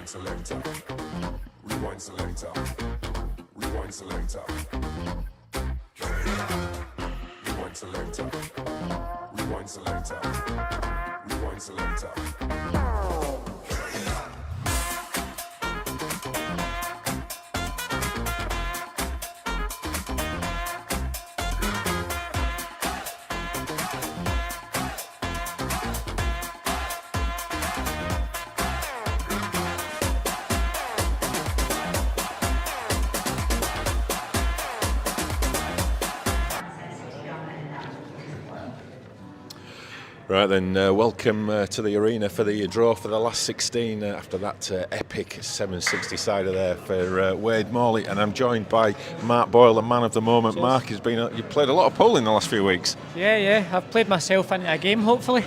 selector. Rewind selector. Rewind selector. Rewind selector. Rewind selector. Rewind selector. Right then, welcome to the arena for the draw for the last 16 after that epic 760-sider there for Wade Morley, and I'm joined by Mark Boyle, the man of the moment. Cheers. Mark, you've played a lot of pole in the last few weeks. Yeah, I've played myself into a game, hopefully.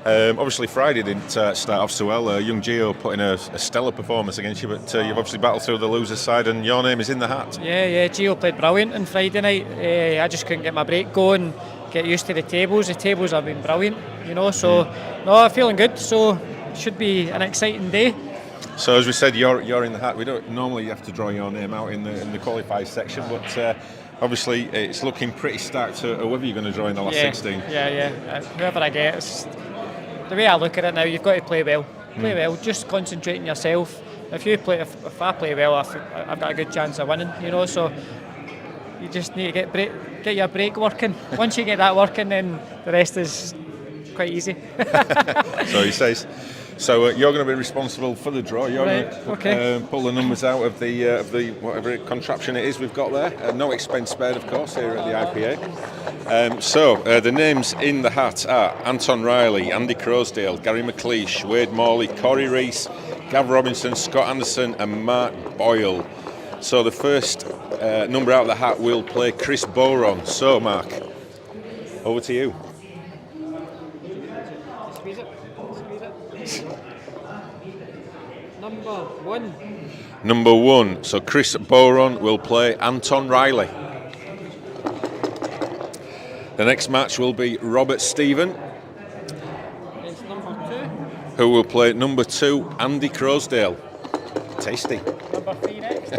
Obviously Friday didn't start off so well. Young Gio put in a stellar performance against you, but you've obviously battled through the loser's side and your name is in the hat. Yeah, Gio played brilliant on Friday night. I just couldn't get my break going, get used to the tables. The tables have been brilliant, so no, I'm feeling good, so should be an exciting day. So as we said, you're in the hat. We don't normally have to draw your name out in the qualified section, but obviously it's looking pretty stacked to whoever you're going to draw in the last 16. Yeah. Whoever I get, it's the way I look at it now. You've got to play well. Play well. Just concentrate on yourself. If I play well, I've got a good chance of winning. So you just need to get your break working. Once you get that working, then the rest is quite easy. So he says. So you're going to be responsible for the draw. You're going to pull the numbers out of the whatever contraption it is we've got there. No expense spared, of course, here at the IPA. So the names in the hat are Anton Riley, Andy Crosdale, Gary McLeish, Wade Morley, Corey Rees, Gav Robinson, Scott Anderson and Mark Boyle. So the first number out of the hat will play Chris Boron. So Mark, over to you. Number one. So Chris Boron will play Anton Riley. The next match will be Robert Stephen. It's number 2. Who will play number 2, Andy Crosdale. Tasty. Number 3 next.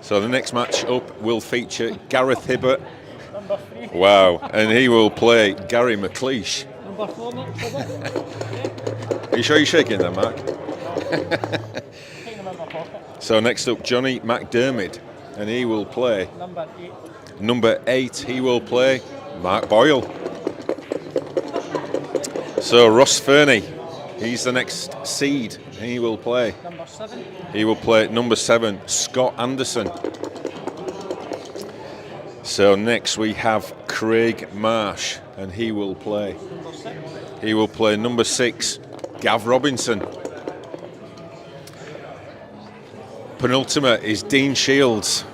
So the next match up will feature Gareth Hibbert. Number 3. Wow, and he will play Gary McLeish. Number 4 next, is it? Are you sure you're shaking there, Mark? Take them in my pocket. So next up, Johnny McDermott, and he will play Number 8. Number 8, he will play Mark Boyle. So Ross Fernie, he's the next seed. He will play Number 7. He will play number 7, Scott Anderson. So next we have Craig Marsh, and he will play Number 6. He will play number 6, Gav Robinson. Penultimate is Dean Shields.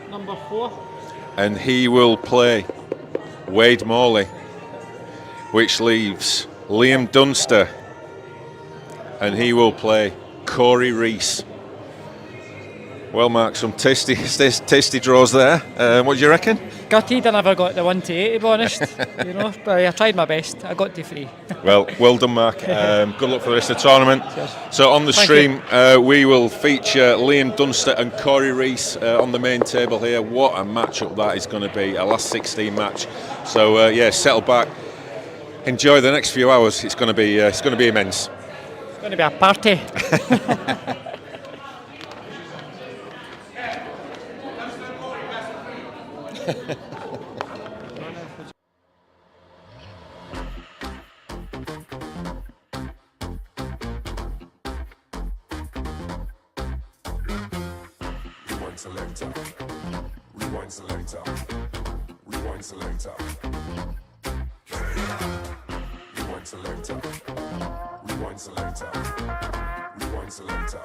Number 4. And he will play Wade Morley, which leaves Liam Dunster, and he will play Corey Rees. Well, Mark, some tasty draws there. What do you reckon? Gutted I never got the 1 to 8, to be honest. But I tried my best. I got to 3. Well done, Mark. Good luck for the rest of the tournament. Cheers. So on the stream, we will feature Liam Dunster and Corey Rees on the main table here. What a matchup that is going to be, a last 16 match. So settle back, enjoy the next few hours. It's going to be immense. It's going to be a party. Rewind selector. Rewind selector. Rewind selector. Rewind selector. Rewind selector. Rewind selector.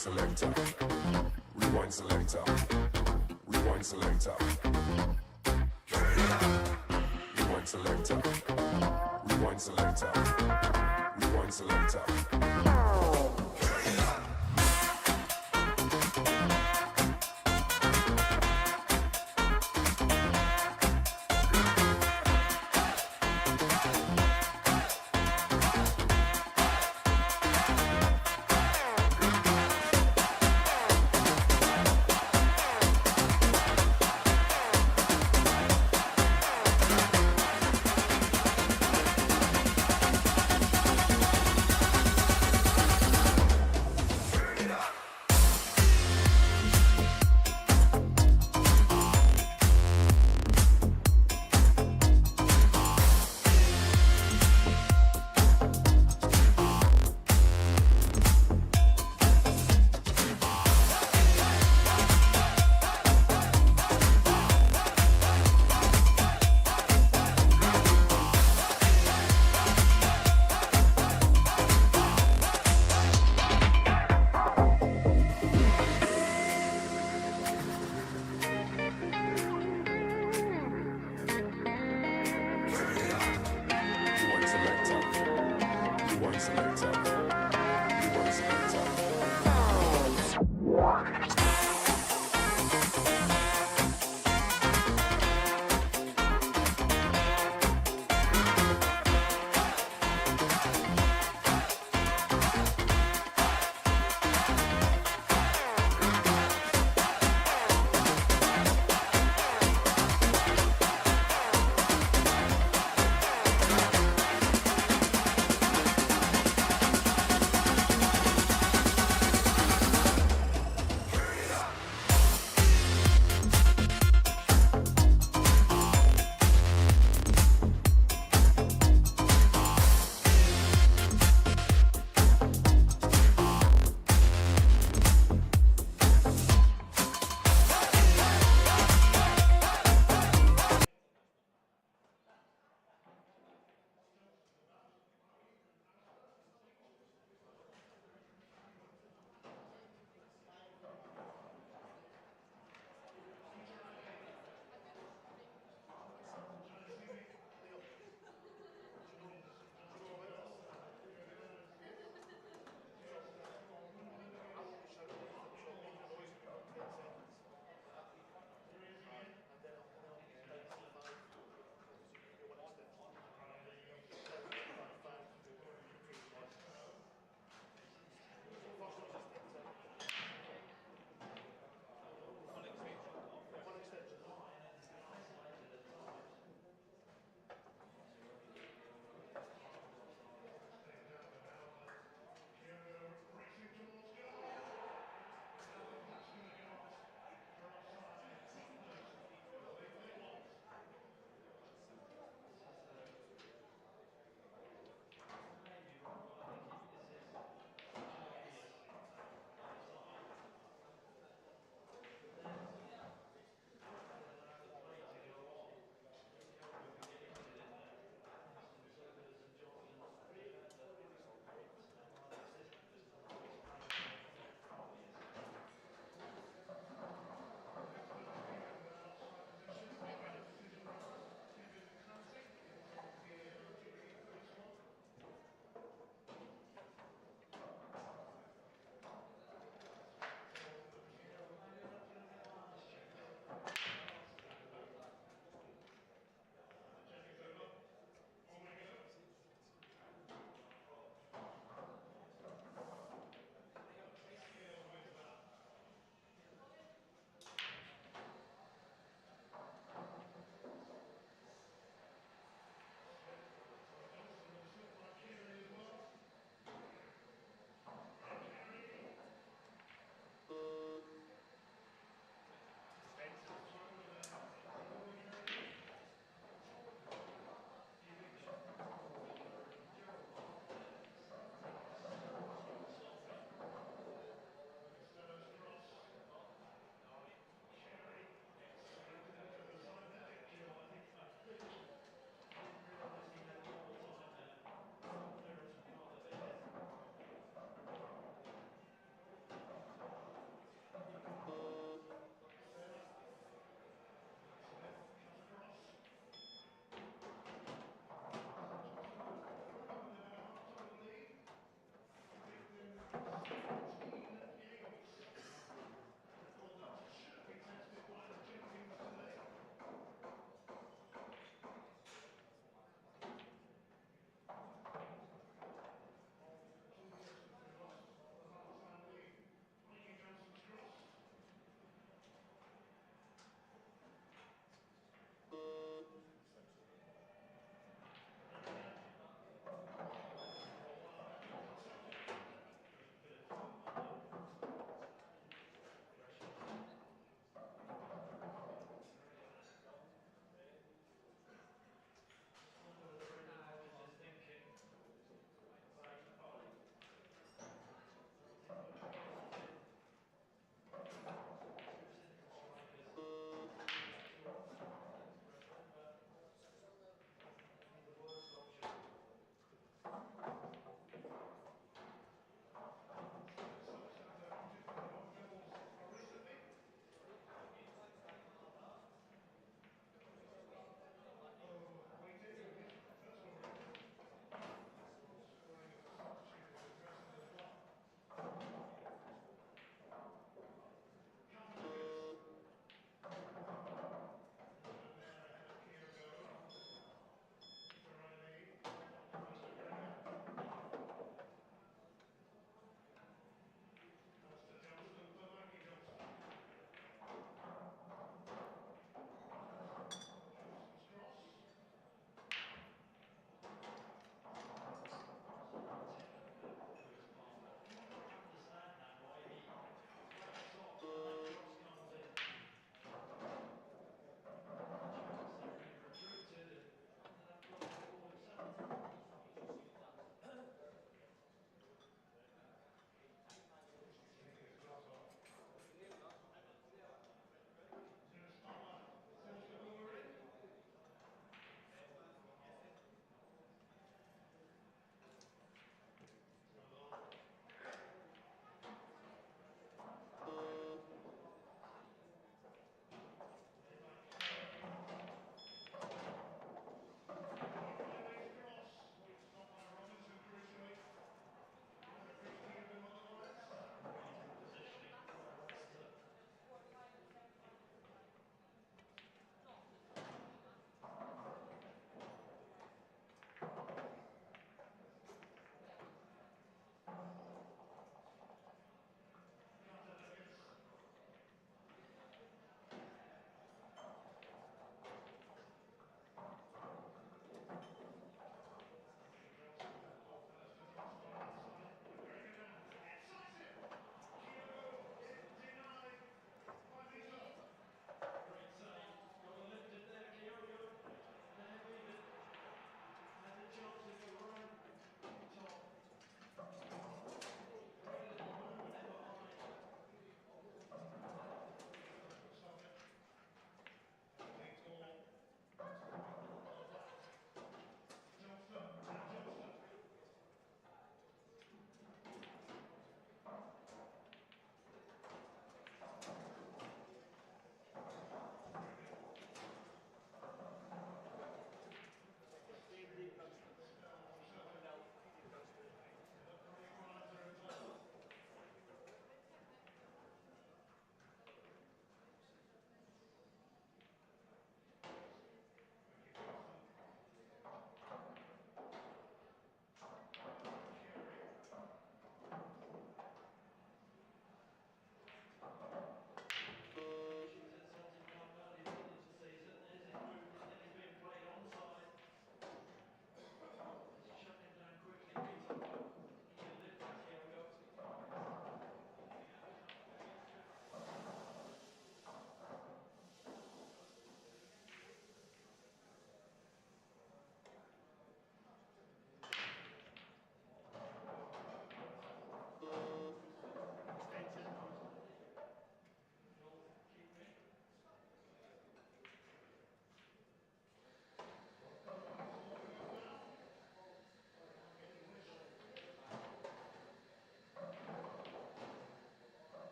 selector. Rewind selector. Rewind selector. Rewind selector. Rewind selector. Rewind selector.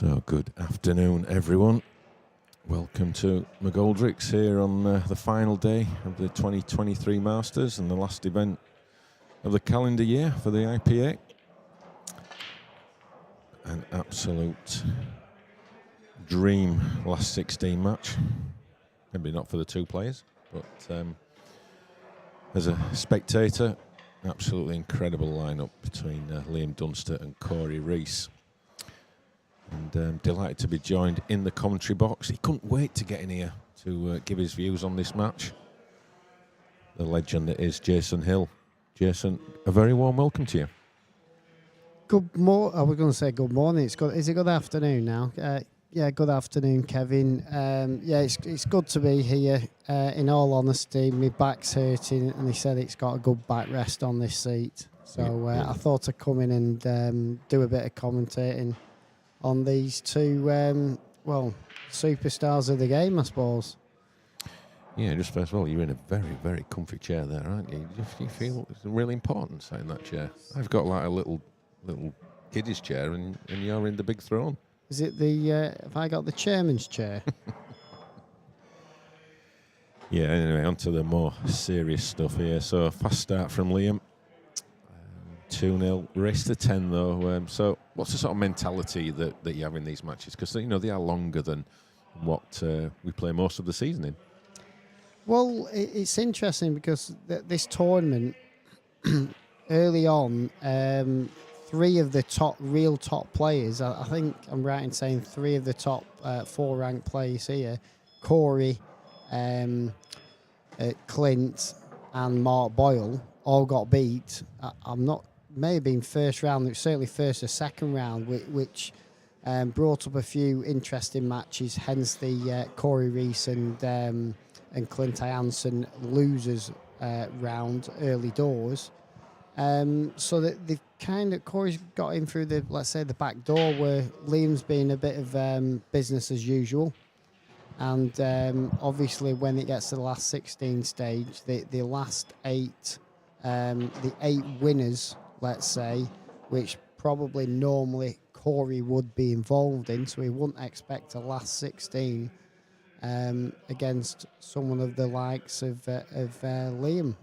So, good afternoon, everyone. Welcome to McGoldricks here on the final day of the 2023 Masters and the last event of the calendar year for the IPA. An absolute dream last 16 match. Maybe not for the two players, but as a spectator, absolutely incredible lineup between Liam Dunster and Corey Rees. And delighted to be joined in the commentary box. He couldn't wait to get in here to give his views on this match. The legend that is Jason Hill. Jason, a very warm welcome to you. Good morning. I was going to say good morning. Is it good afternoon now? Yeah, good afternoon, Kevin. It's good to be here. In all honesty, my back's hurting, and he said it's got a good backrest on this seat. So I thought I'd come in and do a bit of commentating on these two, superstars of the game, I suppose. Yeah, just first of all, you're in a very, very comfy chair there, aren't you? You feel it's really important sitting in that chair. I've got like a little kiddies chair, and you're in the big throne. Is it have I got the chairman's chair? Yeah, anyway, on to the more serious stuff here. So, fast start from Liam. 2-0, race to 10 though. So, what's the sort of mentality that you have in these matches? Because, they are longer than what we play most of the season in. Well, it's interesting because this tournament, early on, three of the real top players, I think I'm right in saying three of the top 4 ranked players here, Corey, Clint and Mark Boyle, all got beat. May have been first round, it was certainly first or second round, which brought up a few interesting matches, hence the Corey Rees and Clint Jansen losers round early doors. So that they've Corey's got in through the back door, where Liam's been a bit of business as usual. And obviously when it gets to the last 16 stage, the last 8, the 8 winners, let's say, which probably normally Corey would be involved in, so he wouldn't expect a last 16 against someone of the likes of Liam.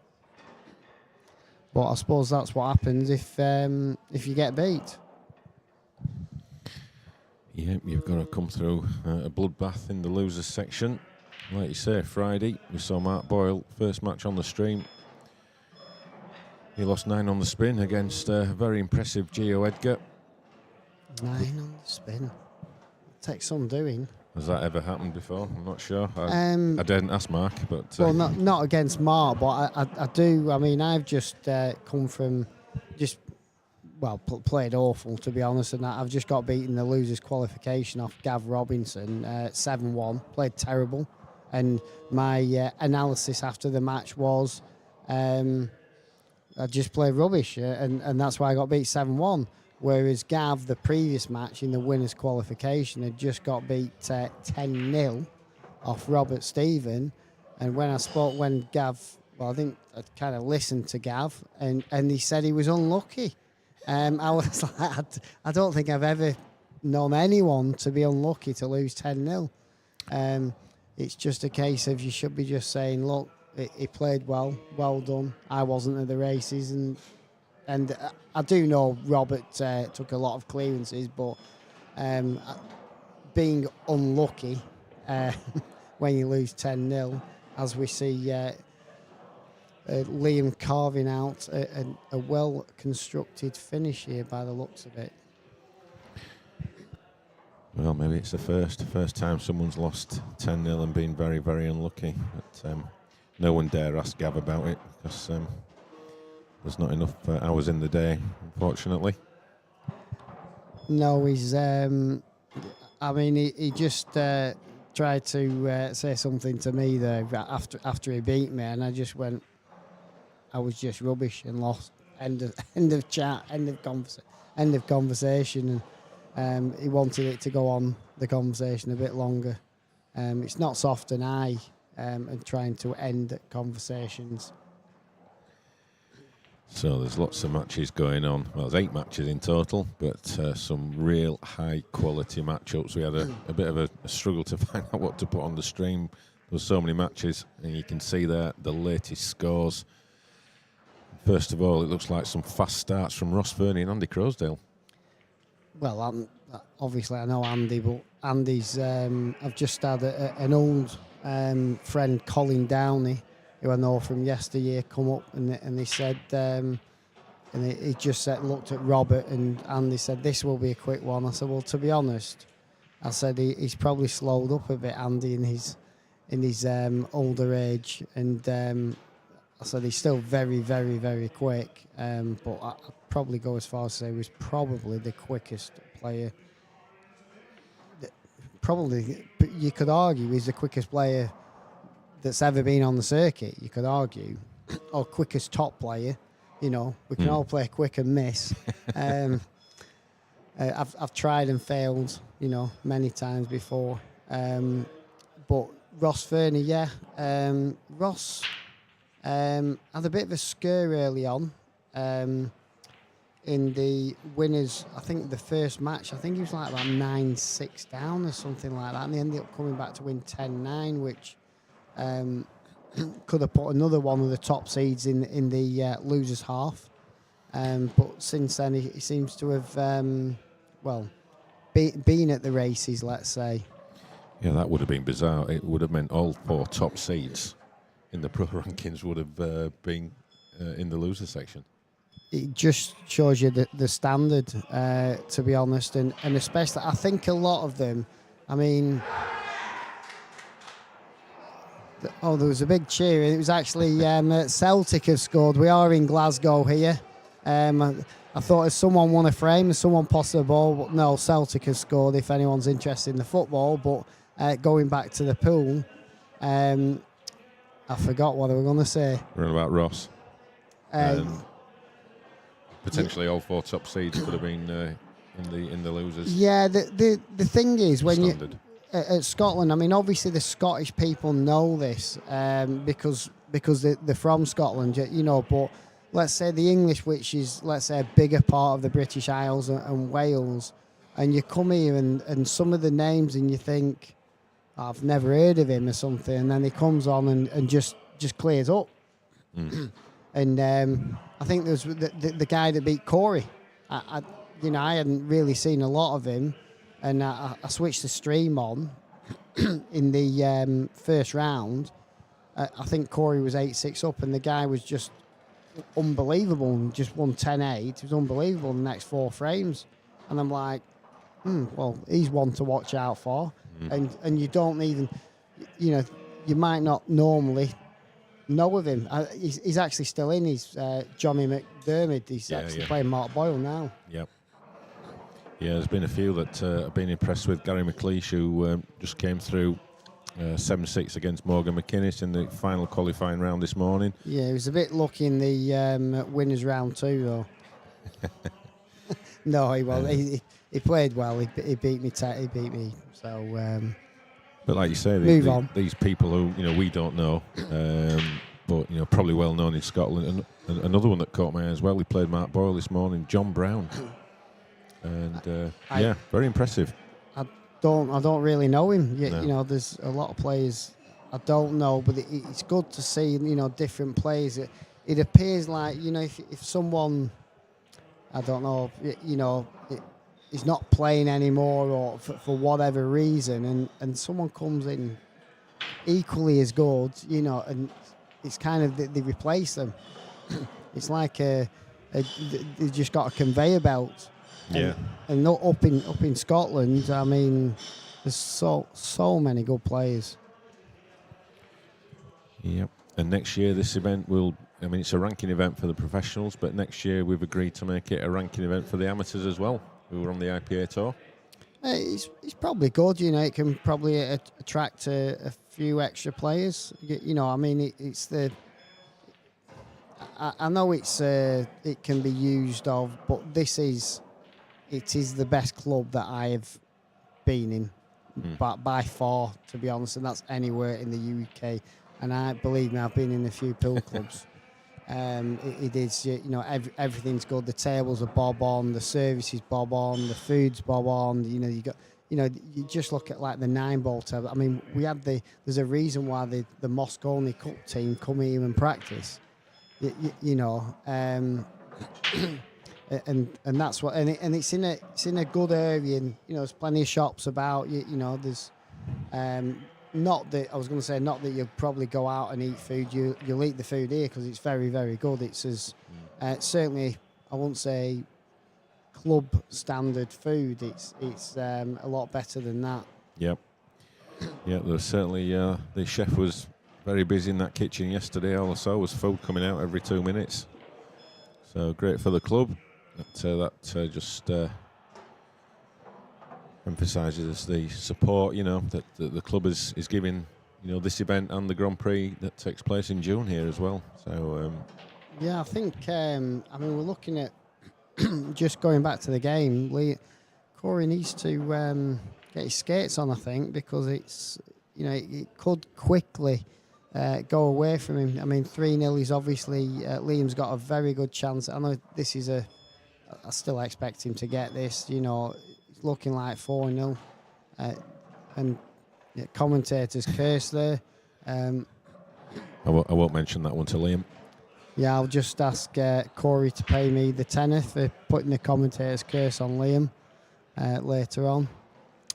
But I suppose that's what happens if you get beat. Yeah, you've got to come through a bloodbath in the losers section. Like you say, Friday, we saw Mark Boyle, first match on the stream. He lost 9 on the spin against a very impressive Gio Edgar. 9 on the spin. Takes some doing. Has that ever happened before? I'm not sure. I didn't ask Mark, but... Well, not against Mark, but I do. I mean, I've just come from played awful, to be honest, and I've just got beaten the losers qualification off Gav Robinson, 7-1, played terrible. And my analysis after the match was I just played rubbish, and that's why I got beat 7-1. Whereas Gav, the previous match in the winners qualification, had just got beat 10-0 off Robert Stephen. And when Gav, I think I kind of listened to Gav, and he said he was unlucky. I was like, I don't think I've ever known anyone to be unlucky to lose 10-0. It's just a case of you should be just saying, look, he played well done. I wasn't at the races, and I do know Robert took a lot of clearances, but being unlucky when you lose 10-0, as we see Liam carving out a well-constructed finish here by the looks of it. Well, maybe it's the first time someone's lost 10-0 and been very, very unlucky. But no one dare ask Gav about it, because there's not enough hours in the day, unfortunately. No, he's... he just tried to say something to me there after he beat me, and I just went, I was just rubbish and lost. End of chat, end of conversation. And he wanted it to go on, the conversation, a bit longer. It's not soft and and trying to end conversations. So there's lots of matches going on. Well, there's 8 matches in total, but some real high-quality matchups. We had a bit of a struggle to find out what to put on the stream. There were so many matches, and you can see there the latest scores. First of all, it looks like some fast starts from Ross Verney and Andy Crosdale. Well, obviously I know Andy, but Andy's. I've just had an old friend, Colin Downey, who I know from yesteryear, come up and he said, and he just looked at Robert and Andy said, "This will be a quick one." I said, "Well, to be honest," I said, he's probably slowed up a bit, Andy, in his older age, and I said he's still very, very, very quick. But I'd probably go as far as to say he was probably the quickest player. Probably, you could argue he's the quickest player that's ever been on the circuit. You could argue, or quickest top player. You know, we can all play quick and miss. I've tried and failed, you know, many times before. But Ross Verney, yeah, Ross. Had a bit of a scare early on in the winners. I think the first match, I think he was like about 9-6 down or something like that, and they ended up coming back to win 10-9, which could have put another one of the top seeds in the losers half. But since then, he seems to have been at the races, let's say. Yeah, that would have been bizarre. It would have meant all 4 top seeds in the pro rankings would have been in the loser section. It just shows you the standard, to be honest, and especially I think a lot of them. I mean, there was a big cheer. It was actually Celtic have scored. We are in Glasgow here. I thought if someone won a frame, if someone passed the ball, but no, Celtic has scored. If anyone's interested in the football, but going back to the pool. I forgot what I was going to say. We're on about Ross. Potentially all 4 top seeds could have been in the losers. Yeah, the thing is when Standard. you at Scotland, I mean, obviously the Scottish people know this because they're from Scotland, you know. But let's say the English, which is let's say a bigger part of the British Isles and Wales, and you come here and some of the names and you think, I've never heard of him or something, and then he comes on and just clears up. And I think there's the guy that beat Corey. I hadn't really seen a lot of him, and I switched the stream on in the first round. I think Corey was 8-6 up, and the guy was just unbelievable and just won 10-8. It was unbelievable in the next 4 frames, and I'm like, well, he's one to watch out for. And you don't even, you know, you might not normally know of him. He's actually still in. He's Johnny McDermott. He's actually playing Mark Boyle now. Yep. Yeah, there's been a few that I've been impressed with. Gary McLeish, who just came through 7-6 against Morgan McInnes in the final qualifying round this morning. Yeah, he was a bit lucky in the winners round 2, though. No, he was. He played well. He beat me. He beat me. So. But like you say, these people who we don't know, but probably well known in Scotland. And another one that caught my eye as well. He played Mark Boyle this morning. John Brown. And very impressive. I don't really know him. No. There's a lot of players I don't know, but it's good to see different players. It appears like if someone, I don't know, is not playing anymore or for whatever reason, and someone comes in equally as good, and it's kind of they replace them. It's like they just got a conveyor belt. Yeah. And not up in Scotland, I mean, there's so many good players. Yep. And next year this event it's a ranking event for the professionals, but next year we've agreed to make it a ranking event for the amateurs as well, who are on the IPA tour. It's probably good, it can probably attract a few extra players. I mean, it's the... I know it can be used of, but it is the best club that I have been in, but by far, to be honest, and that's anywhere in the UK. And believe me, I've been in a few pool clubs. It is, everything's good. The tables are bob on, the service is bob on, the food's bob on. You just look at like the 9-ball table. I mean, there's a reason why the Moscone Cup team come here and practice. And that's what, and it's in a good area, and there's plenty of shops about. There's not that I was going to say not that you'll probably go out and eat food. You'll eat the food here because it's very, very good. It's as certainly, I won't say club standard food. It's a lot better than that. Yep. Yeah, there's certainly the chef was very busy in that kitchen yesterday. All I saw was food coming out every 2 minutes. So great for the club. That just emphasises the support, that the club is giving, this event and the Grand Prix that takes place in June here as well. So yeah, I think we're looking at just going back to the game. Corey needs to get his skates on, I think, because it's it could quickly go away from him. I mean, 3-0 is obviously Liam's got a very good chance. I know this is I still expect him to get this. It's looking like 4-0, and commentators curse there. I won't mention that one to Liam. Yeah, I'll just ask Corey to pay me the tenner for putting the commentator's curse on Liam later on.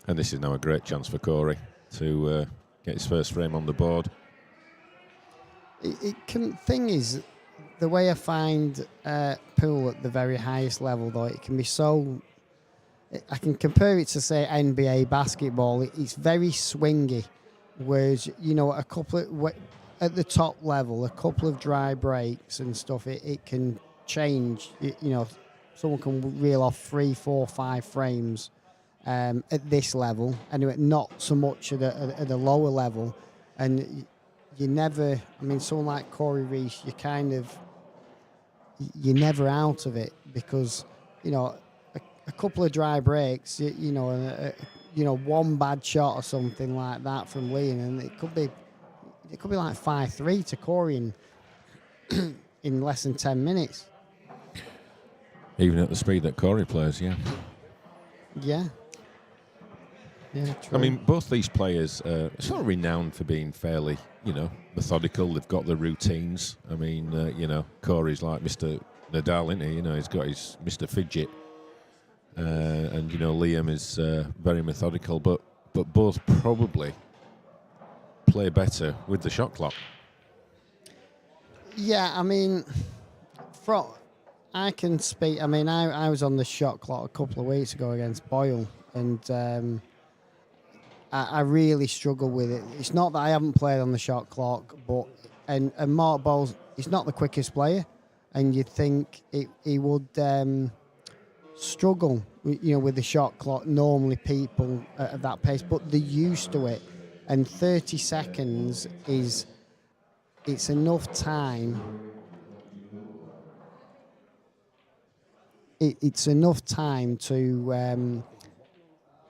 And this is now a great chance for Corey to get his first frame on the board. Thing is, the way I find pool at the very highest level, though, it can be so. I can compare it to, say, NBA basketball. It's very swingy, whereas a couple of at the top level, a couple of dry breaks and stuff, it can change. Someone can reel off 3, 4, 5 frames at this level, anyway, not so much at a lower level, and you never. I mean, someone like Corey Reese, you're never out of it because a couple of dry breaks, one bad shot or something like that from Liam, and it could be like 5-3 to Corey in less than 10 minutes. Even at the speed that Corey plays, yeah. Yeah. Yeah, true. I mean, both these players are sort of renowned for being fairly, methodical. They've got the routines. I mean, Corey's like Mr. Nadal, isn't he? He's got his Mr. Fidget. And Liam is very methodical, but both probably play better with the shot clock. Yeah, I mean, I can speak. I mean, I was on the shot clock a couple of weeks ago against Boyle, and I really struggle with it. It's not that I haven't played on the shot clock, but and Mark Bowles, he's not the quickest player, and you'd think he would struggle, with the shot clock. Normally, people at that pace, but they're used to it, and 30 seconds it's enough time. It's enough time to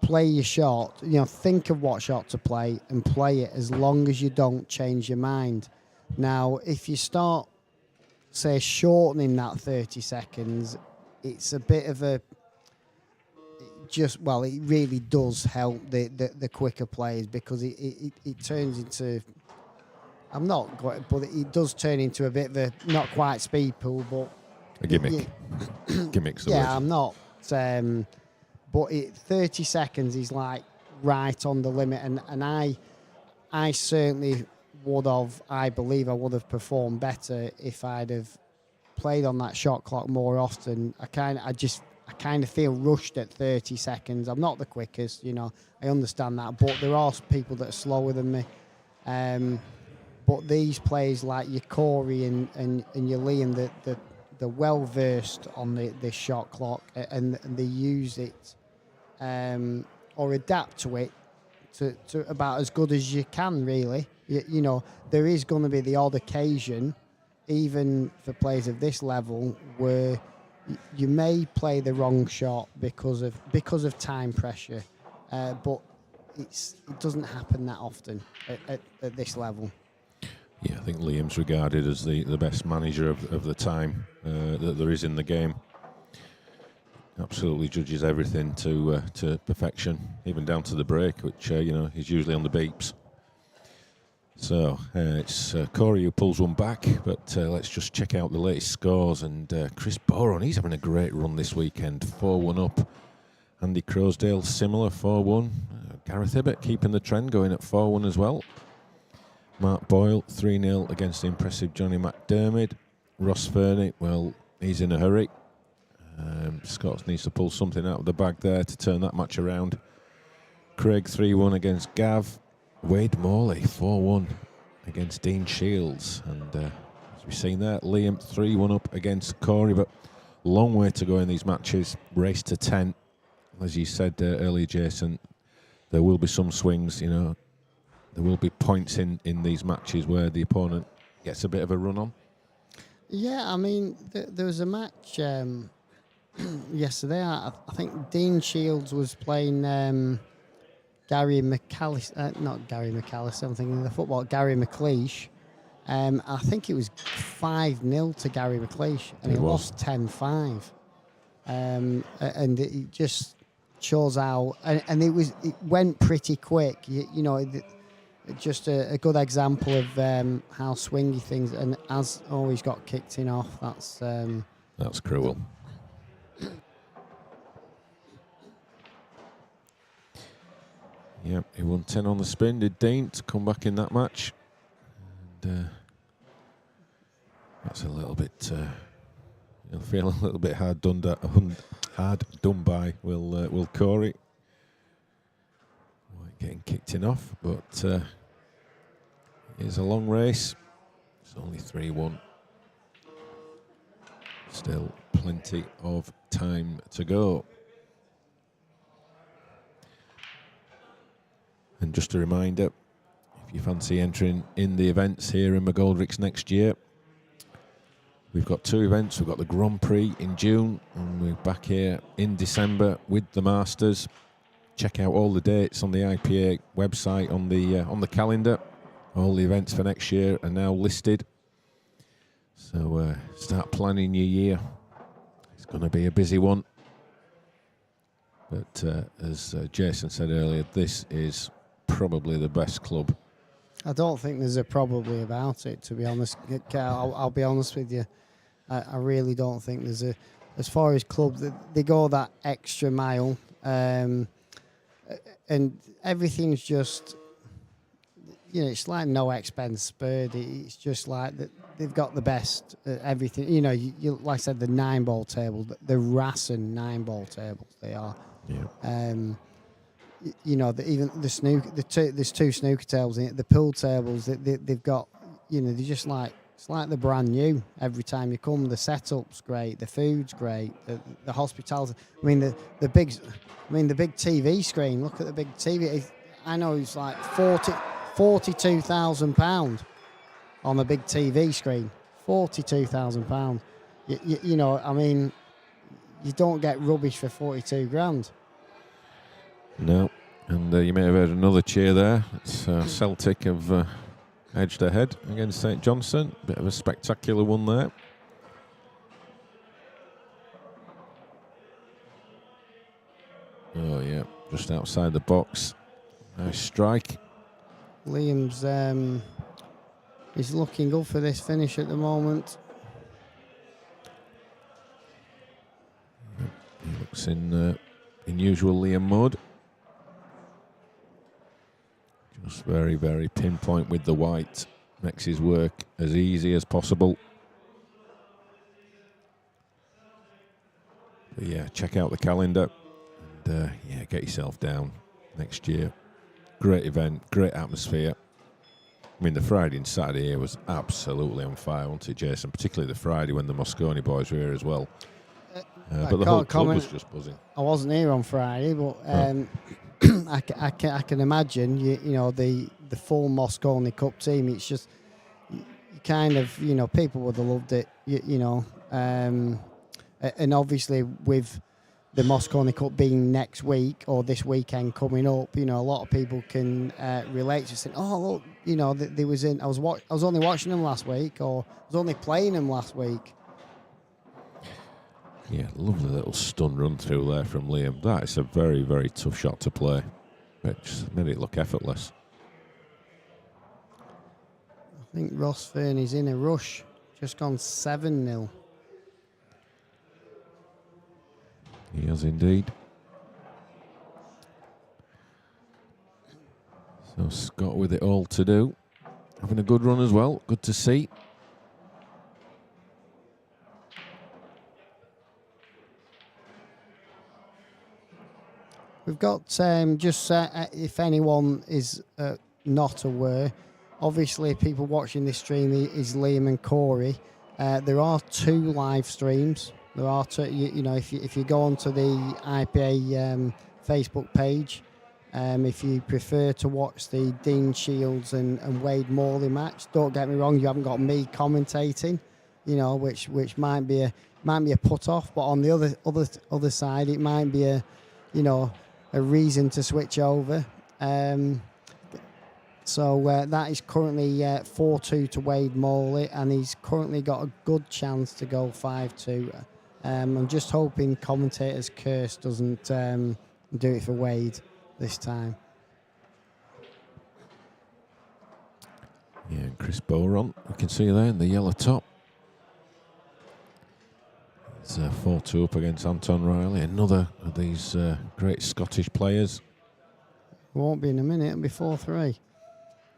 play your shot. Think of what shot to play and play it as long as you don't change your mind. Now, if you start, say, shortening that 30 seconds, it's a bit of a it really does help the quicker players because it turns into. I'm not quite, but it does turn into a bit of a not quite speed pool, but a gimmick. Gimmick's the word. Yeah, I'm not. But 30 seconds is like right on the limit, and I certainly would have. I believe I would have performed better if I'd have played on that shot clock more often. I kind of feel rushed at 30 seconds. I'm not the quickest, I understand that, but there are people that are slower than me. But these players like your Corey and your Liam, they're well versed on the shot clock, and they use it or adapt to it to about as good as you can, really. There is going to be the odd occasion, even for players of this level, where you may play the wrong shot because of time pressure, but it doesn't happen that often at this level. Yeah, I think Liam's regarded as the best manager of the time that there is in the game. Absolutely judges everything to perfection, even down to the break, which he's usually on the beeps. So it's Corey who pulls one back, but let's just check out the latest scores. And Chris Boron, he's having a great run this weekend, 4-1 up. Andy Crosdale, similar, 4-1. Gareth Ibbott keeping the trend, going at 4-1 as well. Mark Boyle, 3-0 against the impressive Johnny McDermott. Ross Fernie, well, he's in a hurry. Scots needs to pull something out of the bag there to turn that match around. Craig, 3-1 against Gav. Wade Morley, 4-1 against Dean Shields. And as we've seen there, Liam, 3-1 up against Corey, but long way to go in these matches. Race to 10. As you said earlier, Jason, there will be some swings, there will be points in these matches where the opponent gets a bit of a run on. Yeah, I mean, there was a match yesterday. I think Dean Shields was playing Gary McAllister, not Gary McAllister, I'm thinking of the football, Gary McLeish. I think it was 5-0 to Gary McLeish, and he lost 10-5. And it just shows how, and it went pretty quick. Just a good example of how swingy things, and as always got kicked in off. That's cruel. Yep, he won 10 on the spin, did Dean, to come back in that match. And that's a little bit, you'll feel a little bit hard done by Will Corey. Getting kicked in off, but it's a long race. It's only 3-1. Still plenty of time to go. And just a reminder, if you fancy entering in the events here in McGoldricks next year, we've got 2 events. We've got the Grand Prix in June, and we're back here in December with the Masters. Check out all the dates on the IPA website on the calendar. All the events for next year are now listed. So start planning your year. It's going to be a busy one. But as Jason said earlier, this is probably the best club. I don't think there's a probably about it, to be honest. I'll be honest with you. I really don't think there's a... As far as clubs, they go that extra mile. And everything's just, it's like no expense spared. It's just like that they've got the best everything. You like I said, the 9-ball table, the Rassen 9-ball tables they are. Yeah. Even the snooker, there's 2 snooker tables in it. The pool tables, they've got, they're just like, it's like they're brand new every time you come. The setup's great, the food's great, the hospitality. I mean, the big TV screen. Look at the big TV. I know it's like £42,000 on the big TV screen. £42,000. I mean, you don't get rubbish for 42 grand. No, and you may have heard another cheer there. It's Celtic have edged ahead against St Johnstone. Bit of a spectacular one there. Oh yeah, just outside the box. Nice strike. Liam's he's looking good for this finish at the moment. He looks in usual Liam mode. Just very, very pinpoint with the white. Makes his work as easy as possible. But yeah, check out the calendar. And get yourself down next year. Great event, great atmosphere. I mean, the Friday and Saturday here was absolutely on fire, wasn't it, Jason? Particularly the Friday when the Moscone boys were here as well. But the whole club was just buzzing. I wasn't here on Friday, but I can imagine, the full Moscone Cup team. It's just kind of, people would have loved it, and obviously with the Moscone Cup being next week or this weekend coming up, a lot of people can relate to saying, "Oh, look, they was in. I was only watching them last week, or I was only playing them last week." Yeah, lovely little stun run through there from Liam. That is a very, very tough shot to play, but just made it look effortless. I think Ross Fern is in a rush. Just gone 7-0. He has indeed. So Scott with it all to do. Having a good run as well. Good to see. We've got, just if anyone is not aware, obviously people watching this stream is Liam and Corey. There are 2 live streams. There are 2, if you go onto the IPA Facebook page, if you prefer to watch the Dean Shields and Wade Morley match, don't get me wrong, you haven't got me commentating, which might be a put off, but on the other side, it might be a reason to switch over. So that is currently 4-2 to Wade Morley, and he's currently got a good chance to go 5-2. I'm just hoping commentator's curse doesn't do it for Wade this time. Yeah, and Chris Boron, we can see there in the yellow top. It's 4-2 up against Anton Riley, another of these great Scottish players. Won't be in a minute, it'll be 4-3.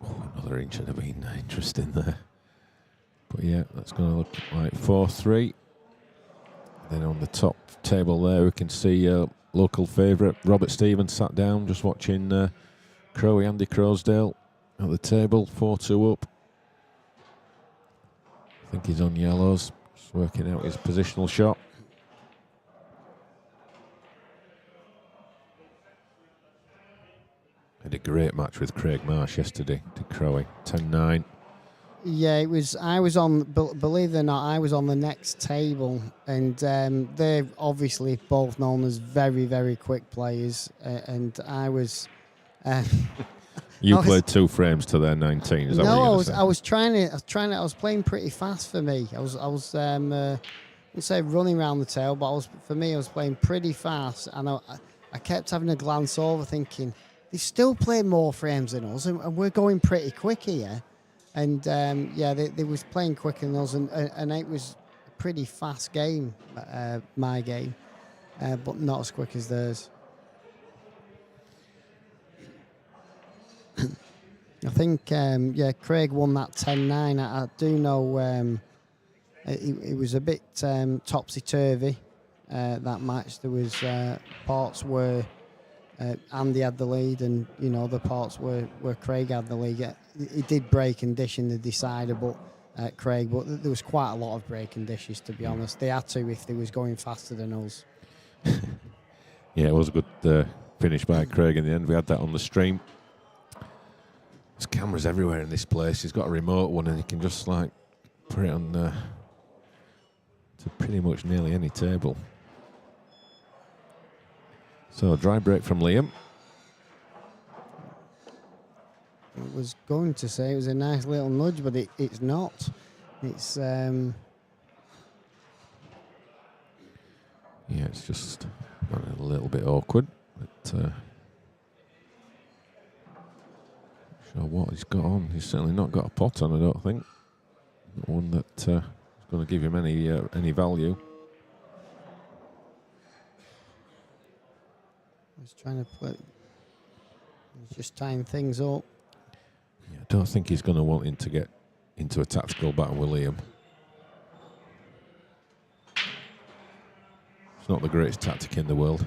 Oh, another inch would have been interesting there. But yeah, that's going to look like 4-3. Then on the top table there, we can see local favourite Robert Stevens sat down, just watching Andy Crosdale at the table, 4-2 up. I think he's on yellows, just working out his positional shot. Had a great match with Craig Marsh yesterday to Crowe, 10-9. Yeah, it was. I was on. Believe it or not, I was on the next table, and they're obviously both known as very, very quick players. And I was. You played 2 frames to their 19. Is that no, what I was trying to. I was playing pretty fast for me. I was. I wouldn't say running around the tail, but I was playing pretty fast, and I kept having a glance over, thinking they still play more frames than us, and we're going pretty quick here. And they was playing quicker than us, and it was a pretty fast game, my game, but not as quick as theirs. I think, Craig won that 10-9. I do know it was a bit topsy-turvy, that match. There was parts where Andy had the lead, and the parts where Craig had the lead. He did break and dish in the decider, but Craig. But there was quite a lot of break and dishes, to be honest. They had to if they was going faster than us. Yeah, it was a good finish by Craig in the end. We had that on the stream. There's cameras everywhere in this place. He's got a remote one, and he can just put it on to pretty much nearly any table. So a dry break from Liam. I was going to say it was a nice little nudge, but it's not. It's yeah, it's just a little bit awkward. But sure what he's got on. He's certainly not got a pot on, I don't think. Not one that is going to give him any value. He's trying to play. He's just tying things up. Yeah, I don't think he's going to want him to get into a tactical battle with Liam. It's not the greatest tactic in the world.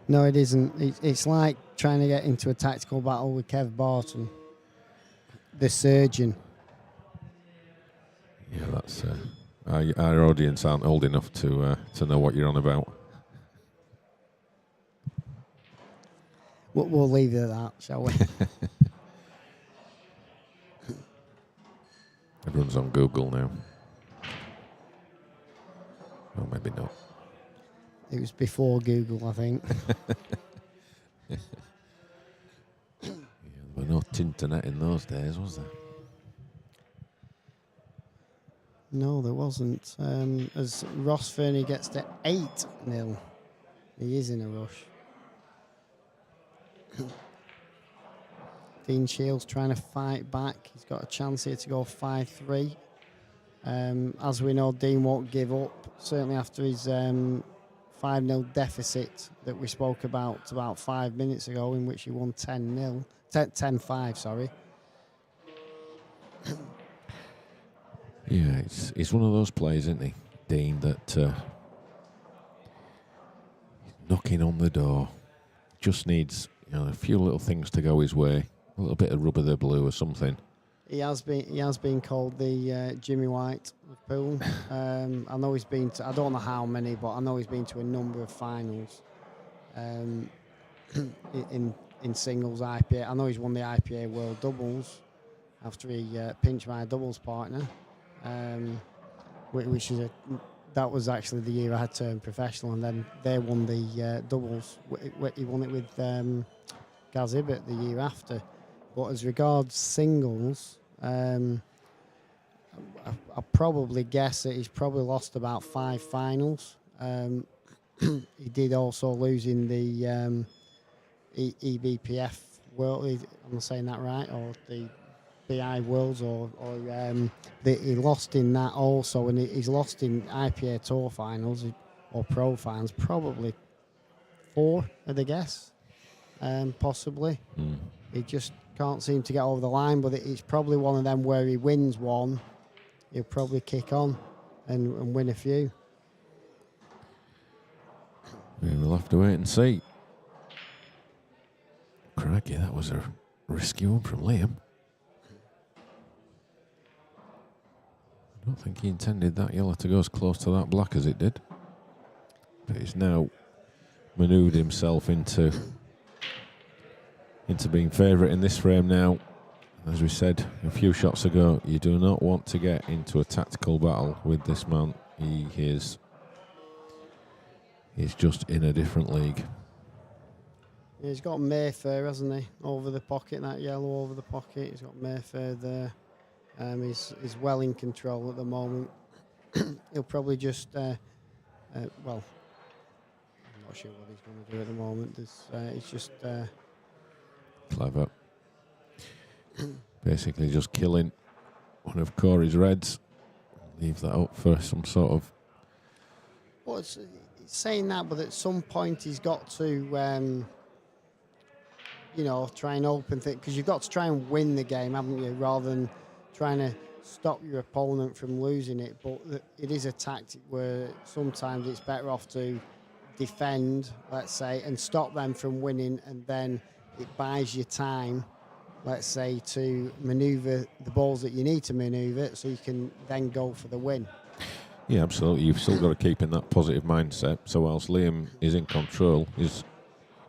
No, it isn't. It's like trying to get into a tactical battle with Kev Barton, the surgeon. Yeah, that's our audience aren't old enough to know what you're on about. We'll leave it at that, shall we? Everyone's on Google now. It was before Google, I think. There were no internet in those days, was there? No, there wasn't. As Ross Fernie gets to 8-0, he is in a rush. Dean Shields trying to fight back. He's got a chance here to go 5-3. As we know, Dean won't give up, certainly after his 5-0 deficit that we spoke about 5 minutes ago, in which he won 10-5, sorry. Yeah, he's one of those players, isn't he, Dean, that he's knocking on the door. Just needs a few little things to go his way, a little bit of rub of the blue or something. He has been called the Jimmy White of pool. I know he's been to, I don't know how many, but I know he's been to a number of finals in singles IPA. I know he's won the IPA World Doubles after he pinched my doubles partner, which is that was actually the year I had turned professional, and then they won the doubles. He won it with Gaz Ibbott the year after. But as regards singles, I probably guess that he's probably lost about 5 finals. He did also lose in the EBPF World. Am I saying that right? Or the BI Worlds, he lost in that also, and he's lost in IPA Tour finals or Pro finals. Probably 4, I'd guess, possibly. He just can't seem to get over the line, but it's probably one of them where he wins one, he'll probably kick on and win a few. We'll have to wait and see. Crikey, that was a risky one from Liam. I don't think he intended that yellow to go as close to that black as it did. But he's now manoeuvred himself into being favourite in this frame now. As we said a few shots ago, you do not want to get into a tactical battle with this man. He's just in a different league. Yeah, he's got Mayfair, hasn't he, over the pocket, that yellow over the pocket. He's got Mayfair there. He's well in control at the moment. He'll probably just, well, I'm not sure what he's going to do at the moment. He's just... Clever. Basically just killing one of Corey's reds. Leave that up for some sort of... Well, it's saying that, but at some point he's got to, try and open things, because you've got to try and win the game, haven't you, rather than trying to stop your opponent from losing it. But it is a tactic where sometimes it's better off to defend, let's say, and stop them from winning, and then it buys you time, let's say, to manoeuvre the balls that you need to manoeuvre so you can then go for the win. Yeah, absolutely. You've still got to keep in that positive mindset. So whilst Liam is in control,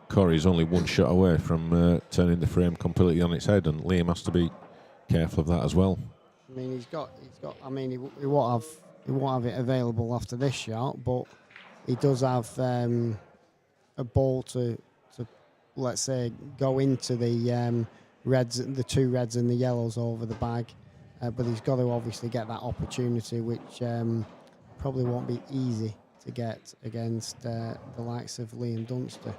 Corey's only one shot away from turning the frame completely on its head, and Liam has to be careful of that as well. I mean, he's got. I mean, he won't have it available after this shot, but he does have a ball to let's say go into the reds, the 2 reds and the yellows over the bag, but he's got to obviously get that opportunity, which probably won't be easy to get against the likes of Liam Dunster.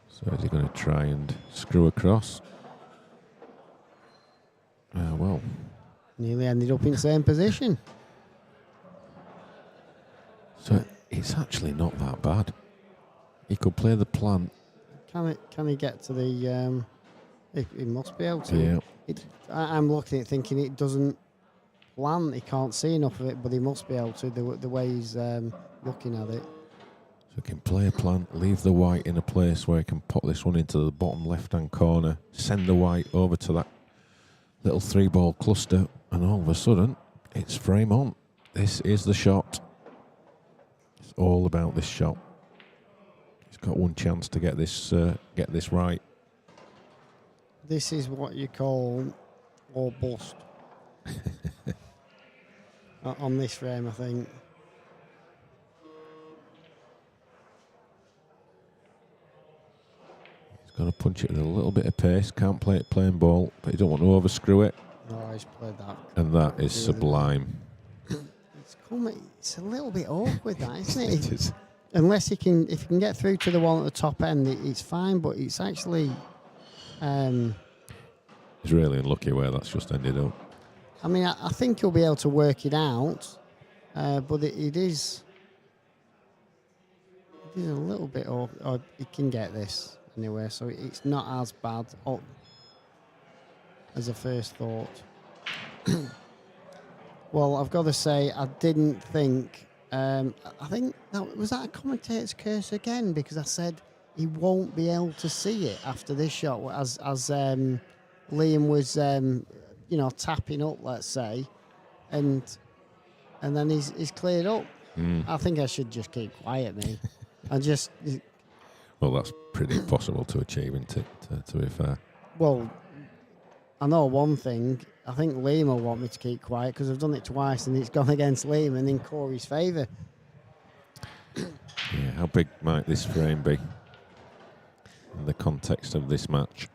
So is he going to try and screw across? Well. Nearly ended up in the same position. So it's actually not that bad. He could play the plant. Can he get to the... he must be able to. Yeah. I'm looking at it thinking it doesn't land. He can't see enough of it, but he must be able to, the way he's looking at it. So he can play a plant, leave the white in a place where he can pop this one into the bottom left-hand corner, send the white over to that little 3-ball cluster, and all of a sudden, it's frame on. This is the shot. It's all about this shot. He's got one chance to get this right. This is what you call or bust on this frame, I think. He's got to punch it with a little bit of pace. Can't play it plain ball, but you don't want to overscrew it. Oh, he's played that. And that is sublime. It's a little bit awkward, that, isn't it? It is. Unless if you can get through to the one at the top end, it's fine. But it's actually, He's really unlucky where that's just ended up. I mean, I think he'll be able to work it out, but it is a little bit awkward. Or he can get this anyway, so it's not as bad as a first thought. Well, I've got to say, I didn't think. I think was that a commentator's curse again, because I said he won't be able to see it after this shot, as Liam was, tapping up, let's say, and then he's cleared up. I think I should just keep quiet, me. Well, that's pretty impossible to achieve, isn't it? To be fair. Well, I know one thing. I think Liam will want me to keep quiet because I've done it twice and it's gone against Liam and in Corey's favour. Yeah, how big might this frame be in the context of this match?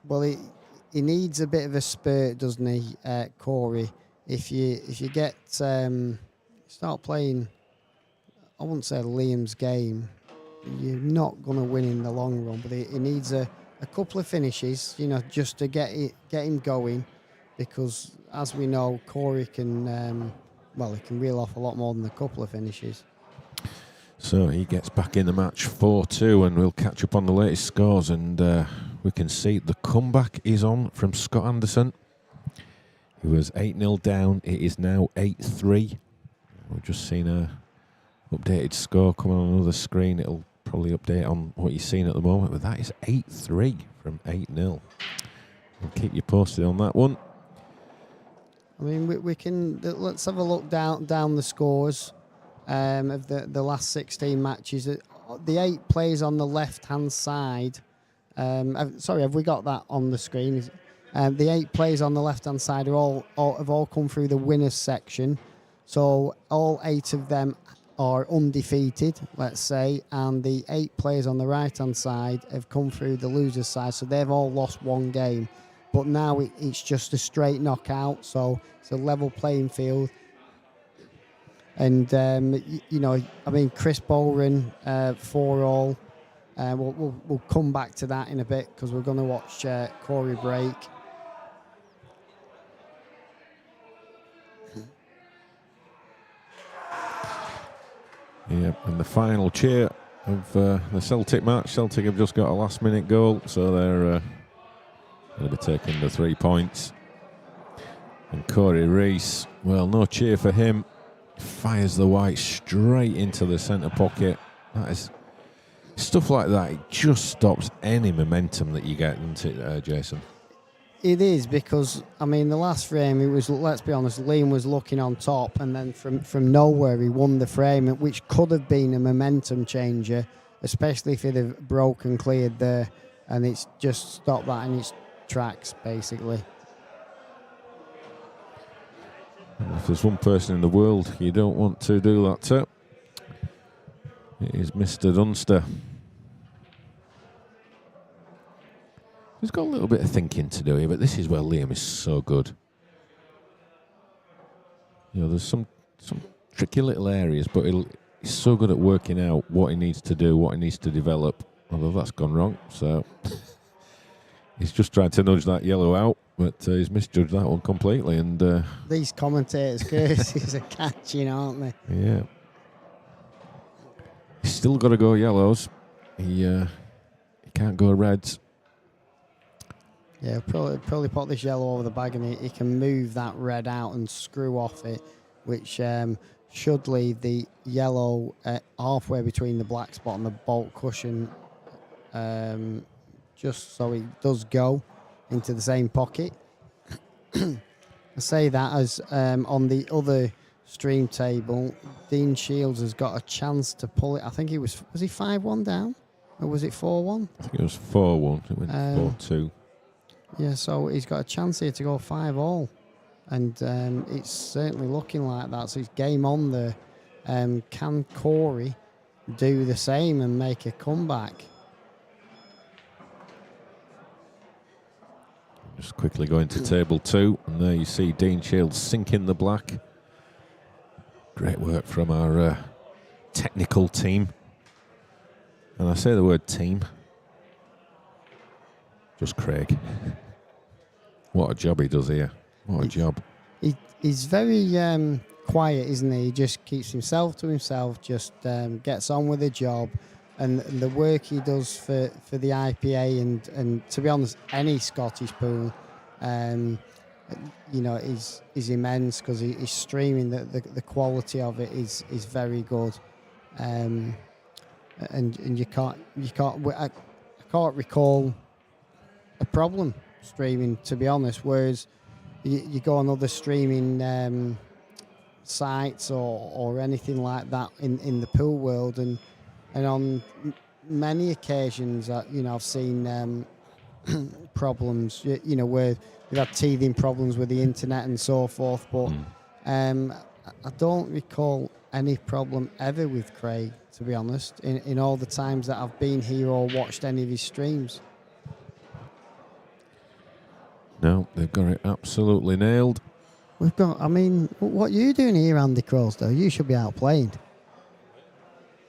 Well, he needs a bit of a spurt, doesn't he, Corey? If you get start playing, I wouldn't say Liam's game, you're not going to win in the long run. But he needs a couple of finishes, just to get him going. Because, as we know, Corey can, he can reel off a lot more than a couple of finishes. So he gets back in the match 4-2, and we'll catch up on the latest scores. And we can see the comeback is on from Scott Anderson. He was 8-0 down. It is now 8-3. We've just seen a updated score coming on another screen. It'll probably update on what you're seeing at the moment. But that is 8-3 from 8-0. We'll keep you posted on that one. I mean, we can let's have a look down the scores of the last 16 matches. The 8 players on the left-hand side. Have we got that on the screen? The 8 players on the left-hand side have all come through the winners section. So all 8 of them are undefeated, let's say, and the 8 players on the right-hand side have come through the losers side. So they've all lost one game. But now it's just a straight knockout, so it's a level playing field. And, Chris Bowen, 4-all. We'll come back to that in a bit because we're going to watch Corey break. Yeah, and the final cheer of the Celtic match. Celtic have just got a last-minute goal, so they're going to be taking the 3 points. And Corey Rees, well, no cheer for him. Fires the white straight into the centre pocket. That is stuff like that. It just stops any momentum that you get, doesn't it, Jason? It is, because the last frame, it was, let's be honest, Liam was looking on top, and then from nowhere he won the frame, which could have been a momentum changer, especially if he'd have broken cleared there, and it's just stopped that in its tracks, basically. If there's one person in the world you don't want to do that to, it is Mr. Dunster. He's got a little bit of thinking to do here, but this is where Liam is so good. There's some tricky little areas, but he's so good at working out what he needs to do, what he needs to develop. Although that's gone wrong, so he's just tried to nudge that yellow out, but he's misjudged that one completely. And these commentators' curses are catching, aren't they? Yeah. He's still got to go yellows. He can't go reds. Yeah, probably put this yellow over the bag, and he can move that red out and screw off it, which should leave the yellow halfway between the black spot and the bolt cushion, just so it does go into the same pocket. I say that as on the other stream table, Dean Shields has got a chance to pull it. I think was he 5-1 down? Or was it 4-1? I think it was 4-1. It went 4-2. Yeah, so he's got a chance here to go 5-all. And it's certainly looking like that. So it's game on there. Can Corey do the same and make a comeback? Just quickly going to table 2, and there you see Dean Shields sinking the black. Great work from our technical team. And I say the word team. Just Craig. What a job he does here. What a job. He's very quiet, isn't he? He just keeps himself to himself, just gets on with the job. And the work he does for the IPA and to be honest, any Scottish pool, is immense because he's streaming. The quality of it is very good, and I can't recall a problem streaming, to be honest. Whereas you go on other streaming sites or anything like that in the pool world, and on many occasions, I've seen problems, where they've had teething problems with the internet and so forth. But I don't recall any problem ever with Craig, to be honest, in all the times that I've been here or watched any of his streams. No, they've got it absolutely nailed. What are you doing here, Andy Crowsdale? You should be out playing.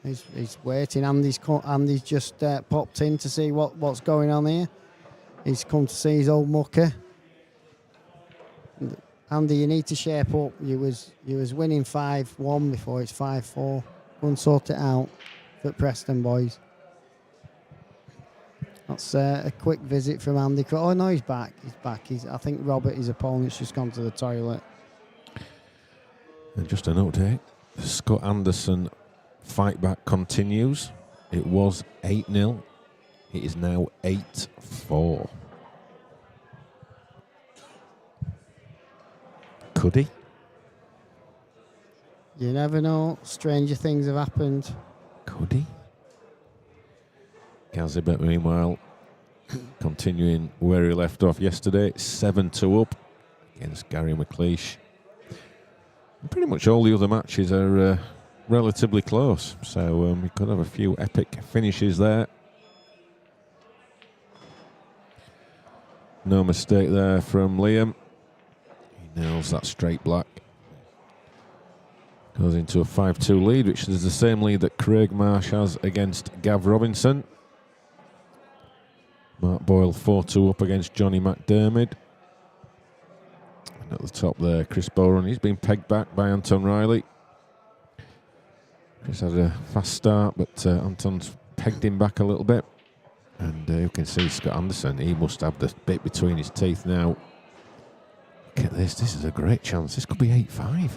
He's waiting. Andy's just popped in to see what's going on here. He's come to see his old mucker. Andy, you need to shape up. You was winning 5-1 before. It's 5-4. Go and sort it out for Preston boys. That's a quick visit from Andy. Oh no, he's back. He's back. I think Robert, his opponent's just gone to the toilet. And just an update. The Scott Anderson fight back continues. It was 8-0. It is now 8-4. Could he? You never know. Stranger things have happened. Could he? Gazibet, meanwhile, continuing where he left off yesterday. 7-2 up against Gary McLeish. And pretty much all the other matches are relatively close, so we could have a few epic finishes there. No mistake there from Liam. He nails that straight black. Goes into a 5-2 lead, which is the same lead that Craig Marsh has against Gav Robinson. Mark Boyle 4-2 up against Johnny McDermott. And at the top there, Chris Bowen. He's been pegged back by Anton Riley. Chris had a fast start, but Anton's pegged him back a little bit. And you can see Scott Anderson, he must have the bit between his teeth now. Look at this. This is a great chance. This could be 8-5.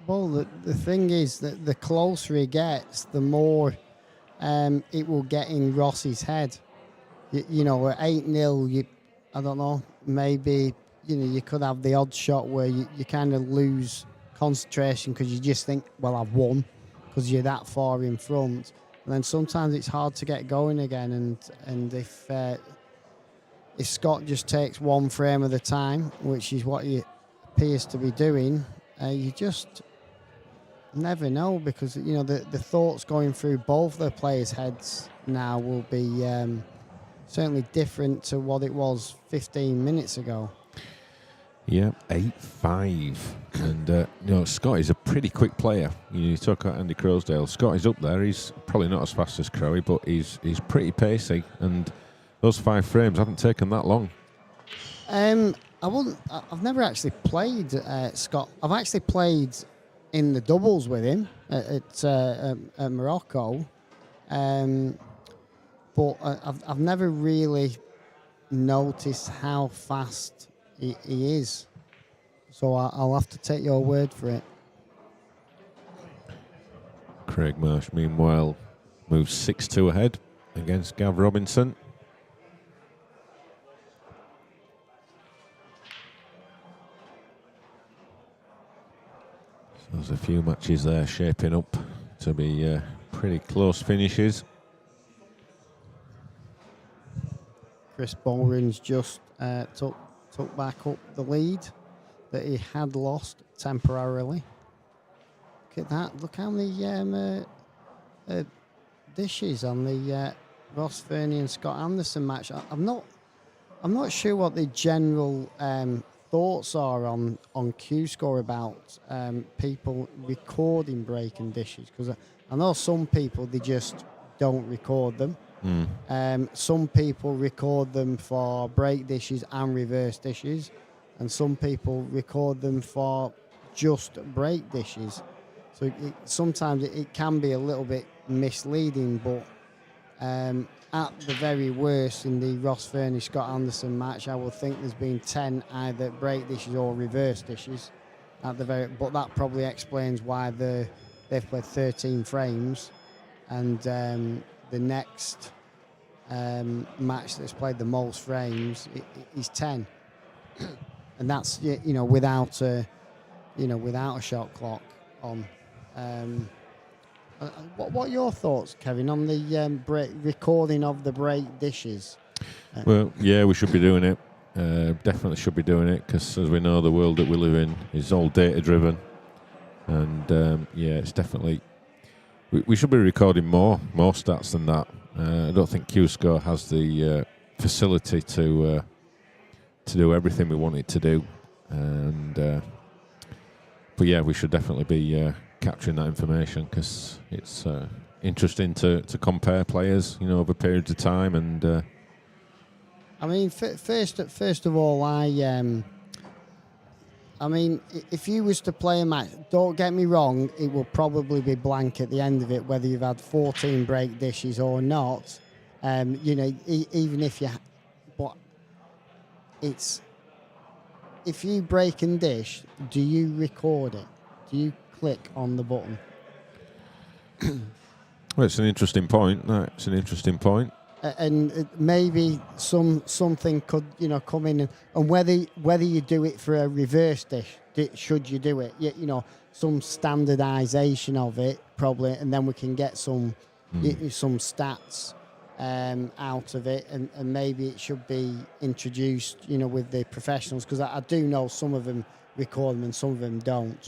Well, the thing is that the closer he gets, the more it will get in Ross's head. At 8-0, I don't know, maybe you could have the odd shot where you kind of lose concentration because you just think, well, I've won, because you're that far in front. And then sometimes it's hard to get going again. And if Scott just takes one frame at a time, which is what he appears to be doing, you just never know, because the thoughts going through both the players' heads now will be certainly different to what it was 15 minutes ago. Yeah, 8-5. And, Scott is a pretty quick player. You talk about Andy Crowsdale. Scott is up there. He's probably not as fast as Crowe, but he's pretty pacey. And those 5 frames haven't taken that long. I've never actually played Scott. I've actually played in the doubles with him at Morocco. But I've never really noticed how fast he is. So I'll have to take your word for it. Craig Marsh, meanwhile, moves 6-2 ahead against Gav Robinson. So there's a few matches there shaping up to be pretty close finishes. Chris Bowring's just took back up the lead that he had lost temporarily. Look at that! Look how many dishes on the Ross Fernie and Scott Anderson match. I'm not sure what the general thoughts are on Q Score about people recording breaking dishes, because I know some people, they just don't record them. Some people record them for break dishes and reverse dishes, and some people record them for just break dishes. So sometimes it can be a little bit misleading, but at the very worst, in the Ross Fernie Scott Anderson match, I would think there's been 10 either break dishes or reverse dishes at the very. But that probably explains why they've played 13 frames, and the next match that's played the most frames is 10, and that's without a shot clock on. What are your thoughts, Kevin, on the recording of the break dishes? Well, yeah, we should be doing it. Definitely should be doing it, because as we know, the world that we live in is all data driven, and it's definitely we should be recording more stats than that. I don't think Q-Score has the facility to do everything we want it to do, and but yeah, we should definitely be capturing that information, because it's interesting to compare players, over periods of time. And I mean, first of all, I mean, if you was to play a match, don't get me wrong, it will probably be blank at the end of it, whether you've had 14 break dishes or not. Even if you, but it's, if you break and dish, do you record it? Do you click on the button? Well, it's an interesting point. It's an interesting point. And maybe something could come in, and whether you do it for a reverse dish, should you do it? Some standardisation of it probably, and then we can get some stats out of it, and maybe it should be introduced, with the professionals, because I do know some of them record them and some of them don't,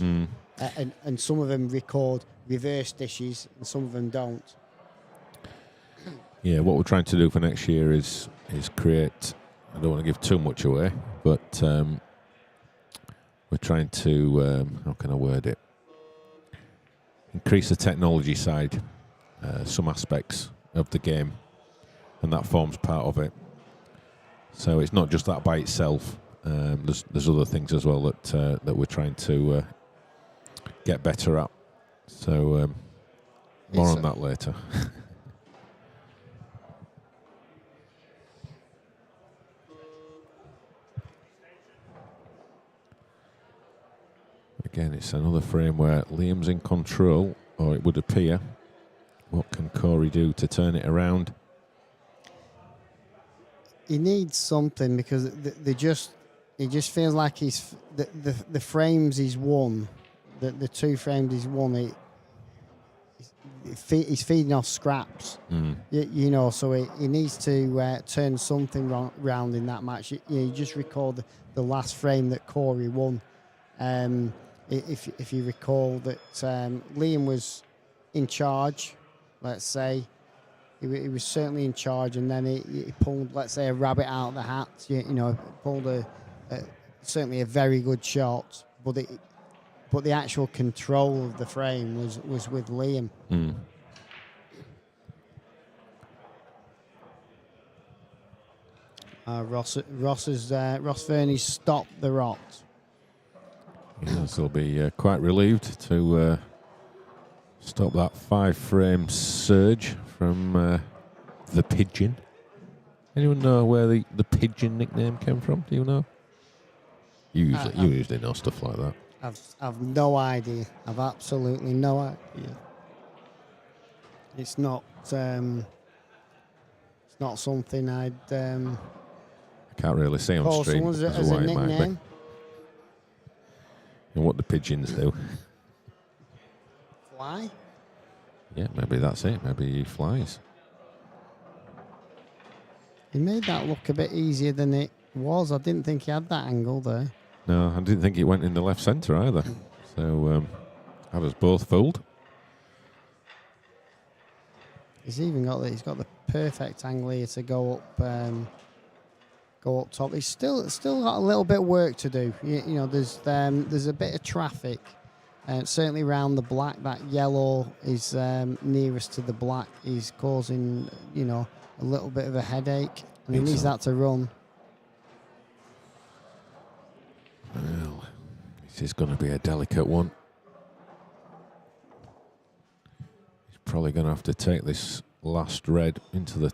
and some of them record reverse dishes and some of them don't. Yeah, what we're trying to do for next year is create. I don't want to give too much away, but we're trying to how can I word it? Increase the technology side, some aspects of the game, and that forms part of it. So it's not just that by itself. There's other things as well that we're trying to get better at. So more on that later. Again, it's another frame where Liam's in control, or it would appear. What can Corey do to turn it around? He needs something, because it just feels like the frames he's won, the 2 frames he's won, he's feeding off scraps. So he needs to turn something round in that match. You just recall the last frame that Corey won. If you recall that Liam was in charge, let's say, he was certainly in charge, and then he pulled, let's say, a rabbit out of the hat. Pulled certainly a very good shot, but the actual control of the frame was with Liam. Ross Fernie's stopped the rot. Yes, he'll be quite relieved to stop that 5-frame surge from the Pigeon. Anyone know where the Pigeon nickname came from? Do you know? You usually know stuff like that. I've no idea. I've absolutely no idea. It's not something I'd. I can't really say on stream as as a why it might be. nickname. And what the pigeons do. Fly? Yeah, maybe that's it. Maybe he flies. He made that look a bit easier than it was. I didn't think he had that angle there. No, I didn't think it went in the left centre either. So had us both fooled. He's even got he's got the perfect angle here to go up top. He's still got a little bit of work to do. You know, there's a bit of traffic, certainly around the black. That yellow is nearest to the black. Is causing, you know, a little bit of a headache, and he needs that to run. Well, this is going to be a delicate one. He's probably going to have to take this last red into the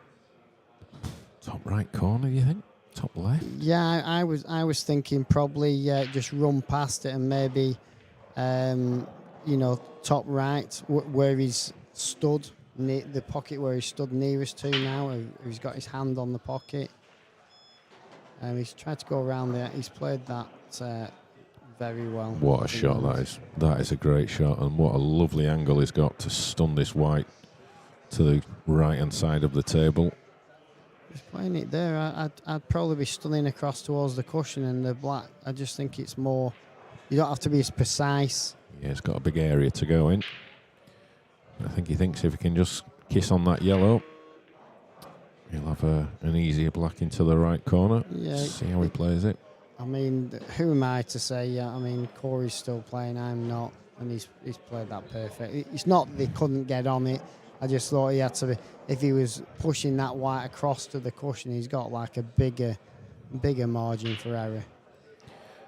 top right corner, you think? Top left? Yeah, I was thinking probably just run past it and maybe, you know, top right where he's stood, the pocket where he's stood nearest to now. He's got his hand on the pocket. He's tried to go around there. He's played that very well. What a shot that is. That is a great shot, and what a lovely angle he's got to stun this white to the right-hand side of the table. He's playing it there. I'd probably be stunning across towards the cushion and the black. I just think it's more, you don't have to be as precise. Yeah, it's got a big area to go in. I think he thinks if he can just kiss on that yellow, he'll have an easier black into the right corner. Yeah, see how he plays it. I mean, who am I to say? I mean, Corey's still playing, I'm not, and he's played that perfect. It's not that he couldn't get on it. I just thought he had to be, if he was pushing that white across to the cushion, he's got like a bigger margin for error.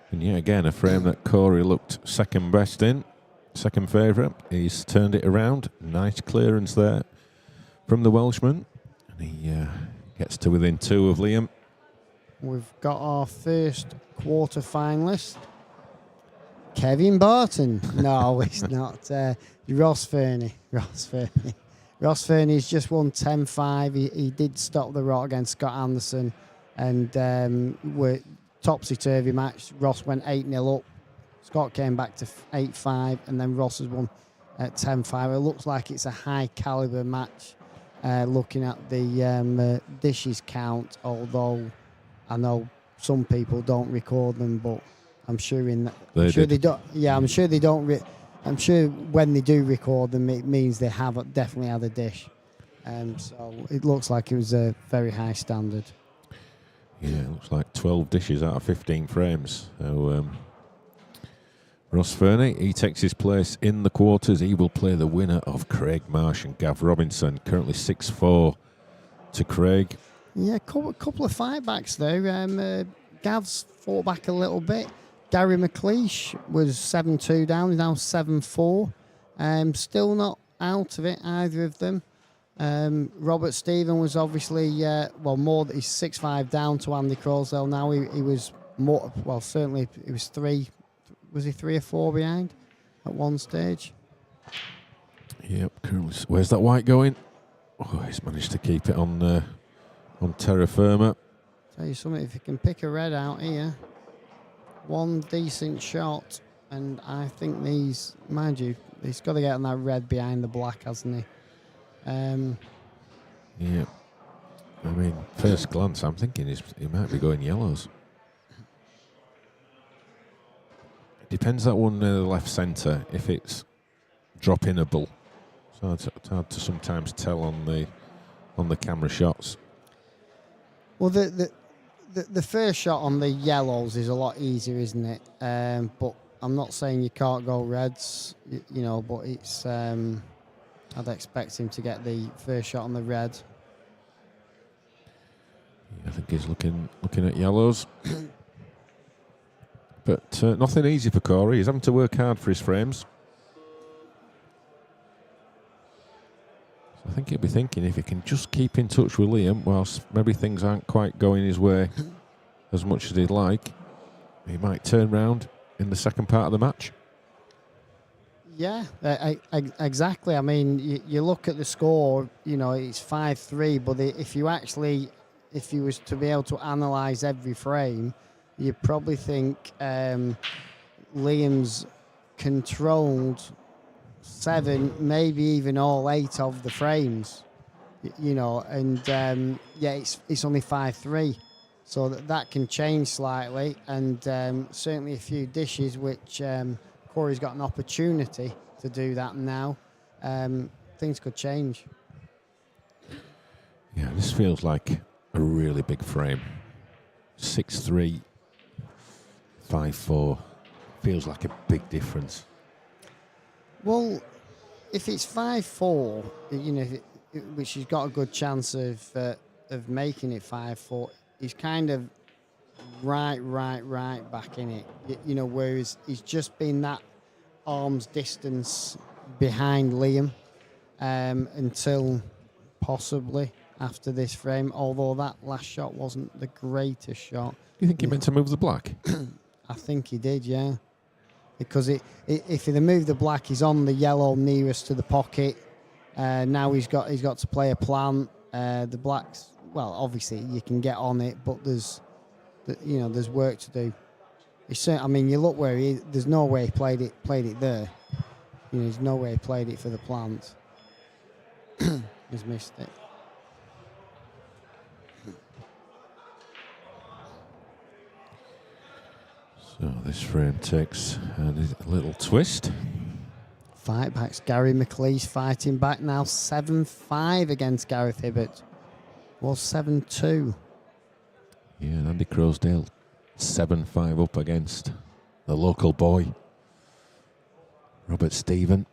And yeah, again, a frame that Corey looked second best in, second favourite. He's turned it around. Nice clearance there from the Welshman. And he gets to within 2 of Liam. We've got our first quarter finalist, Kevin Barton. No, it's not. Ross Fernie. Ross Fernie's just won 10-5. He did stop the rot against Scott Anderson, and we're topsy-turvy match. Ross went 8-0 up. Scott came back to 8-5, and then Ross has won at 10-5. It looks like it's a high-caliber match. Looking at the dishes count, although I know some people don't record them, but I'm sure they don't. Yeah, I'm sure they don't. I'm sure when they do record them, it means they have definitely had a dish. So it looks like it was a very high standard. Yeah, it looks like 12 dishes out of 15 frames. So Ross Fernie, he takes his place in the quarters. He will play the winner of Craig Marsh and Gav Robinson. Currently 6-4 to Craig. Yeah, couple of fight backs there. Gav's fought back a little bit. Gary McLeish was 7-2 down. He's now 7-4. Still not out of it, either of them. Robert Stephen was obviously, more. He's 6-5 down to Andy Crosdale. Now he was more, well, certainly he was 3. Was he 3 or 4 behind at one stage? Yep. Where's that white going? Oh, he's managed to keep it on terra firma. Tell you something, if you can pick a red out here, one decent shot, and I think these, mind you, he's got to get on that red behind the black, hasn't he? Yeah. I mean, first glance, I'm thinking he might be going yellows. Depends that one left centre if it's drop-inable. So it's hard to sometimes tell on the camera shots. Well, the first shot on the yellows is a lot easier, isn't it? But I'm not saying you can't go reds, you know. But it's I'd expect him to get the first shot on the red. Yeah, I think he's looking at yellows. But nothing easy for Corey. He's having to work hard for his frames. So I think he'll be thinking if he can just keep in touch with Liam, whilst maybe things aren't quite going his way as much as he'd like, he might turn round in the second part of the match. Yeah, exactly. I mean, you look at the score, you know, it's 5-3, but if you was to be able to analyse every frame, you probably think Liam's controlled 7, maybe even all 8 of the frames. You know, and yeah, it's only 5-3, so that can change slightly, and certainly a few dishes which Corey's got an opportunity to do that now. Things could change. Yeah, this feels like a really big frame. 6-3, 5-4 feels like a big difference. Well, if it's 5-4, you know, which he's got a good chance of making it 5-4, he's kind of right back in it. You know, whereas he's just been that arm's distance behind Liam until possibly after this frame, although that last shot wasn't the greatest shot. You think he meant to move the black? I think he did, yeah. Because if he'd have moved the black, he's on the yellow nearest to the pocket. Now he's got to play a plant. The blacks, well, obviously you can get on it, but there's work to do. I mean, you look where he is. There's no way he played it there. You know, there's no way he played it for the plant. He's missed it. So this frame takes a little twist. Fight backs. Gary McLeish fighting back now. 7-5 against Gareth Hibbert. Was 7-2. Yeah, and Andy Crosdale 7-5 up against the local boy. Robert Stephen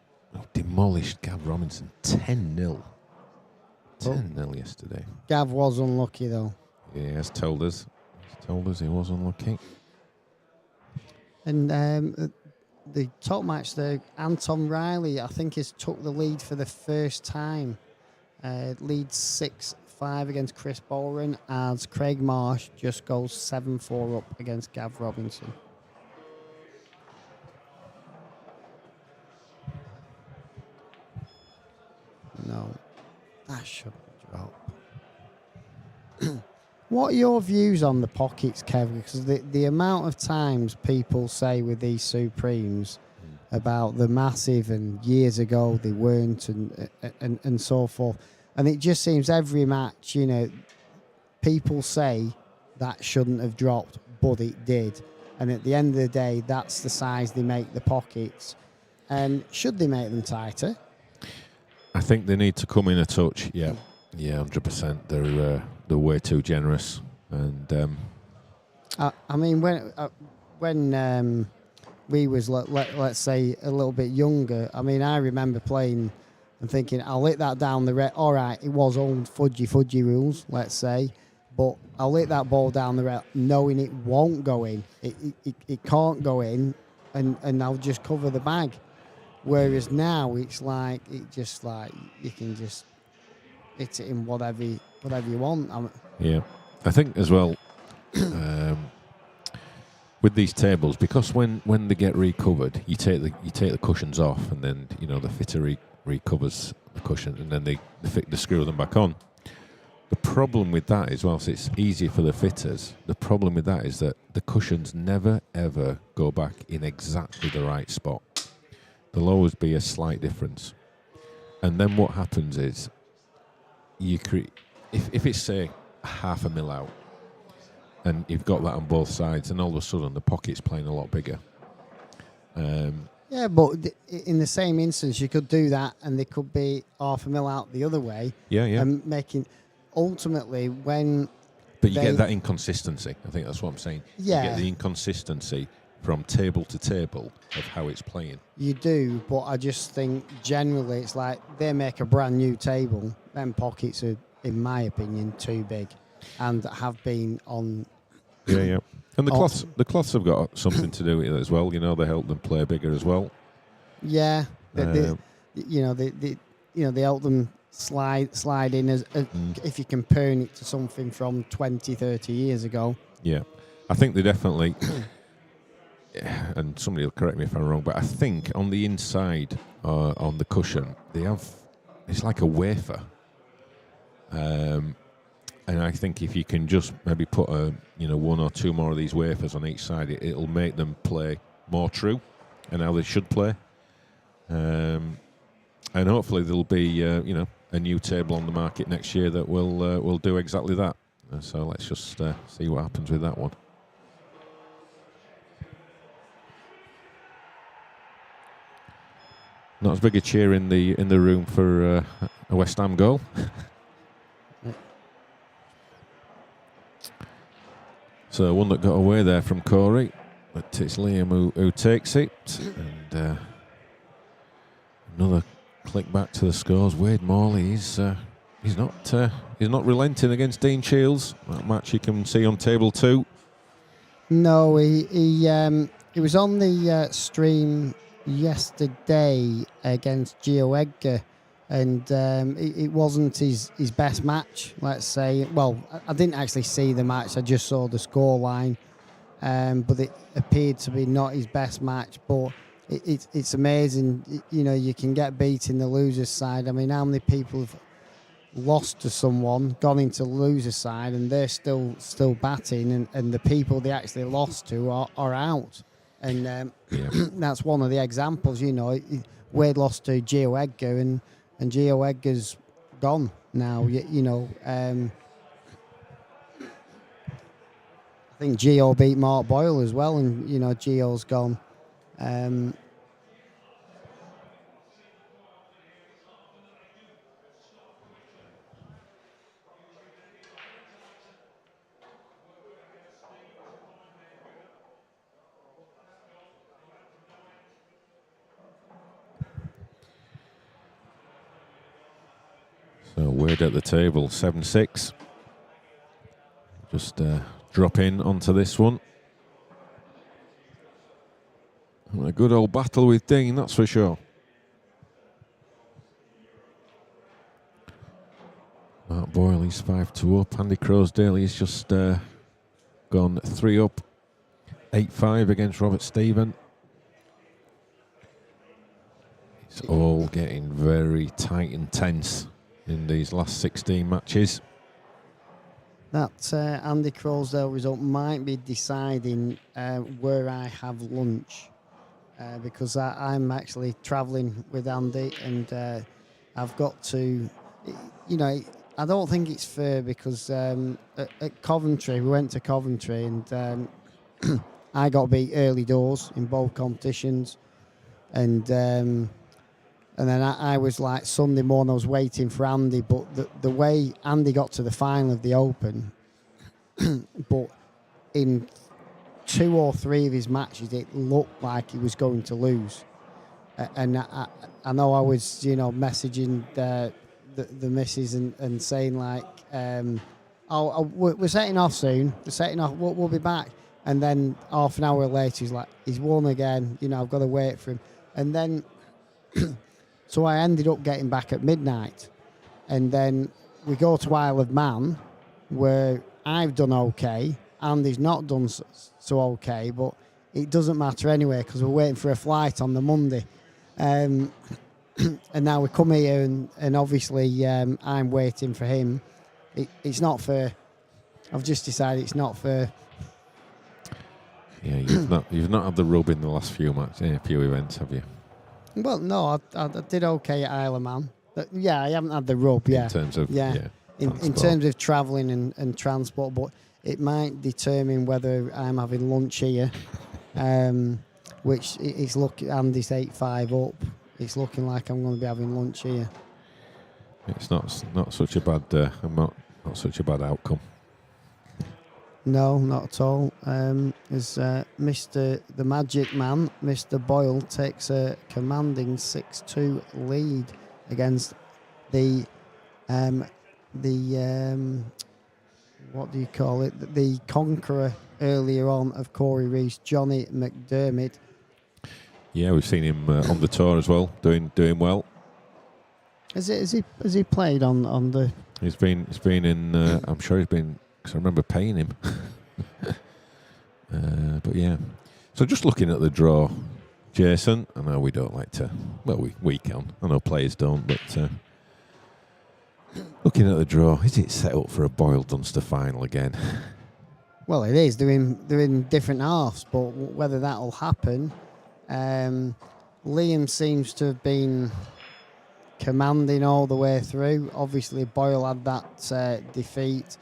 demolished Gav Robinson 10-0. 10-0 yesterday. Gav was unlucky though. Yeah, he has told us. He was unlucky. And the top match there, Anton Riley, I think, has took the lead for the first time. Leads 6-5 against Chris Boren, as Craig Marsh just goes 7-4 up against Gav Robinson. No, that shouldn't drop. What are your views on the pockets, Kev? Because the amount of times people say with these Supremes about the massive and years ago they weren't and so forth, and it just seems every match, you know, people say that shouldn't have dropped, but it did. And at the end of the day, that's the size they make the pockets. And should they make them tighter? I think they need to come in a touch. Yeah, 100%. They're way too generous, and I mean, when we was let's say a little bit younger, I mean, I remember playing and thinking, I'll hit that down the red. All right, it was old fudgy rules, let's say, but I'll hit that ball down the red, knowing it won't go in. It can't go in, and I'll just cover the bag. Whereas now it's like you can just hit it in whatever you want. Yeah, I think as well with these tables, because when they get recovered, you take the cushions off, and then the fitter recovers the cushion, and then they screw them back on. The problem with that is, whilst it's easier for the fitters, the problem with that is that the cushions never ever go back in exactly the right spot. There'll always be a slight difference, and then what happens is if it's say 0.5 mil out, and you've got that on both sides, and all of a sudden the pocket's playing a lot bigger. Yeah, but in the same instance, you could do that, and they could be 0.5 mil out the other way. Yeah. And making ultimately when. But you get that inconsistency. I think that's what I'm saying. Yeah. You get the inconsistency from table to table of how it's playing. You do, but I just think generally it's like they make a brand new table. Them pockets are, in my opinion, too big, and have been on. Yeah. And the cloths have got something to do with it as well. They help them play bigger as well. Yeah, they help them slide in as if you're comparing it to something from 20, 30 years ago. Yeah, I think they definitely. And somebody will correct me if I'm wrong, but I think on the inside on the cushion it's like a wafer. And I think if you can just maybe put one or two more of these wafers on each side, it'll make them play more true and how they should play. And hopefully there'll be a new table on the market next year that will do exactly that. So let's just see what happens with that one. Not as big a cheer in the room for a West Ham goal. So one that got away there from Corey, but it's Liam who takes it, and another click back to the scores. Wade Morley, he's not relenting against Dean Shields. That match you can see on table 2. No, he was on the stream yesterday against Gio Edgar, and it wasn't his best match, let's say. Well, I didn't actually see the match, I just saw the scoreline, but it appeared to be not his best match. But it's amazing, you know, you can get beat in the loser's side. I mean, how many people have lost to someone, gone into the loser's side, and they're still batting, and the people they actually lost to are out. And that's one of the examples, you know. Wade lost to Gio Edgar, and Gio Edgar's gone now. You know, I think Gio beat Mark Boyle as well, and you know Gio's gone. So Wade at the table, 7-6. Just drop in onto this one. A good old battle with Dean, that's for sure. Mark Boyle, he's 5-2 up. Andy Crosdale, he's just gone 3 up. 8-5 against Robert Stephen. It's all getting very tight and tense in these last 16 matches. That Andy Crosdale result might be deciding where I have lunch, because I'm actually travelling with Andy, and I've got to, you know, I don't think it's fair, because at Coventry, we went to Coventry, and I got beat early doors in both competitions, and then I was like, Sunday morning I was waiting for Andy, but the way Andy got to the final of the Open, but in 2 or 3 of his matches it looked like he was going to lose, and I know I was, you know, messaging the missus and saying like, we're setting off soon, we'll be back, and then half an hour later he's like, he's won again, you know, I've got to wait for him, and then so I ended up getting back at midnight, and then we go to Isle of Man, where I've done okay, Andy's not done so okay, but it doesn't matter anyway, because we're waiting for a flight on the Monday. And now we come here, and obviously I'm waiting for him. It's not fair. I've just decided it's not fair. Yeah, you've not had the rub in the last few events, have you? Well, no, I did okay at Isle of Man. Yeah, I haven't had the rub. Yeah, in terms of in terms of travelling and transport, but it might determine whether I'm having lunch here, which it's looking. Andy's 8-5 up. It's looking like I'm going to be having lunch here. It's not such a bad not such a bad outcome. No, not at all. As Mr. the Magic Man, Mr. Boyle, takes a commanding 6-2 lead against the what do you call it? The conqueror earlier on of Corey Reese, Johnny McDermott. Yeah, we've seen him on the tour as well, doing well. Has he played on the? He's been in. I'm sure he's been. Because I remember paying him. But yeah. So just looking at the draw, Jason, I know we don't like to... Well, we can. I know players don't, but... looking at the draw, is it set up for a Boyle-Dunster final again? Well, it is. They're in different halves, but whether that'll happen... Liam seems to have been commanding all the way through. Obviously, Boyle had that defeat,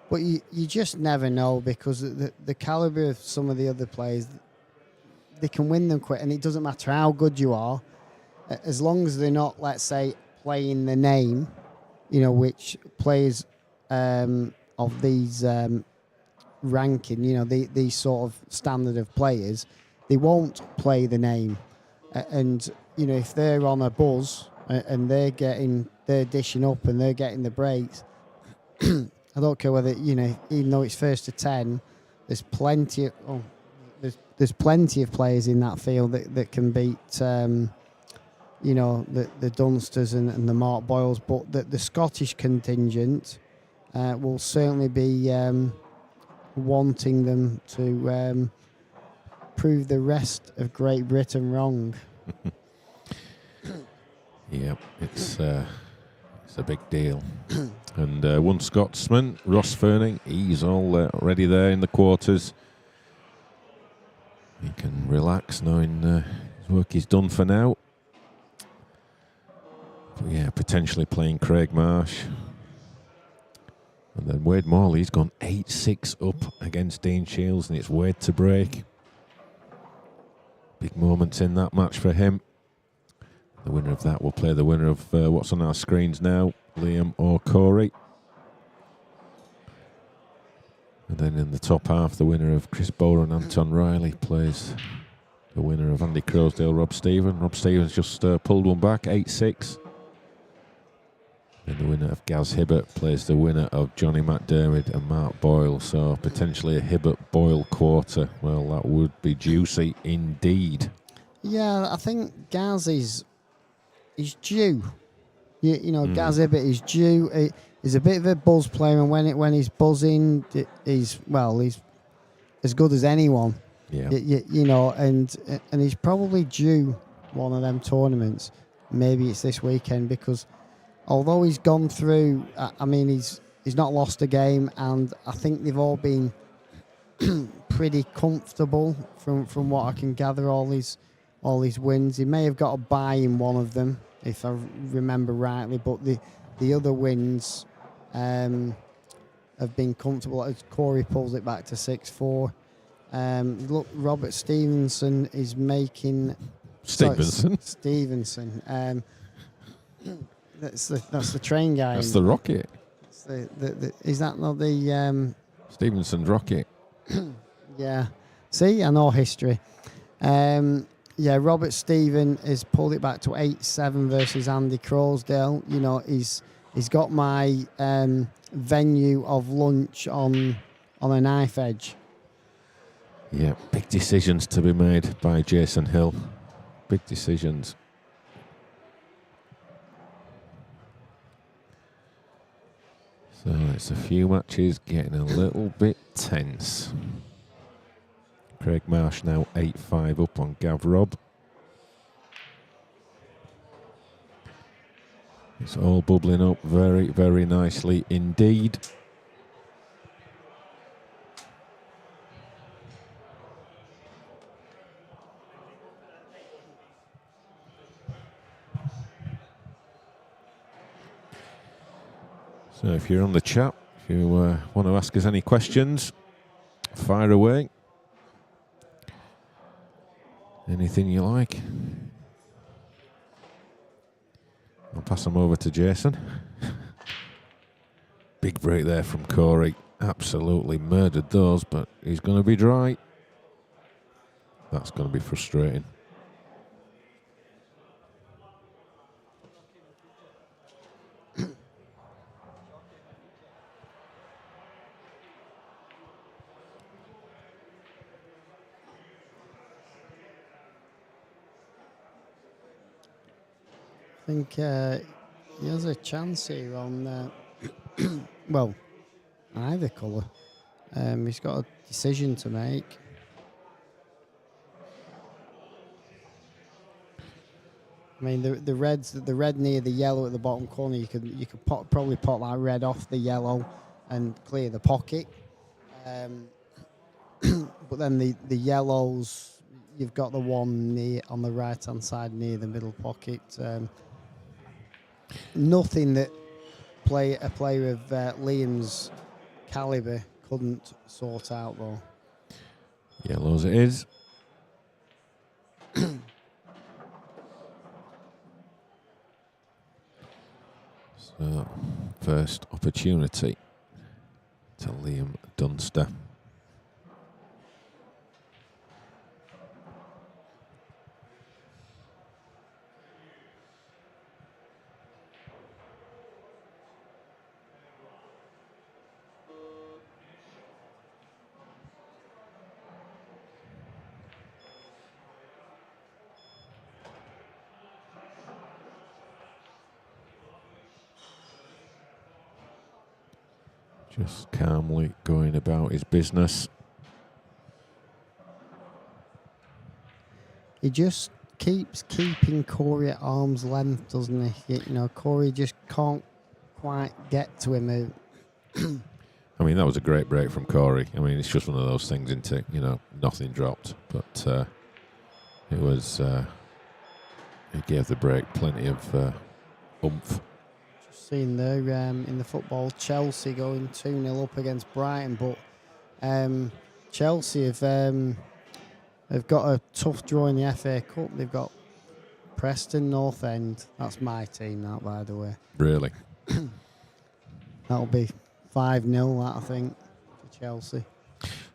but you just never know because the calibre of some of the other players, they can win them quick, and it doesn't matter how good you are, as long as they're not, let's say, playing the name, which players of these ranking, these sort of standard of players, they won't play the name. And, if they're on a buzz and they're dishing up and they're getting the breaks, I don't care whether, even though it's first to 10, there's plenty of players in that field that can beat, the Dunsters and the Mark Boyles, but the Scottish contingent will certainly be wanting them to prove the rest of Great Britain wrong. Yeah, it's a big deal. And one Scotsman, Ross Ferning, he's already there in the quarters. He can relax knowing his work is done for now. But yeah, potentially playing Craig Marsh. And then Wade Morley's gone 8-6 up against Dean Shields, and it's Wade to break. Big moments in that match for him. The winner of that will play the winner of what's on our screens now, Liam or Corey. And then in the top half, the winner of Chris Bowler and Anton Riley plays the winner of Andy Crosdale, Rob Stephen. Rob Stevens just pulled one back, 8-6. And the winner of Gaz Hibbert plays the winner of Johnny McDermott and Mark Boyle. So potentially a Hibbert-Boyle quarter. Well, that would be juicy indeed. Yeah, I think Gaz is due. Gaz Hibbert is due. He's a bit of a buzz player, and when he's buzzing, he's as good as anyone. Yeah. And he's probably due one of them tournaments. Maybe it's this weekend because although he's gone through, he's not lost a game, and I think they've all been pretty comfortable from what I can gather. All his wins. He may have got a bye in one of them, if I remember rightly, but the other wins have been comfortable. As Corey pulls it back to 6-4. Look, Robert Stevenson is making Stevenson. That's the train guy. That's the rocket. Is that not the Stevenson's rocket? Yeah. See, I know history. Robert Stephen has pulled it back to 8-7 versus Andy Crosdale. He's got my venue of lunch on a knife edge. Yeah, big decisions to be made by Jason Hill. Big decisions. So it's a few matches getting a little bit tense. Craig Marsh now 8-5 up on Gav Robb. It's all bubbling up very, very nicely indeed. So if you're on the chat, if you want to ask us any questions, fire away. Anything you like. I'll pass them over to Jason. Big break there from Corey. Absolutely murdered those, but he's going to be dry. That's going to be frustrating. I think he has a chance here on, either colour. He's got a decision to make. I mean, the red near the yellow at the bottom corner, you could probably pot that red off the yellow and clear the pocket. But then the yellows, you've got the one near on the right hand side near the middle pocket. nothing that a player of Liam's calibre couldn't sort out, though. Yellows it is. So, first opportunity to Liam Dunster. Just calmly going about his business. He just keeps keeping Corey at arm's length, doesn't he? You know, Corey just can't quite get to him. I mean, that was a great break from Corey. I mean, it's just one of those things, isn't it? You know, nothing dropped, but it was. He gave the break plenty of oomph. Seen there in the football, Chelsea going 2-0 up against Brighton, but Chelsea have got a tough draw in the FA Cup. They've got Preston North End. That's my team, that, by the way. Really? That'll be 5-0, that, I think, for Chelsea.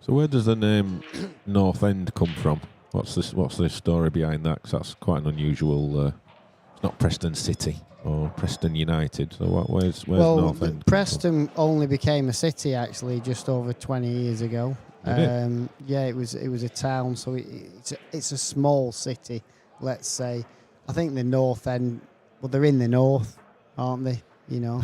So where does the name North End come from? What's the story behind that? 'Cause that's quite an unusual. It's not Preston City or Preston United. So where's North End? Preston only became a city actually just over 20 years ago. Yeah, it was a town, so it's a small city, let's say. I think the North End. Well, they're in the north, aren't they? You know.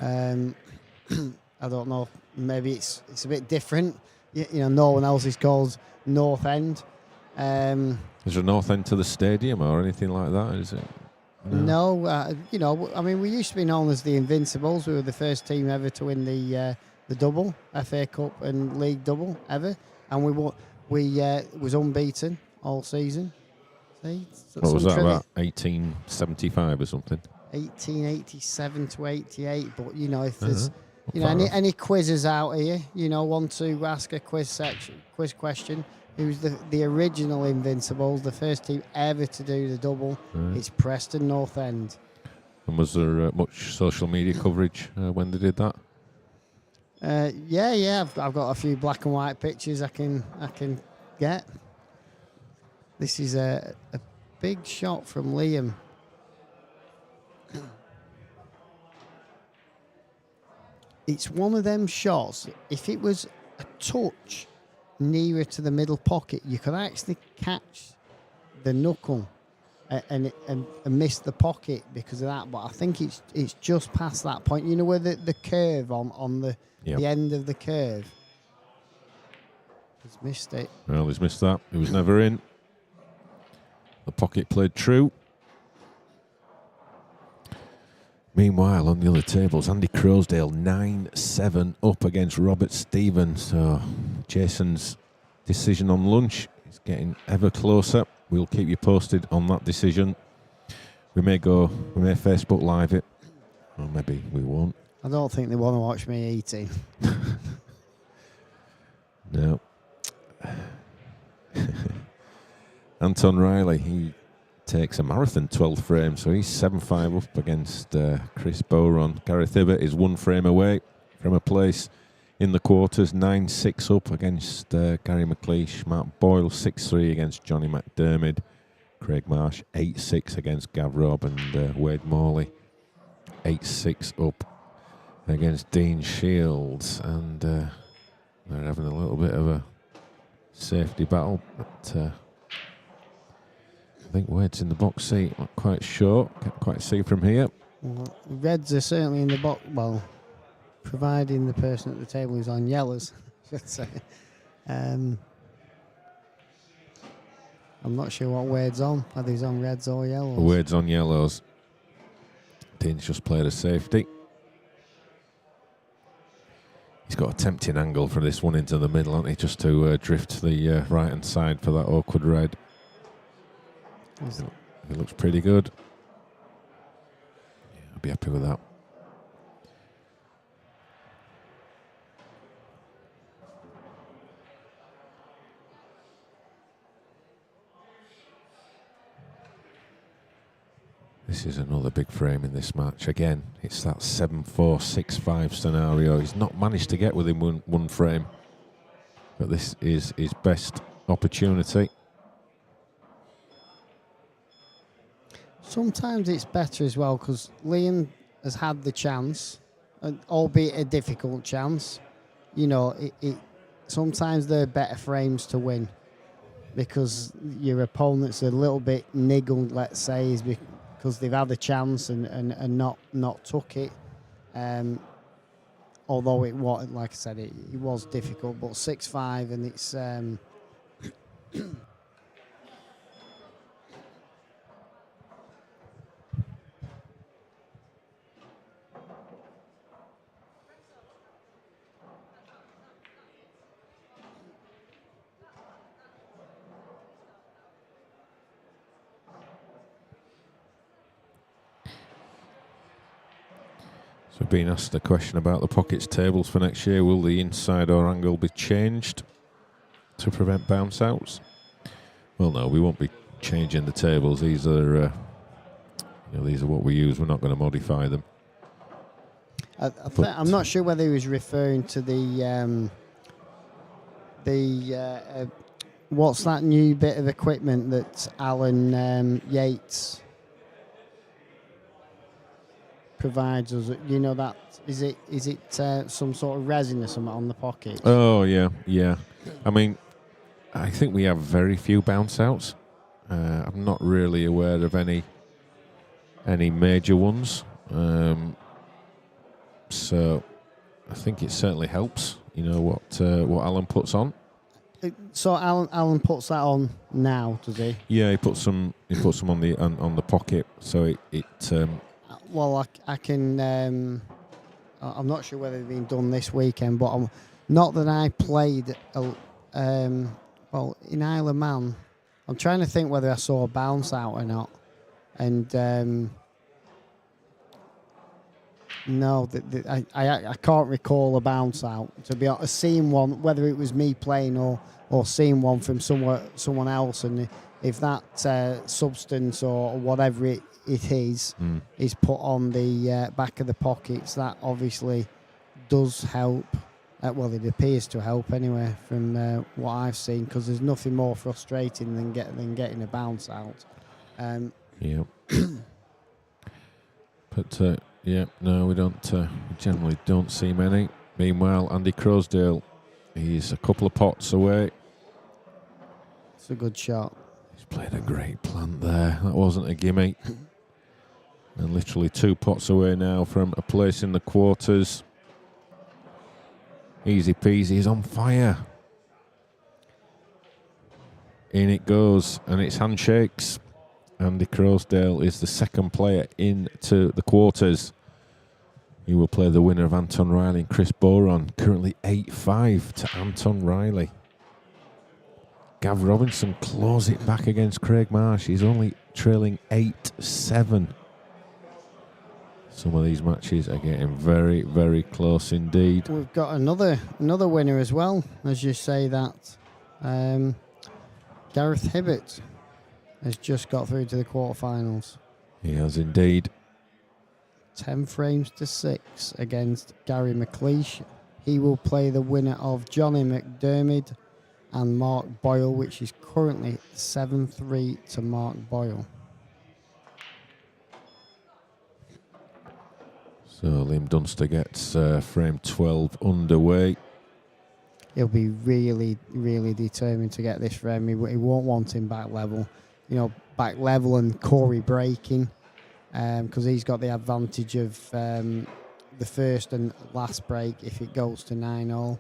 I don't know. Maybe it's a bit different. You know, no one else is called North End. Is there a North End to the stadium or anything like that? Is it? No, you know, I mean, we used to be known as the Invincibles. We were the first team ever to win the double, FA Cup and League double ever, and we was unbeaten all season. See, what was that, about 1875 or something? 1887 to 88. But you know, if there's any quizzes out here, you know, want to ask a quiz question. Who's the original Invincibles, the first team ever to do the double? It's Preston North End. And was there much social media coverage when they did that? Yeah. I've got a few black and white pictures I can get. This is a big shot from Liam. It's one of them shots. If it was a touch nearer to the middle pocket, you could actually catch the knuckle and miss the pocket because of that. But I think it's just past that point. You know where the curve on the end of the curve. He's missed it. Well, he's missed that. He was never in. The pocket played true. Meanwhile, on the other tables, Andy Crosdale 9-7 up against Robert Stevens. So Jason's decision on lunch is getting ever closer. We'll keep you posted on that decision. We may Facebook Live it, or maybe we won't. I don't think they want to watch me eating. No. Anton Riley, he takes a marathon 12th frame, so he's 7-5 up against Chris Bowron. Gareth Hibbert is 1 frame away from a place in the quarters, 9-6 up against Gary McLeish. Matt Boyle 6-3 against Johnny McDermott. Craig Marsh 8-6 against Gav Robb, and Wade Morley 8-6 up against Dean Shields. And they're having a little bit of a safety battle, but I think Wade's in the box seat, not quite sure. Can't quite see from here. Well, Reds are certainly in the box. Well, providing the person at the table is on yellows, I should say. I'm not sure what Wade's on, whether he's on reds or yellows. Wade's on yellows. Dean's just played a safety. He's got a tempting angle for this one into the middle, hasn't he? Just to drift to the right-hand side for that awkward red. It looks pretty good. I'd be happy with that. This is another big frame in this match. Again, it's that 7-4, 6-5 scenario. He's not managed to get within one frame, but this is his best opportunity. Sometimes it's better as well because Liam has had the chance, albeit a difficult chance. You know, sometimes they're better frames to win because your opponent's a little bit niggled, let's say, is because they've had a chance and not took it. Although it was, like I said, it was difficult, but 6-5 and it's. So being asked a question about the pockets tables for next year, will the inside or angle be changed to prevent bounce outs? Well, no, we won't be changing the tables. These are, these are what we use. We're not going to modify them. I'm not sure whether he was referring to what's that new bit of equipment that Alan Yates provides us. You know, that is it some sort of resin or something on the pocket? Oh yeah. I mean, I think we have very few bounce outs. I'm not really aware of any major ones. So I think it certainly helps. You know what Alan puts on. So Alan puts that on now, does he? Yeah, he puts some on the pocket. So it well, I can. I'm not sure whether they've been done this weekend, but not that I played. Well, in Isle of Man, I'm trying to think whether I saw a bounce out or not, and no, I can't recall a bounce out. To be honest, seeing one, whether it was me playing or seeing one from someone else, and if that substance or whatever it is put on the back of the pockets, that obviously does help. Well, it appears to help anyway from what I've seen, because there's nothing more frustrating than getting a bounce out. Yeah. But no, we don't. We generally don't see many. Meanwhile, Andy Crosdale, he's a couple of pots away. It's a good shot. He's played a great plant there. That wasn't a gimme. And literally 2 pots away now from a place in the quarters. Easy peasy, he's on fire. In it goes, and it's handshakes. Andy Crosdale is the second player into the quarters. He will play the winner of Anton Riley and Chris Boron. Currently 8-5 to Anton Riley. Gav Robinson claws it back against Craig Marsh. He's only trailing 8-7. Some of these matches are getting very, very close indeed. We've got another winner as well, as you say that. Gareth Hibbert has just got through to the quarterfinals. He has indeed. 10 frames to 6 against Gary McLeish. He will play the winner of Johnny McDermott and Mark Boyle, which is currently 7-3 to Mark Boyle. So Liam Dunster gets frame 12 underway. He'll be really, really determined to get this frame. He won't want him back level. You know, back level and Corey breaking, because he's got the advantage of the first and last break if it goes to 9-all.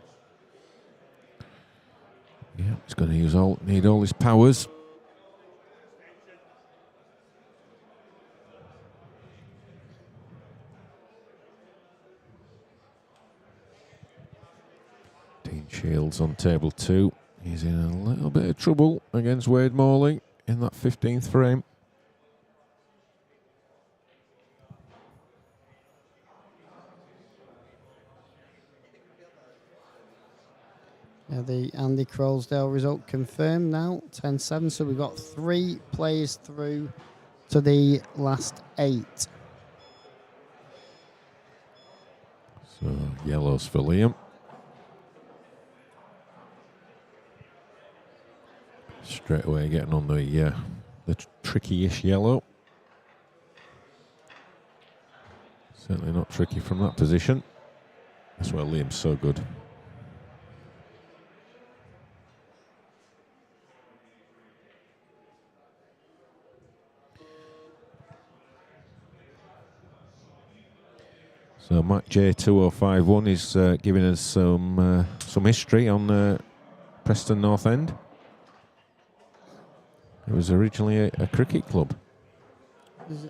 Yeah, he's going to need all his powers. Dean Shields on table 2. He's in a little bit of trouble against Wade Morley in that 15th frame. Yeah, the Andy Crowsdale result confirmed now, 10-7. So we've got 3 players through to the last 8. So yellows for Liam. Straight away getting on the tricky-ish yellow. Certainly not tricky from that position. That's where Liam's so good. So Mac J2051 is giving us some history on Preston North End. It was originally a cricket club.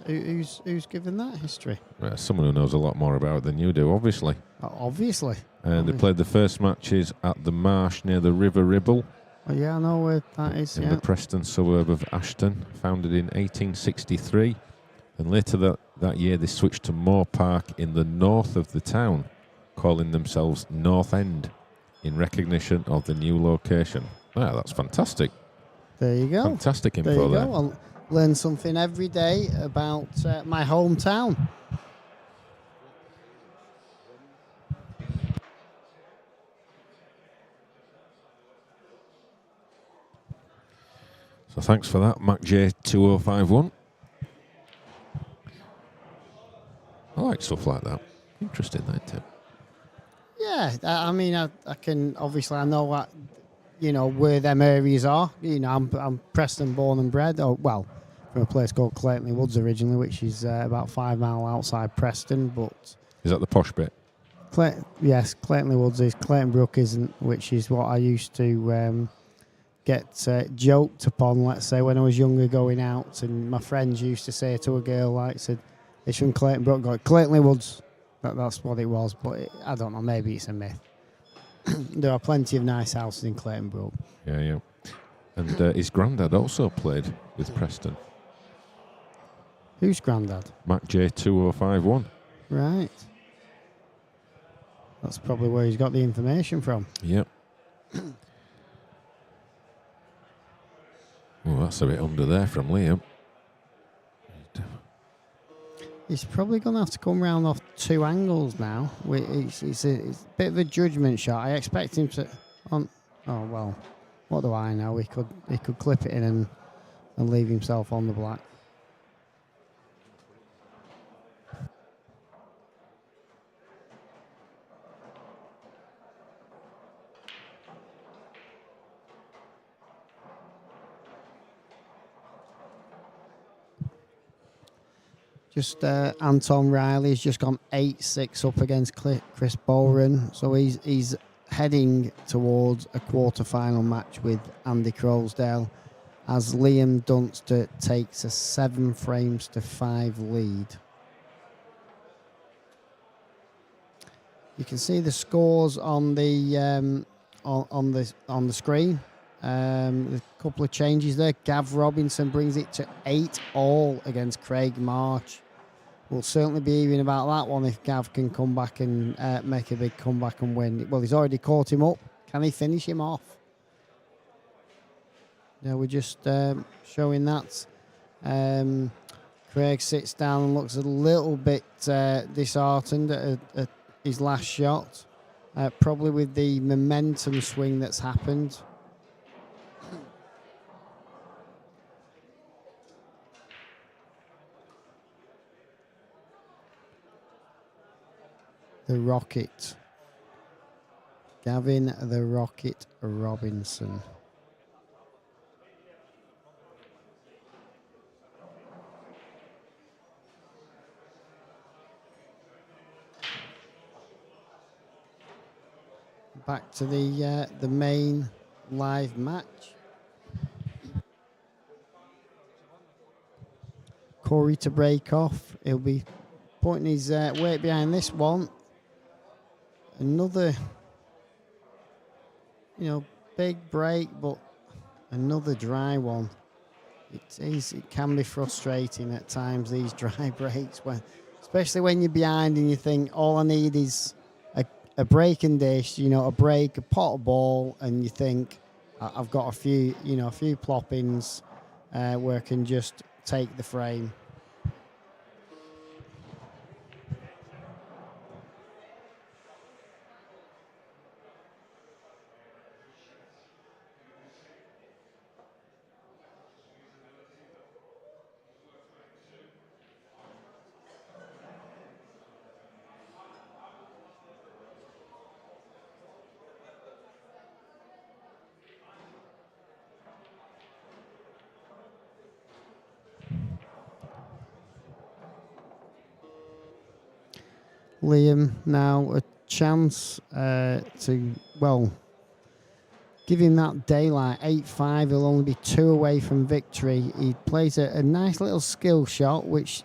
Who's given that history? Someone who knows a lot more about it than you do, obviously. Obviously. And they played the first matches at the marsh near the River Ribble. Oh, yeah, I know where that is. In the Preston suburb of Ashton, founded in 1863. And later that year they switched to Moor Park in the north of the town, calling themselves North End in recognition of the new location. Wow, that's fantastic. There you go. Fantastic info there. You there. go. I'll learn something every day about my hometown. So thanks for that, Mac J2051. I like stuff like that. Interesting, that tip. Yeah, I mean, I can obviously I know what where them areas are. I'm Preston born and bred. Oh well, from a place called Clayton Woods originally, which is about 5 miles outside Preston. But is that the posh bit? Yes, Clayton Woods is. Clayton Brook isn't, which is what I used to get joked upon. Let's say when I was younger, going out, and my friends used to say to a girl, said, "It's from Clayton Brook." Go, Clayton Woods. That's what it was, but I don't know. Maybe it's a myth. There are plenty of nice houses in Clayton Brook. Yeah. And his granddad also played with Preston. Who's granddad? Mac J2051. Right. That's probably where he's got the information from. Yep. Oh, that's a bit under there from Liam. He's probably going to have to come round off 2 angles now. It's a bit of a judgment shot. I expect him to. Oh well, what do I know? He could clip it in and leave himself on the black. Just Anton Riley's just gone 8-6 up against Chris Boren, so he's heading towards a quarter-final match with Andy Crowsdale, as Liam Dunster takes a 7-5 lead. You can see the scores on the on the screen. A couple of changes there. Gav Robinson brings it to 8-all against Craig March. We'll certainly be hearing about that one if Gav can come back and make a big comeback and win. Well, he's already caught him up. Can he finish him off? Yeah, we're just showing that. Craig sits down and looks a little bit disheartened at his last shot. Probably with the momentum swing that's happened. The Rocket. Gavin the Rocket Robinson. Back to the main live match. Corey to break off. He'll be putting his weight behind this one. Another, big break, but another dry one. It can be frustrating at times, these dry breaks, especially when you're behind and you think all I need is a break and dish, a break, a pot of ball, and you think, I've got a few ploppings where I can just take the frame. Liam now a chance to, give him that daylight. 8-5, he'll only be 2 away from victory. He plays a nice little skill shot, which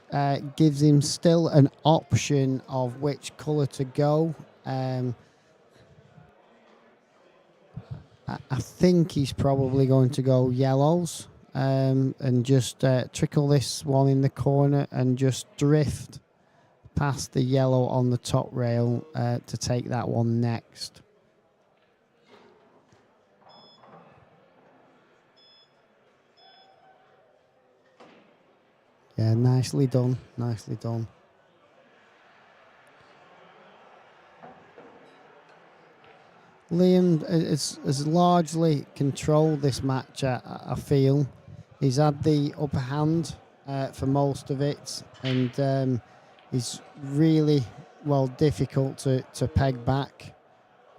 gives him still an option of which colour to go. I think he's probably going to go yellows and just trickle this one in the corner and just drift past the yellow on the top rail to take that one next. Yeah, nicely done, nicely done. Liam has largely controlled this match, I feel. He's had the upper hand for most of it, and he's really, difficult to peg back.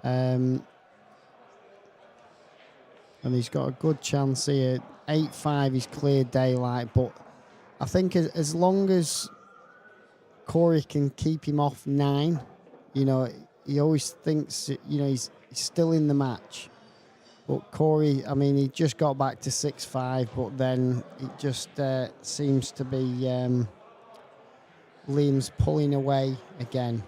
And he's got a good chance here. 8-5 is clear daylight, but I think as long as Corey can keep him off 9, he always thinks, he's still in the match. But Corey, he just got back to 6-5, but then it just seems to be Liam's pulling away again.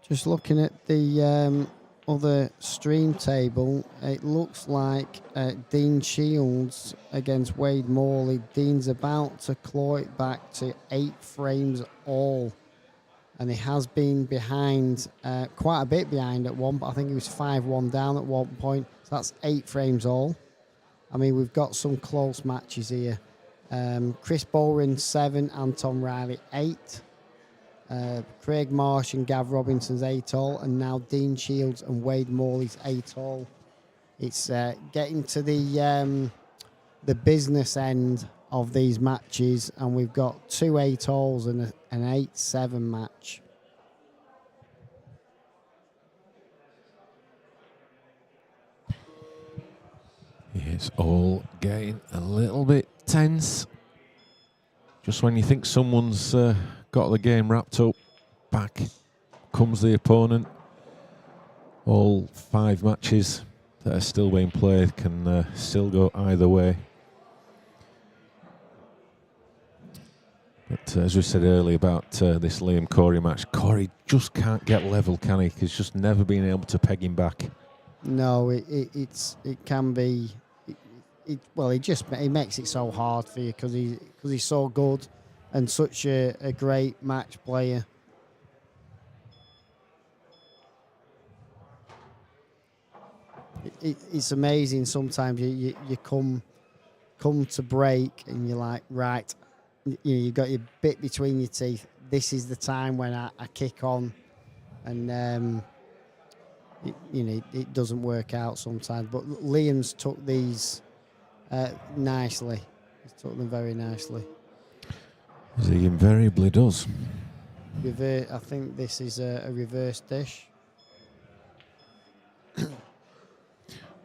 Just looking at the other stream table, it looks like Dean Shields against Wade Morley. Dean's about to claw it back to 8 frames all. And he has been behind, quite a bit behind at one, but I think he was 5-1 down at one point. So that's 8 frames all. We've got some close matches here. Chris Bowring 7, Anton Riley 8. Craig Marsh and Gav Robinson's 8 all, and now Dean Shields and Wade Morley's 8 all. It's getting to the business end of these matches, and we've got 2 8 alls and an 8-7 match. It's all getting a little bit tense. Just when you think someone's got the game wrapped up, back comes the opponent. All 5 matches that are still being played can still go either way. But as we said earlier about this Liam Corey match, Corey just can't get level, can he? He's just never been able to peg him back. No, it can be. He makes it so hard for you because he's so good and such a great match player. It's amazing sometimes you come to break and you're like, right, you've got your bit between your teeth. This is the time when I kick on, and it doesn't work out sometimes. But Liam's took these nicely. He's took them very nicely. As he invariably does. I think this is a reverse dish.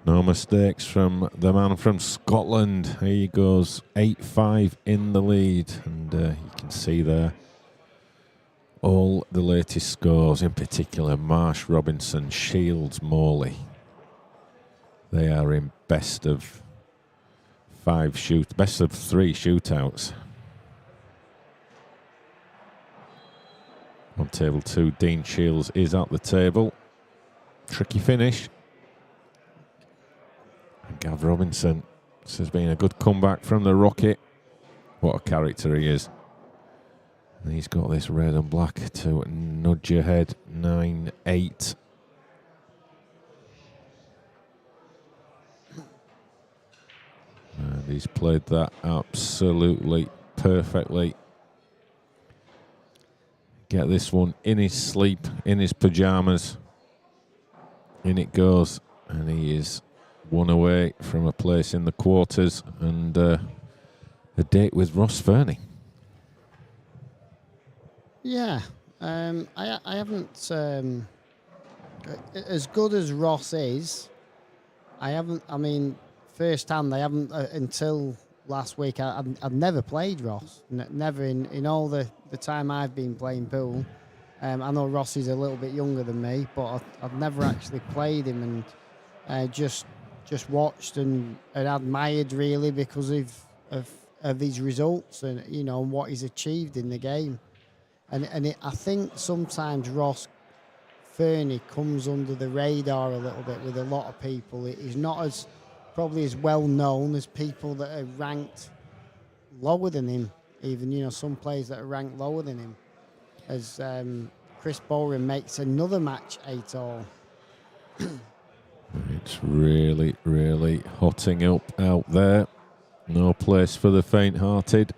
No mistakes from the man from Scotland. He goes 8-5 in the lead, and you can see there all the latest scores, in particular Marsh, Robinson, Shields, Morley. They are in best of 3 shootouts. On table 2, Dean Shields is at the table. Tricky finish. And Gav Robinson This has been a good comeback from the Rocket. What a character he is. And he's got this red and black to nudge ahead 9-8. And he's played that absolutely perfectly. Get this one in his sleep, in his pyjamas. In it goes. And he is one away from a place in the quarters and a date with Ross Fernie. Yeah, I haven't, as good as Ross is, firsthand, I haven't, until last week, I've never played Ross. Never in all the time I've been playing pool. I know Ross is a little bit younger than me, but I've never actually played him, and just watched and admired really because of his results and, you know, what he's achieved in the game. I think sometimes Ross Fernie comes under the radar a little bit with a lot of people. He's not probably as well known as people that are ranked lower than him. Even, you know, some players that are ranked lower than him. As Chris Bowen makes another match 8-all. It's really, really hotting up out there. No place for the faint-hearted.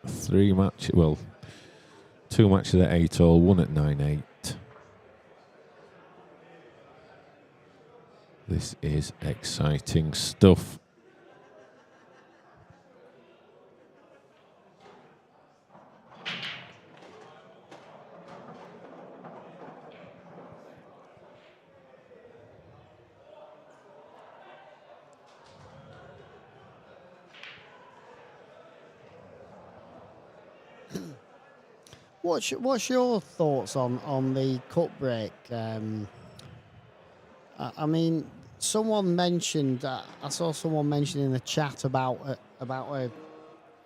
2 matches at 8-all, 1 at 9-8. This is exciting stuff. What's your thoughts on the cut break? I mean, someone mentioned. I saw someone mention in the chat about a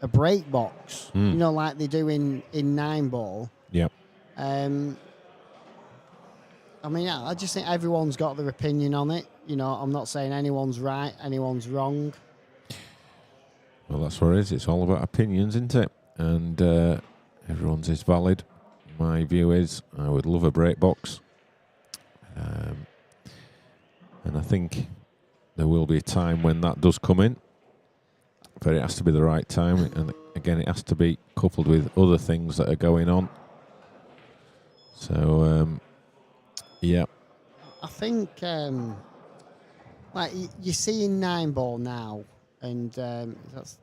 break box. You know, like they do in 9-ball. Yep. I mean, I just think everyone's got their opinion on it. You know, I'm not saying anyone's right, anyone's wrong. Well, that's what it is. It's all about opinions, isn't it? And everyone's is valid. My view is I would love a break box. And I think there will be a time when that does come in. But it has to be the right time. And again, it has to be coupled with other things that are going on. So, yeah. I think, like, you see in 9-ball now, and that's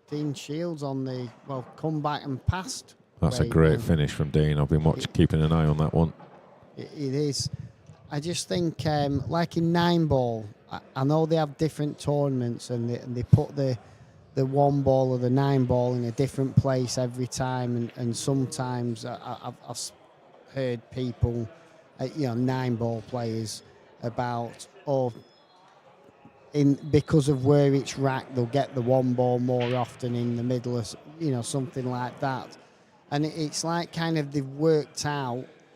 Dean Shields on the, comeback and passed. That's a great finish from Dean. I've been keeping an eye on that one. It is. I just think, like in 9-ball, I know they have different tournaments and they put the 1-ball or the 9-ball in a different place every time, and sometimes I've heard people, 9-ball players, about, because of where it's racked, they'll get the 1-ball more often in the middle, or something like that. And it's like kind of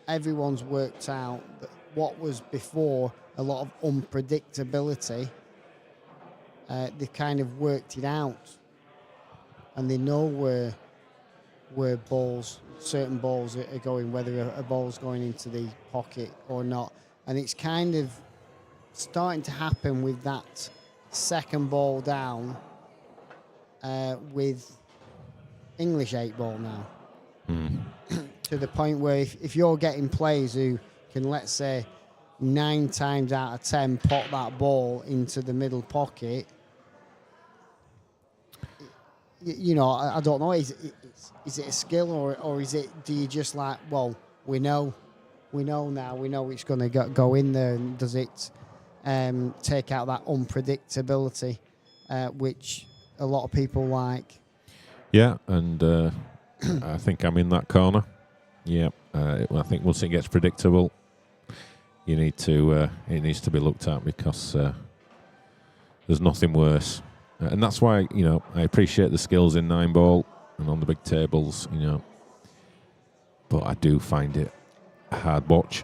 everyone's worked out that what was before a lot of unpredictability, they've kind of worked it out, and they know where certain balls are going, whether a ball's going into the pocket or not. And it's kind of starting to happen with that second ball down with English 8-ball now. To the point where if you're getting players who can, let's say, 9 times out of 10 pop that ball into the middle pocket, I don't know, is it a skill or is it, do you just like, well, we know now, we know it's going to go in there, and does it take out that unpredictability, which a lot of people like? Yeah, and I think I'm in that corner. Yeah, I think once it gets predictable, it needs to be looked at, because there's nothing worse. And that's why, I appreciate the skills in 9-ball and on the big tables, but I do find it a hard watch.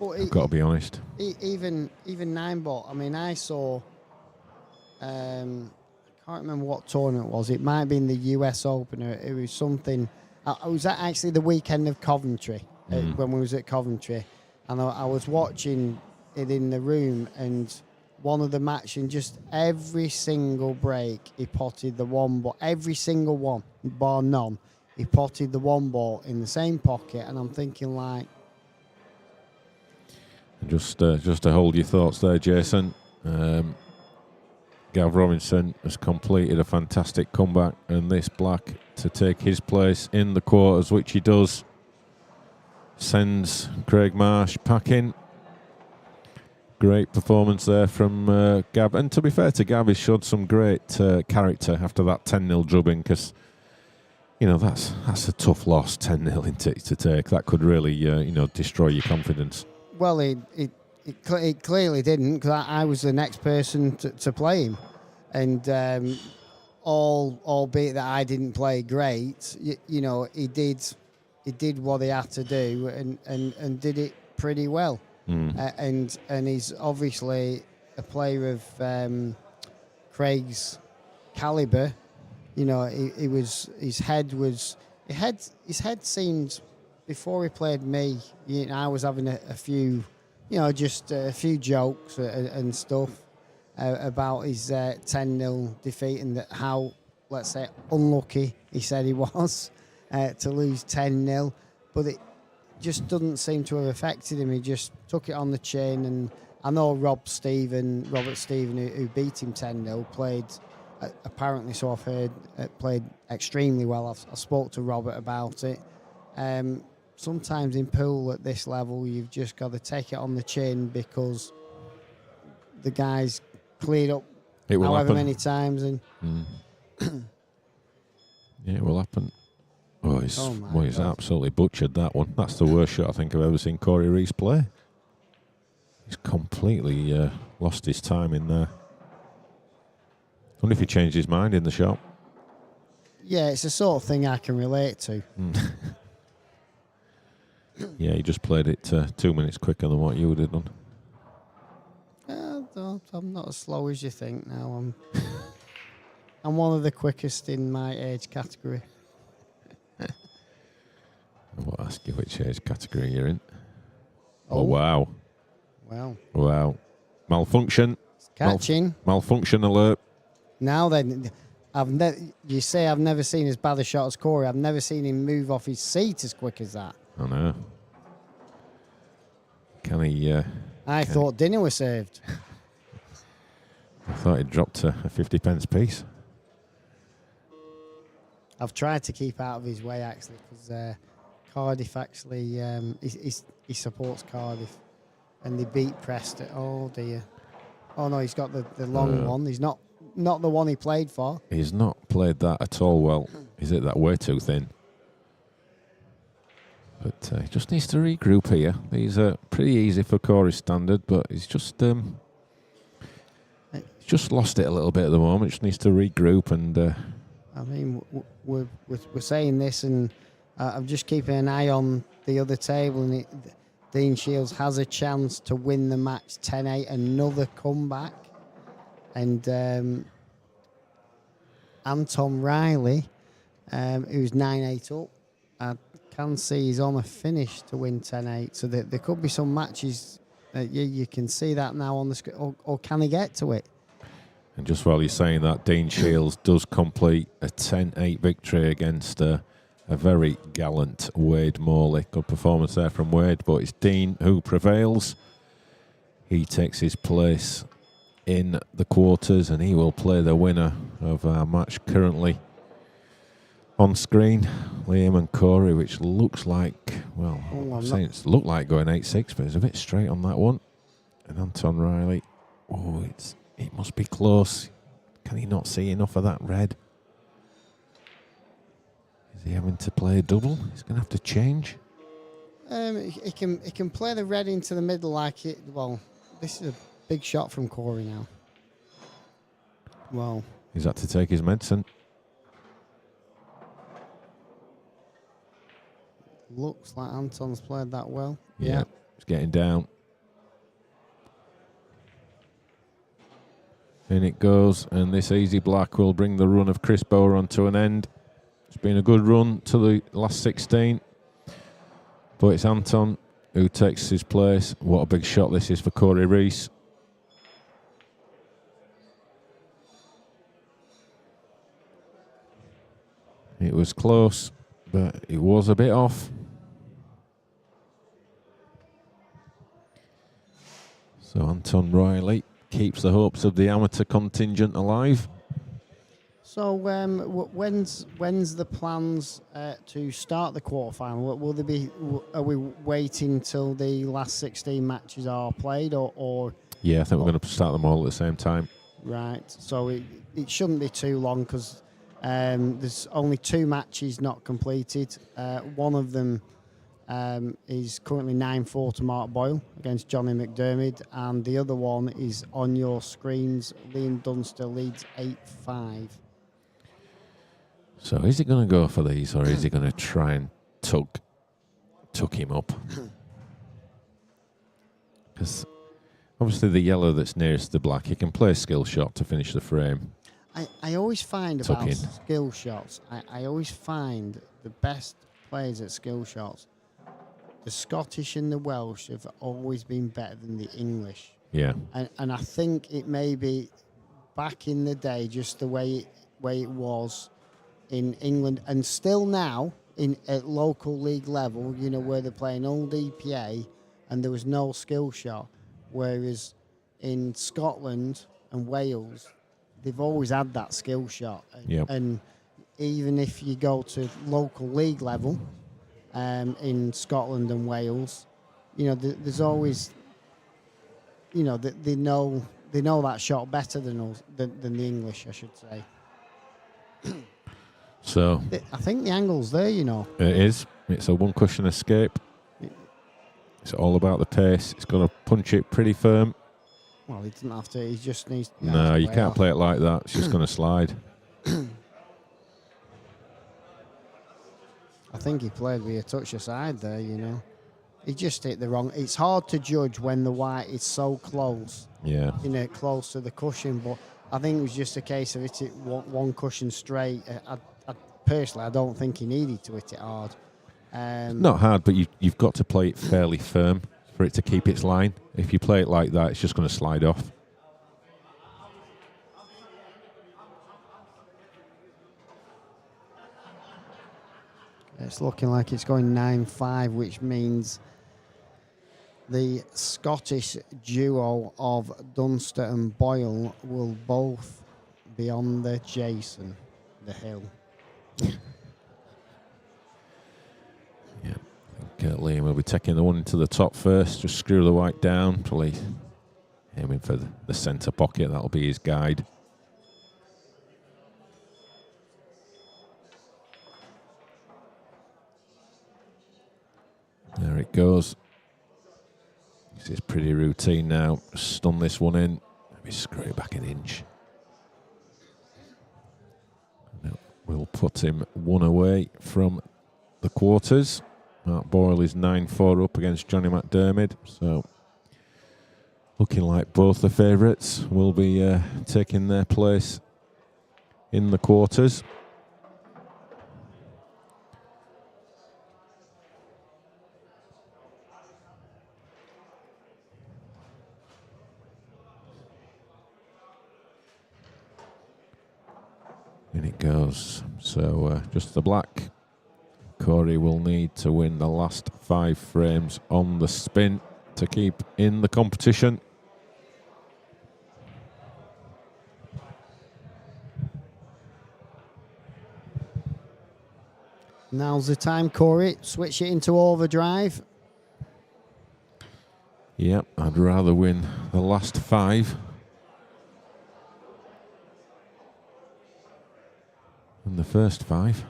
I've got to be honest. Even 9-ball, I mean, I saw, I can't remember what tournament it was. It might have been the US Open. Or it was something. I was at actually the weekend of Coventry when we was at Coventry, and I was watching it in the room, and one of the match, and just every single break he potted the one ball, every single one, bar none, he potted the one ball in the same pocket, and I'm thinking like. Just to hold your thoughts there, Jason. Gav Robinson has completed a fantastic comeback, and this black to take his place in the quarters, which he does, sends Craig Marsh packing. Great performance there from Gav, and to be fair to Gav, he showed some great character after that 10-0 drubbing, because that's a tough loss, 10-0 to take. That could really destroy your confidence. Well, it clearly didn't, because I was the next person to play him, and albeit that I didn't play great, he did what he had to do, and did it pretty well, and he's obviously a player of Craig's caliber. His head seemed. Before he played me, I was having a few, just a few jokes and stuff about his 10-0 defeat, and how, let's say, unlucky he said he was to lose 10-0. But it just doesn't seem to have affected him. He just took it on the chin. And I know Robert Stephen, who beat him 10-0, played, apparently, so I've heard, played extremely well. I spoke to Robert about it. Sometimes in pool at this level, you've just got to take it on the chin, because the guy's cleared up however many times. And yeah, it will happen. He's absolutely butchered that one. That's the worst shot I think I've ever seen Corey Reese play. He's completely lost his time in there. I wonder if he changed his mind in the shot. Yeah, it's the sort of thing I can relate to. Yeah, he just played it 2 minutes quicker than what you would have done. I'm not as slow as you think now. I'm one of the quickest in my age category. I won't ask you which age category you're in. Oh wow. Well. Wow. Malfunction. Catching. Malfunction alert. Now then, you say I've never seen as bad a shot as Corey. I've never seen him move off his seat as quick as that. I know. Can he... I thought dinner was served. I thought he dropped a 50p piece. I've tried to keep out of his way, actually, because Cardiff actually... he supports Cardiff, and they beat Preston. Oh, dear. Oh, no, he's got the long one. He's not the one he played for. He's not played that at all well. Is it that way too thin? But he just needs to regroup here. These are pretty easy for Corey's standard, but he's just lost it a little bit at the moment. Just needs to regroup and. I mean, we're saying this, and I'm just keeping an eye on the other table, and Dean Shields has a chance to win the match 10-8, another comeback, and Anton Riley, who's 9-8 up. I can see he's on a finish to win 10-8, so there could be some matches that you can see that now on the screen, or can he get to it? And just while you're saying that, Dean Shields does complete a 10-8 victory against a very gallant Wade Morley. Good performance there from Wade, but it's Dean who prevails. He takes his place in the quarters, and he will play the winner of our match currently on screen, Liam and Corey, which looks like, well, I'm saying it's looked like going 8-6, but it's a bit straight on that one. And Anton Riley, it must be close. Can he not see enough of that red? Is he having to play a double? He's going to have to change. He can play the red into the middle like it. Well, this is a big shot from Corey now. Well, he's had to take his medicine. Looks like Anton's played that well. Yeah. He's getting down. In it goes, and this easy black will bring the run of Chris Bower on to an end. It's been a good run to the last 16, but it's Anton who takes his place. What a big shot this is for Corey Rees. It was close, but it was a bit off. So Anton Riley keeps the hopes of the amateur contingent alive. So when's the plans to start the quarterfinal? Will there be? Are we waiting till the last 16 matches are played, or? Yeah, I think we're going to start them all at the same time. Right. So it shouldn't be too long because there's only 2 matches not completed. One of them is currently 9-4 to Mark Boyle against Johnny McDermott, and the other one is on your screens. Liam Dunster leads 8-5. So is he going to go for these, or is he going to try and tuck him up? Because obviously the yellow that's nearest the black, he can play a skill shot to finish the frame. I always find Tuck about in. skill shots, I always find the best players at skill shots, the Scottish and the Welsh have always been better than the English. Yeah. And I think it may be back in the day just the way it was in England, and still now at local league level, you know, where they're playing old IPA and there was no skill shot, whereas in Scotland and Wales, they've always had that skill shot. Yep. And even if you go to local league level in Scotland and Wales, you know, there's always, you know, they know that shot better than the English, I should say. So I think the angle's there, you know. it is. It's a one cushion escape. It's all about the pace. It's got to punch it pretty firm. Well, he doesn't have to. He just needs. No, you can't off. play it like that. It's just going to slide. I think he played with a touch aside there, you know. He just hit the wrong. It's hard to judge when the white is so close. Yeah. You know, close to the cushion, but I think it was just a case of hit it one cushion straight. Personally, I don't think he needed to hit it hard. Not hard, but you've got to play it fairly firm for it to keep its line. If you play it like that, it's just going to slide off. It's looking like it's going 9-5, which means the Scottish duo of Dunster and Boyle will both be on the Jason, the hill. Yeah. I think Liam will be taking the one into the top first. Just screw the white down. Probably aiming for the centre pocket. That'll be his guide. There it goes. This is pretty routine now. Stun this one in. Maybe screw it back an inch. We'll put him one away from the quarters. Mark Boyle is 9-4 up against Johnny McDermott. So looking like both the favourites will be taking their place in the quarters. In it goes. So just the black. Corey will need to win the last 5 frames on the spin to keep in the competition. Now's the time, Corey. Switch it into overdrive. Yep, I'd rather win the last 5 than the first 5.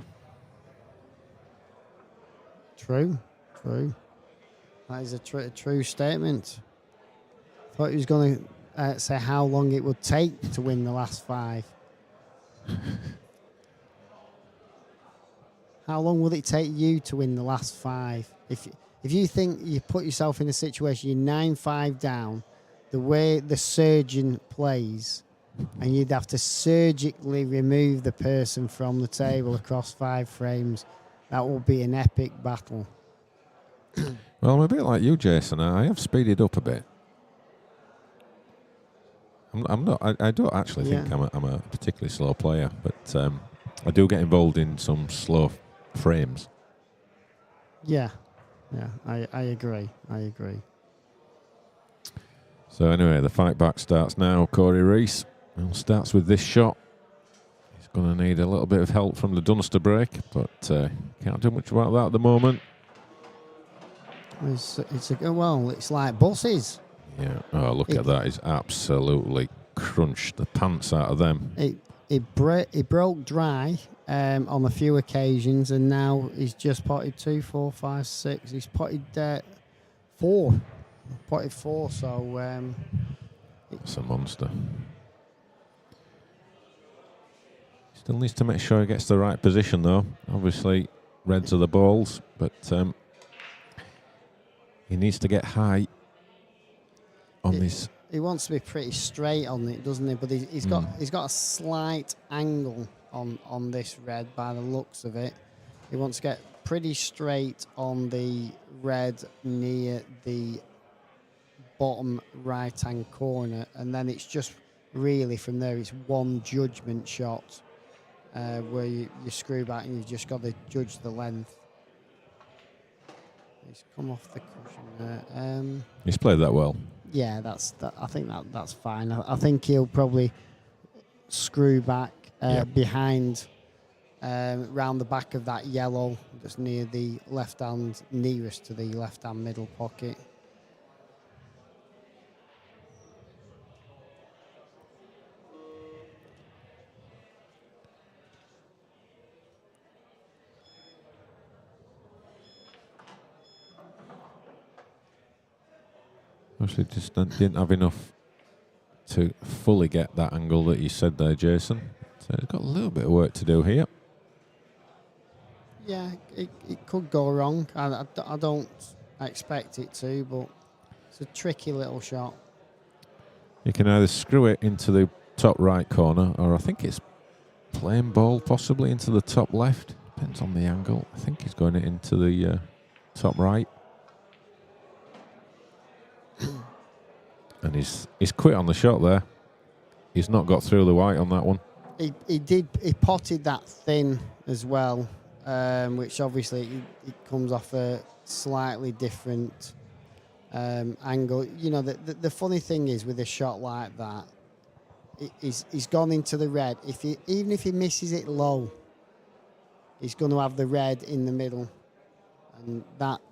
True. That is a true statement. Thought he was going to say how long it would take to win the last 5. How long will it take you to win the last 5? If you think you put yourself in a situation, you're 9-5 down, the way the surgeon plays, and you'd have to surgically remove the person from the table across 5 frames. That would be an epic battle. Well, I'm a bit like you, Jason. I have speeded up a bit. I'm not. I don't actually think I'm a particularly slow player, but I do get involved in some slow frames. Yeah, I agree. So anyway, the fight back starts now. Corey Reese starts with this shot. He's going to need a little bit of help from the Dunster break, but can't do much about that at the moment. It's like buses. Yeah. Oh, look at that! He's absolutely crunched the pants out of them. It broke dry on a few occasions, and now he's just potted 2, 4, 5, 6. He's potted 4. Potted 4. So it's a monster. Still needs to make sure he gets the right position, though. Obviously, reds are the balls, but he needs to get high on this. He wants to be pretty straight on it, doesn't he? But he's got a slight angle on this red by the looks of it. He wants to get pretty straight on the red near the bottom right-hand corner, and then it's just really from there it's one judgment shot where you screw back and you've just got to judge the length. He's come off the cushion there. He's played that well. Yeah, I think that's fine. I think he'll probably screw back behind, round the back of that yellow, just near the left hand, nearest to the left hand middle pocket. Actually, just didn't have enough to fully get that angle that you said there, Jason. So he's got a little bit of work to do here. Yeah, it could go wrong. I don't expect it to, but it's a tricky little shot. You can either screw it into the top right corner, or I think it's plain ball, possibly into the top left. Depends on the angle. I think he's going it into the top right. And he's quit on the shot there. He's not got through the white on that one. He potted that thin as well, which obviously it comes off a slightly different angle. You know, the funny thing is with a shot like that, he's gone into the red. Even if he misses it low, he's going to have the red in the middle, and that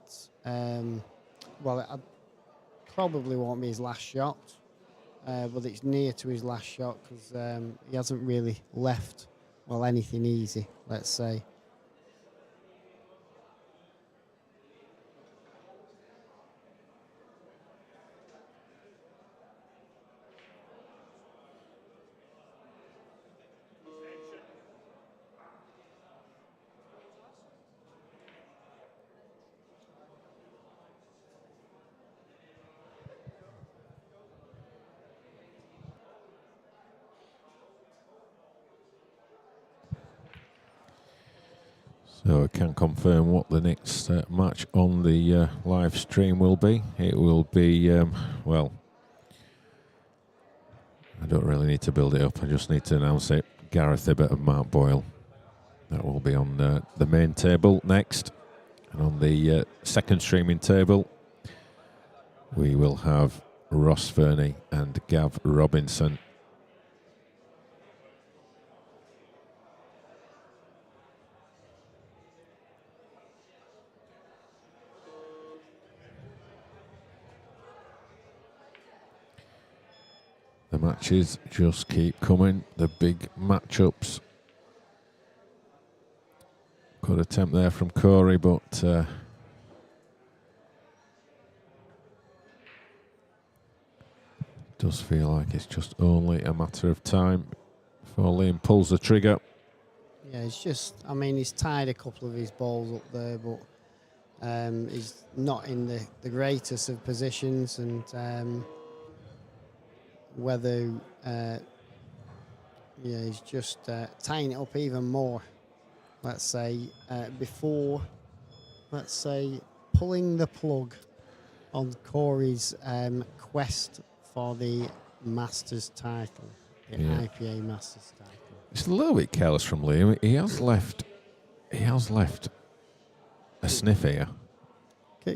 probably won't be his last shot, but it's near to his last shot because he hasn't really left anything easy, let's say. So I can confirm what the next match on the live stream will be. It will be, I don't really need to build it up. I just need to announce it. Gareth Ibbott of Mark Boyle. That will be on the main table next. And on the second streaming table, we will have Ross Fernie and Gav Robinson. The matches just keep coming. The big matchups. Good attempt there from Corey, but does feel like it's just only a matter of time before Liam pulls the trigger. Yeah, he's tied a couple of his balls up there, but he's not in the greatest of positions, and whether Yeah, he's just tying it up even more. Let's say before, let's say, pulling the plug on Corey's quest for the Masters title, the IPA Masters title. It's a little bit careless from Liam. He has left a sniff here.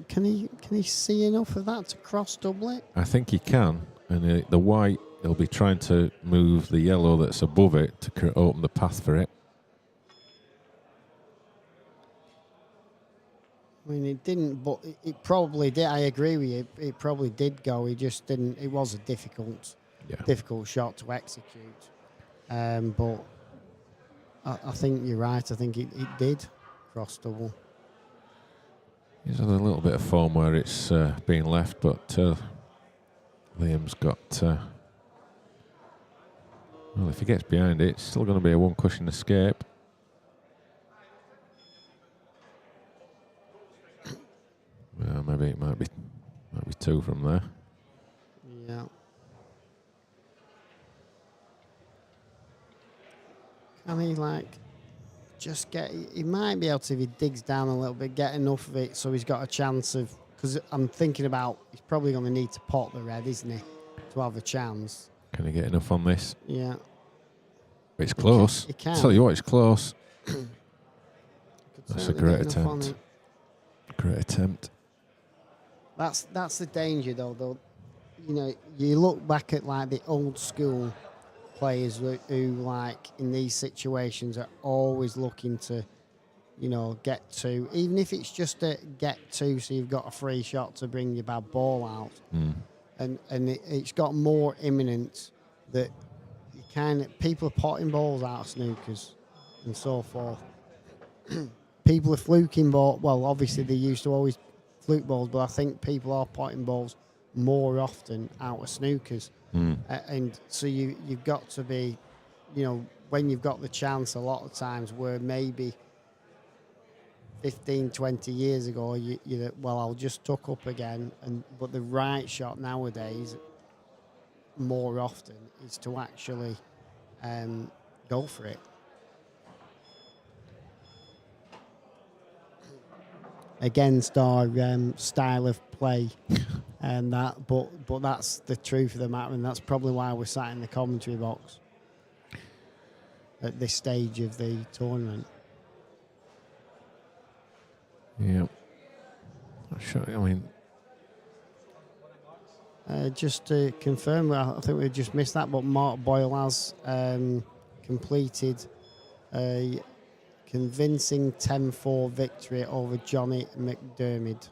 Can he see enough of that to cross double it? I think he can, and the white, he'll be trying to move the yellow that's above it to open the path for it. I mean, it didn't, but it probably did. I agree with you. It probably did go. He just didn't. It was a difficult shot to execute. But I think you're right. I think it did cross double. He's had a little bit of form where it's being left, but Liam's got. Well, if he gets behind it, it's still going to be a one cushion escape. Well, maybe it might be two from there. Yeah. Can he just get? He might be able to, if he digs down a little bit, get enough of it so he's got a chance of. Because I'm thinking about he's probably going to need to pot the red, isn't he, to have a chance. Can he get enough on this? Yeah. It's close. He can. Tell you what, it's close. That's a Certainly great get enough on attempt. it. Great attempt. That's the danger, though. You know, you look back at the old school players who in these situations are always looking to, get to, even if it's just a get to, so you've got a free shot to bring your bad ball out, and it's got more imminent that people are potting balls out of snookers and so forth. People are fluking ball. Well, obviously they used to always fluke balls, but I think people are potting balls more often out of snookers. And so you've got to be, when you've got the chance a lot of times where maybe 15, 20 years ago, I'll just tuck up again. But the right shot nowadays, more often, is to actually go for it. Against our style of play, and that, but that's the truth of the matter, and that's probably why we're sat in the commentary box at this stage of the tournament. Yeah, sure. I mean, just to confirm, I think we just missed that, but Mark Boyle has completed a convincing 10-4 victory over Johnny McDermott.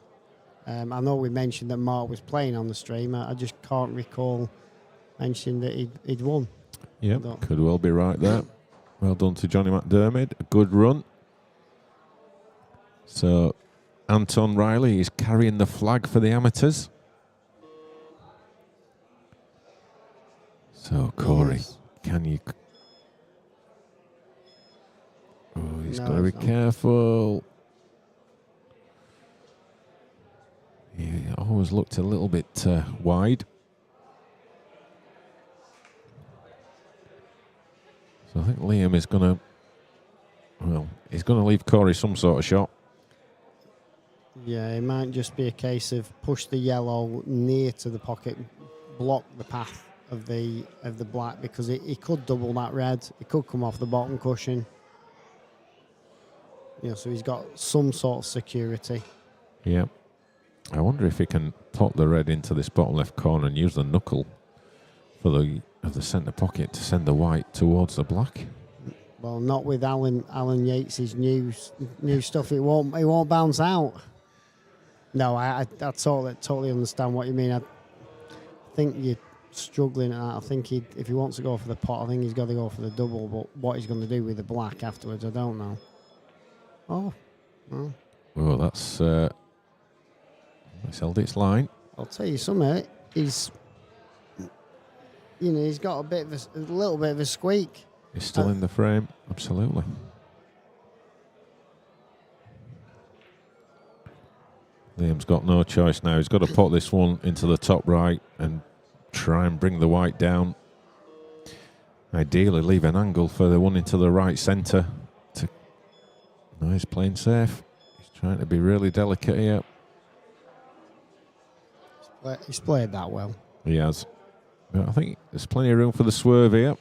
I know we mentioned that Mark was playing on the stream. I just can't recall mentioning that he'd won. Yeah, could well be right there. Well done to Johnny McDermott. A good run. So Anton Riley is carrying the flag for the amateurs. So Corey, can you? Oh, he's got to be careful. He always looked a little bit wide. So I think Liam is going to, he's going to leave Corey some sort of shot. Yeah, it might just be a case of push the yellow near to the pocket, block the path of the black, because he could double that red. It could come off the bottom cushion. So he's got some sort of security. Yeah. I wonder if he can pop the red into this bottom left corner and use the knuckle for the centre pocket to send the white towards the black. Well, not with Alan Yates's new stuff. It won't bounce out. No, I totally understand what you mean. I think you're struggling at that. I think if he wants to go for the pot, I think he's got to go for the double. But what he's going to do with the black afterwards, I don't know. Oh. Well, that's it's held its line. I'll tell you something. He's got a little bit of a squeak. He's still in the frame, absolutely. Liam's got no choice now. He's got to put this one into the top right and try and bring the white down. Ideally, leave an angle for the one into the right centre. No, he's playing safe. He's trying to be really delicate here. He's played that well. He has. But I think there's plenty of room for the swerve here.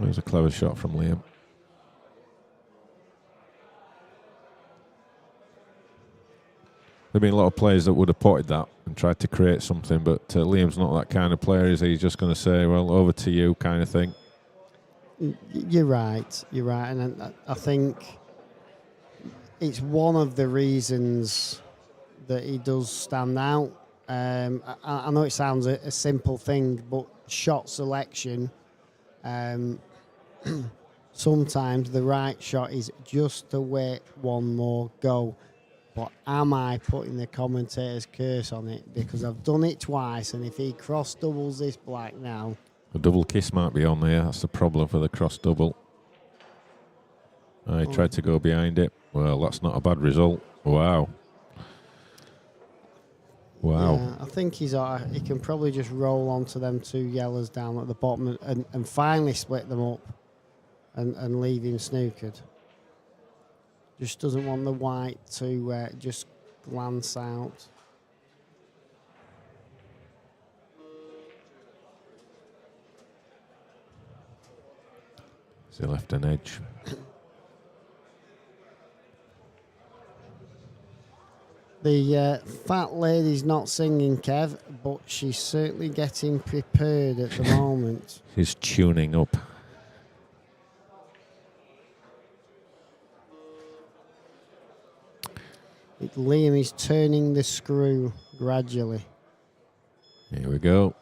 There's a clever shot from Liam. There've been a lot of players that would have potted that and tried to create something, but Liam's not that kind of player, is he? He's just going to say, well, over to you kind of thing. You're right, and I think it's one of the reasons that he does stand out. I know it sounds a simple thing, but shot selection, sometimes the right shot is just to wait one more go. But am I putting the commentator's curse on it? Because I've done it twice, and if he cross doubles this black now... A double kiss might be on there. That's the problem for the cross double. I tried to go behind it. Well, that's not a bad result. Wow. Wow. Yeah, I think he can probably just roll onto them two yellows down at the bottom and finally split them up and leave him snookered. Just doesn't want the white to just glance out. He left an edge. The fat lady's not singing, Kev, but she's certainly getting prepared at the moment. She's tuning up. Liam is turning the screw gradually. Here we go.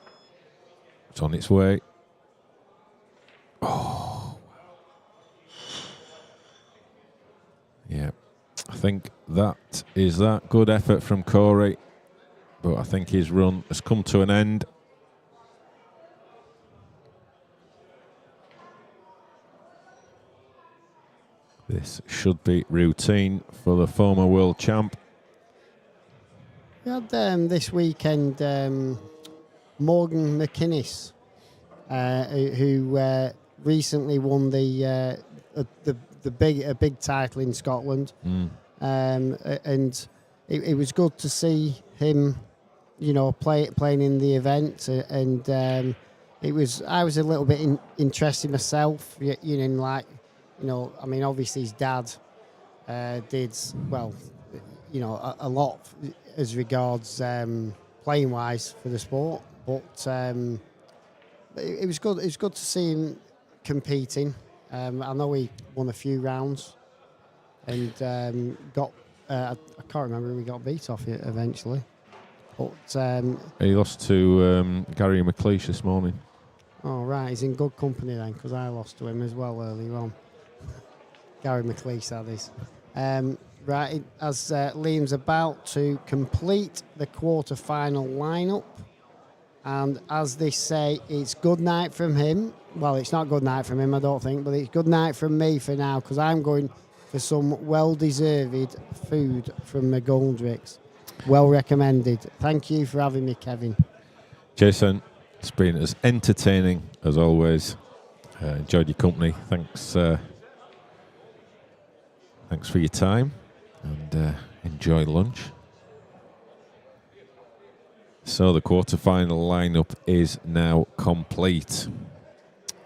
It's on its way. Oh. Yeah. I think that is that. Good effort from Corey. But I think his run has come to an end. This should be routine for the former world champ. We had this weekend Morgan McInnes, who recently won a big title in Scotland, and it was good to see him, playing in the event, and I was a little bit interested myself, I mean, obviously his dad did, well, a lot as regards playing wise for the sport, but it was good. It was good to see him competing. I know he won a few rounds and got. I can't remember who he got beat off it eventually, but he lost to Gary McLeish this morning. Oh right, he's in good company then, because I lost to him as well earlier on. Gary McLeish, that is. Right, as Liam's about to complete the quarter-final lineup, and as they say, it's good night from him. Well, it's not good night from him, I don't think, but it's good night from me for now, because I'm going for some well-deserved food from McGoldricks. Well recommended. Thank you for having me, Kevin. Jason, it's been as entertaining as always. Enjoyed your company. Thanks. Thanks for your time, and enjoy lunch. So the quarter-final lineup is now complete,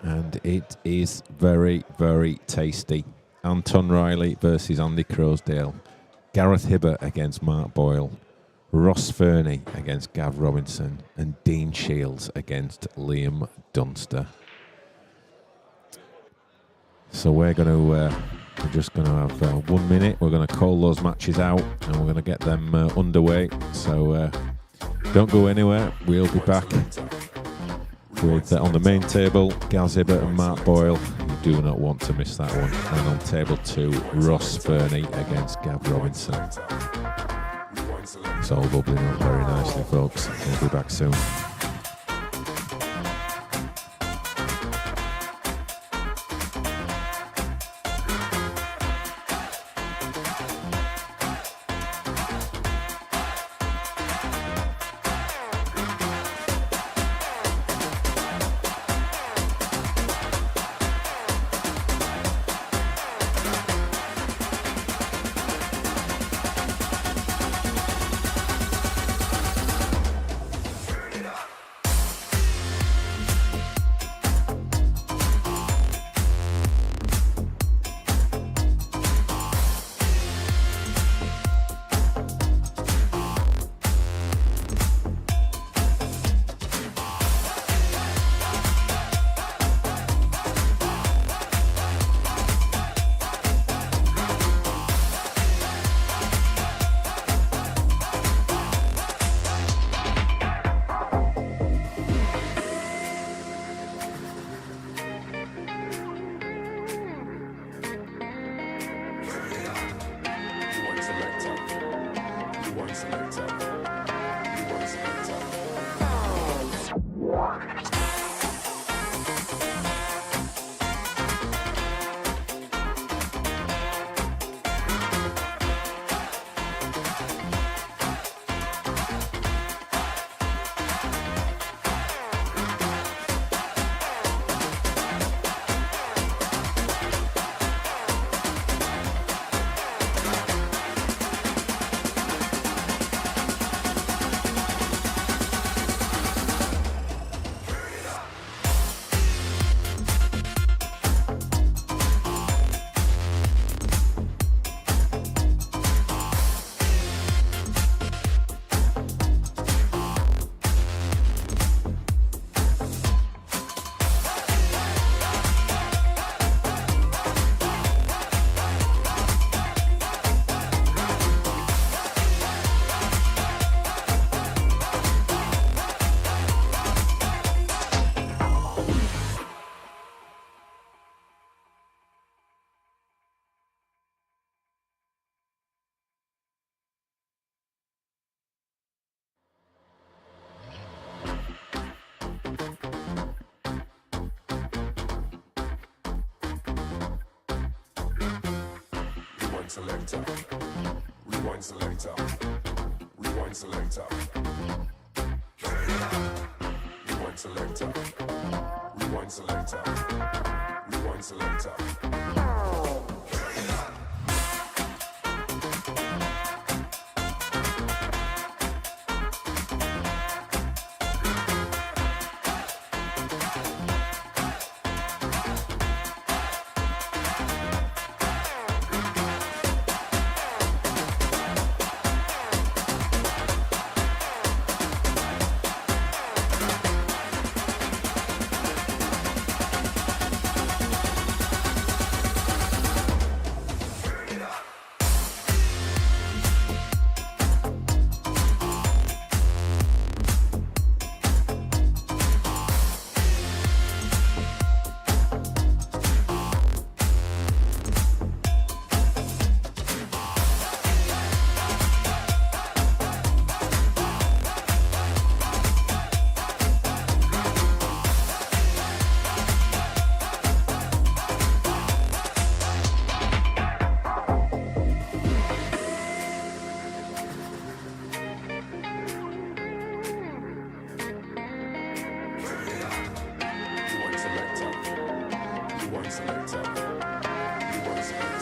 and it is very, very tasty. Anton Riley versus Andy Crosdale, Gareth Hibbert against Mark Boyle, Ross Fernie against Gav Robinson, and Dean Shields against Liam Dunster. So we're just going to have 1 minute. We're going to call those matches out, and we're going to get them underway. So don't go anywhere. We'll be back with on the main table, Gaz Hibbert and Mark Boyle. You do not want to miss that one. And on table 2, Ross Fernie against Gav Robinson. It's all bubbling up very nicely, folks. We'll be back soon. selector. Rewind selector. Rewind selector. Rewind selector. Rewind selector. Rewind selector. Rewind selector. Rewind selector.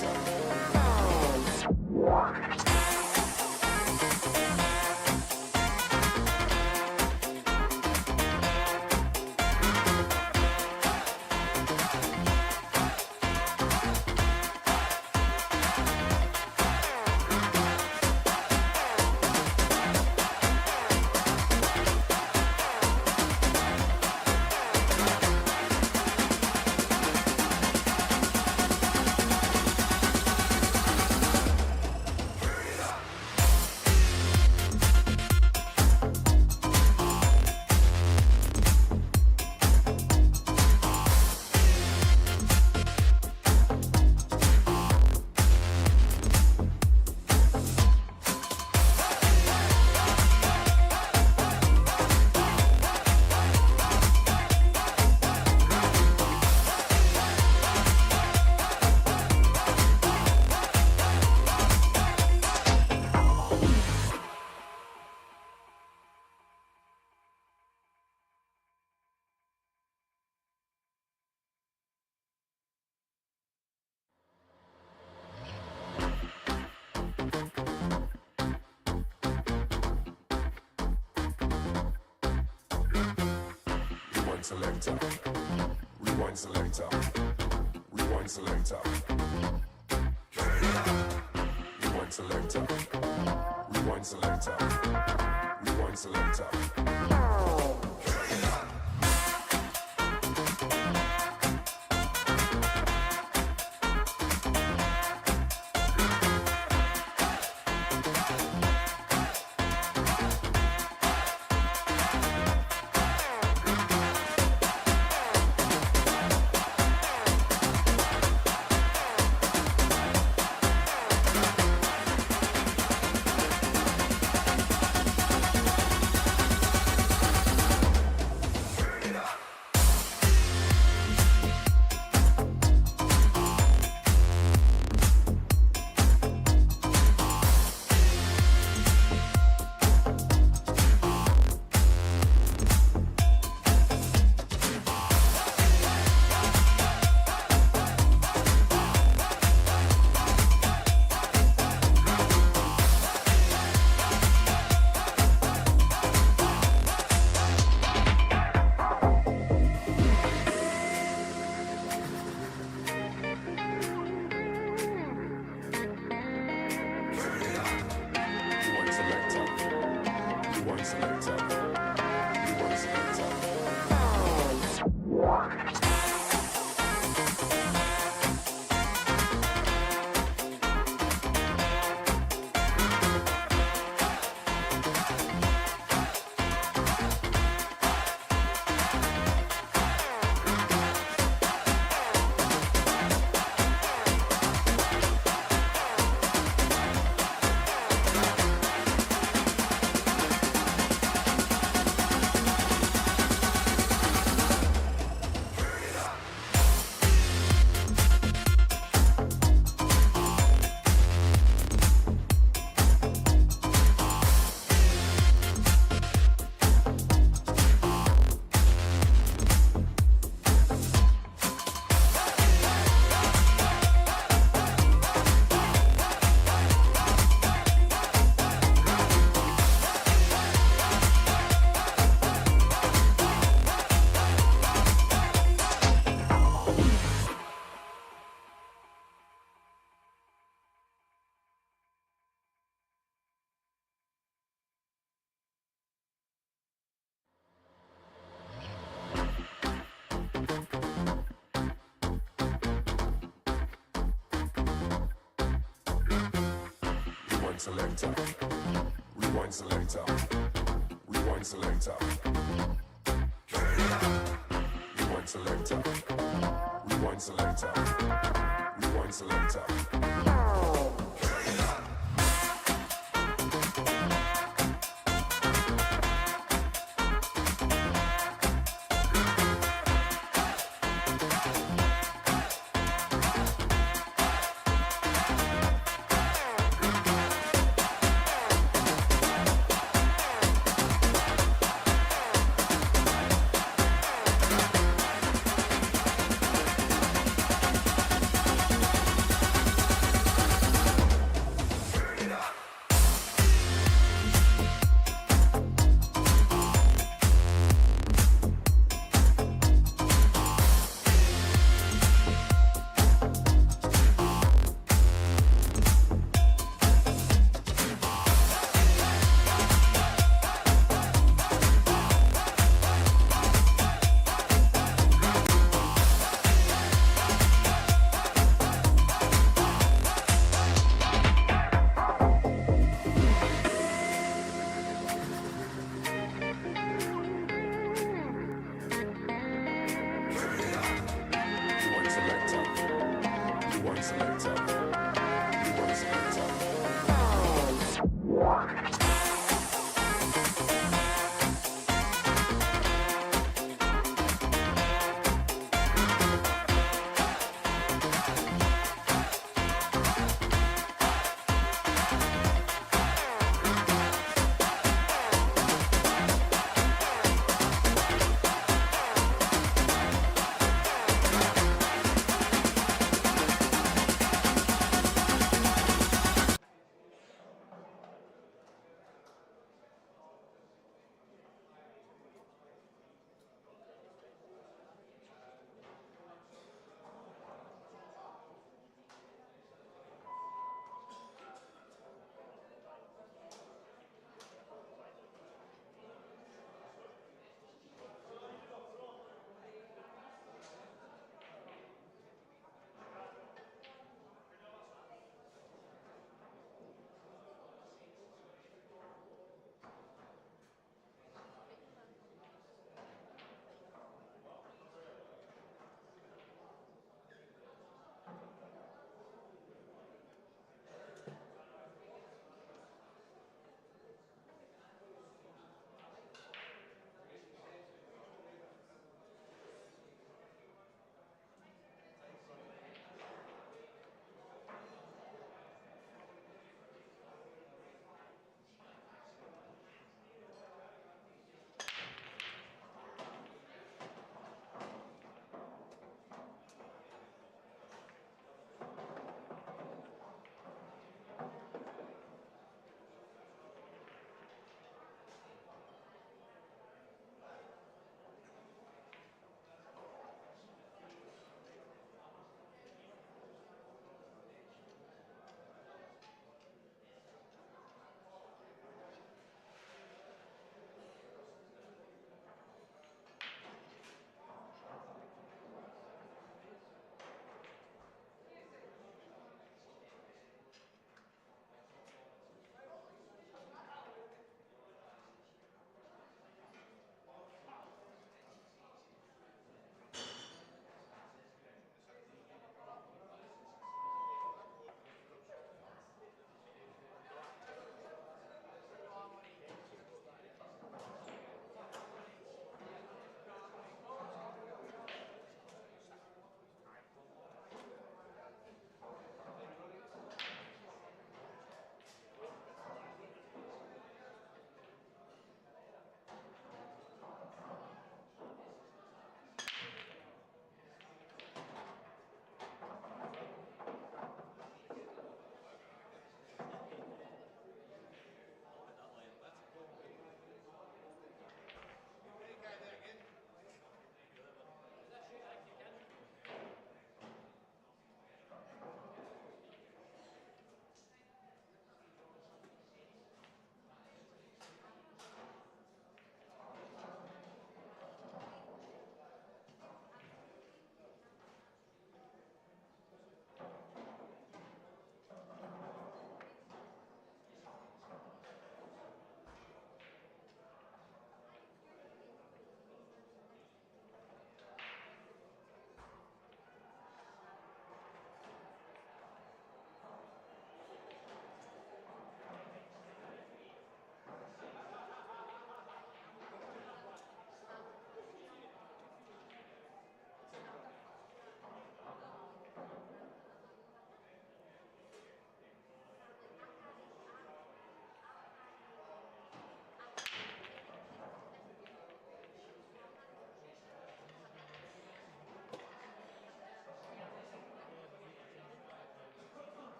Rewind selector. Rewind selector. Rewind selector. Rewind selector. Rewind selector. Rewind selector. Rewind selector. selector. Rewind selector. Rewind selector. Rewind selector. Rewind selector. Rewind selector.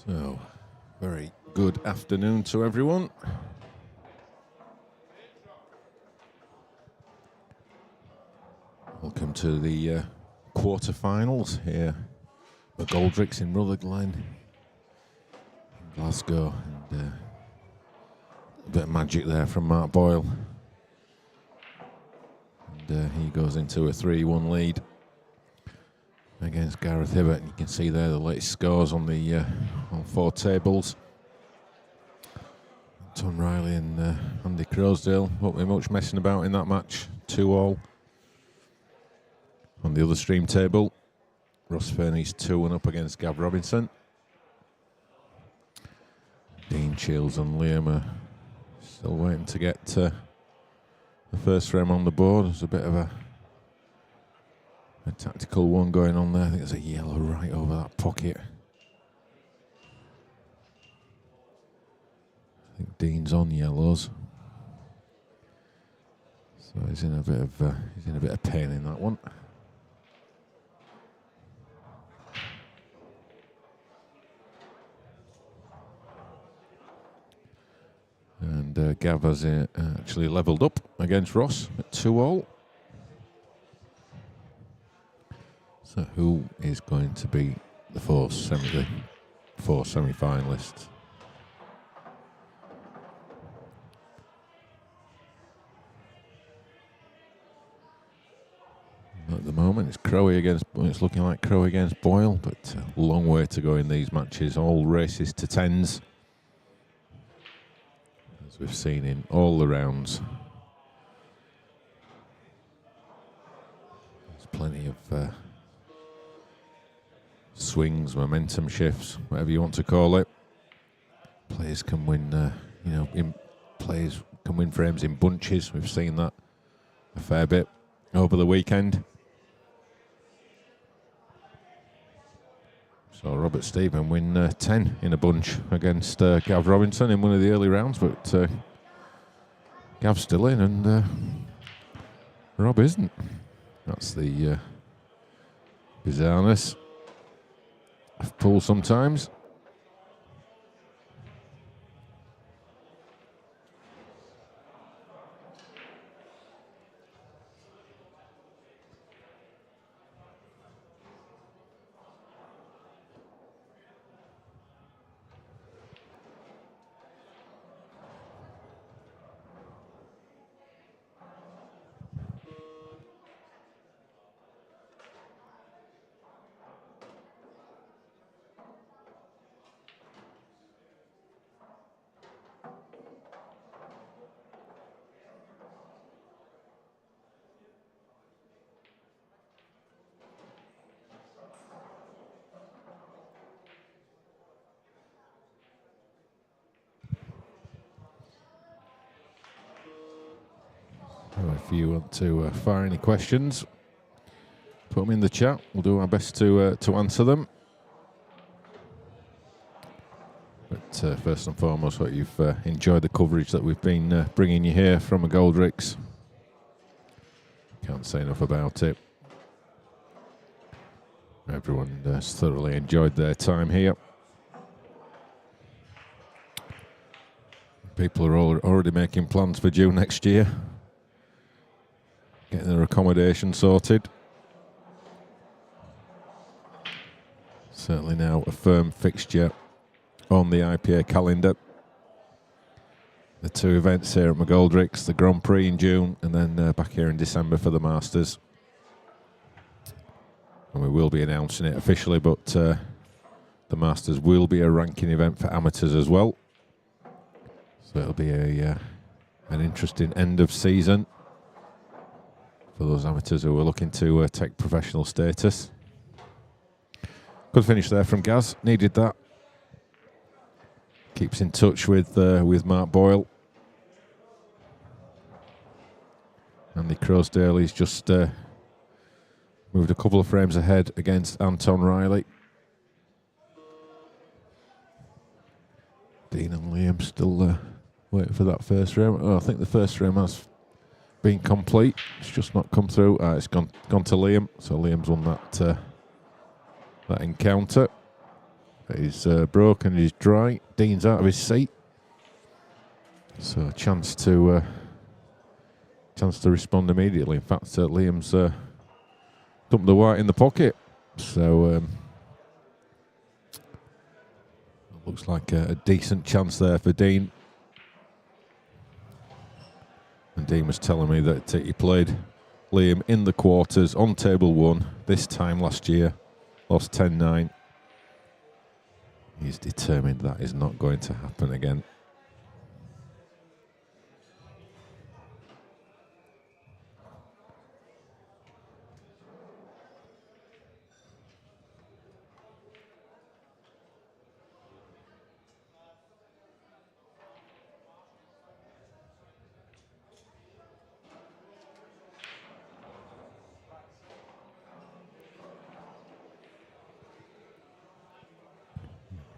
So, very good afternoon to everyone. Welcome to the quarter-finals here. McGoldricks in Rutherglen, in Glasgow, and a bit of magic there from Mark Boyle. And he goes into a 3-1 lead against Gareth Hibbert. You can see there the latest scores on the on 4 tables. Tom Riley and Andy Crosdale won't be much messing about in that match. 2-all. On the other stream table, Ross Fernie's 2-1 up against Gav Robinson. Dean Shields and Liam are still waiting to get the first frame on the board. There's a bit of a tactical one going on there. I think there's a yellow right over that pocket. I think Dean's on yellows, so he's in a bit of pain in that one. And Gav has actually levelled up against Ross at 2-all. So who is going to be the four semi-finalists? At the moment, it's looking like Crowe against Boyle, but a long way to go in these matches. All races to 10s, as we've seen in all the rounds. There's plenty of swings, momentum shifts, whatever you want to call it. Players can win, players can win frames in bunches. We've seen that a fair bit over the weekend. So Robert Stephen win 10 in a bunch against Gav Robinson in one of the early rounds, but Gav's still in and Rob isn't. That's the bizarreness of pool sometimes. Well, if you want to fire any questions, put them in the chat. We'll do our best to answer them. But first and foremost, hope you've enjoyed the coverage that we've been bringing you here from McGoldricks. Can't say enough about it. Everyone has thoroughly enjoyed their time here. People are already making plans for June next year, getting their accommodation sorted. Certainly now a firm fixture on the IPA calendar. The two events here at McGoldricks, the Grand Prix in June and then back here in December for the Masters. And we will be announcing it officially, but the Masters will be a ranking event for amateurs as well. So it'll be an interesting end of season for those amateurs who are looking to take professional status. Good finish there from Gaz, needed that. Keeps in touch with Mark Boyle. Andy Crosdale, he's just moved a couple of frames ahead against Anton Riley. Dean and Liam still waiting for that first frame. Oh, I think the first frame has been complete. It's just not come through. It's gone to Liam. So Liam's won that encounter. He's broken. He's dry. Dean's out of his seat. So a chance to respond immediately. In fact, Liam's dumped the white in the pocket. So looks like a decent chance there for Dean. And Dean was telling me that he played Liam in the quarters on table 1 this time last year, lost 10-9. He's determined that is not going to happen again.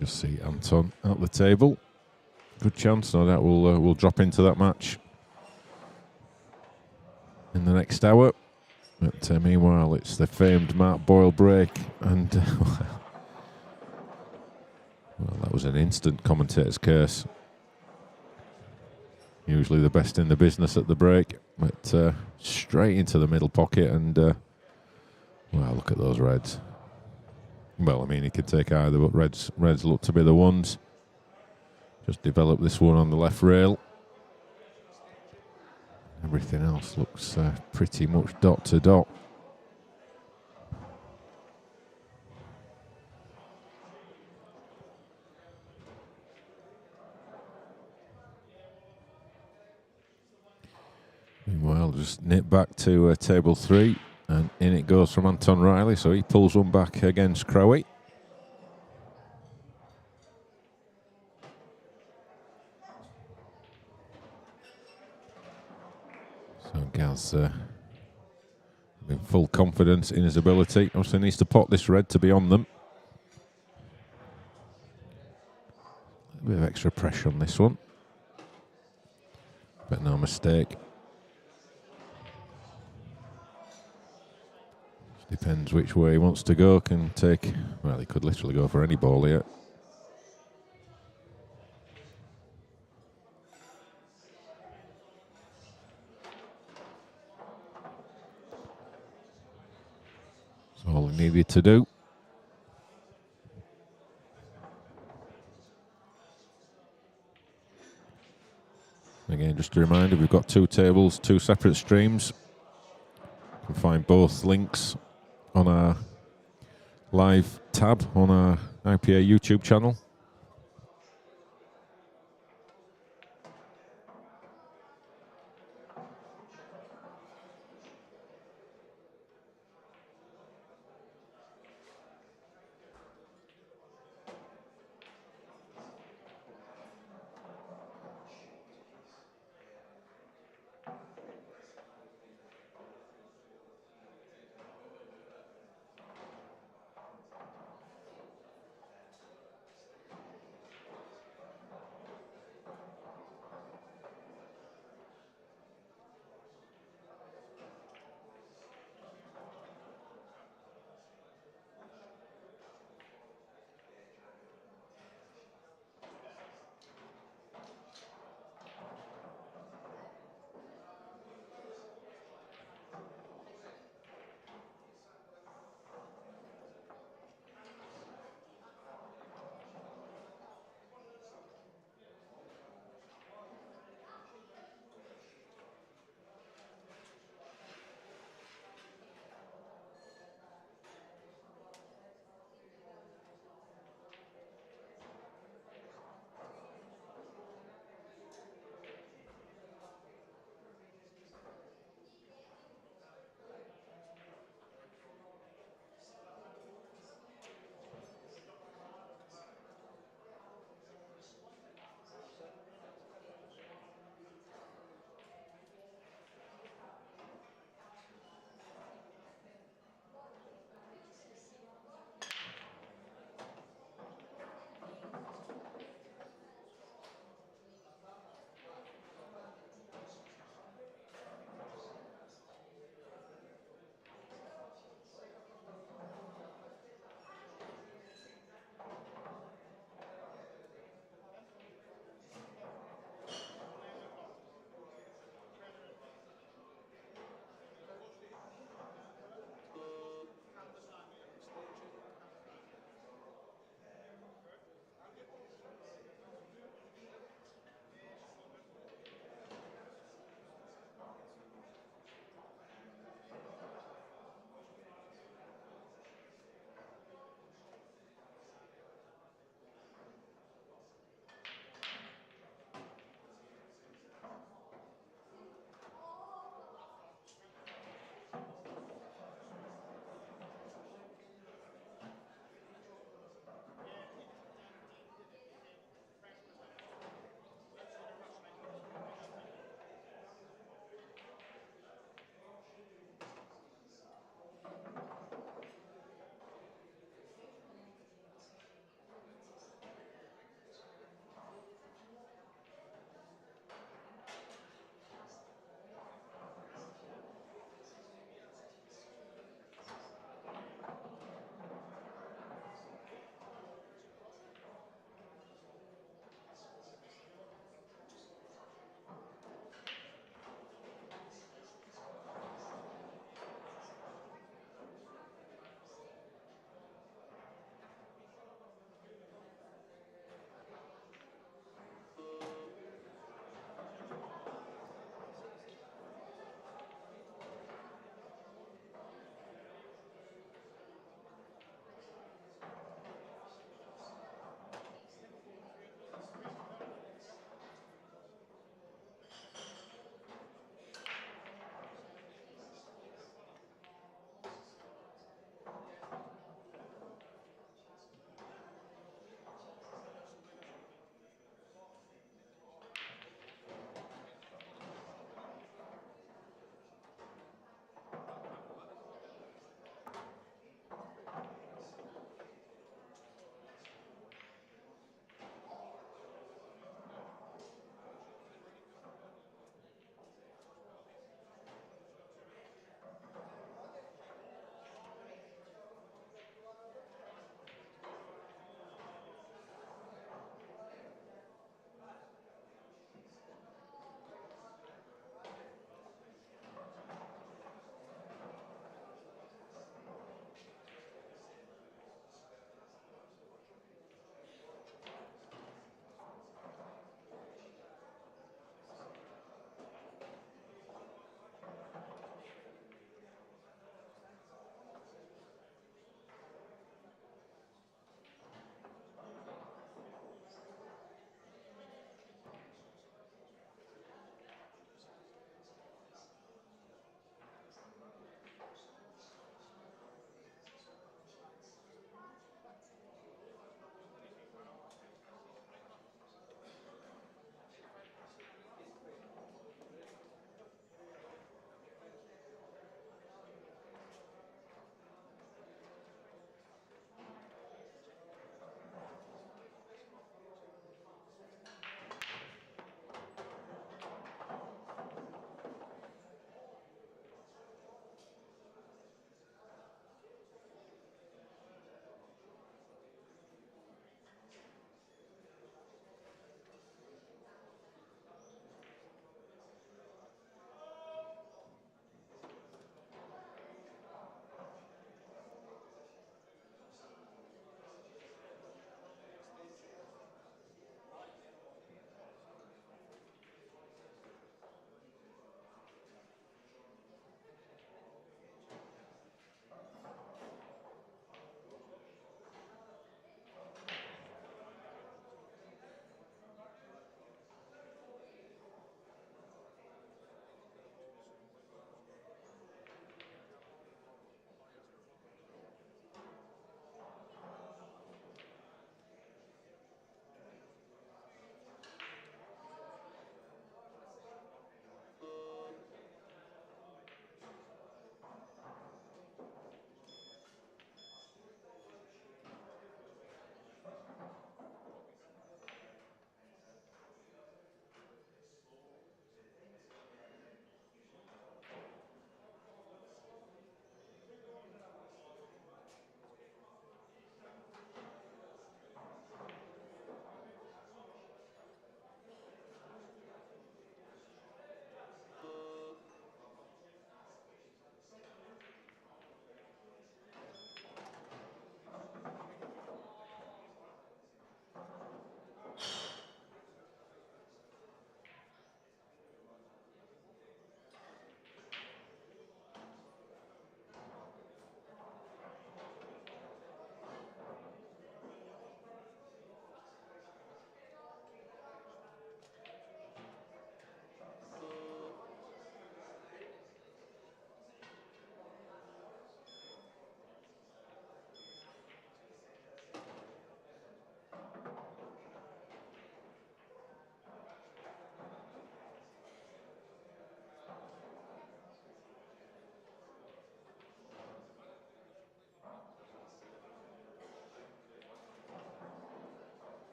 Just see Anton at the table. Good chance, no doubt we'll drop into that match in the next hour. But meanwhile, it's the famed Mark Boyle break, and well, that was an instant commentator's curse. Usually the best in the business at the break, but straight into the middle pocket, and well, look at those reds. Well, I mean, he could take either, but reds look to be the ones. Just develop this one on the left rail. Everything else looks pretty much dot to dot. Meanwhile, just nip back to table 3. And in it goes from Anton Riley, so he pulls one back against Crowe. So Gaz in full confidence in his ability. Obviously needs to pot this red to be on them. A bit of extra pressure on this one. But no mistake. Depends which way he wants to go. Can take, well, he could literally go for any ball here. That's all he needed to do. Again, just a reminder, we've got 2 tables, 2 separate streams. You can find both links on our live tab on our IPA YouTube channel.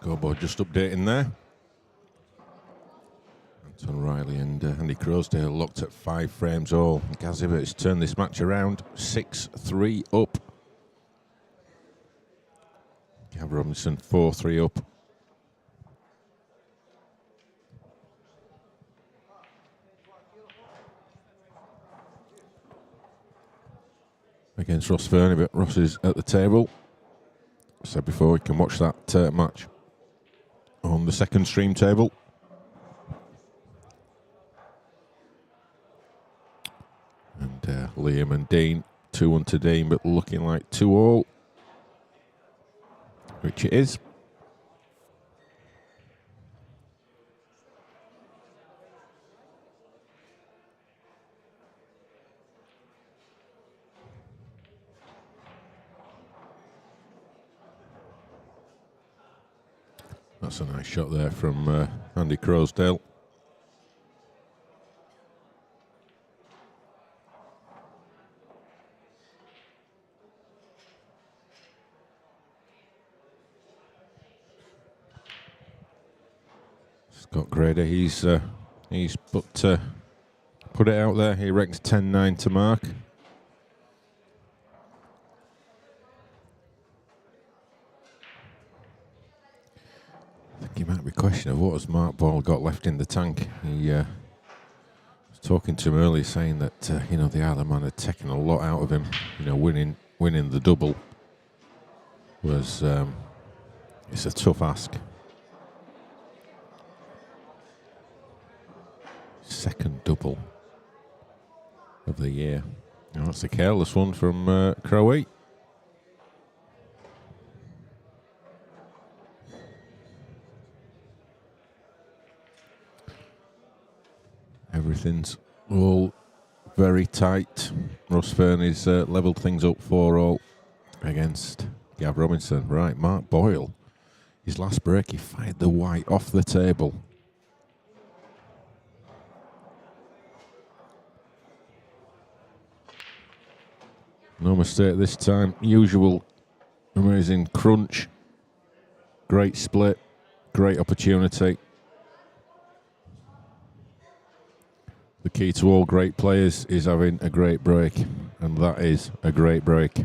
Scoreboard just updating there. Anton Riley and Andy Crosdale locked at 5 frames all. Gaz Ibbotts turned this match around, 6-3 up. Gav Robinson 4-3 up. Against Ross Fernie, but Ross is at the table. I said before, you can watch that match on the second stream table. And Liam and Dean, 2-1 to Dean, but looking like 2-all, which it is. That's a nice shot there from Andy Crosdale. Scott Grader, he's put it out there. He reckons 10-9 to mark. I think he might be questioning what has Mark Boyle got left in the tank. He was talking to him earlier, saying that the Isle of Man had taken a lot out of him. Winning the double was it's a tough ask. Second double of the year. That's a careless one from Crowe. Everything's all very tight. Ross Fernie's levelled things up 4-all against Gav Robinson. Right, Mark Boyle. His last break, he fired the white off the table. No mistake this time. Usual amazing crunch. Great split. Great opportunity. The key to all great players is having a great break, and that is a great break.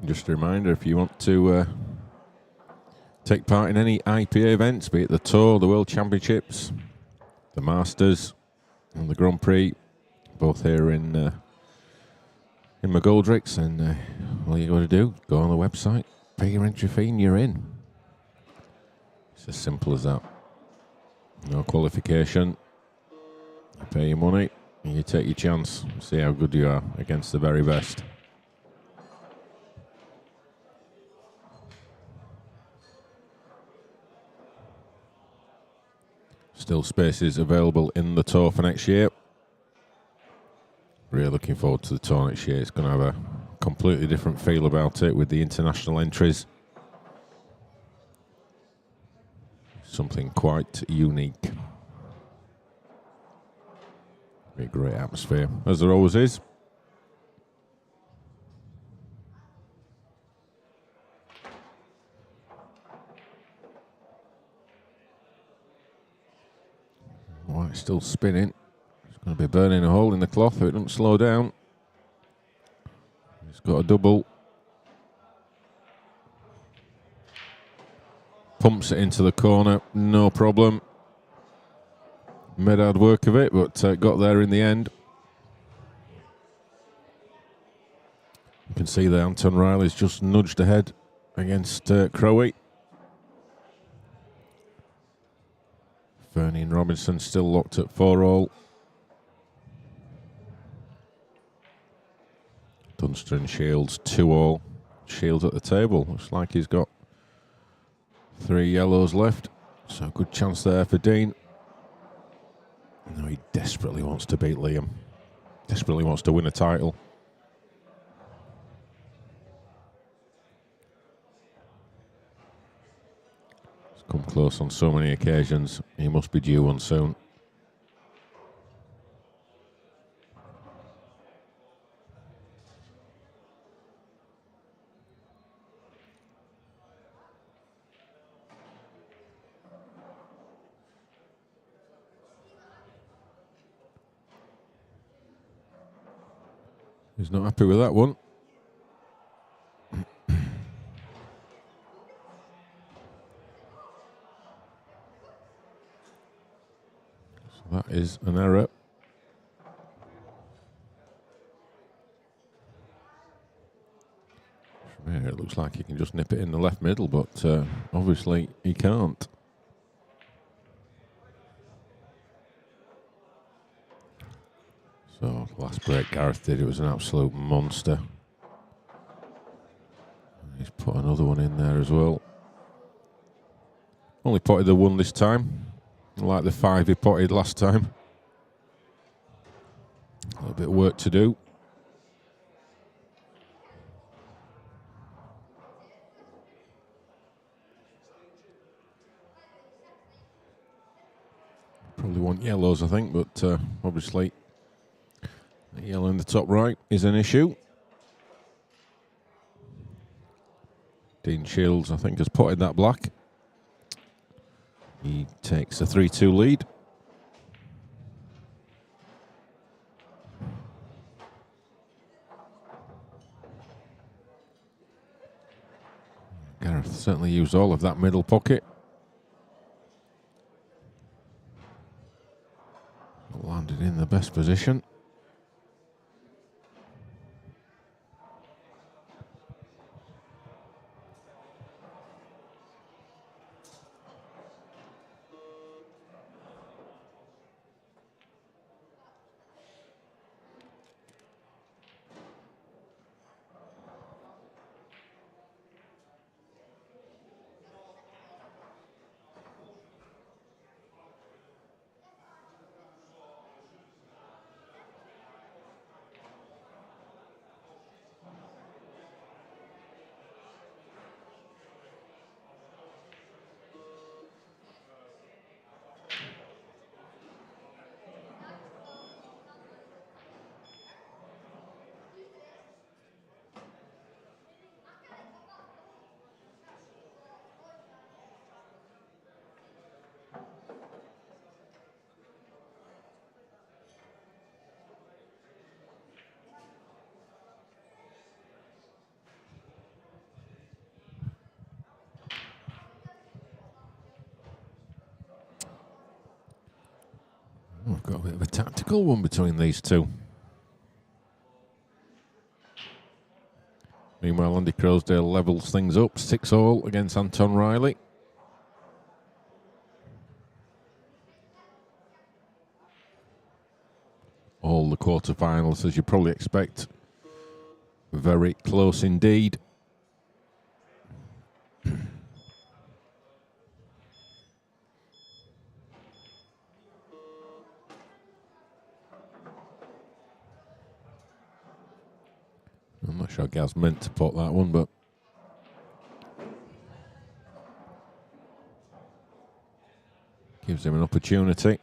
Just a reminder, if you want to take part in any IPA events, be it the Tour, the World Championships, the Masters, and the Grand Prix, both here in McGoldricks, and all you got to do, go on the website, pay your entry fee, and you're in. It's as simple as that. No qualification. You pay your money, and you take your chance. See how good you are against the very best. Still spaces available in the Tour for next year. Really looking forward to the Tour next year. It's going to have a completely different feel about it with the international entries. Something quite unique. Be a great atmosphere, as there always is. still spinning. It's going to be burning a hole in the cloth if it doesn't slow down. He's got a double. Pumps it into the corner, no problem. Made hard work of it, but got there in the end. You can see that Anton Riley's just nudged ahead against Crowe. Fernie and Robinson still locked at 4-all. Dunster and Shields 2-all. Shields at the table. Looks like he's got 3 yellows left. So a good chance there for Dean. No, he desperately wants to beat Liam. Desperately wants to win a title. He's come close on so many occasions. He must be due one soon. He's not happy with that one. So that is an error. From here, it looks like he can just nip it in the left middle, but obviously he can't. So last break Gareth did, it was an absolute monster. He's put another one in there as well. Only potted the 1 this time, like the 5 he potted last time. A little bit of work to do. Probably want yellows, I think, but obviously the yellow in the top right is an issue. Dean Shields, I think, has potted that black. He takes a 3-2 lead. Gareth certainly used all of that middle pocket. Landed in the best position. We've got a bit of a tactical one between these two. Meanwhile, Andy Crosdale levels things up, 6-all against Anton Riley. All the quarterfinals, as you probably expect, very close indeed. I'm not sure Gaz meant to pot that one, but gives him an opportunity.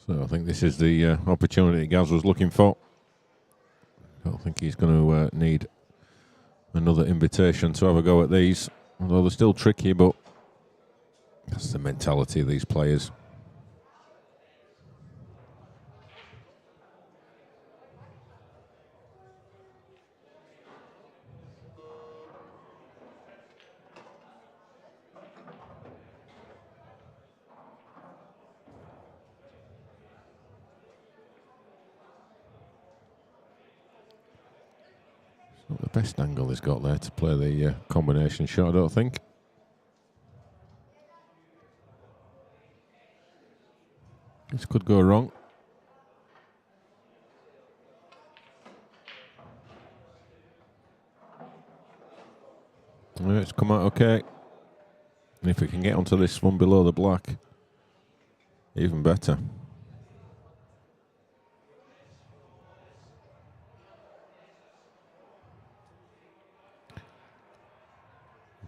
So I think this is the opportunity Gaz was looking for. I don't think he's going to need another invitation to have a go at these. Although they're still tricky, but that's the mentality of these players. Not the best angle he's got there to play the combination shot, I don't think. This could go wrong. It's come out okay. And if we can get onto this one below the black, even better.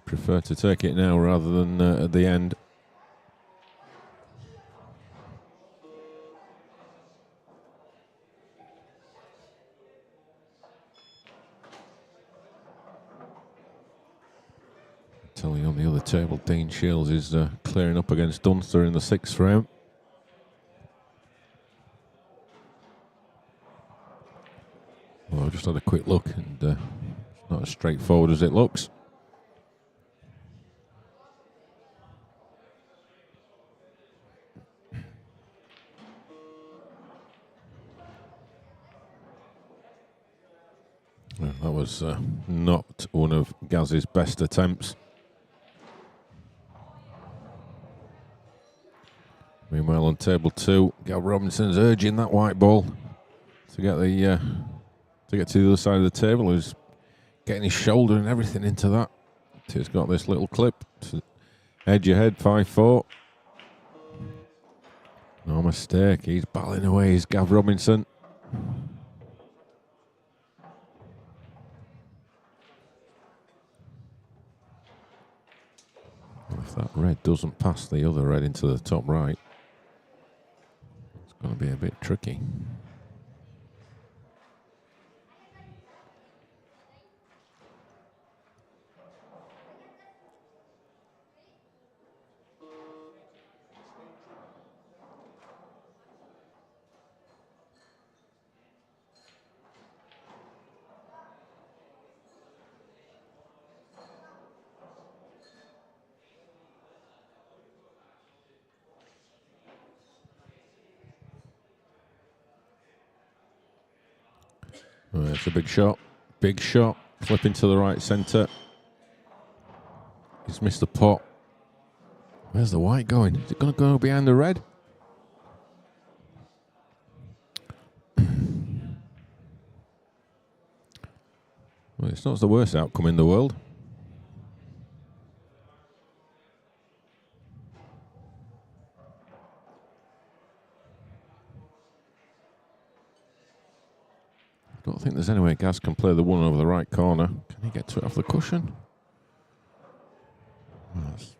Prefer to take it now rather than at the end. Tell you on the other table, Dean Shields is clearing up against Dunster in the 6th frame. Well, I just had a quick look, and it's not as straightforward as it looks. That was not one of Gaz's best attempts. Meanwhile, on table 2, Gav Robinson's urging that white ball to get to the other side of the table. He's getting his shoulder and everything into that. He's got this little clip. Edge ahead, 5-4. No mistake. He's battling away. He's Gav Robinson. If that red doesn't pass the other red into the top right, it's going to be a bit tricky. It's a big shot, flipping to the right centre. He's missed the pot. Where's the white going? Is it going to go behind the red? Well, it's not the worst outcome in the world. I don't think there's any way Gaz can play the one over the right corner. Can he get to it off the cushion? Yes.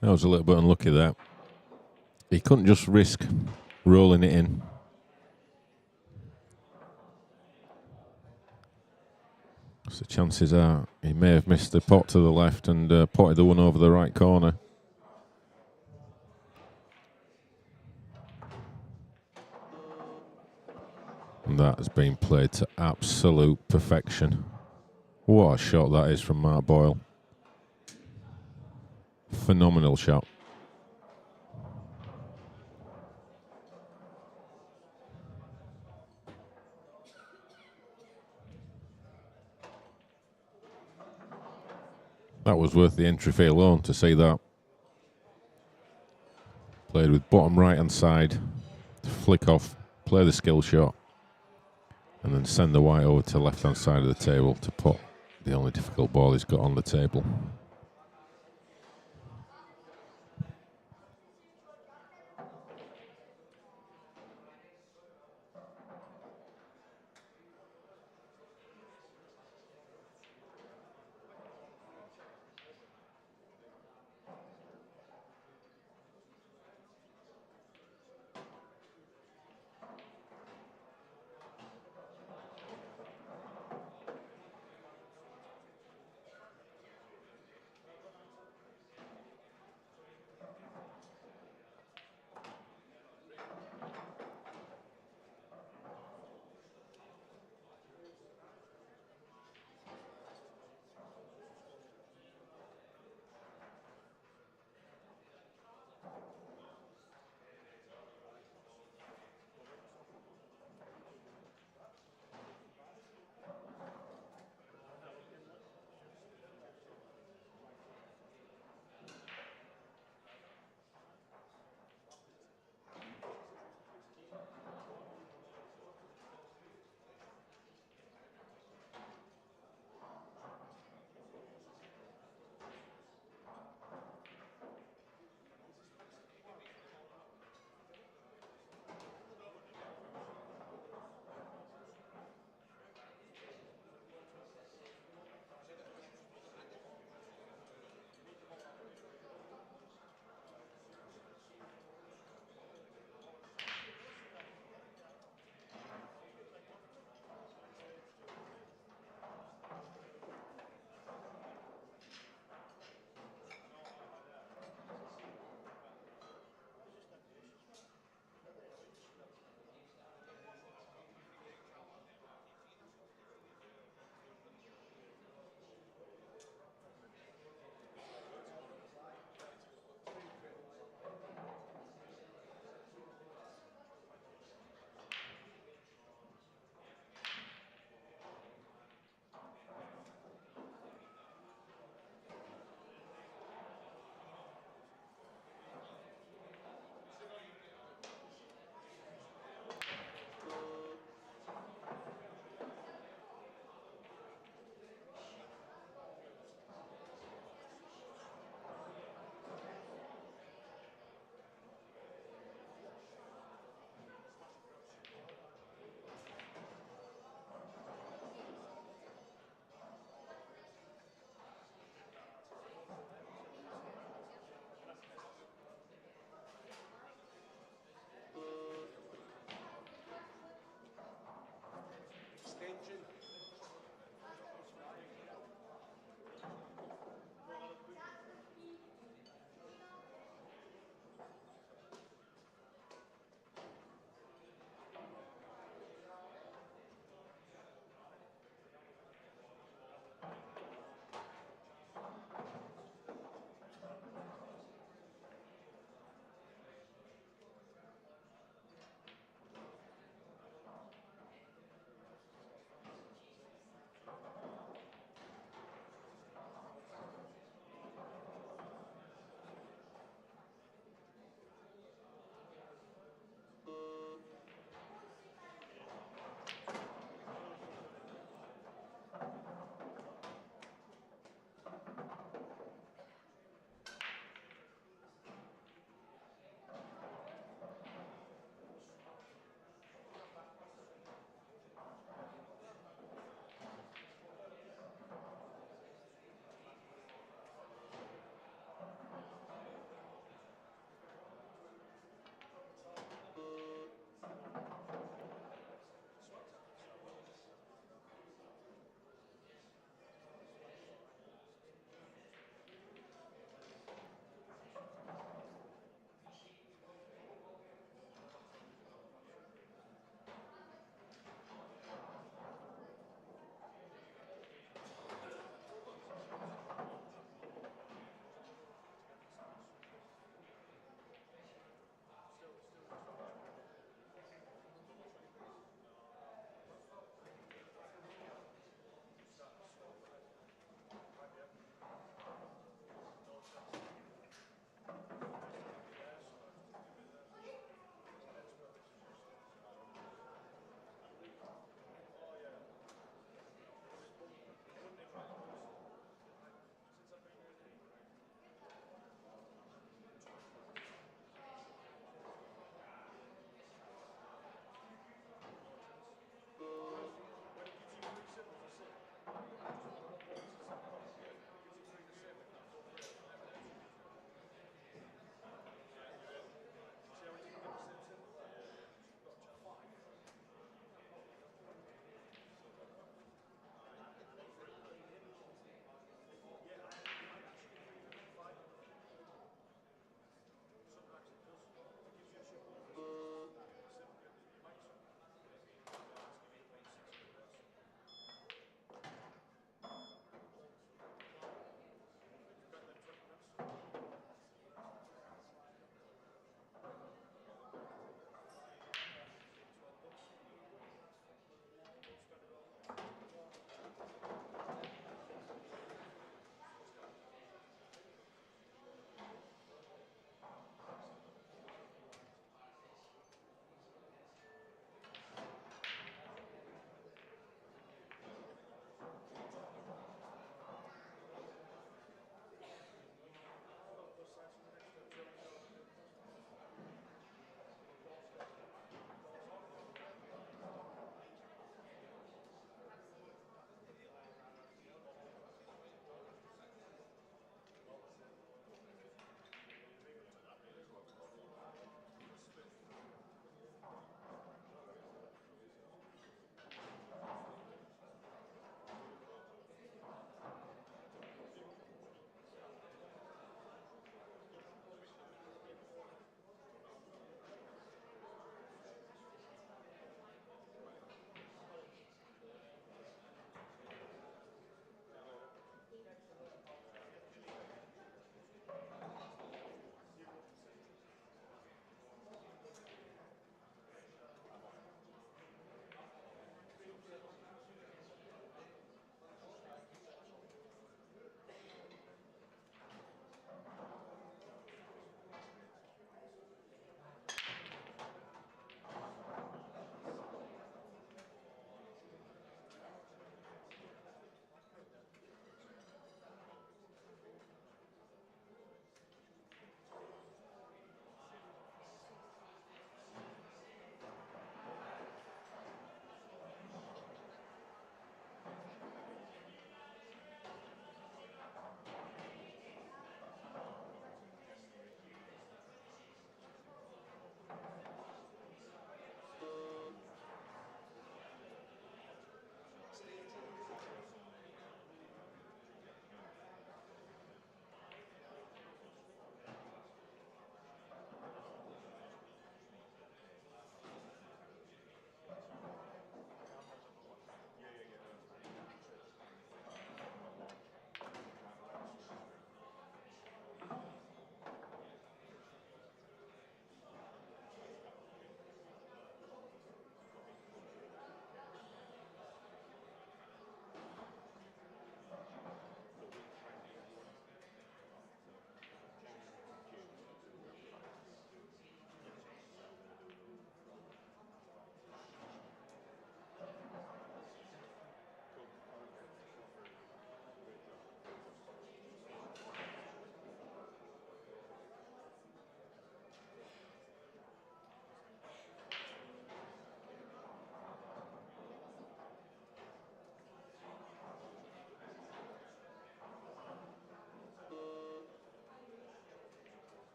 That was a little bit unlucky there. He couldn't just risk rolling it in. So chances are he may have missed the pot to the left and potted the one over the right corner. And that has been played to absolute perfection. What a shot that is from Mark Boyle. Phenomenal shot. That was worth the entry fee alone to see that. Played with bottom right hand side, flick off, play the skill shot, and then send the white over to the left hand side of the table to put the only difficult ball he's got on the table.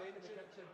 staying in the kitchen.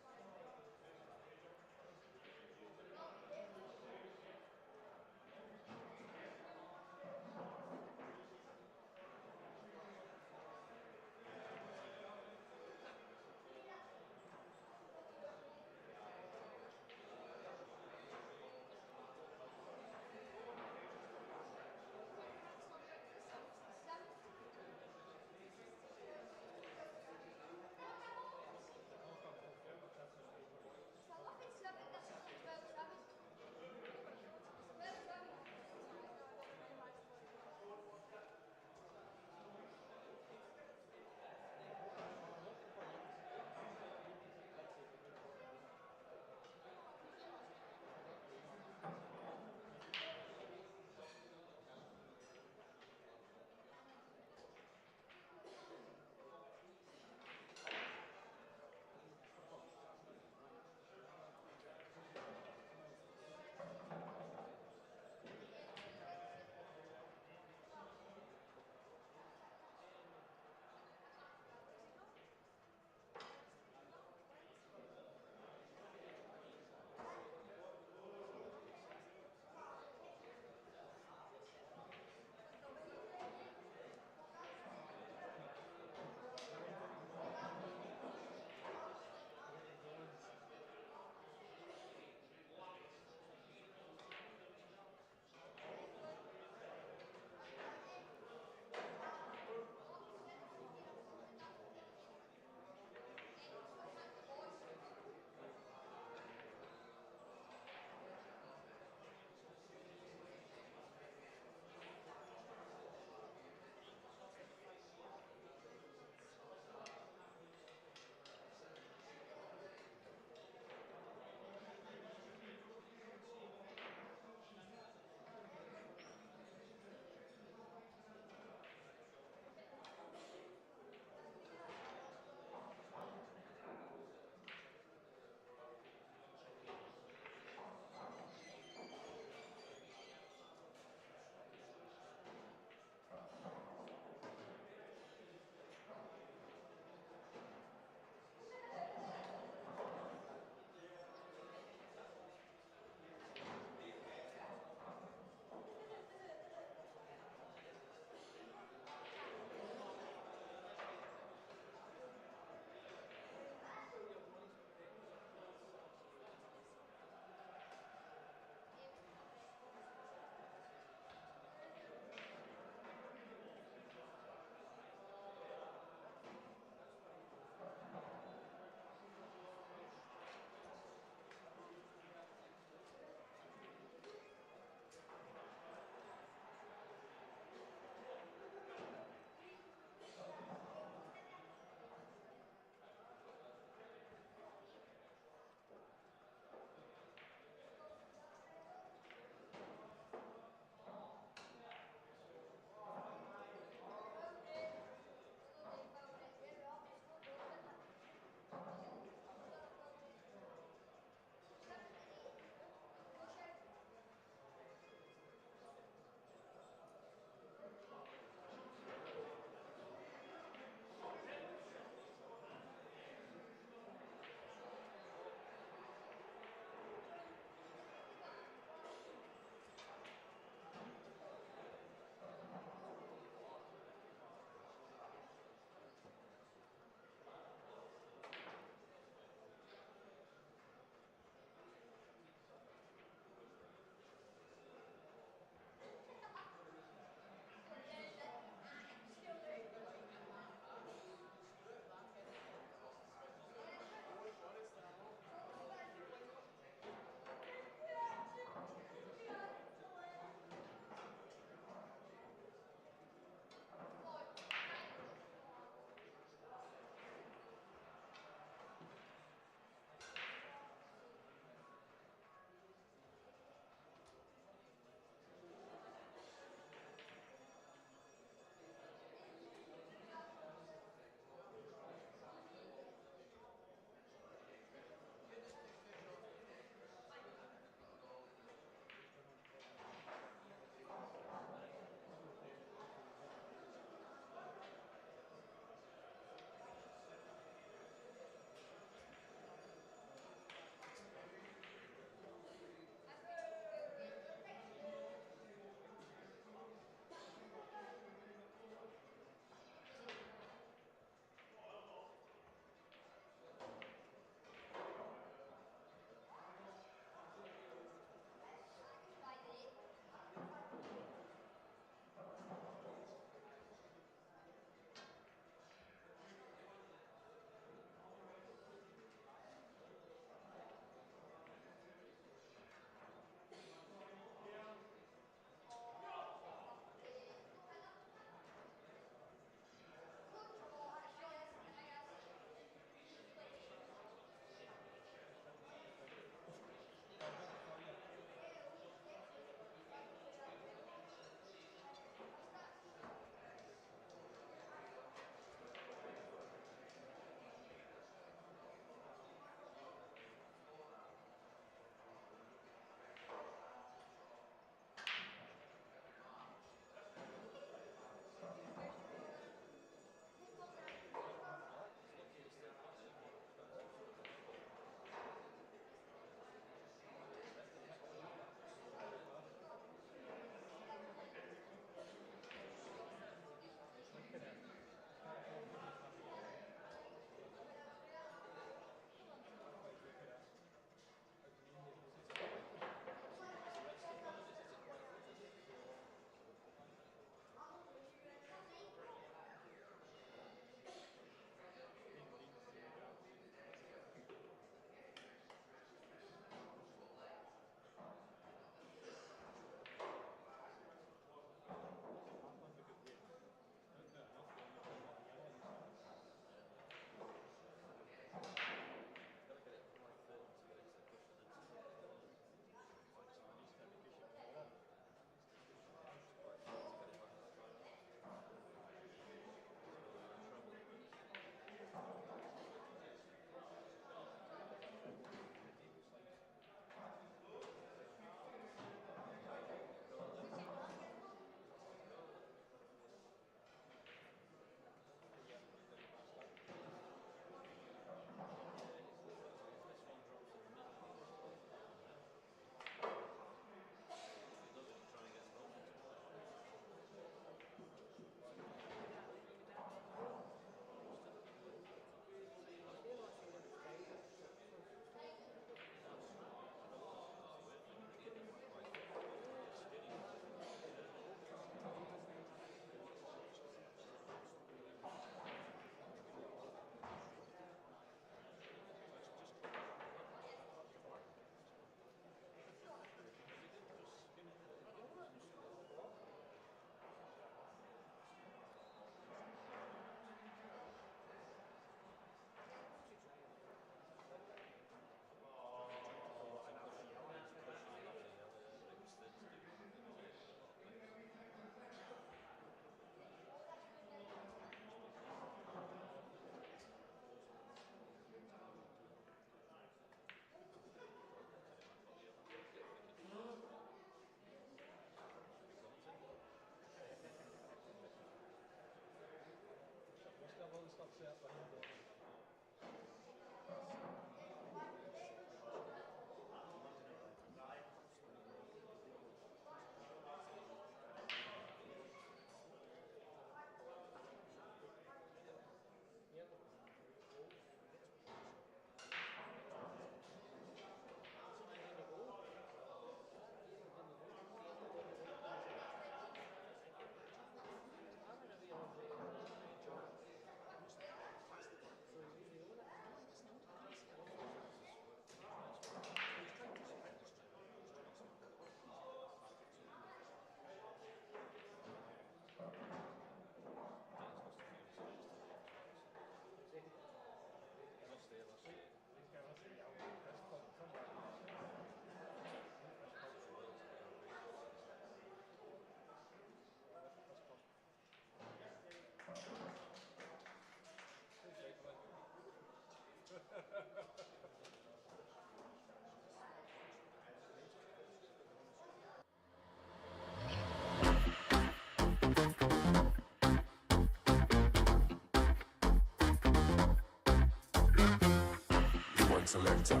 selector.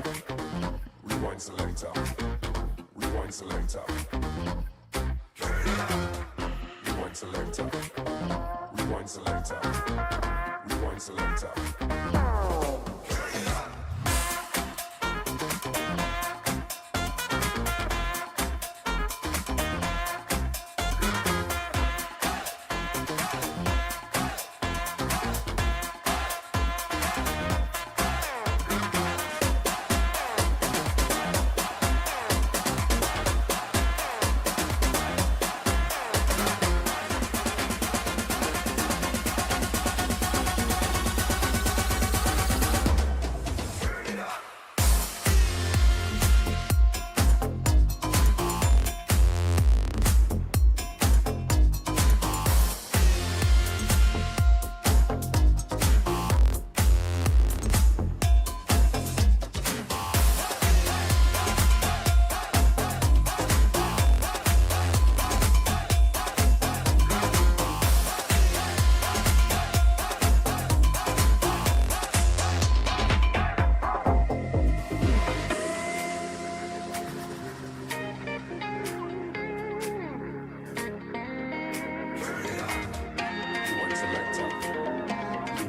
Rewind selector. Rewind selector. Rewind selector. Rewind selector. Rewind selector.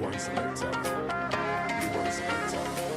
Rewind selector. Rewind selector.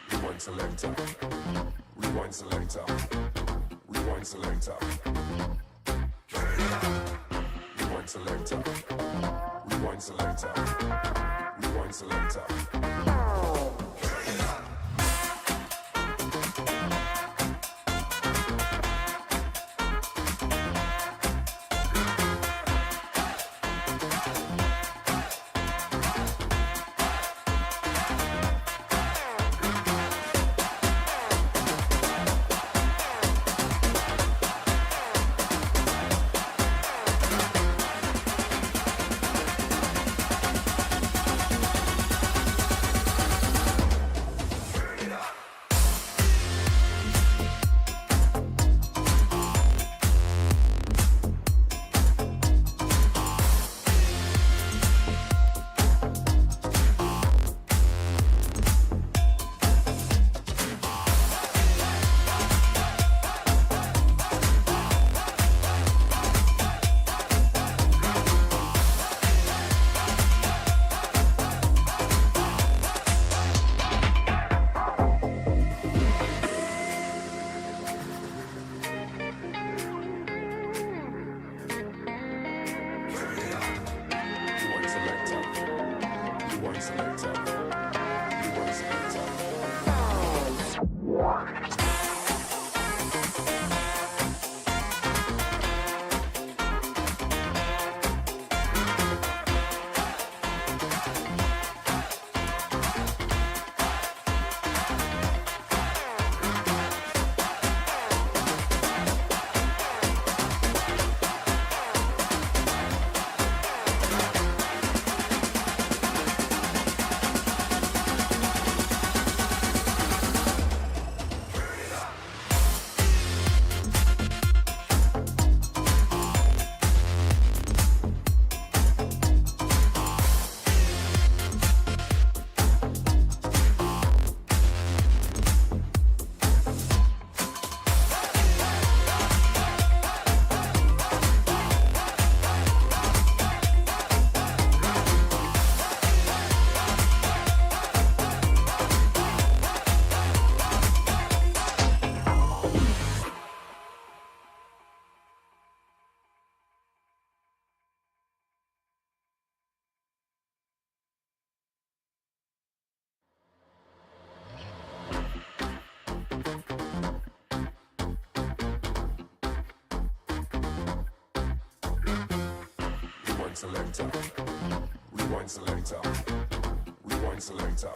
Rewind selector. Rewind selector. Rewind selector. Rewind selector. Rewind selector. Rewind selector. Rewind selector. selector. Rewind selector. Rewind selector.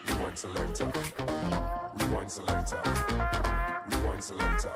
Rewind selector. Rewind selector. Rewind selector. Rewind selector.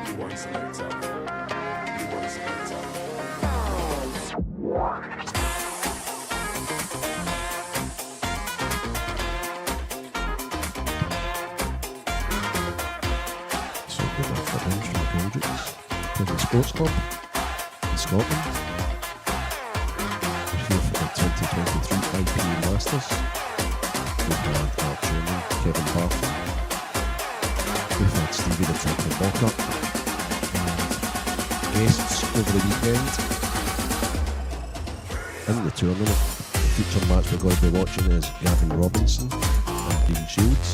Rewind selector. Rewind selector. So good afternoon from McGoldricks, Prison Sports Club in Scotland. We're here for the 2023 IPA Masters. We've had our chairman, Kevin Barton. We've had Stevie the Franklin Walker. And guests over the weekend. In the tournament, the feature match we're going to be watching is Gavin Robinson and Dean Shields,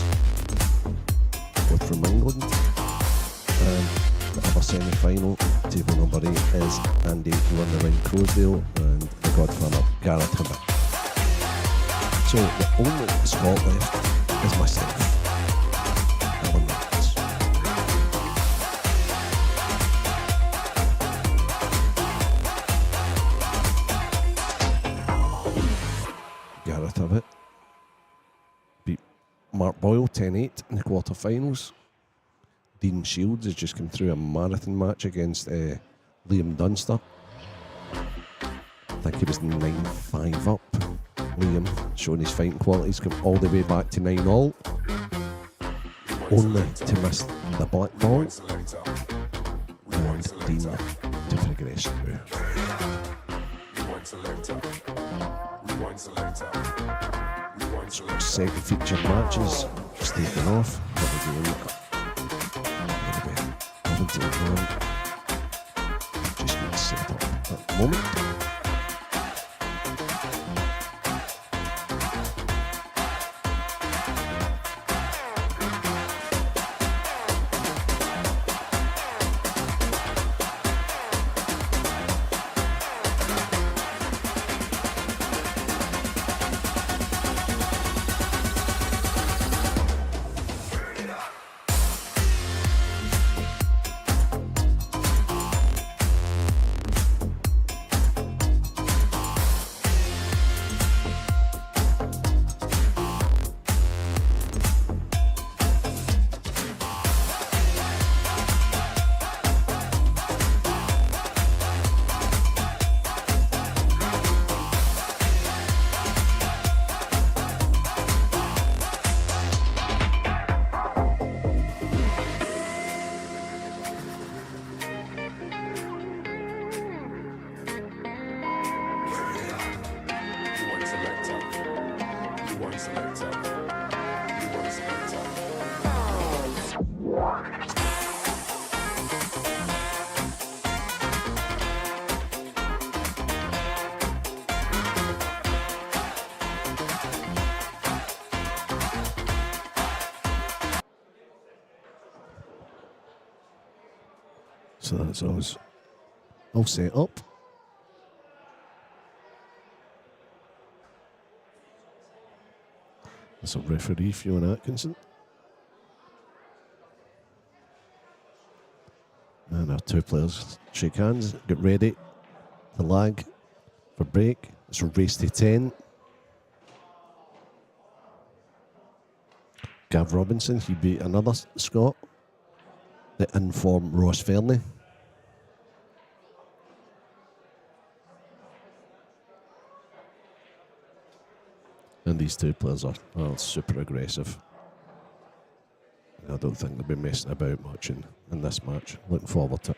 both from England. And the other semi-final, table number 8, is Andy Runnerine Crosdale and the Godfather Garrett Hibbert. So the only Scot left is myself, Alan Knights. Garrett Hibbert beat Mark Boyle 10-8 in the quarter-finals. Dean Shields has just come through a marathon match against Liam Dunster. I think he was 9-5 up. Liam, showing his fighting qualities, come all the way back to 9-all. Only to miss the black ball. And Dean to progress through. Rewind selector. Rewind selector. Rewind selector. Second feature matches just taken off. But again, having to ignore just get set up at the moment. Rewind selector. Rewind selector. Rewind selector. So that's us all set up. That's a referee, Fiona Atkinson. And our two players shake hands, get ready. The lag for break. It's a race to 10. Gav Robinson, he beat another Scot, the in-form Ross Fairley. And these two players are super aggressive. I don't think they'll be messing about much in this match. Looking forward to it.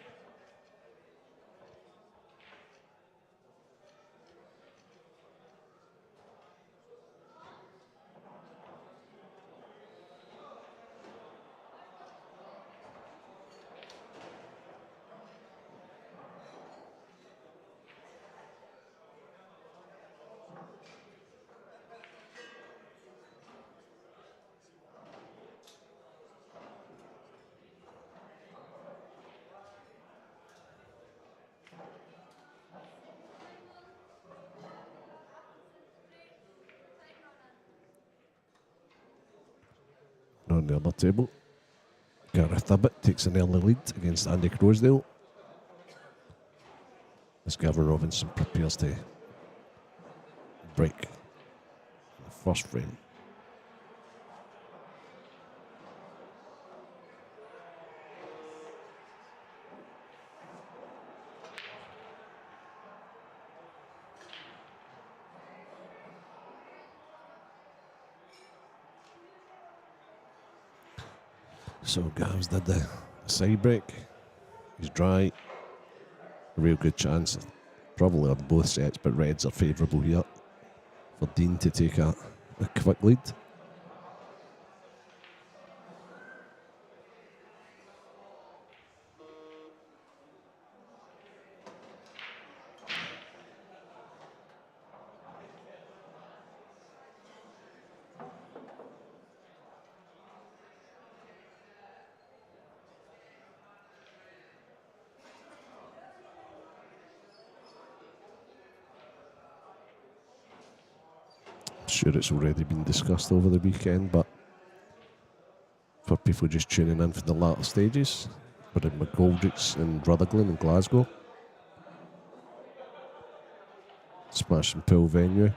On the other table, Gareth Abbott takes an early lead against Andy Crosdale as Gavin Robinson prepares to break the first frame. So Gavs did the side break. He's dry. A real good chance. Probably on both sets, but reds are favourable here for Dean to take a quick lead. Sure it's already been discussed over the weekend, but for people just tuning in for the latter stages, we're in McGoldricks in Rutherglen in Glasgow. Smash and Pool venue.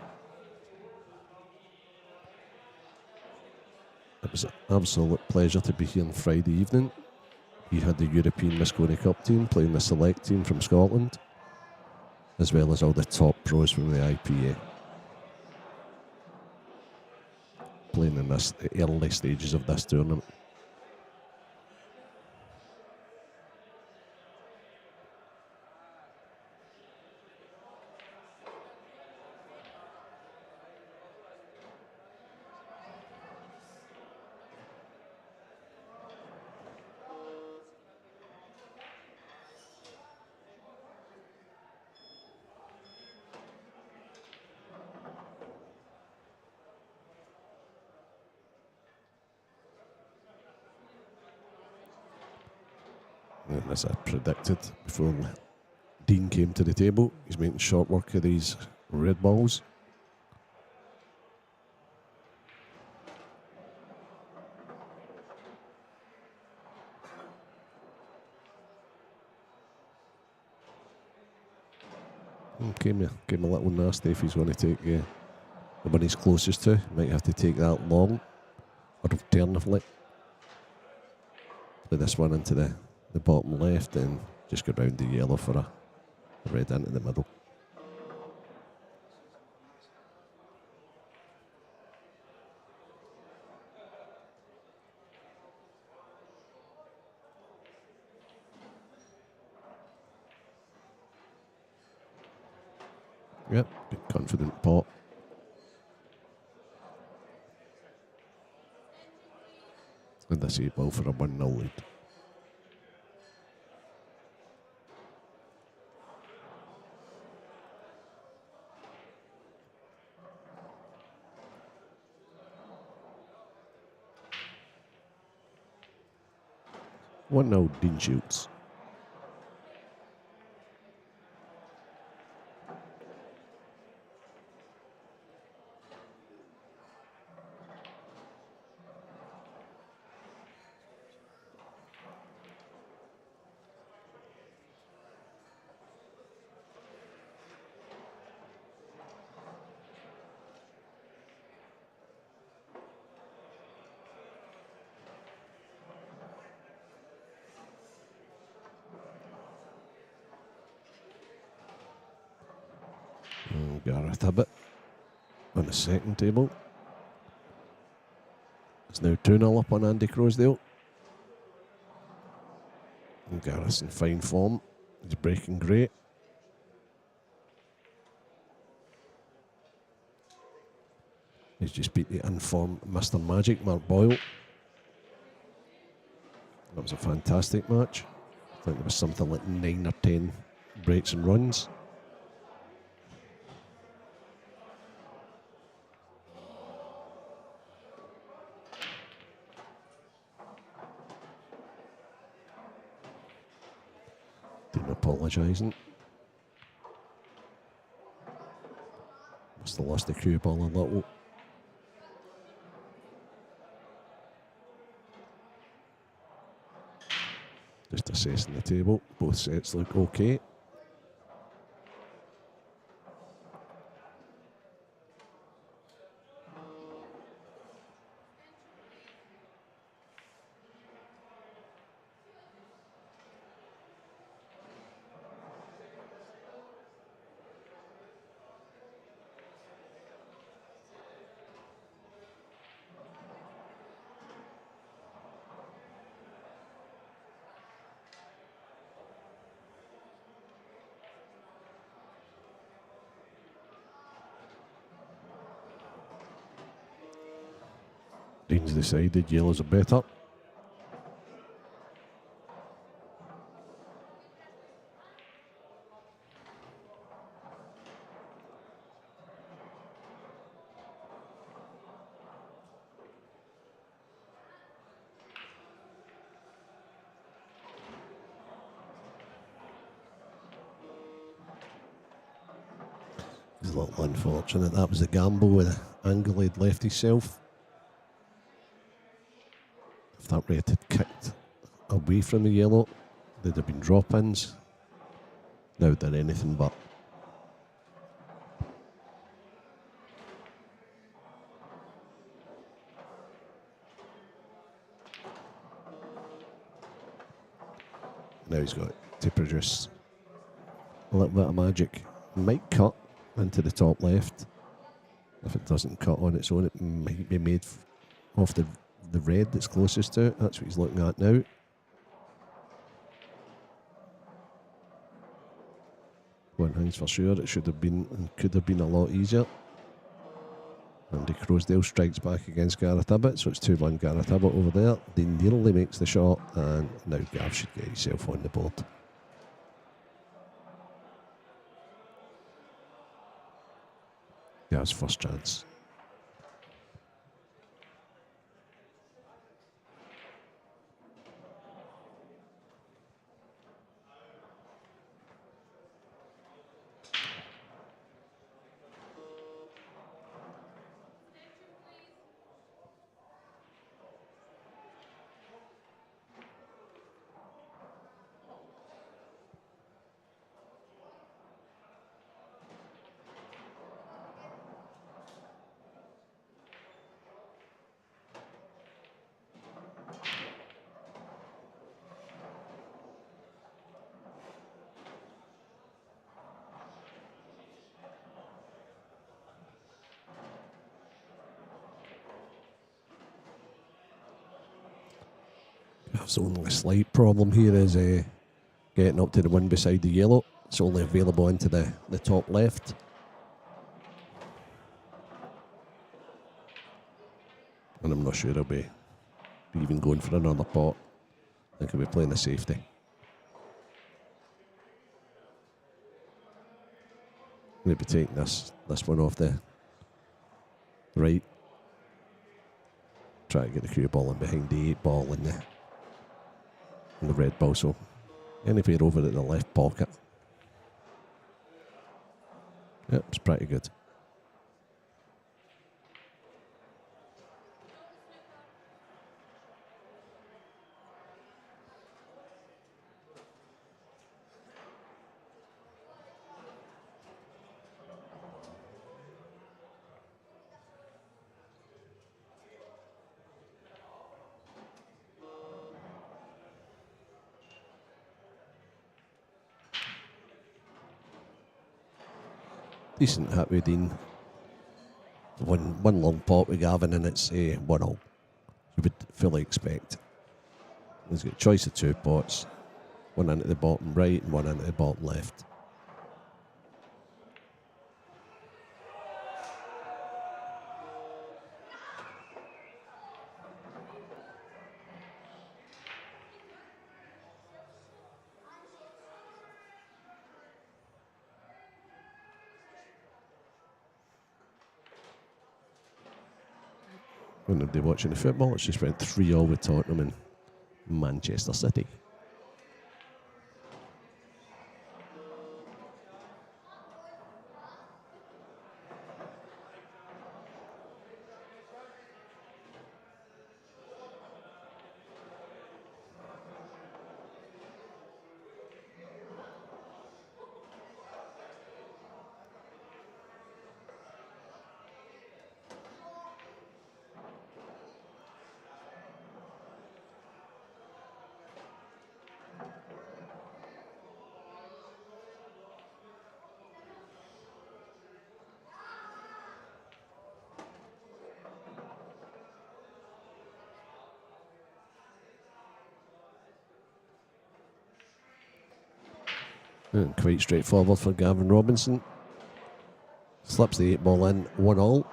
It was an absolute pleasure to be here on Friday evening. We had the European Mosconi Cup team playing the select team from Scotland, as well as all the top pros from the IPA. Playing in the early stages of this tournament. And as I predicted before Dean came to the table, he's making short work of these red balls. Came a little nasty if he's going to take the one he's closest to. Might have to take that long, or alternatively play this one into the bottom left and just go round the yellow for a red into the middle. Yep, good confident pot. And this 8 ball for a 1-0 lead. One now, Dean shoots. Gareth Hibbett on the second table. It's now 2-0 up on Andy Crosdale. And Gareth's in fine form. He's breaking great. He's just beat the informed Mr. Magic, Mark Boyle. That was a fantastic match. I think there was something like 9 or 10 breaks and runs. Dean apologising. Must have lost the cue ball a little. Just assessing the table. Both sets look okay. Dean's decided yellows are better. It's a little unfortunate. That was the gamble with the angle he'd left himself. If that red had kicked away from the yellow, there'd have been drop-ins. Now they're anything but. Now he's got to produce a little bit of magic. Might cut into the top left. If it doesn't cut on its own, it might be made off the red that's closest to it. That's what he's looking at now. One thing's for sure, it should have been and could have been a lot easier. Andy Crosdale strikes back against Gareth Hibbett, so it's 2-1 Gareth Hibbett over there. Dean nearly makes the shot, and now Gav should get himself on the board. Gav's first chance. The only slight problem here is getting up to the one beside the yellow. It's only available into the top left. And I'm not sure he'll be even going for another pot. I think he'll be playing the safety. Maybe taking this one off the right. Try to get the cue ball in behind the 8 ball in the red ball, so anywhere over at the left pocket. Yep, it's pretty good. decent hit with Dean. One long pot with Gavin, and it's 1-all. You would fully expect. He's got a choice of 2 pots, one into the bottom right and one into the bottom left. When they're watching the football, it's just went 3-all with Tottenham and Manchester City. And quite straightforward for Gavin Robinson. Slips the 8-ball in, 1-all.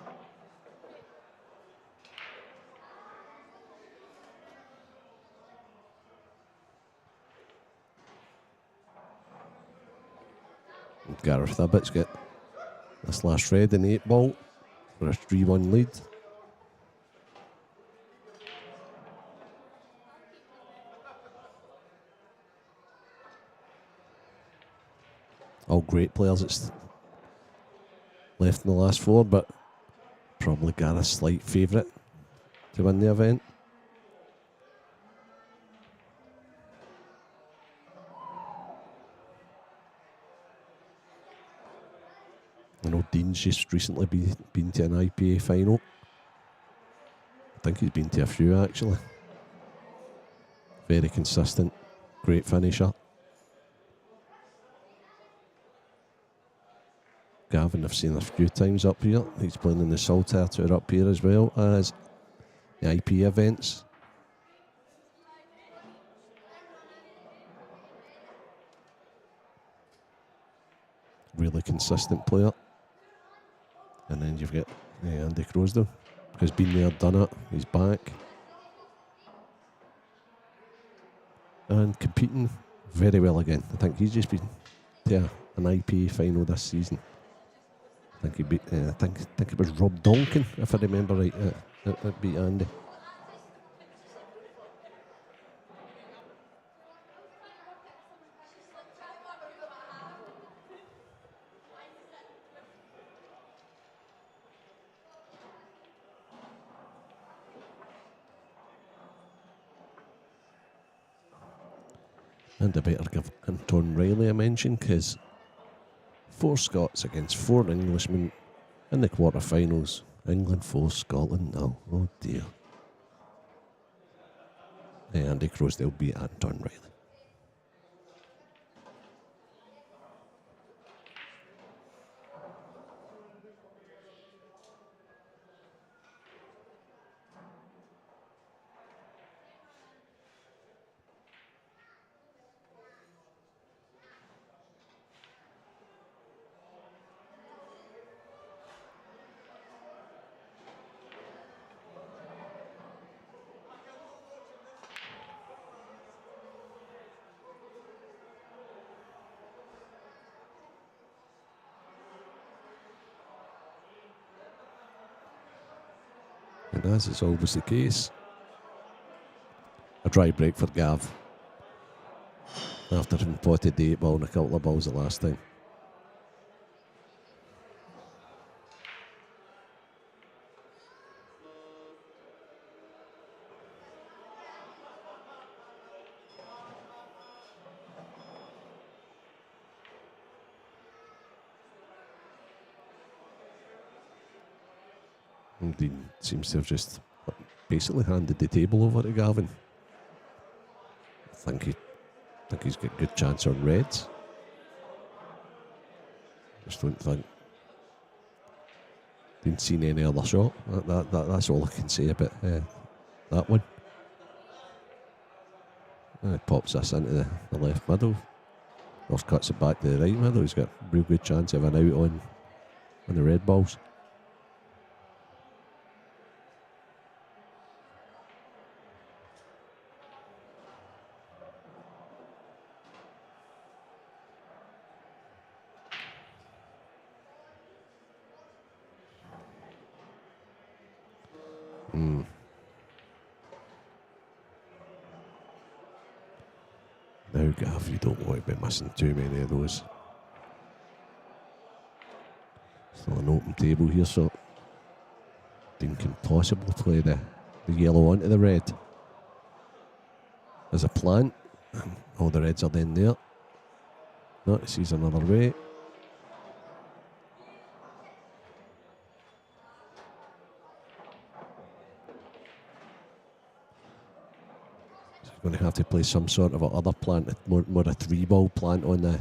Gareth Abbott's got this last red in the 8-ball for a 3-1 lead. All great players that's left in the last 4, but probably Gareth's slight favourite to win the event. I know Dean's just recently been to an IPA final. I think he's been to a few actually. Very consistent, great finisher. Gavin I've seen a few times up here. He's playing in the Saltair Tour up here as well as the IP events. Really consistent player. And then you've got Andy Crosdale, who's been there, done it. He's back. And competing very well again. I think he's just been to an IPA final this season. I think he beat. I think it was Rob Donkin, if I remember right. That beat Andy. And I better give Anton Riley a mention because 4 Scots against 4 Englishmen in the quarterfinals. England 4, Scotland 0. Oh dear. Andy Crosdale beat Anton Riley. And as is always the case, a dry break for Gav after having potted the 8-ball and a couple of balls the last time. And Dean seems to have just basically handed the table over to Gavin. I think he's got a good chance on reds. Just don't think Didn't see any other shot. That's all I can say about that one. Pops this into the left middle. Ross cuts it back to the right middle. He's got a real good chance of an out on the red balls. Now, Gav, you don't want to be missing too many of those. Still an open table here, so Dean can possibly play the yellow onto the red. There's a plant, and all the reds are then there. No, he sees another way. Going to have to play some sort of a other plant, more a 3-ball plant on the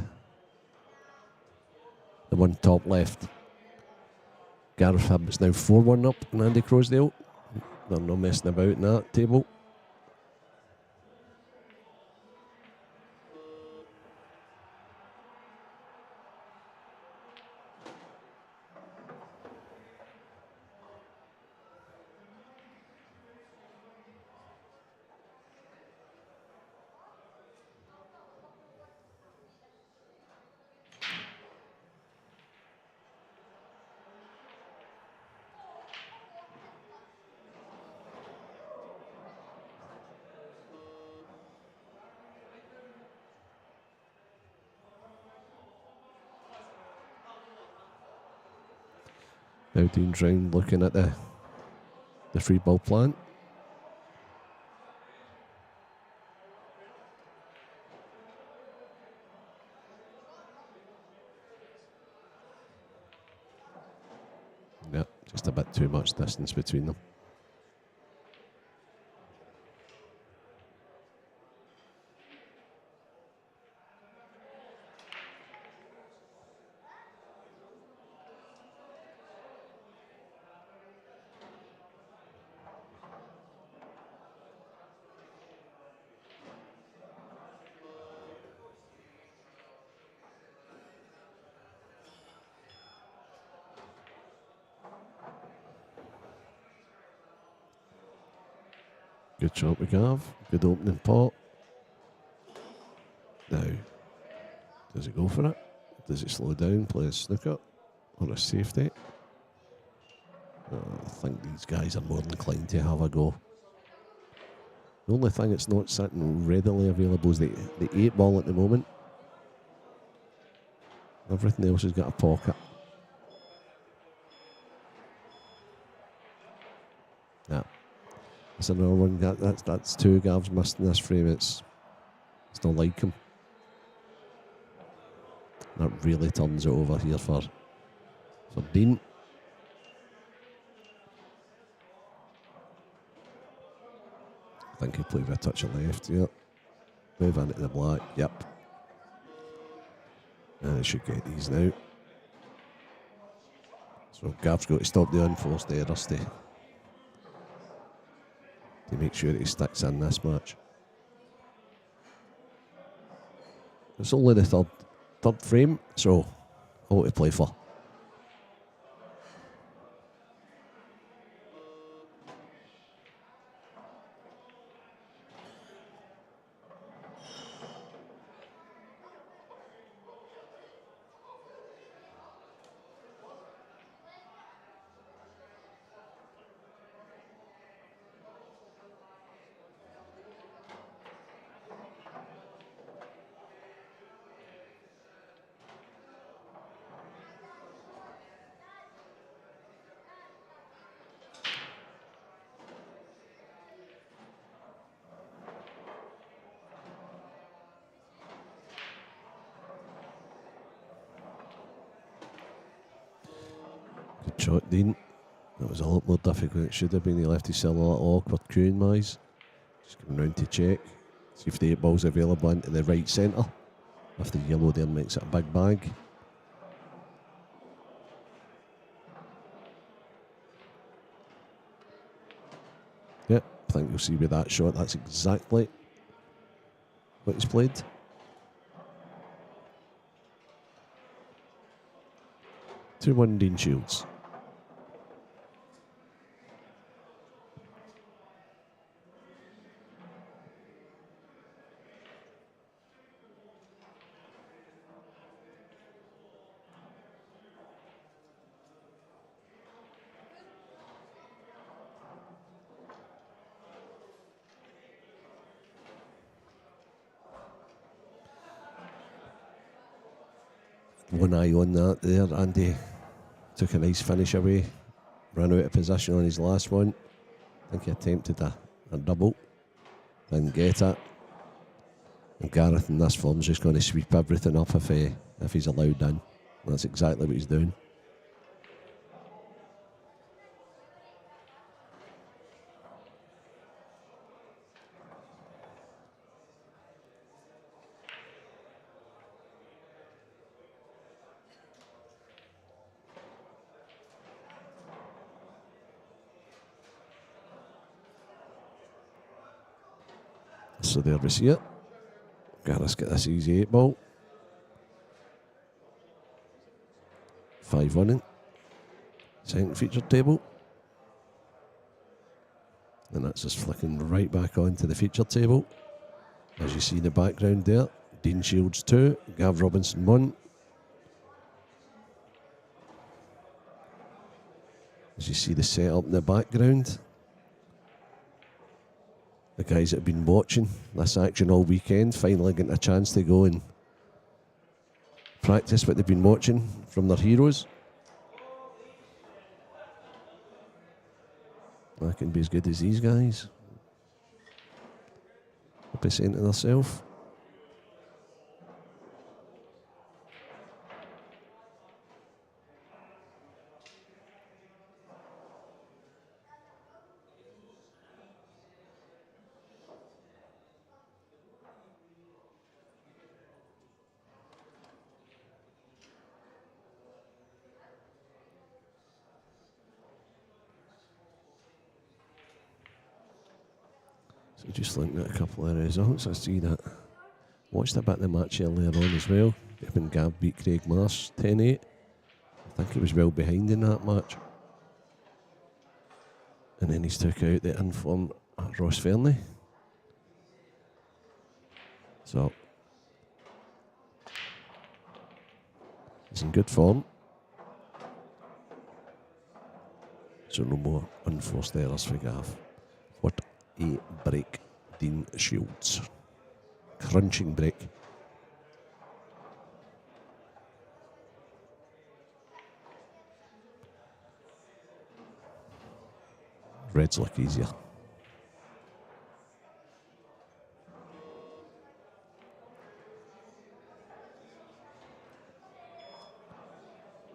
one top left. Gareth Hibbett's now 4-1 up on Andy Crosdale. They're not messing about in that table. Now Dean's round looking at the 3-ball plant. Yep, just a bit too much distance between them. Good shot we have. Good opening pot. Now, does it go for it? Does it slow down, play a snooker or a safety? I think these guys are more inclined to have a go. The only thing that's not sitting readily available is the 8-ball at the moment. Everything else has got a pocket. Yeah. That's another one. That's 2 Gavs missed in this frame. It's not like him. That really turns it over here for Dean. I think he played with a touch of left, yep. Move into the black, yep. And he should get these now. So Gav's got to stop the unforced errors to make sure that he sticks in this match. It's only the third frame, so all to play for. Good shot, Dean. That was a lot more difficult than it should have been. He left himself a little awkward queuing wise. Just coming round to check. See if the 8-ball's available into the right centre. If the yellow there makes it a big bag. think you'll see with that shot, that's exactly what he's played. 2-1 Dean Shields. One eye on that there. Andy took a nice finish away, ran out of position on his last one. I think he attempted a double, didn't get it. And Gareth in this form is just going to sweep everything up if he's allowed in. That's exactly what he's doing. So there we see it. Gareth's got this easy 8 ball. 5-1 in. Second featured table. And that's just flicking right back onto the featured table. As you see in the background there, Dean Shields 2, Gav Robinson 1. As you see the setup in the background. The guys that have been watching this action all weekend finally getting a chance to go and practice what they've been watching from their heroes. That can be as good as these guys. They'll be saying to themselves. So just looking at a couple of results, I see that. Watched a bit of the match earlier on as well. When Gav beat Craig Marsh 10-8. I think he was well behind in that match. And then he's took out the informed Ross Fernie. So he's in good form. So no more unforced errors for Gav. What a break, Dean Shields. Crunching break. Reds look easier.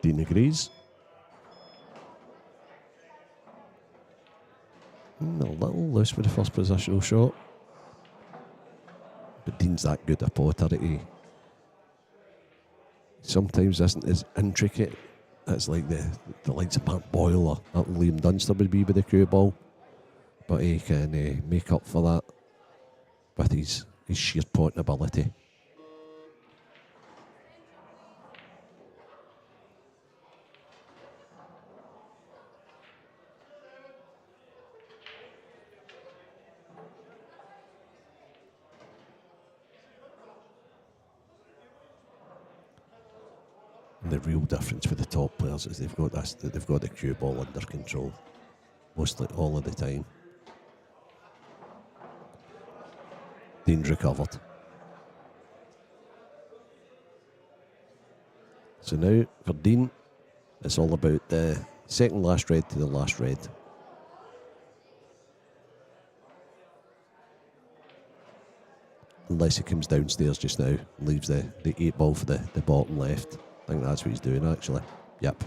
Dean agrees. A little loose with the first positional shot. But Dean's that good a potter that he sometimes isn't as intricate as like the likes of Mark Boyle or Liam Dunster would be with the cue ball. But he can make up for that with his sheer potting ability. The real difference with the top players is they've got the cue ball under control mostly all of the time. Dean's recovered. So now for Dean, it's all about the second last red to the last red. Unless he comes downstairs just now and leaves the 8 ball for the bottom left. I think that's what he's doing actually. Yep.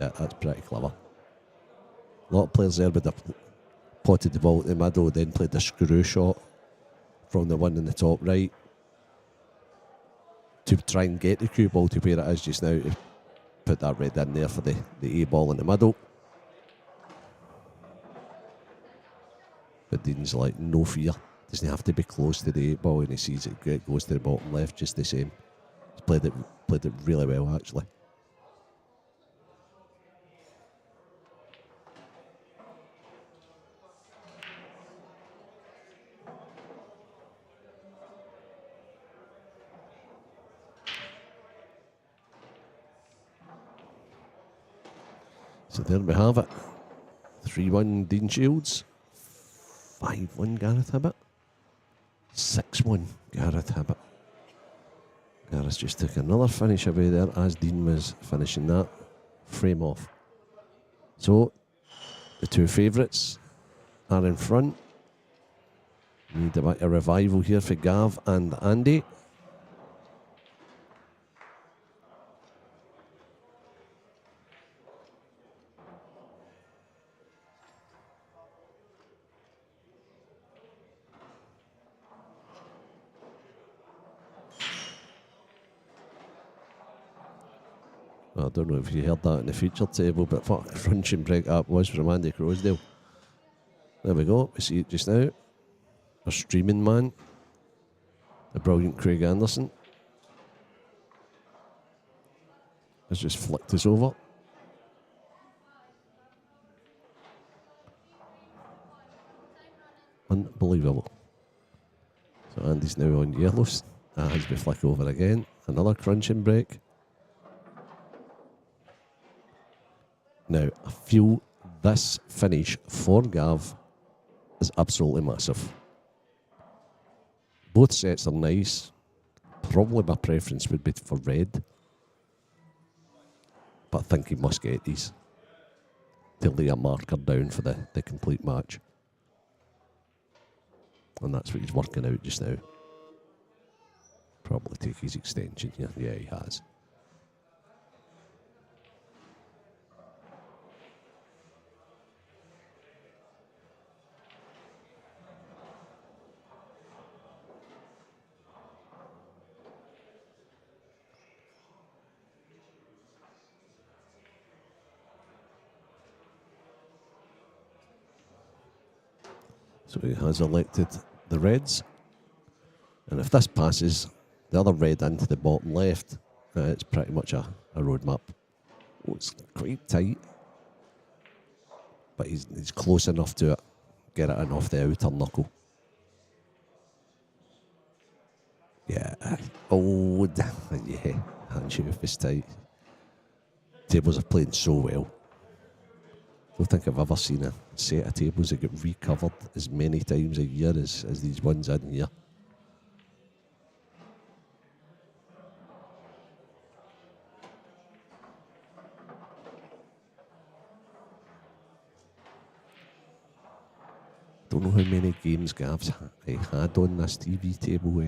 Yeah, that's pretty clever. A lot of players there would have potted the ball at the middle, then played the screw shot from the one in the top right to try and get the cue ball to where it is just now, to put that red in there for the A ball in the middle. But Dean's like, no fear. Doesn't have to be close to the 8 ball, and he sees it goes to the bottom left just the same. He's played it really well, actually. So there we have it. 3-1 Dean Shields. 5-1 Gareth Hibbett. 6-1 Gareth Hibbett. Gareth just took another finish away there as Dean was finishing that frame off. So the two favourites are in front. Need a bit of revival here for Gav and Andy. I don't know if you heard that in the featured table, but what a crunching break that was from Andy Crosdale. There we go, we see it just now. Our streaming man, the brilliant Craig Anderson, has just flicked us over. Unbelievable. So Andy's now on yellows. As we flick over again, another crunching break. Now, I feel this finish for Gav is absolutely massive. Both sets are nice. Probably my preference would be for red. But I think he must get these to lay a marker down for the complete match. And that's what he's working out just now. Probably take his extension here. Yeah, he has. So he has elected the reds. And if this passes the other red into the bottom left, it's pretty much a roadmap. Oh, it's quite tight. But he's close enough to it. Get it in off the outer knuckle. Yeah. Oh, yeah. Handshoe is tight. Tables are playing so well. I don't think I've ever seen a set of tables that get recovered as many times a year as these ones in here. Don't know how many games Gav's had on this TV table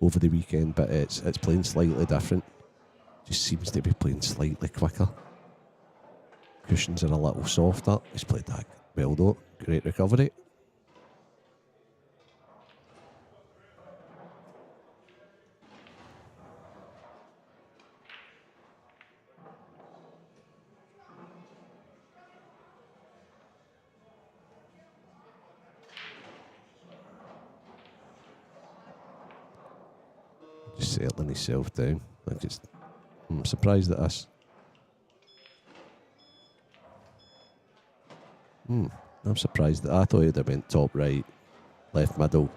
over the weekend, but it's playing slightly different. Just seems to be playing slightly quicker. Cushions are a little softer. He's played that well though. Great recovery. Just settling himself down. I'm surprised at this. I'm surprised that I thought he'd have went top right, left middle,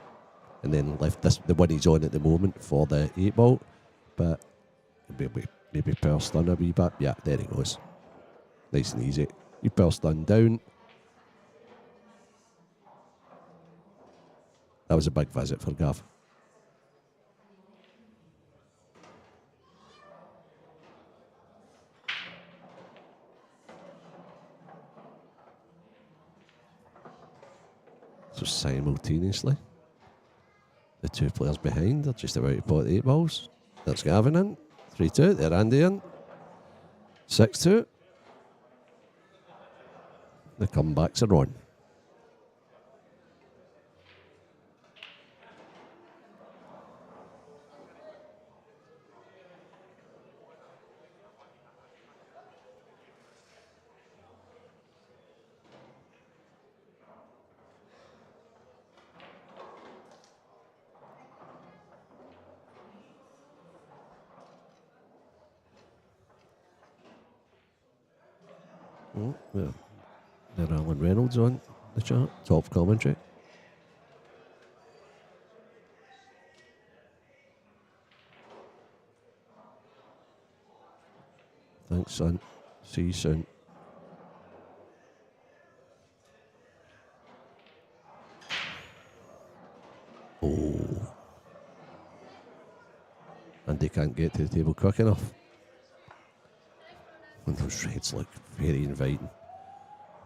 and then left the one he's on at the moment for the 8 ball. But maybe power stun a wee bit. Yeah, there he goes. Nice and easy. You power stun down. That was a big visit for Gav. So simultaneously, the two players behind are just about to pot 8 balls. That's Gavin in. 3-2. They're Andy in. 6-2. The comebacks are on. Oh, yeah. There Alan Reynolds on the chat, top commentary. Thanks, son. See you soon. Oh. And they can't get to the table quick enough. And those reds look very inviting.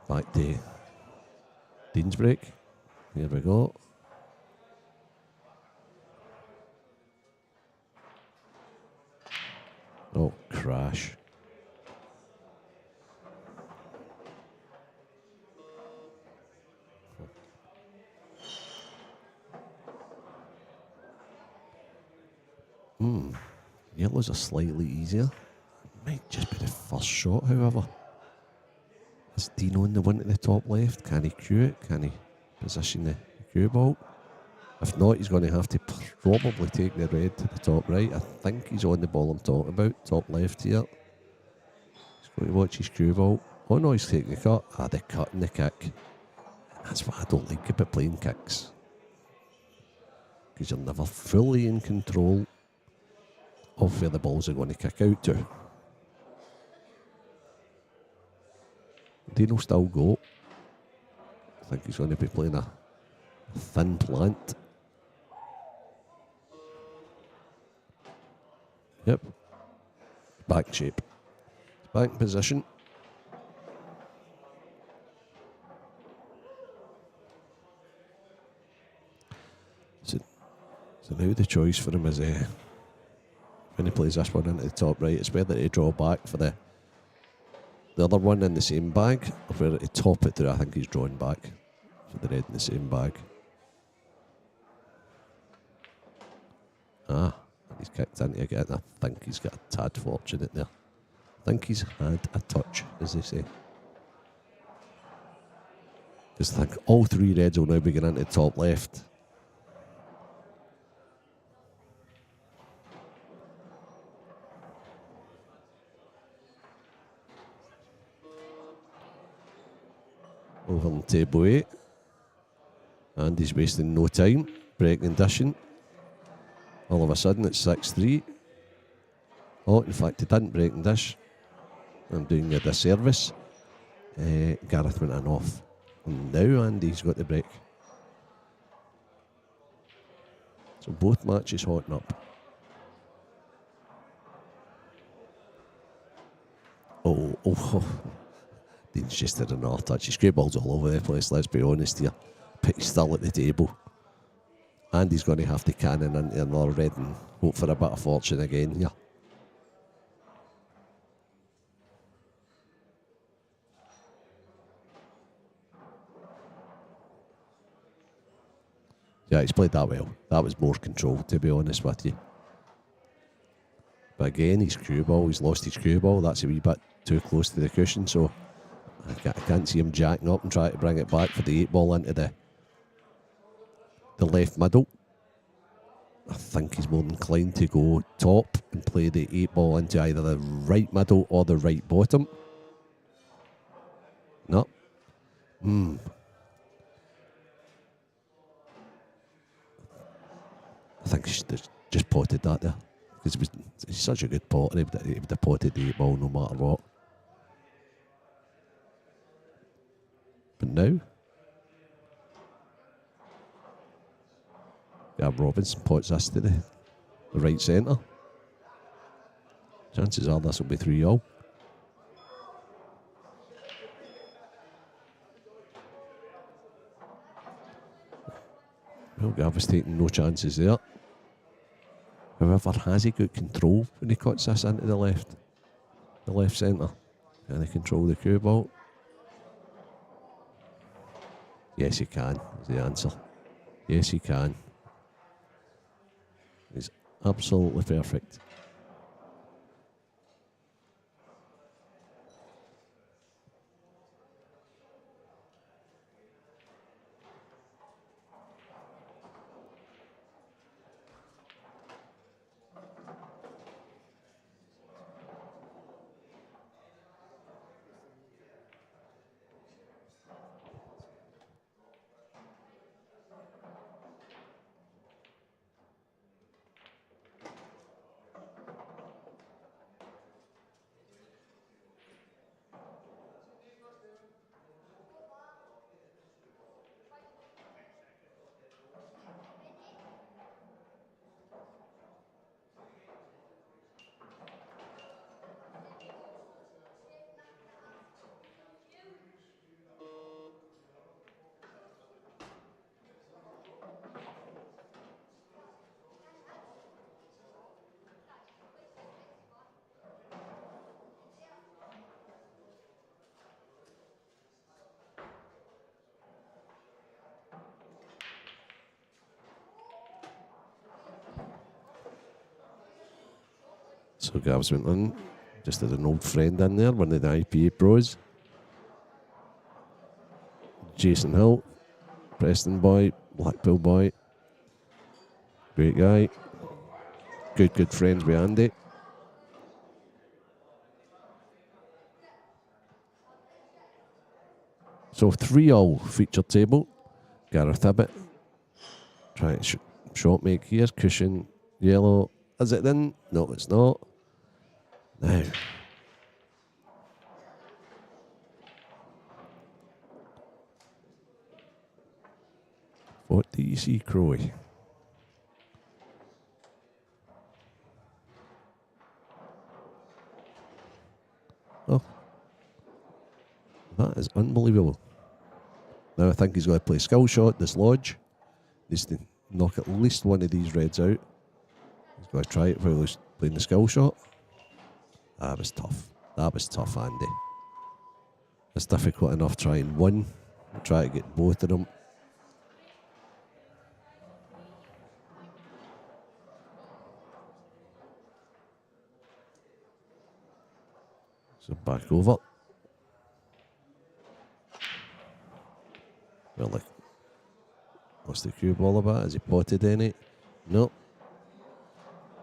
Back to Dean's break. Here we go. Oh, crash. Yellows are slightly easier. Might just be the first shot, however. Is Dean on the one to the top left? Can he cue it? Can he position the cue ball? If not, he's going to have to probably take the red to the top right. I think he's on the ball I'm talking about, top left here. He's going to watch his cue ball. Oh no, he's taking the cut. Ah, the cut and the kick. That's what I don't like about playing kicks. Because you're never fully in control of where the balls are going to kick out to. Dean will still go. I think he's going to be playing a thin plant. Yep. Back shape. Back in position. So now the choice for him is when he plays this one into the top right, it's whether to draw back for the other one in the same bag, or whether to top it through. I think he's drawn back for the red in the same bag. Ah, he's kicked into it. I think he's got a tad fortunate there. I think he's had a touch, as they say. Because I think all three reds will now be going into the top left. Over on table 8. And he's wasting no time. Break condition. All of a sudden it's 6-3. Oh, in fact, he didn't break and dish. I'm doing a disservice. Gareth went in off. And now Andy's got the break. So both matches hotting up. Oh. Dean's just had another touch. His great balls all over the place, let's be honest here. But he's still at the table. And he's going to have to cannon into another red and hope for a bit of fortune again here. Yeah, he's played that well. That was more control, to be honest with you. But again, his cue ball, he's lost his cue ball. That's a wee bit too close to the cushion, so I can't see him jacking up and trying to bring it back for the 8 ball into the left middle. I think he's more inclined to go top and play the 8 ball into either the right middle or the right bottom. No. I think he's just potted that there. Because it's such a good pot, and he would have potted the 8 ball no matter what. But now, Gab Robinson pots this to the right centre. Chances are this will be 3-all. Well, Gav was taking no chances there. However, has he got control when he cuts this into the left centre? Can he control the cue ball? Yes, he can, is the answer. Yes, he can. He's absolutely perfect. So Gav's went in, just had an old friend in there, one of the IPA pros. Jason Hill, Preston boy, Blackpool boy. Great guy. Good friends with Andy. So 3-all feature table. Gareth Ibbott. Try to shot make here. Cushion, yellow. Is it in? No, it's not. Now. What do you see, Crowy? Oh. That is unbelievable. Now I think he's going to play skill shot, dislodge. Needs to knock at least one of these reds out. He's going to try it while he's playing the skill shot. That was tough. That was tough, Andy. It's difficult enough trying one. Try to get both of them. So back over. Well, like, what's the cue ball about? Has he potted any? No.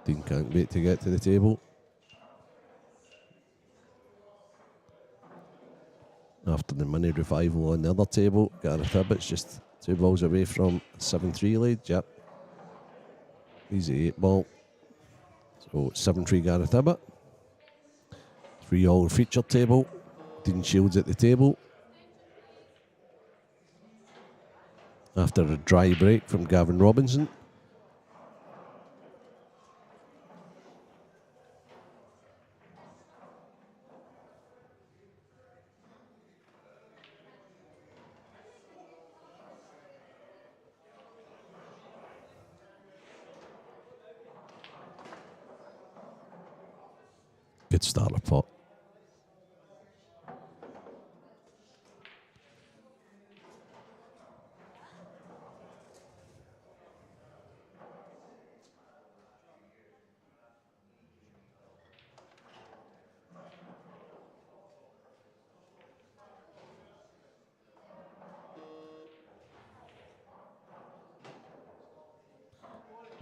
Dean can't wait to get to the table. After the mini revival on the other table, Gareth Ibbott's just 2 balls away from 7-3 lead. Yep. Easy 8 ball. So 7-3 Gareth Ibbott. 3-all feature table. Dean Shields at the table. After a dry break from Gavin Robinson. Good starter pot.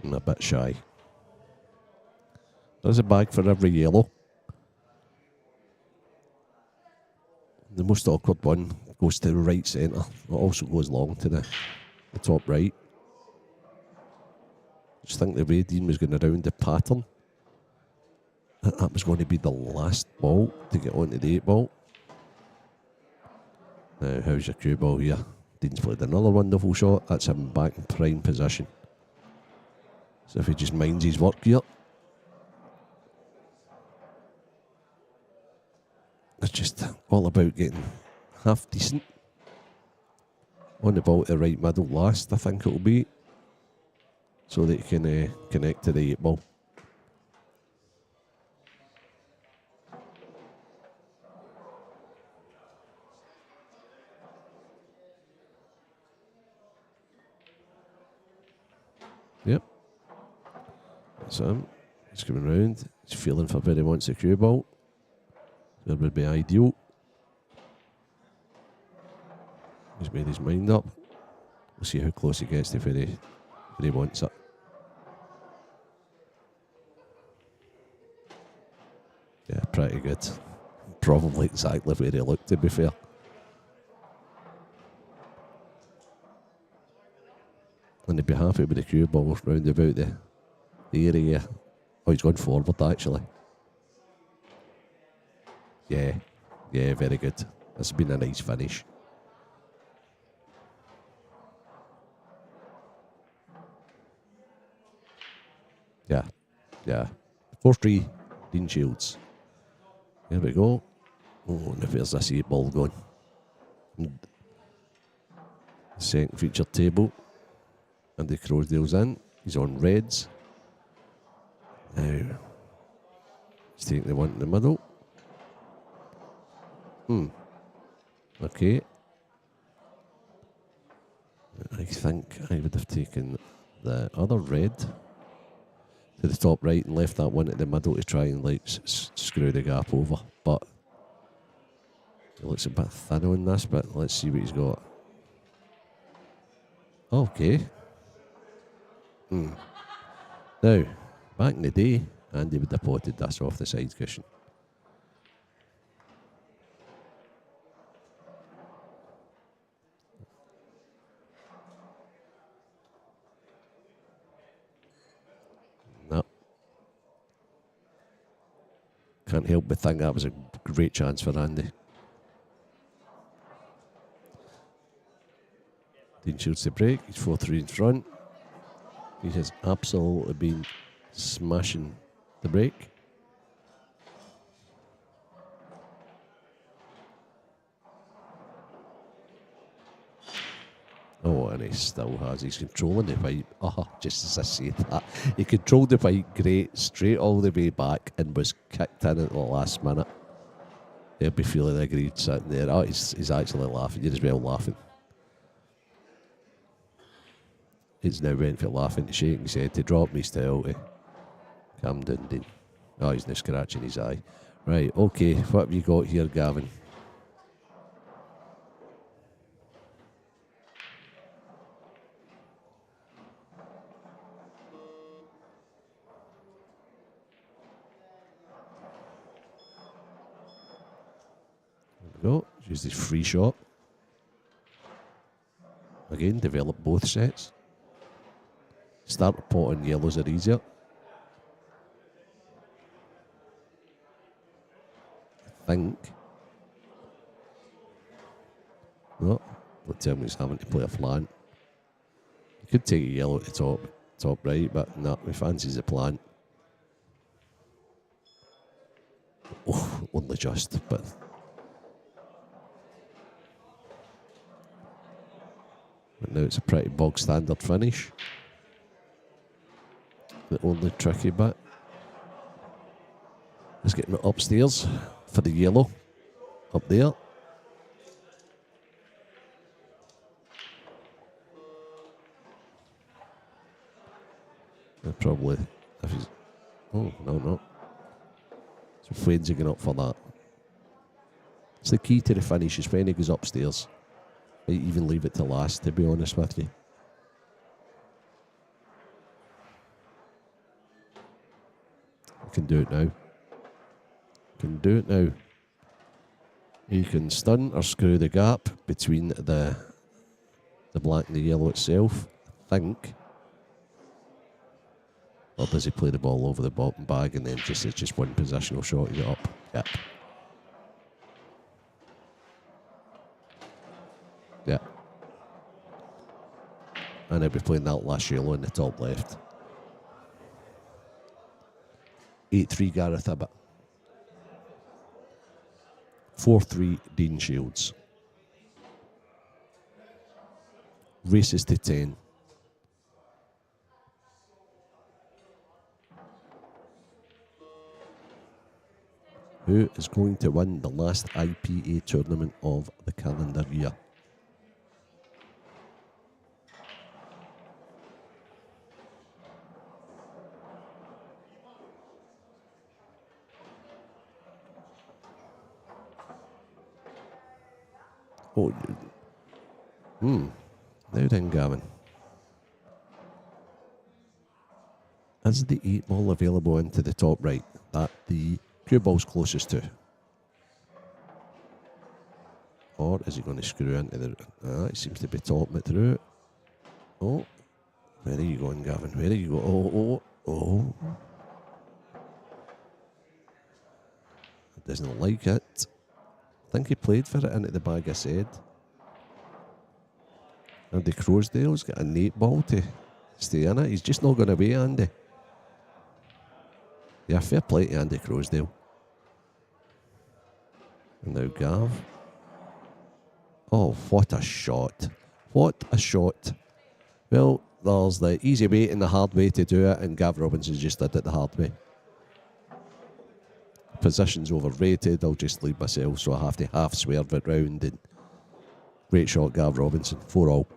And a bit shy. There's a bag for every yellow. The most awkward one goes to the right centre. It also goes long to the top right. Just think the way Dean was going around the pattern, that was going to be the last ball to get onto the 8 ball. Now, how's your cue ball here? Dean's played another wonderful shot. That's him back in prime position. So if he just minds his work here. It's just all about getting half decent. On the ball to the right middle last, I think it'll be. So that you can connect to the 8 ball. Yep. That's him. He's coming round. He's feeling for where he wants the cue ball. That would be ideal. He's made his mind up. We'll see how close he gets to where he wants it. Yeah, pretty good. Probably exactly where he looked, to be fair. And he'd be happy with the cue ball round about the area. Oh, he's gone forward, actually. Yeah, very good. This has been a nice finish. Yeah. 4-3, Dean Shields. Here we go. Oh, and where's this 8 ball going? Second feature table. And the Crowsdale's in. He's on reds. Now, he's taking the one in the middle. Okay. I think I would have taken the other red. to the top right and left that one to the middle to try and like screw the gap over. But it looks a bit thin on this, but let's see what he's got. Okay. Now, back in the day, Andy would have potted this off the side cushion. No. Can't help but think that was a great chance for Andy. Dean Shields to break. He's 4-3 in front. He has absolutely been smashing the break. Oh, and he still has. He's controlling the pipe. Oh, just as I say that. He controlled the pipe great, straight all the way back, and was kicked in at the last minute. He'll be feeling aggrieved sitting there. Oh, he's actually laughing. You're as well laughing. He's now went for laughing, to shaking his head, to drop his tail, to calm down, Dean. Oh, he's now scratching his eye. Right, okay, what have you got here, Gavin? There we go. Use this free shot. Again, develop both sets. Start a pot on yellows are easier. I think. No, don't tell me he's having to play a flant. You could take a yellow to top right, but no, he fancies a plant. Oh, only just, but. But now it's a pretty bog standard finish. The only tricky bit is getting it upstairs for the yellow up there. And probably if he's no. So Flane's going up for that. It's the key to the finish is when he goes upstairs. I even leave it to last, to be honest with you. Can do it now. Can do it now. You can stun or screw the gap between the black and the yellow itself, I think. Or does he play the ball over the bottom bag and then it's just one positional shot to get up? Yep. Yeah. And he'll be playing that last yellow in the top left. 8-3 Gareth Ibbott. 4-3 Dean Shields. Races to 10. Who is going to win the last IPA tournament of the calendar year? Oh, now then, Gavin. Is the 8 ball available into the top right that the cue ball's closest to? Or is he going to screw into the... it seems to be topping it through. Oh, where are you going, Gavin? Where are you going? Oh. Doesn't like it. I think he played for it into the bag I said. Andy Croasdale's got an 8 ball to stay in it. He's just not going away, Andy. Yeah, fair play to Andy Croasdale. And now Gav. Oh, what a shot. What a shot. Well, there's the easy way and the hard way to do it, and Gav Robinson just did it the hard way. Position's overrated, I'll just leave myself, so I have to half swerve it round. And great shot, Gav Robinson, 4-all.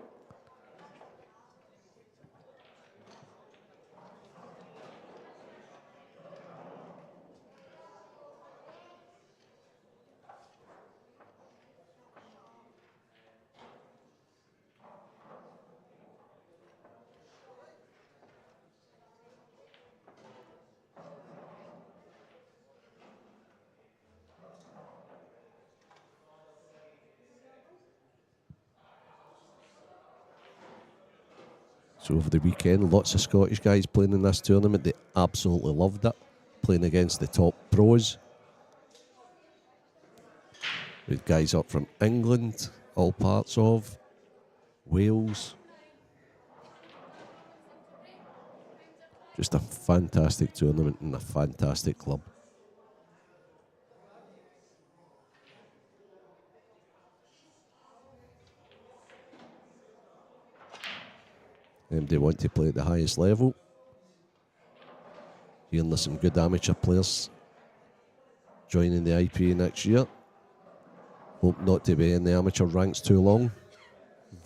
So over the weekend, lots of Scottish guys playing in this tournament. They absolutely loved it, playing against the top pros. We had guys up from England, all parts of Wales. Just a fantastic tournament and a fantastic club. They want to play at the highest level. Hearing there's some good amateur players joining the IPA next year. Hope not to be in the amateur ranks too long,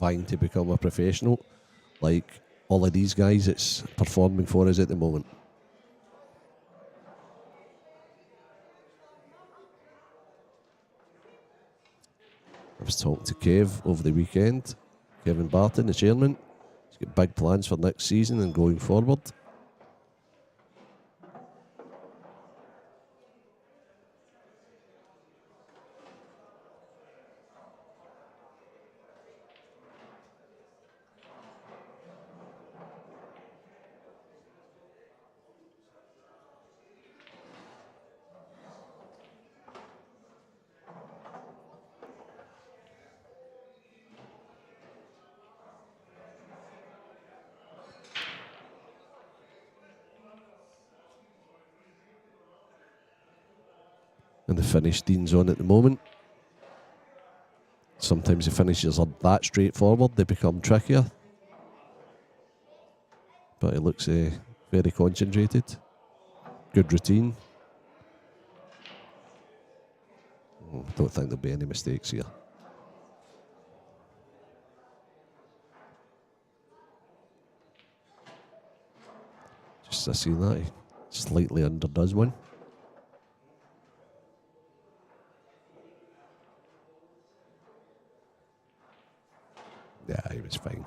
vying to become a professional, like all of these guys it's performing for us at the moment. I was talking to Kev over the weekend, Kevin Barton, the chairman. He's got big plans for next season and going forward. And the finish Dean's on at the moment. Sometimes the finishes are that straightforward, they become trickier. But it looks very concentrated. Good routine. Don't think there'll be any mistakes here. Just I see that he slightly underdoes one. Yeah, he was fine.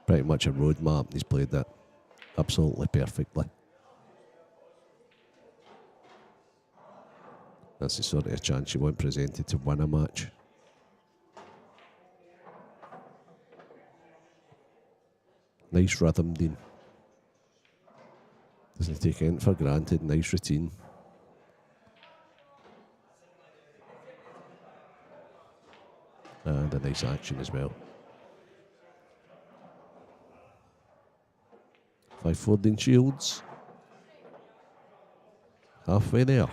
Pretty much a road map. He's played that absolutely perfectly. That's the sort of chance you want presented to win a match. Nice rhythm, Dean. Doesn't take anything for granted. Nice routine. And a nice action as well. 5-4 Dean Shields. Halfway there.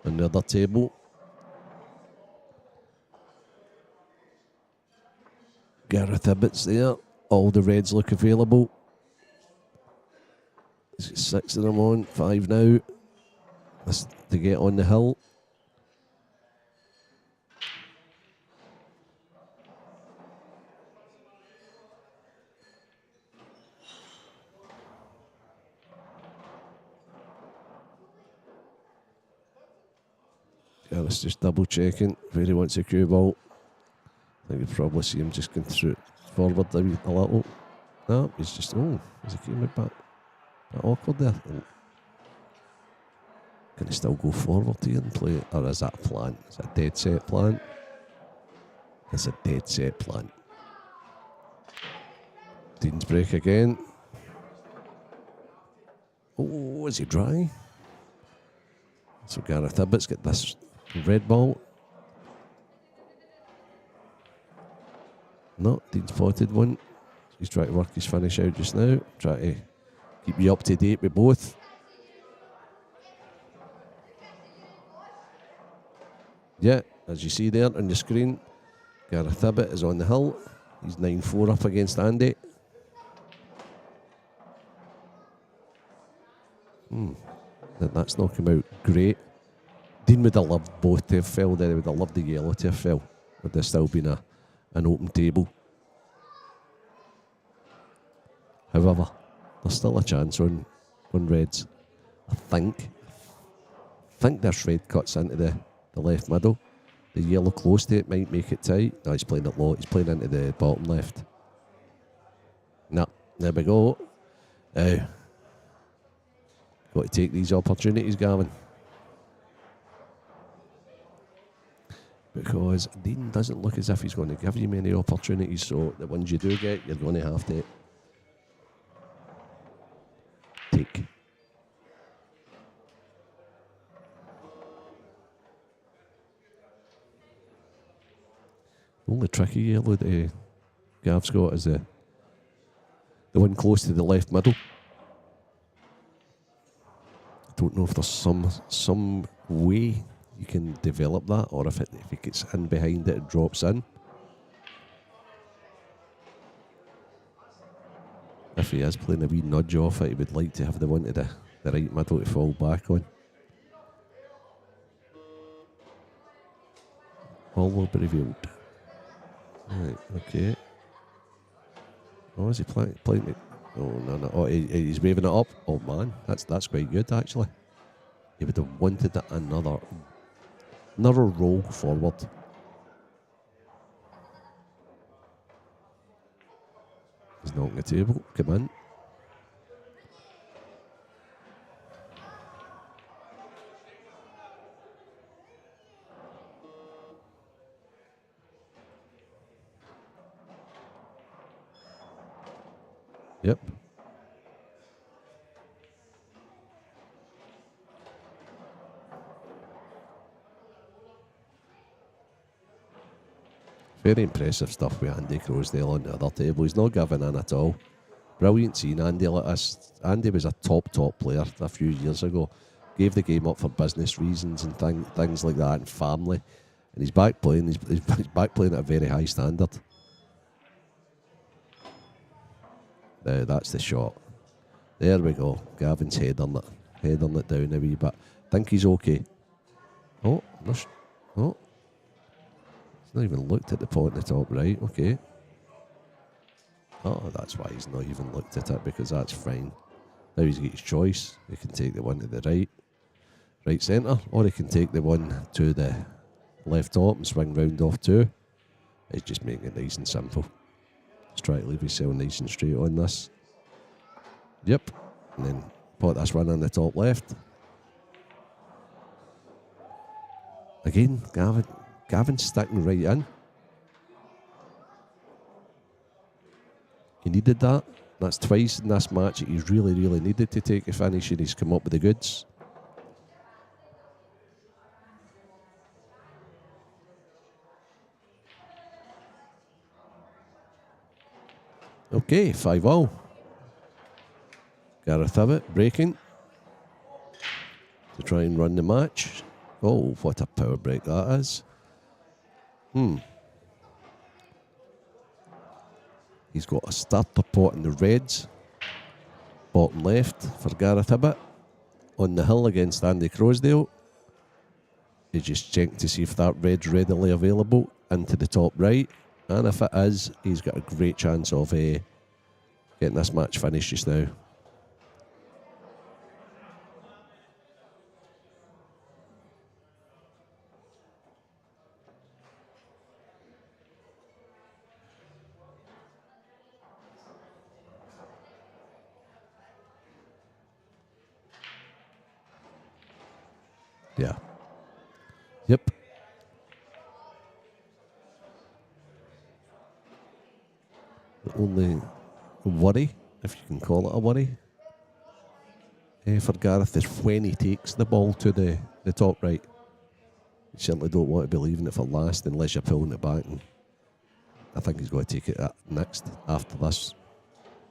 Another table. Gareth Ibbott's there. All the reds look available. He's got 6 of them on, 5 now. That's to get on the hill. Gareth's just double checking where he wants a cue ball. I think you'll probably see him just going through forward a little. No, he's just, he's a cue back. Bit awkward there. Can he still go forward here and play it? Or is that a plan? Is that a dead set plan? It's a dead set plan. Dean's break again. Oh, is he dry? So Gareth Ibbott's got this red ball. No, Dean spotted one. He's trying to work his finish out just now. Try to keep you up to date with both. Yeah, as you see there on the screen, Gareth Ibbott is on the hill. He's 9-4 up against Andy. That's not come out great. Dean would have loved both to have fell, then he would have loved the yellow to have fell. Would there still been an open table. However, there's still a chance on reds. I think this red cuts into the left middle. The yellow close to it might make it tight. No, he's playing it low. He's playing into the bottom left. No, there we go. Now, got to take these opportunities, Gavin. Because Dean doesn't look as if he's going to give you many opportunities, so the ones you do get, you're going to have to take. The only tricky yellow that Gav's got is the one close to the left middle. I don't know if there's some way you can develop that, or if it gets in behind it, it drops in. If he is playing a wee nudge off it, he would like to have the one to the right middle to fall back on. All will be revealed. Right, okay. Oh, is he playing it? Oh, no. Oh, he's waving it up. Oh, man, that's quite good, actually. He would have wanted another roll forward. He's knocking the table. Come in. Yep. Very impressive stuff with Andy Croasdale on the other table. He's not giving in at all. Brilliant seeing Andy like this. Andy was a top player a few years ago. Gave the game up for business reasons and things like that, and family. And he's back playing. He's back playing at a very high standard. Now that's the shot. There we go. Gavin's head on it down a wee bit. Think he's okay. Oh, he's not even looked at the point in the top right. Okay. Oh, that's why he's not even looked at it, because that's fine. Now he's got his choice. He can take the one to the right centre, or he can take the one to the left top and swing round off two. He's just making it nice and simple. Just try to leave yourself nice and straight on this. Yep. And then put this one on the top left. Again, Gavin's sticking right in. He needed that. That's twice in this match that he's really needed to take a finish, and he's come up with the goods. Okay, 5-0. Gareth Hibbett breaking to try and run the match. Oh, what a power break that is. He's got a starter pot in the reds. Bottom left for Gareth Hibbett. On the hill against Andy Croasdale. He just checked to see if that red's readily available into the top right. And if it is, he's got a great chance of getting this match finished just now. Yeah. Yep. The only worry, if you can call it a worry, for Gareth is when he takes the ball to the top right. You certainly don't want to be leaving it for last unless you're pulling it back. And I think he's going to take it next after this.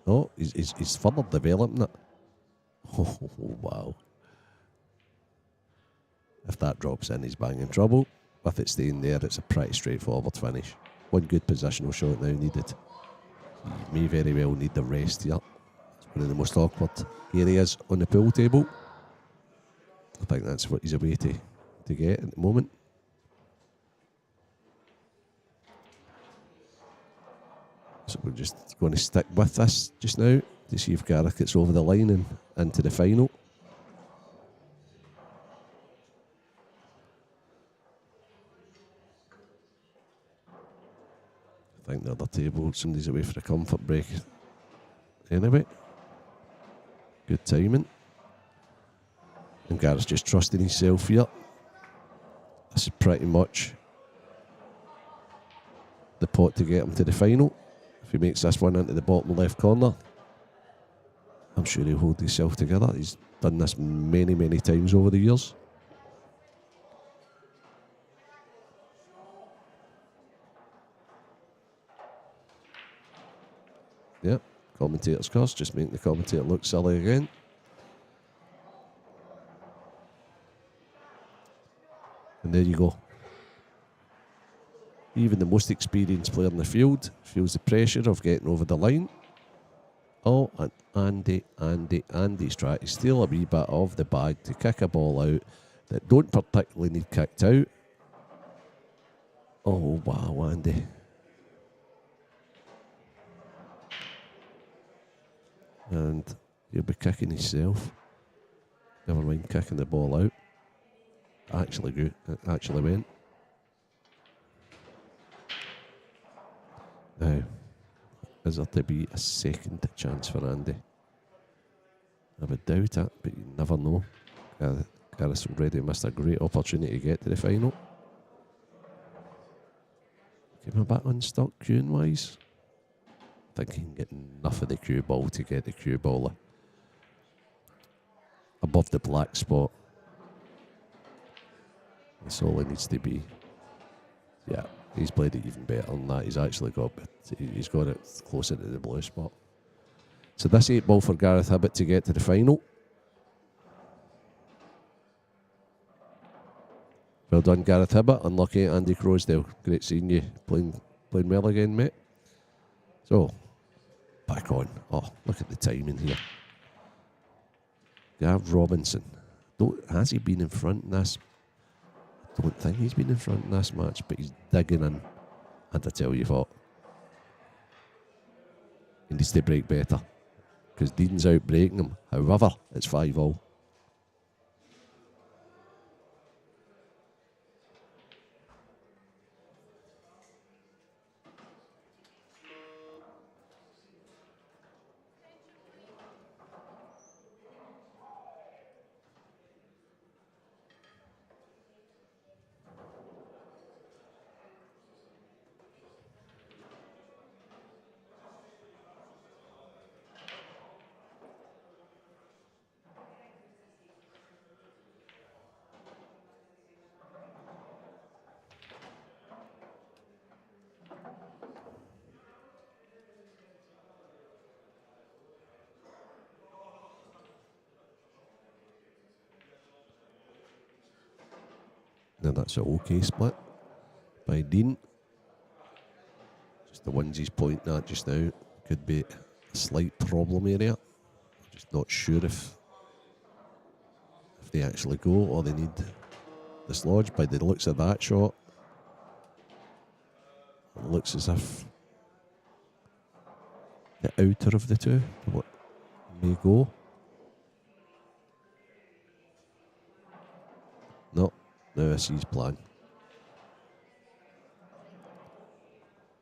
Oh, he's further developing it. Oh, wow. If that drops in, he's bang in trouble. With it staying there, it's a pretty straightforward finish. One good positional shot now needed. He may very well need the rest here. It's one of the most awkward areas on the pool table. I think that's what he's away to get at the moment. So we're just going to stick with this just now to see if Gareth gets over the line and into the final. the other table. Somebody's away for a comfort break. Anyway, good timing. And Gareth's just trusting himself here. This is pretty much the pot to get him to the final. If he makes this one into the bottom left corner, I'm sure he'll hold himself together. He's done this many, many times over the years. Yep, commentator's curse, just making the commentator look silly again. And there you go. Even the most experienced player in the field feels the pressure of getting over the line. Oh, and Andy's trying to steal a wee bit of the bag to kick a ball out that don't particularly need kicked out. Oh, wow, Andy. And he'll be kicking himself. Never mind kicking the ball out. Actually good. It actually went. Now, is there to be a second chance for Andy? I would doubt it, but you never know. Gareth's already missed a great opportunity to get to the final. Came a bit unstuck queuing-wise. I think he can get enough of the cue ball to get the cue ball above the black spot. That's all it needs to be. Yeah, he's played it even better than that. He's got it closer to the blue spot. So this 8-ball for Gareth Hibbott to get to the final. Well done, Gareth Hibbott. Unlucky, Andy Crosdale. Great seeing you playing well again, mate. So, back on. Oh, look at the timing here. Gav Robinson. Has he been in front in this? I don't think he's been in front in this match, but he's digging in. And I tell you what, he needs to break better, because Dean's out breaking him. However, it's 5-all. Now that's an okay split by Dean. Just the ones he's pointing at just now could be a slight problem area. Just not sure if they actually go or they need dislodge. By the looks of that shot, it looks as if the outer of the two may go. No, now I see his plan.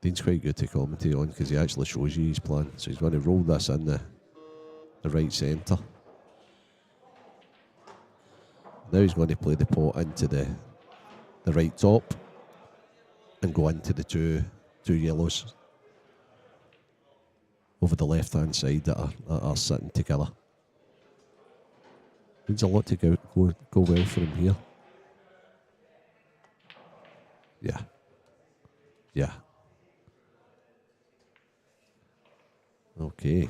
Dean's quite good to commentate on because he actually shows you his plan. So he's going to roll this in the right centre. Now he's going to play the pot into the right top and go into the two yellows over the left hand side that are sitting together. Needs a lot to go well for him here. Yeah. Yeah. Okay.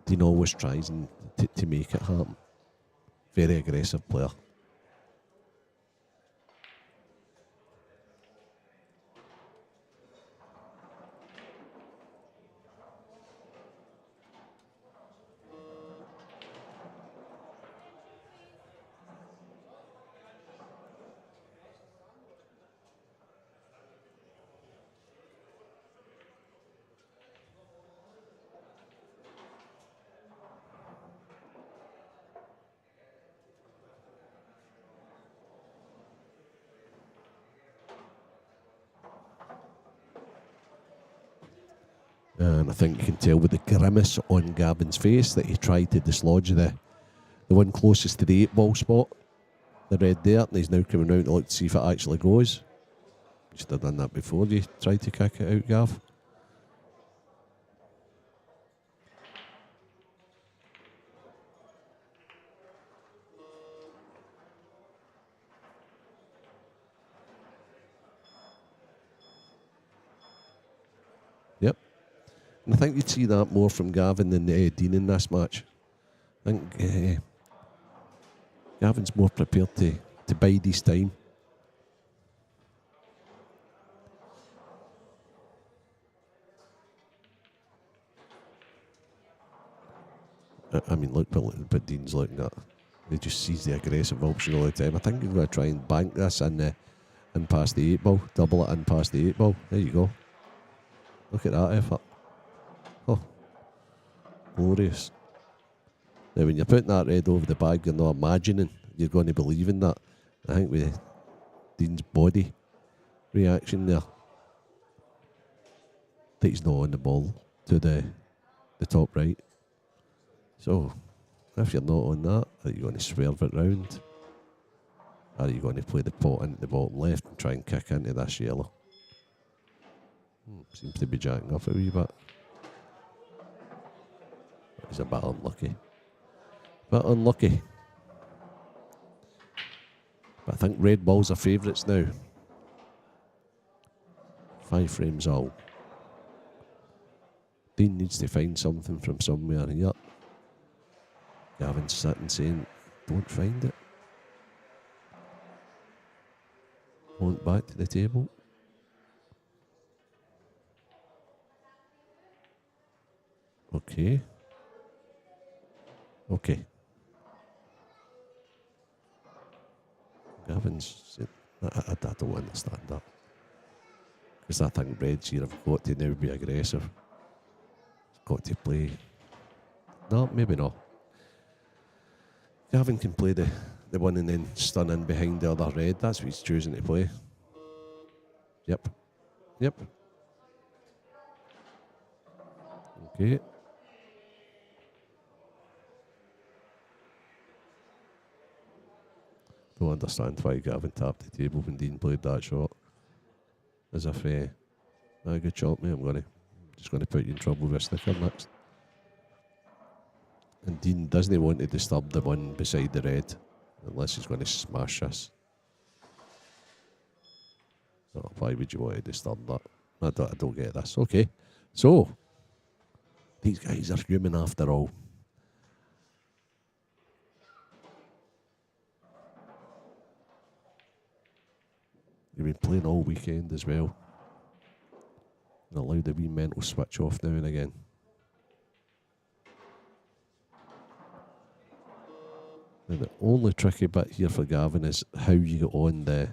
Dean always tries to make it happen. Very aggressive player. And I think you can tell with the grimace on Gavin's face that he tried to dislodge the one closest to the 8-ball spot, the red there, and he's now coming out to look to see if it actually goes. You should have done that before you tried to kick it out, Gav. Yep. And I think you'd see that more from Gavin than Dean in this match. I think Gavin's more prepared to bide his time. I mean, look what Dean's looking at. He just sees the aggressive option all the time. I think he's going to try and bank this in past the 8-ball. Double it in past the 8-ball. There you go. Look at that effort. Oh, glorious. Now, when you're putting that red over the bag, you're not imagining you're going to believe in that. I think with Dean's body reaction there, that he's not on the ball to the top right. So, if you're not on that, are you going to swerve it round? Are you going to play the pot into the bottom left and try and kick into this yellow? Seems to be jacking off a wee bit. He's a bit unlucky. But I think red balls are favourites now. 5 frames all. Dean needs to find something from somewhere here. Gavin's sitting saying, don't find it. Want back to the table. Okay. Gavin's said, I don't understand that. Because I think Reds here have got to now be aggressive. Got to play. No, maybe not. Gavin can play the one and then stun in behind the other red. That's what he's choosing to play. Yep. Okay. Don't understand why Gavin tapped the table when Dean played that shot. As if, good shot, mate. I'm just going to put you in trouble with a sticker next. And Dean doesn't want to disturb the one beside the red, unless he's going to smash this. Oh, why would you want to disturb that? I don't get this. Okay, so these guys are human after all. You've been playing all weekend as well. And allowed a wee mental switch off now and again. Now the only tricky bit here for Gavin is how you get on the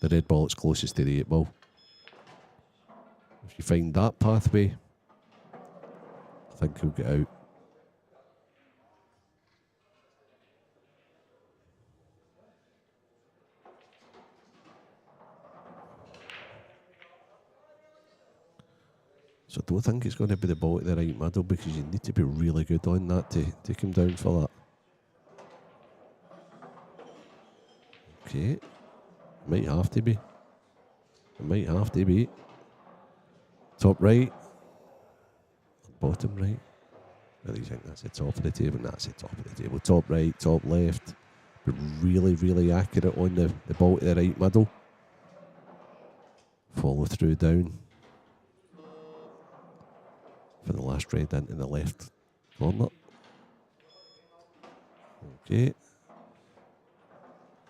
red ball that's closest to the 8-ball. If you find that pathway, I think he'll get out. So I don't think it's going to be the ball at the right middle, because you need to be really good on that to take him down for that. Okay. Might have to be. It might have to be. Top right. Bottom right. I think that's the top of the table. That's the top of the table. Top right, top left. But really, really accurate on the ball to the right middle. Follow through down. For the last red into the left corner. Okay.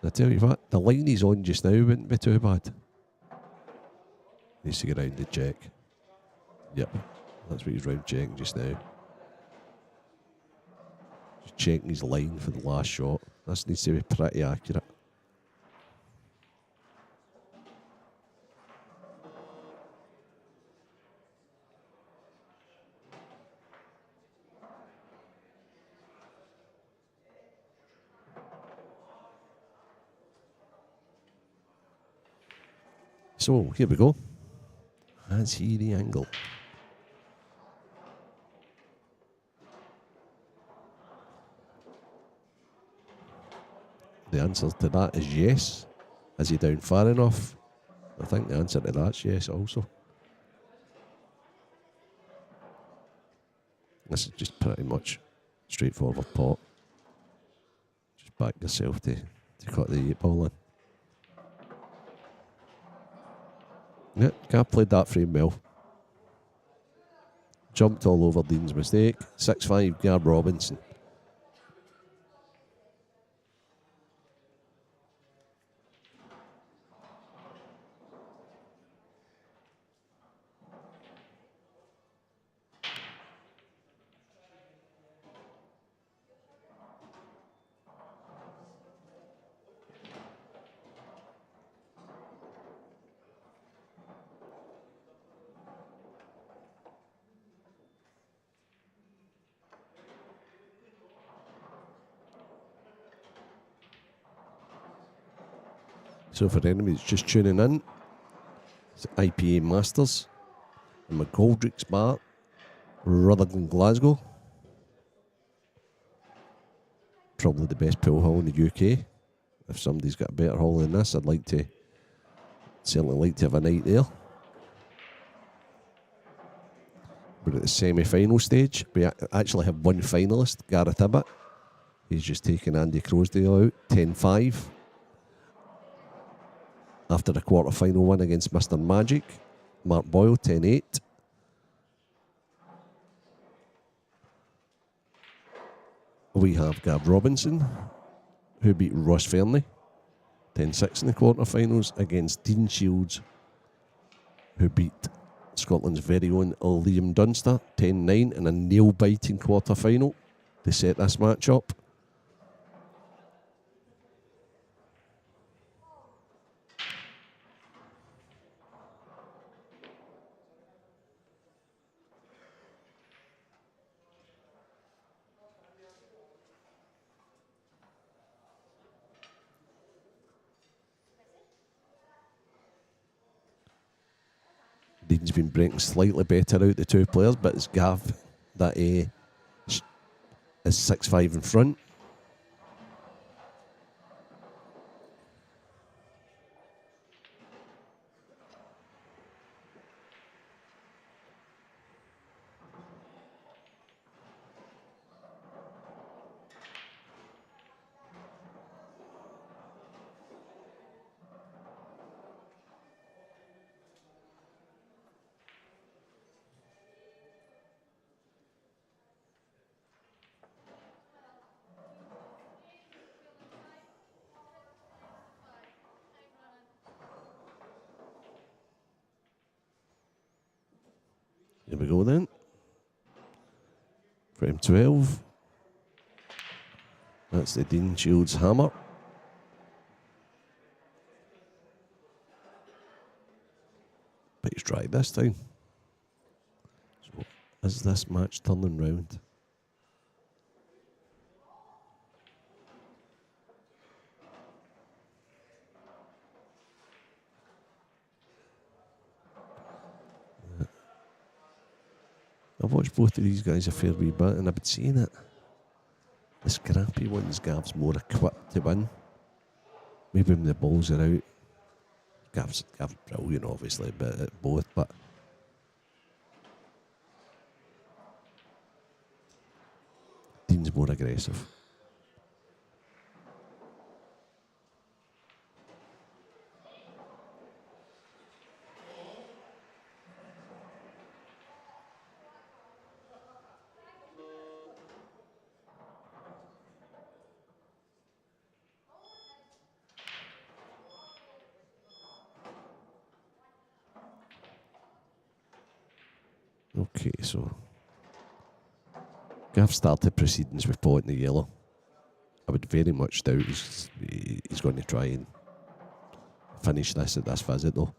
I tell you what, the line he's on just now wouldn't be too bad. Needs to get round the check. Yep, that's what he's round checking just now. Just checking his line for the last shot. This needs to be pretty accurate. So, here we go. Let's see the angle. the answer to that is yes. Is he down far enough? I think the answer to that's yes also. This is just pretty much straightforward pot. Just back yourself to cut the 8-ball in. Yeah, Gav played that frame well. Jumped all over Dean's mistake. 6-5, Gav Robinson. So for anybody that's just tuning in, it's IPA Masters in McGoldricks Bar, Rutherglen, Glasgow. Probably the best pool hall in the UK. If somebody's got a better hall than this, I'd certainly like to have a night there. We're at the semi-final stage. We actually have one finalist, Gareth Ibbott. He's just taken Andy Crosdale out, 10-5. After a quarter-final win against Mr. Magic, Mark Boyle, 10-8. We have Gav Robinson, who beat Ross Ferney, 10-6 in the quarter-finals, against Dean Shields, who beat Scotland's very own Liam Dunster, 10-9 in a nail-biting quarter-final to set this match up. Dean's been breaking slightly better out the two players, but it's Gav that is 6-5 in front. Here we go then. Frame 12. That's the Dean Shields hammer. But he's tried this time. So is this match turning round? I've watched both of these guys a fair wee bit, and I've been seeing it. The scrappy ones, Gav's more equipped to win. Maybe when the balls are out. Gav's brilliant, obviously, but at both. But Dean's more aggressive. Okay, so Gav started proceedings with pot in the yellow. I would very much doubt he's going to try and finish this at this visit though.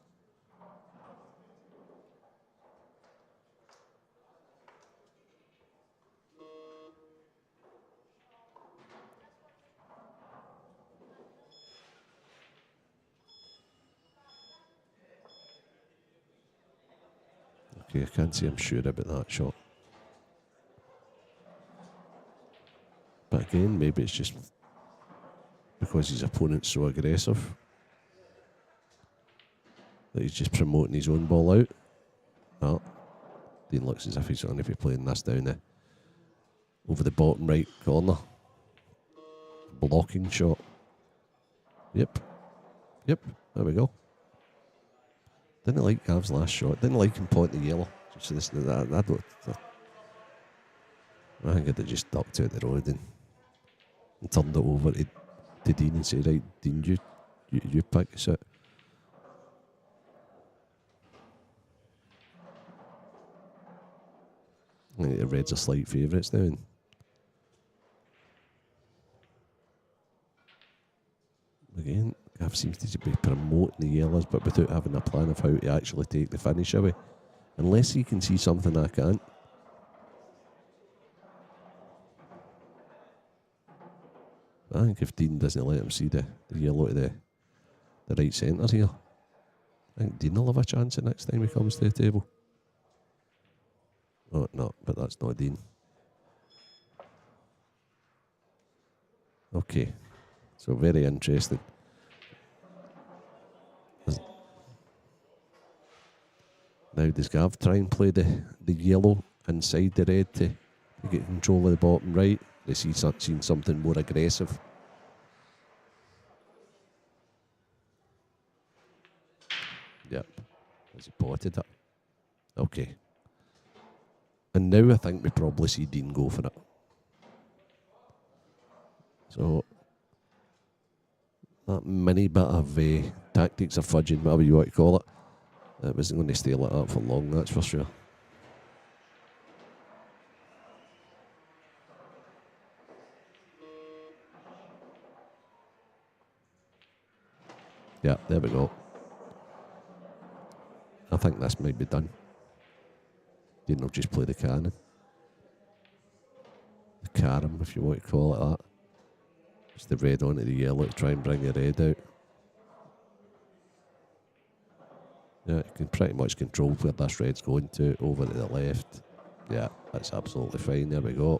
Okay, I can't say I'm sure about that shot. But again, maybe it's just because his opponent's so aggressive that he's just promoting his own ball out. Oh, Dean looks as if he's going to be playing this down there over the bottom right corner. Blocking shot. Yep, there we go. Didn't like Gav's last shot. Didn't like him pointing the yellow. Just this, that, I think I'd have just ducked out the road and turned it over to Dean and said, right, Dean, you pick us out. I think the Reds are slight favourites now. And again, Gav seems to be promoting the yellows, but without having a plan of how to actually take the finish away. Unless he can see something I can't. I think if Dean doesn't let him see the yellow to the right centres here, I think Dean will have a chance the next time he comes to the table. Oh, no, but that's not Dean. Okay, so very interesting. Now does Gav try and play the yellow inside the red to get control of the bottom right? Is he seen something more aggressive? Yep, has he potted it? Okay. And now I think we probably see Dean go for it. So that mini bit of tactics or fudging, whatever you want to call it, it wasn't going to stay like that for long, that's for sure. Yeah, there we go. I think this might be done. Dean will just play the cannon. The carom, if you want to call it that. Just the red onto the yellow to try and bring the red out. Yeah, you can pretty much control where this red's going to, over to the left. Yeah, that's absolutely fine. There we go.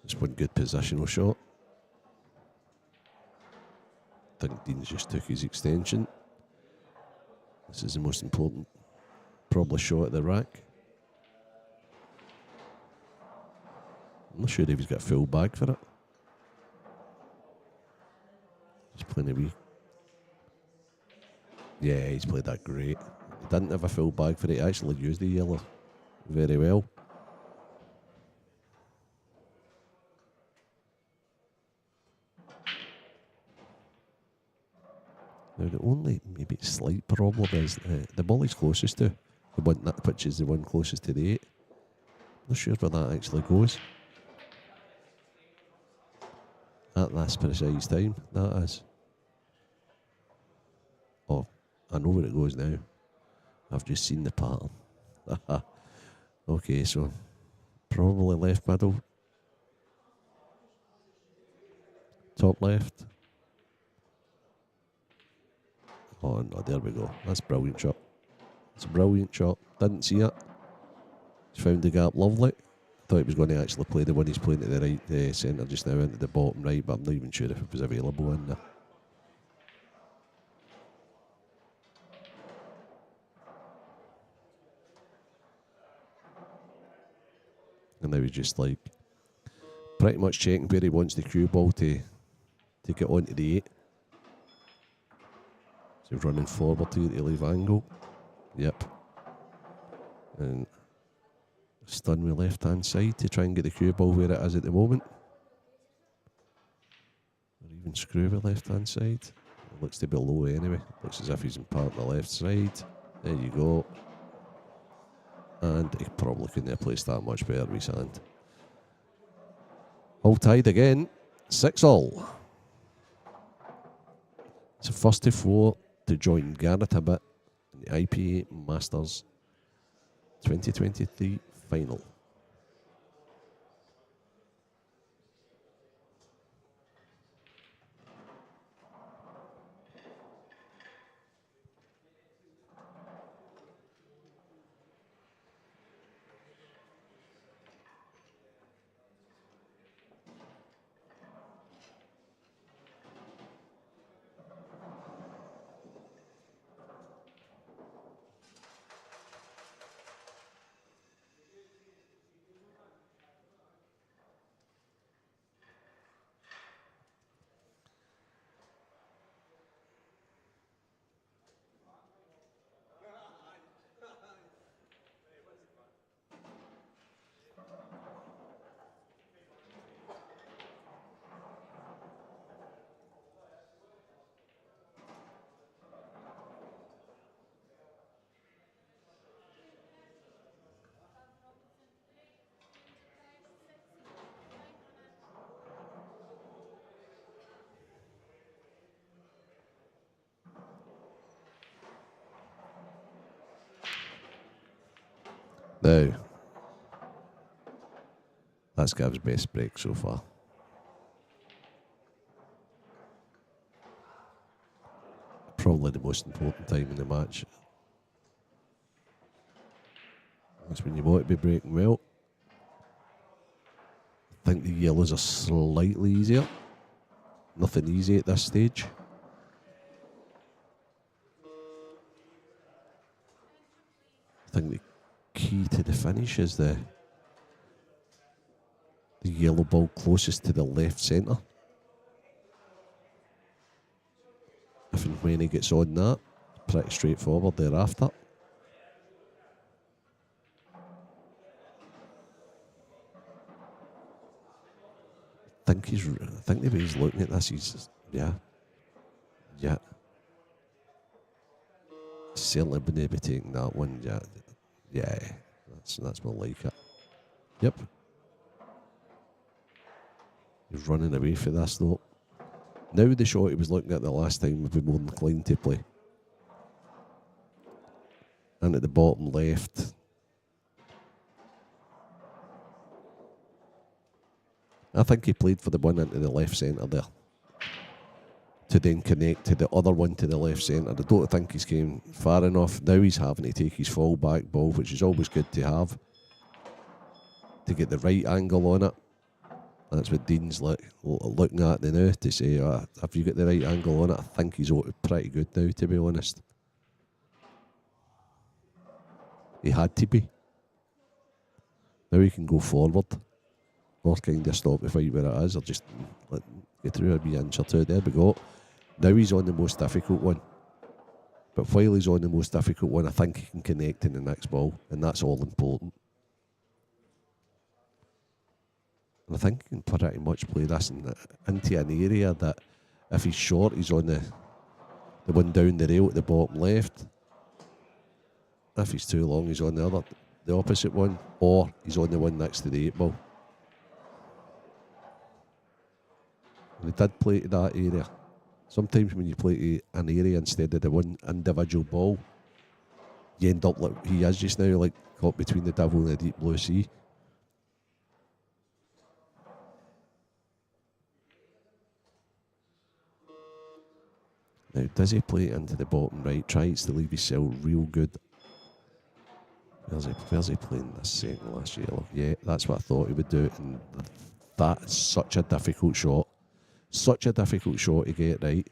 Just one good positional shot. I think Dean's just took his extension. This is the most important, probably, shot at the rack. I'm not sure if he's got a full bag for it. Just playing a wee. Yeah, he's played that great. He didn't have a full bag for it. He actually used the yellow very well. Now the only maybe slight problem is the ball he's closest to, the one that pitch is the one closest to the 8. Not sure where that actually goes. At this precise time, that is. Oh, I know where it goes now. I've just seen the pattern. Okay, so probably left middle. Top left. Oh no, there we go. That's a brilliant shot. It's a brilliant shot. Didn't see it. He's found the gap lovely. Thought he was going to actually play the one he's playing to the right centre just now into the bottom right, but I'm not even sure if it was available in there. And now he's just like pretty much checking where he wants the cue ball to get onto the 8. So he's running forward to leave angle. Yep. And stun with left hand side to try and get the cue ball where it is at the moment. Or even screw with left hand side. It looks to be low anyway. Looks as if he's in part on the left side. There you go. And he probably couldn't have placed that much better with his hand. All tied again. 6-all. It's a first to 4 to join Garrett a bit in the IPA Masters 2023 final. Now, that's Gav's best break so far. Probably the most important time in the match. That's when you want to be breaking well. I think the yellows are slightly easier. Nothing easy at this stage. I think the key to the finish is the yellow ball closest to the left centre. If and when he gets on that, pretty straightforward thereafter. I think the way he's looking at this, he's yeah. Certainly wouldn't be taking that one. Yeah, that's more like it. Yep. He's running away for this though. Now the shot he was looking at the last time would be more inclined to play. And at the bottom left, I think he played for the one into the left centre there to then connect to the other one to the left centre. I don't think he's came far enough. Now he's having to take his full back ball, which is always good to have, to get the right angle on it. That's what Dean's looking at now to say, have you got the right angle on it? I think he's pretty good now, to be honest. He had to be. Now he can go forward or kind of stop the fight where it is, or just get through a wee inch or two. There we go. Now he's on the most difficult one. But while he's on the most difficult one, I think he can connect in the next ball, and that's all important. And I think he can pretty much play this into an area that if he's short, he's on the one down the rail at the bottom left. If he's too long, he's on the opposite one, or he's on the one next to the 8 ball. And he did play to that area. Sometimes when you play to an area instead of the one individual ball, you end up like he is just now, like caught between the devil and the deep blue sea. Now, does he play it into the bottom right? Tries to leave himself real good. Where's he playing this second last year? Yeah, that's what I thought he would do. And that's such a difficult shot. Such a difficult shot to get right.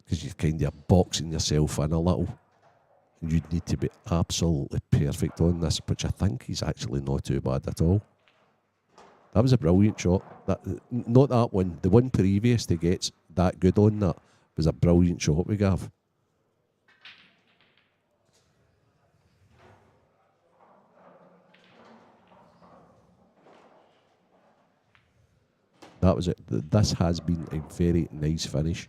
Because you're kind of boxing yourself in a little. And you'd need to be absolutely perfect on this, which I think he's actually not too bad at all. That was a brilliant shot. Not that one. The one previous to get that good on that was a brilliant shot we gave. That was it. This has been a very nice finish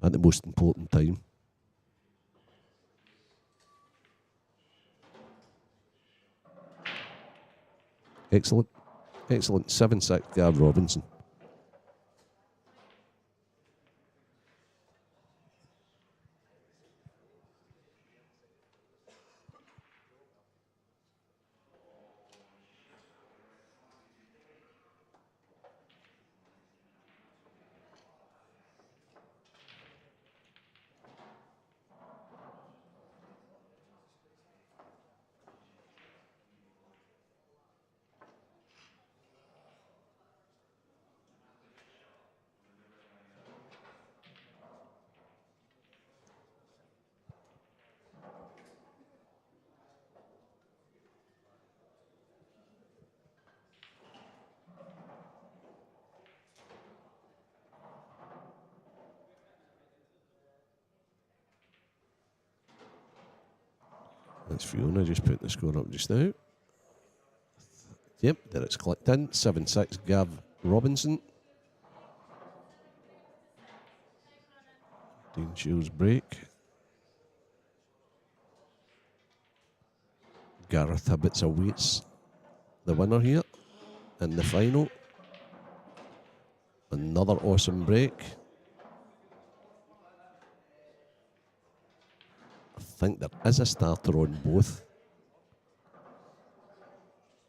at the most important time. Excellent. Excellent. 7-6, Gav Robinson. That's Fiona just putting the score up just now. Yep, there it's clicked in. 7-6, Gav Robinson. Dean Shields break. Gareth Hibbets awaits the winner here in the final. Another awesome break. I think there is a starter on both.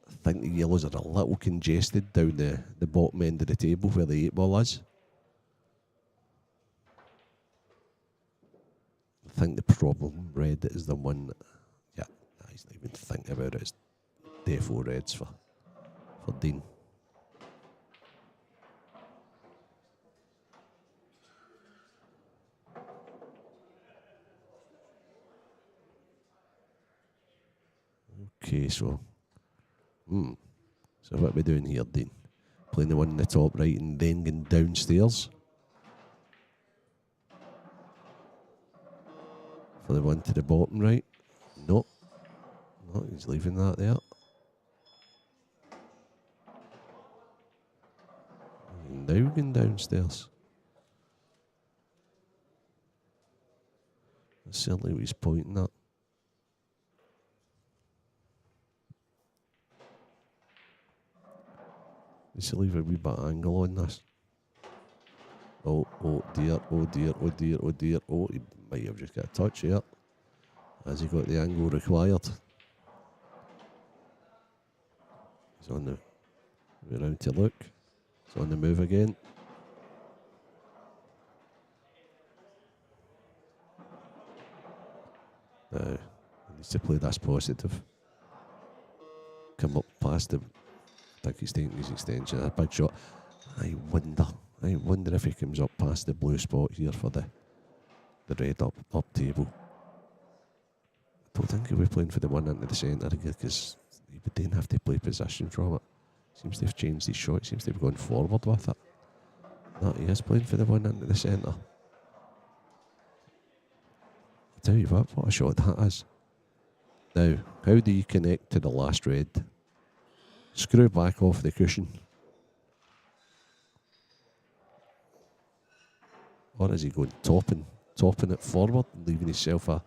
I think the yellows are a little congested down the bottom end of the table where the 8 ball is. I think the problem red is the one that, yeah, he's not even thinking about it. It's defo reds for Dean. Okay, so what are we doing here, Dean? Playing the one in the top right and then going downstairs for the one to the bottom right? No, he's leaving that there. And now going downstairs. That's certainly what he's pointing at. Let's leave a wee bit of angle on this. Oh dear, oh dear, oh dear, oh dear. Oh, he might have just got a touch here. Has he got the angle required? He's on the way round to look. He's on the move again. Now, he needs to play this positive. Come up past him. I think he's taking his extension. A big shot. I wonder if he comes up past the blue spot here for the red up table. I don't think he'll be playing for the one into the centre because he would then have to play possession from it. Seems to have changed his shot. Seems to have gone forward with it. No, he is playing for the one into the centre. I tell you what a shot that is. Now, how do you connect to the last red? Screw back off the cushion. Or is he going topping it forward and leaving himself a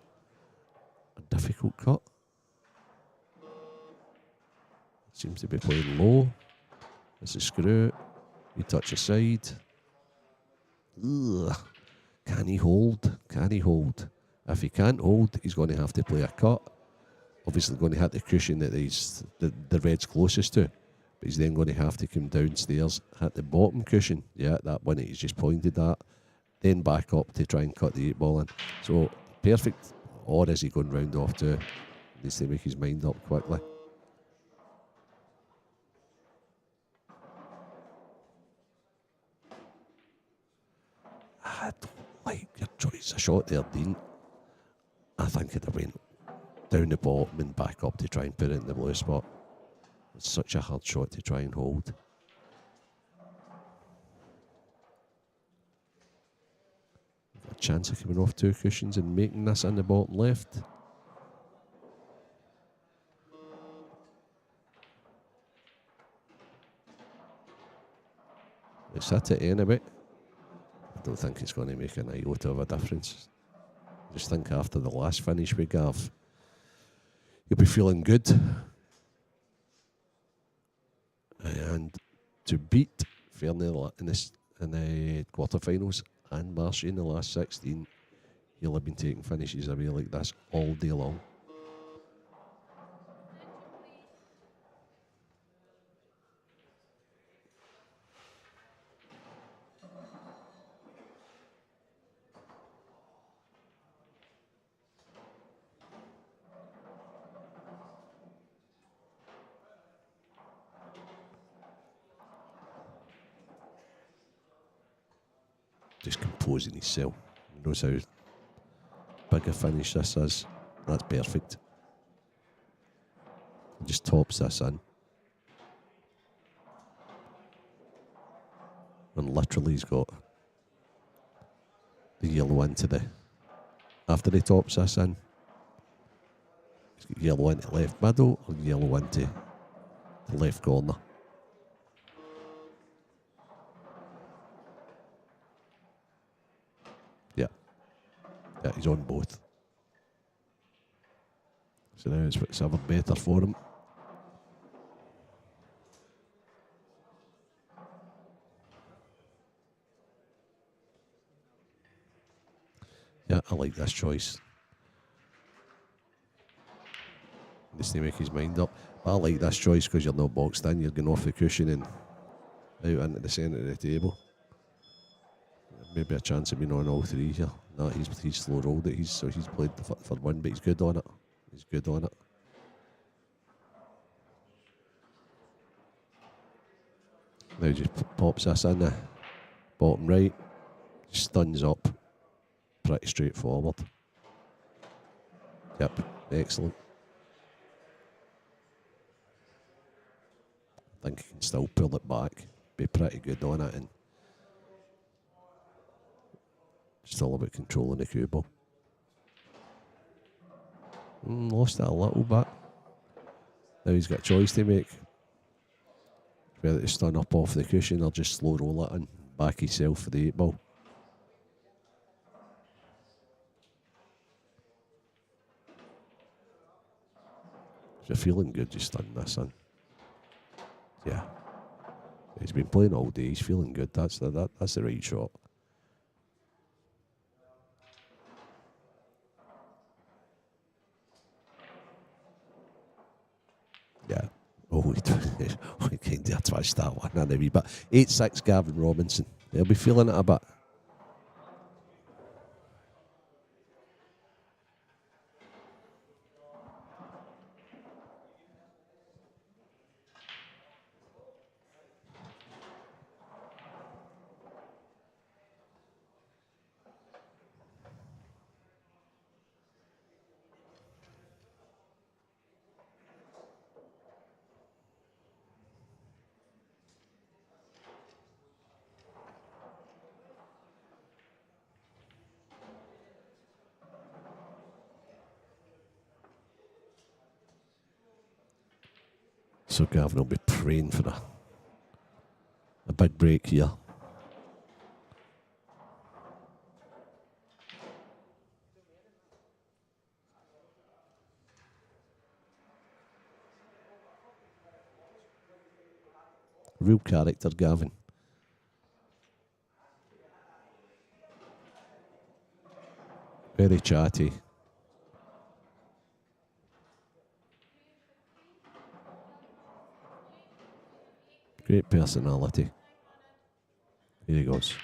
difficult cut? Seems to be playing low. This is screw. We touch aside. Ugh. Can he hold? Can he hold? If he can't hold, he's going to have to play a cut. Obviously going to hit the cushion that he's the red's closest to. But he's then going to have to come downstairs, hit the bottom cushion. Yeah, that one that he's just pointed at. Then back up to try and cut the 8 ball in. So, perfect. Or is he going round off to? Needs to make his mind up quickly. I don't like your choice of shot there, Dean. I think it went down the bottom and back up to try and put it in the blue spot. It's such a hard shot to try and hold. Got a chance of coming off 2 cushions and making this in the bottom left. It's hit it anyway. I don't think it's going to make an iota of a difference. I just think after the last finish we gave, you'll be feeling good. And to beat Ferney in the quarterfinals and Marshy in the last 16, he'll have been taking finishes away like this all day long. Just composing himself. He knows how big a finish this is. That's perfect. He just tops this in. And literally he's got the yellow into the... After he tops this in, He's got yellow into left middle or yellow into the left corner. Yeah. Yeah, he's on both. So now it's ever better for him. Yeah, I like this choice. He needs to make his mind up. But I like this choice because you're not boxed in. You're going off the cushion and out into the centre of the table. Maybe a chance of being on all three here. No, he's slow rolled it. He's played for one, but he's good on it. He's good on it. Now he just pops this in the bottom right. Stuns up. Pretty straightforward. Yep, excellent. I think he can still pull it back. Be pretty good on it and still about controlling the cue ball. Lost it a little bit. Now he's got a choice to make. Whether to stun up off the cushion or just slow roll it and back himself for the 8-ball. If you're feeling good, just stun this in. Yeah. He's been playing all day, he's feeling good. That's the right shot. Yeah. Oh, we kind of twitched that one in a wee bit. 8-6 Gavin Robinson. He'll be feeling it a bit. So Gavin will be praying for a big break here. Real character, Gavin. Very chatty. Great personality. Here he goes.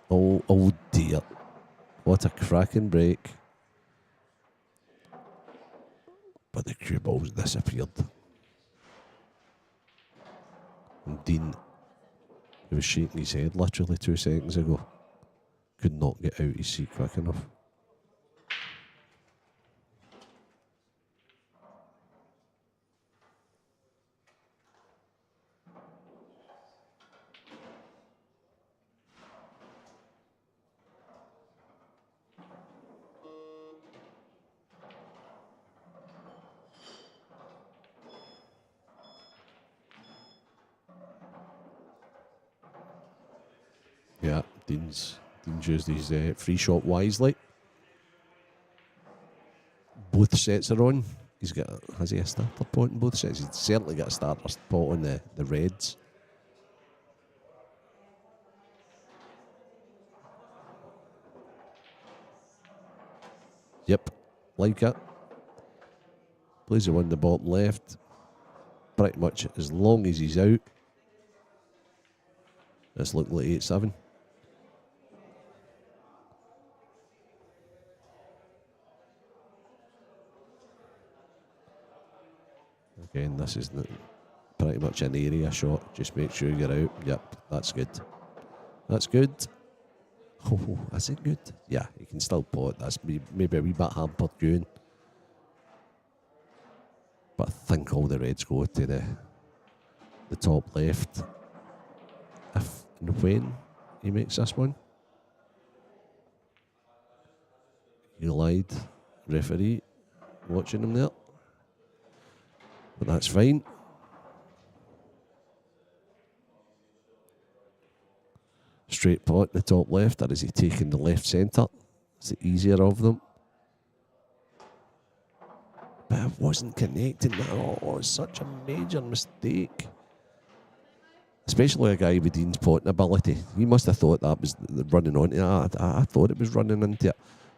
Oh dear. What a cracking break. But the cue ball's disappeared. And Dean, who was shaking his head literally 2 seconds ago, could not get out his seat quick enough. Yeah, Dean's used his free shot wisely. Both sets are on. Has he a starter point in both sets? He's certainly got a starter pot on the reds. Yep, like it. Plays the one in the bottom left. Pretty much as long as he's out. It's looking like 8-7. Again, this is pretty much an area shot. Just make sure you're out. Yep, that's good. That's good. Oh, is it good? Yeah, you can still pot. That's maybe a wee bit hampered going. But I think all the reds go to the top left. and when he makes this one. Eagle-eyed referee watching him there. But that's fine. Straight pot in the top left, or is he taking the left centre? It's the easier of them. But I wasn't connecting that. Oh, it's such a major mistake. Especially a guy with Dean's potting ability. He must have thought that was running onto that. I thought it was running into it.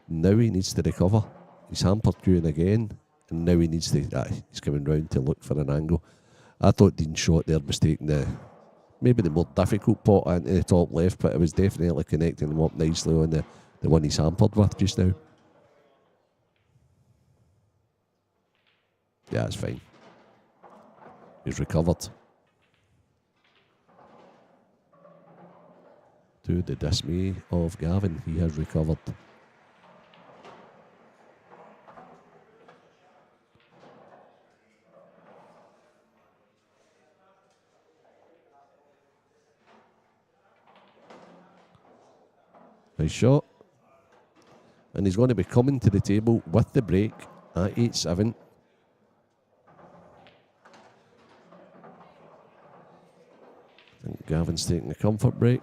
Now he needs to recover. He's hampered queuing again. And now he needs to... he's coming round to look for an angle. I thought Dean shot there mistaking maybe the more difficult pot into the top left, but it was definitely connecting him up nicely on the one he's hampered with just now. Yeah, it's fine. He's recovered. To the dismay of Gavin, he has recovered. Nice shot. And he's going to be coming to the table with the break at 8-7. I think Gavin's taking a comfort break.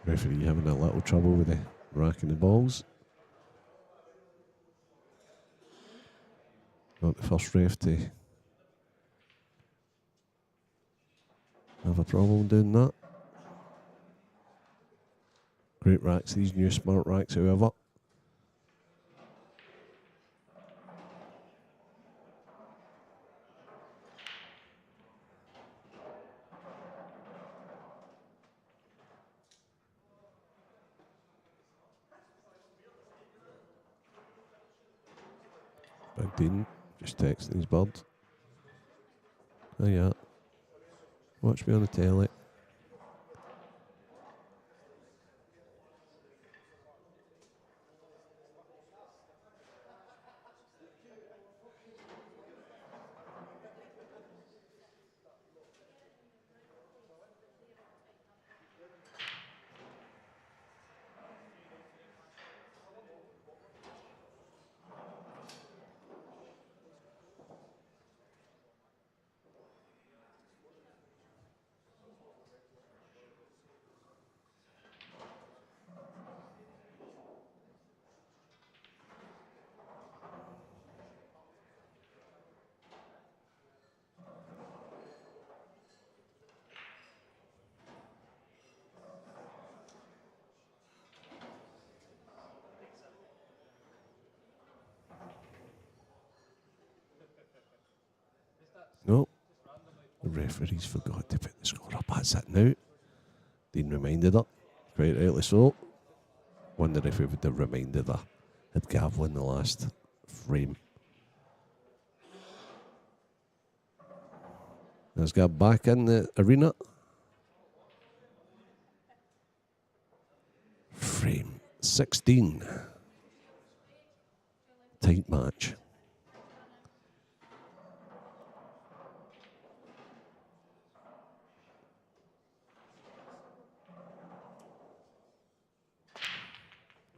Referee having a little trouble with the racking the balls. Not the first ref to have a problem doing that. Great racks, these new smart racks, however. Big Dean just texting his bird. Oh yeah. Watch me on the telly. No, the referees forgot to put the score up. That's it now. Dean reminded her, quite rightly so. Wonder if he would have reminded her had Gav won the last frame. Let's get back in the arena. Frame 16. Tight match.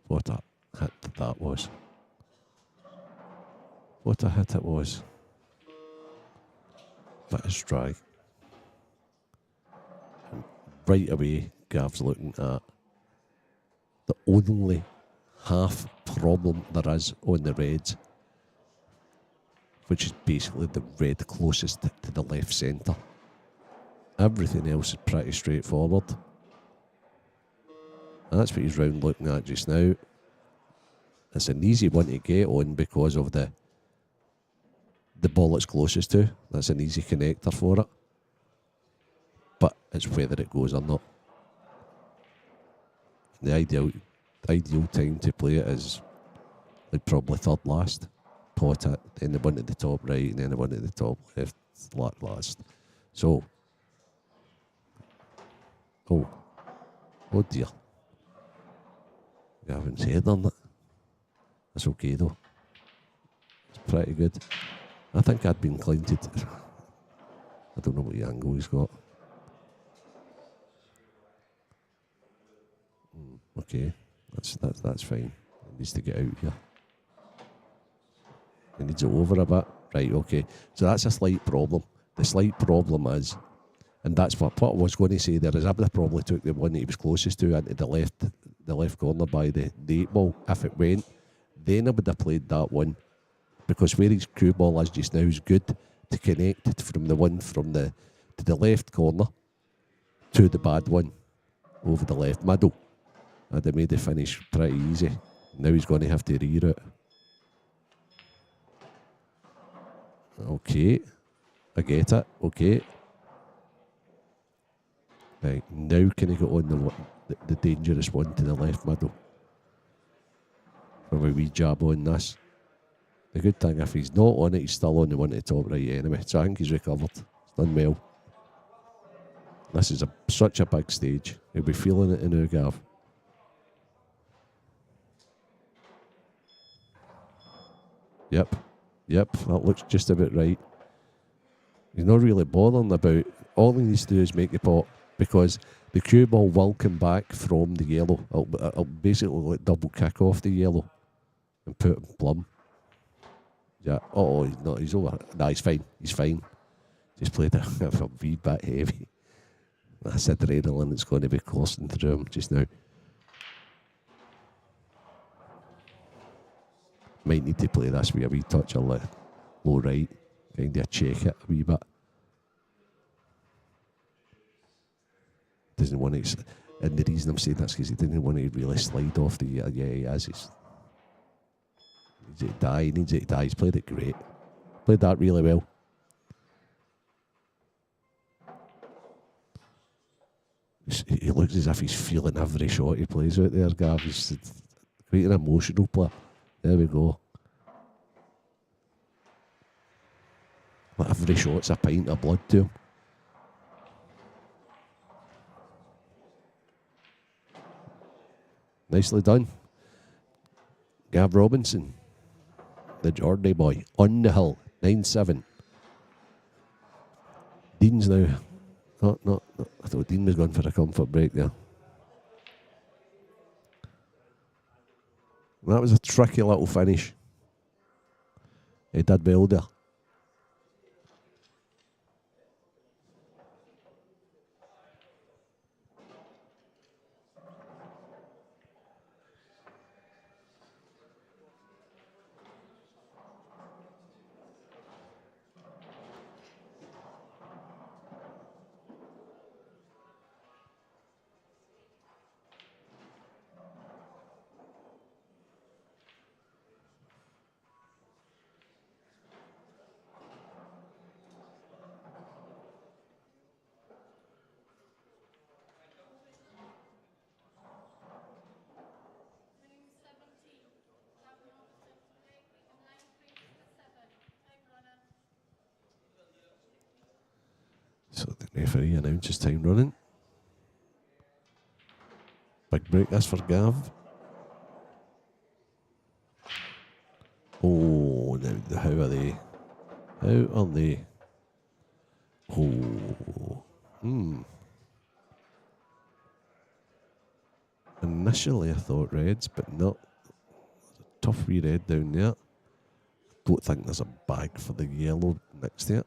What a hit that was. What a hit it was. Bit of strike. And right away, Gav's looking at the only half problem there is on the reds, which is basically the red closest to the left centre. Everything else is pretty straightforward. And that's what he's round looking at just now. It's an easy one to get on because of the ball it's closest to. That's an easy connector for it. But it's whether it goes or not. The ideal time to play it is like probably third last. Pot it, then the one at the top right, and then the one at the top left last. So, oh dear. Gavin's head on it. That's okay though. It's pretty good. I think I'd be inclined to. I don't know what the angle he's got. Okay, that's fine. He needs to get out here. He needs it over a bit. Right, okay. So that's a slight problem. The slight problem is, and that's what I was going to say there, is I would have probably took the one that he was closest to into the left corner by the 8 ball. If it went, then I would have played that one. Because where his cue ball is just now is good to connect from the one from to the left corner to the bad one over the left middle. I'd have made the finish pretty easy. Now he's going to have to reroute. Okay. I get it. Okay. Right. Now can he get on the dangerous one to the left middle? From a wee jab on this. The good thing, if he's not on it, he's still on the one at the top right anyway. So I think he's recovered. He's done well. This is such a big stage. He'll be feeling it in our Gav. Yep, that looks just about right. He's not really bothering about. All he needs to do is make the pot, because the cue ball will come back from the yellow. It'll basically like double kick off the yellow and put it plumb. Yeah. Oh, he's over. Nah, he's fine. He's fine. Just played a wee bit heavy. That's adrenaline that's going to be coursing through him just now. Might need to play this with a wee touch of low right. Kind of check it a wee bit. Doesn't want to. And the reason I'm saying that's because he didn't want to really slide off the. Yeah, he is. He needs it to die. He's played it great. Played that really well. He looks as if he's feeling every shot he plays out there, Gav. He's quite an emotional player. There we go. Like every shot's a pint of blood to him. Nicely done. Gav Robinson, the Geordie boy, on the hill, 9-7. Dean's now. No. I thought Dean was going for a comfort break there. That was a tricky little finish. He did well there. So the referee announces time running. Big break this for Gav. Oh, now how are they? How are they? Oh, Initially I thought reds, but not. Tough wee red down there. Don't think there's a bag for the yellow next to it.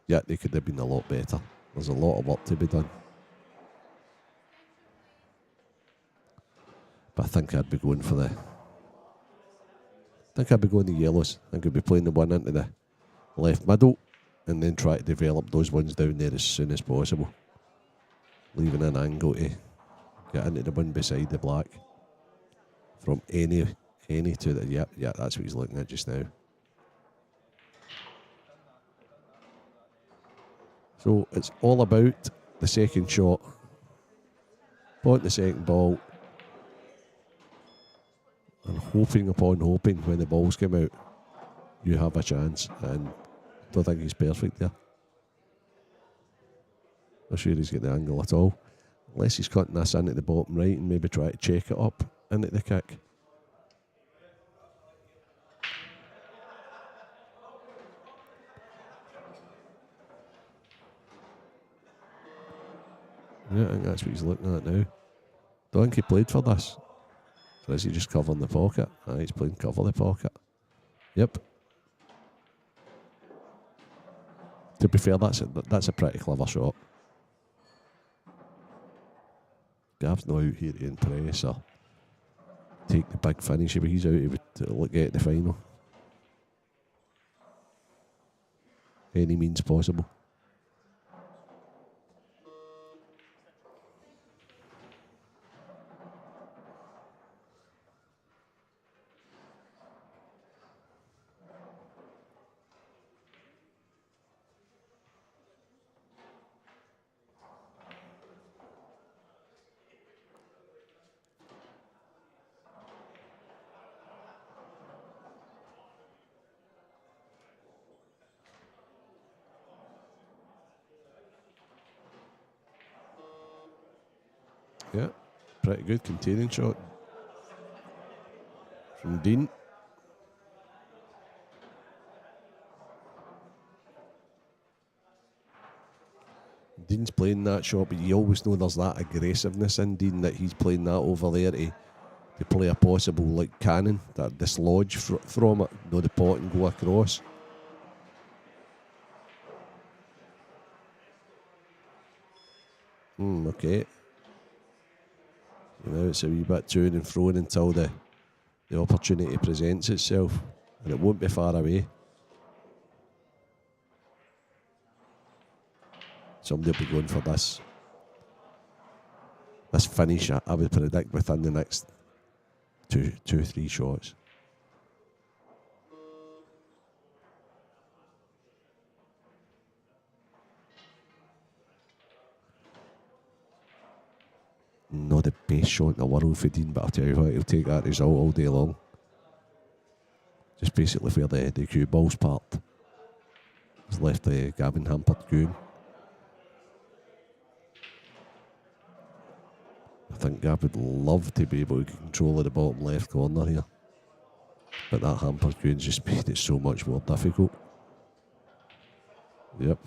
Yeah, they could have been a lot better. There's a lot of work to be done. But I think I'd be going for the... I think I'd be going the yellows. I think I'd be playing the one into the left middle and then try to develop those ones down there as soon as possible. Leaving an angle to get into the one beside the black. From any to the... Yeah, that's what he's looking at just now. So it's all about the second shot. Point the second ball. And hoping upon hoping when the balls come out, you have a chance. And I don't think he's perfect there. Not sure he's got the angle at all. Unless he's cutting this in at the bottom right and maybe try to check it up into the kick. Yeah, I think that's what he's looking at now. Don't think he played for this. Or is he just covering the pocket? He's playing cover the pocket. Yep. To be fair, that's a pretty clever shot. Gav's not out here to impress or take the big finish, but he's out to get the final. Any means possible. Yeah, pretty good containing shot from Dean. Dean's playing that shot, but you always know there's that aggressiveness in Dean that he's playing that over there to play a possible like cannon, that dislodge from it, know the pot and go across. Okay. Now it's a wee bit to and fro until the opportunity presents itself, and it won't be far away. Somebody will be going for this finish, I would predict, within the next two, 3 shots. Not the best shot in the world for Dean, but I'll tell you what, he'll take that result all day long. Just basically where the cue ball's parked. He's left the Gavin hampered cueing. I think Gav would love to be able to get control of the bottom left corner here. But that hampered cueing's just made it so much more difficult. Yep.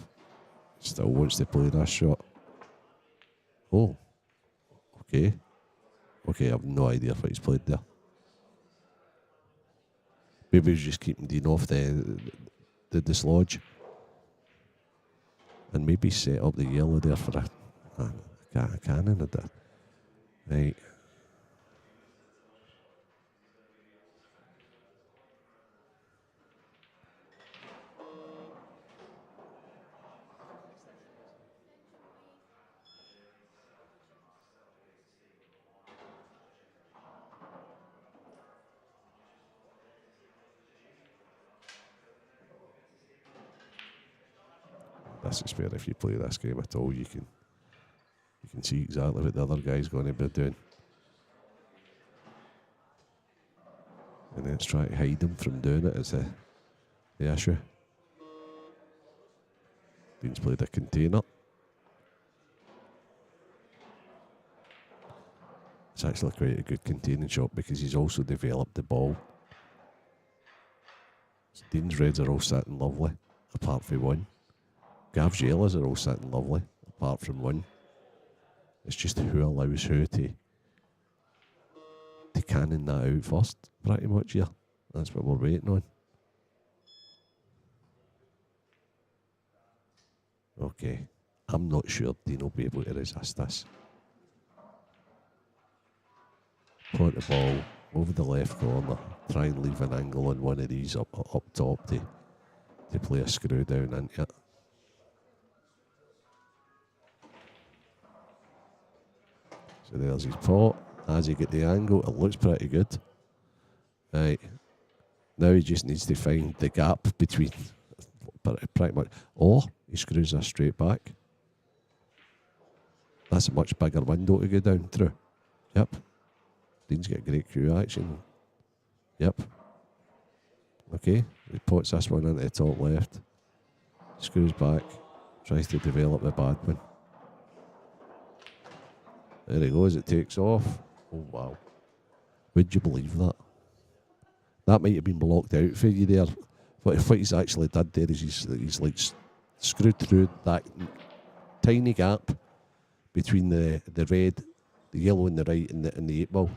Still wants to play that shot. Oh. Okay, I have no idea what he's played there. Maybe he's just keeping Dean off the dislodge. And maybe set up the yellow there for a cannon at that. Right. This is where if you play this game at all, you can see exactly what the other guy's going to be doing. And then it's trying to hide him from doing it is the issue. Dean's played a container. It's actually quite a good containing shot because he's also developed the ball. So Dean's reds are all sitting lovely, apart from one. Gav's yellows are all sitting lovely, apart from one. It's just who allows who to cannon that out first, pretty much, yeah. That's what we're waiting on. Okay. I'm not sure Dean will be able to resist this. Point the ball over the left corner. Try and leave an angle on one of these up top to play a screw down into it. So there's his pot. As he get the angle, it looks pretty good. Right. Now he just needs to find the gap between, pretty much. Oh, he screws us straight back. That's a much bigger window to go down through. Yep. Dean's got great crew action. Yep. Okay. He puts this one into the top left. Screws back. Tries to develop the bad one. There he goes. It takes off. Oh, wow. Would you believe that? That might have been blocked out for you there. What he's actually did there is he's like screwed through that tiny gap between the red, the yellow on the right, and the 8 ball.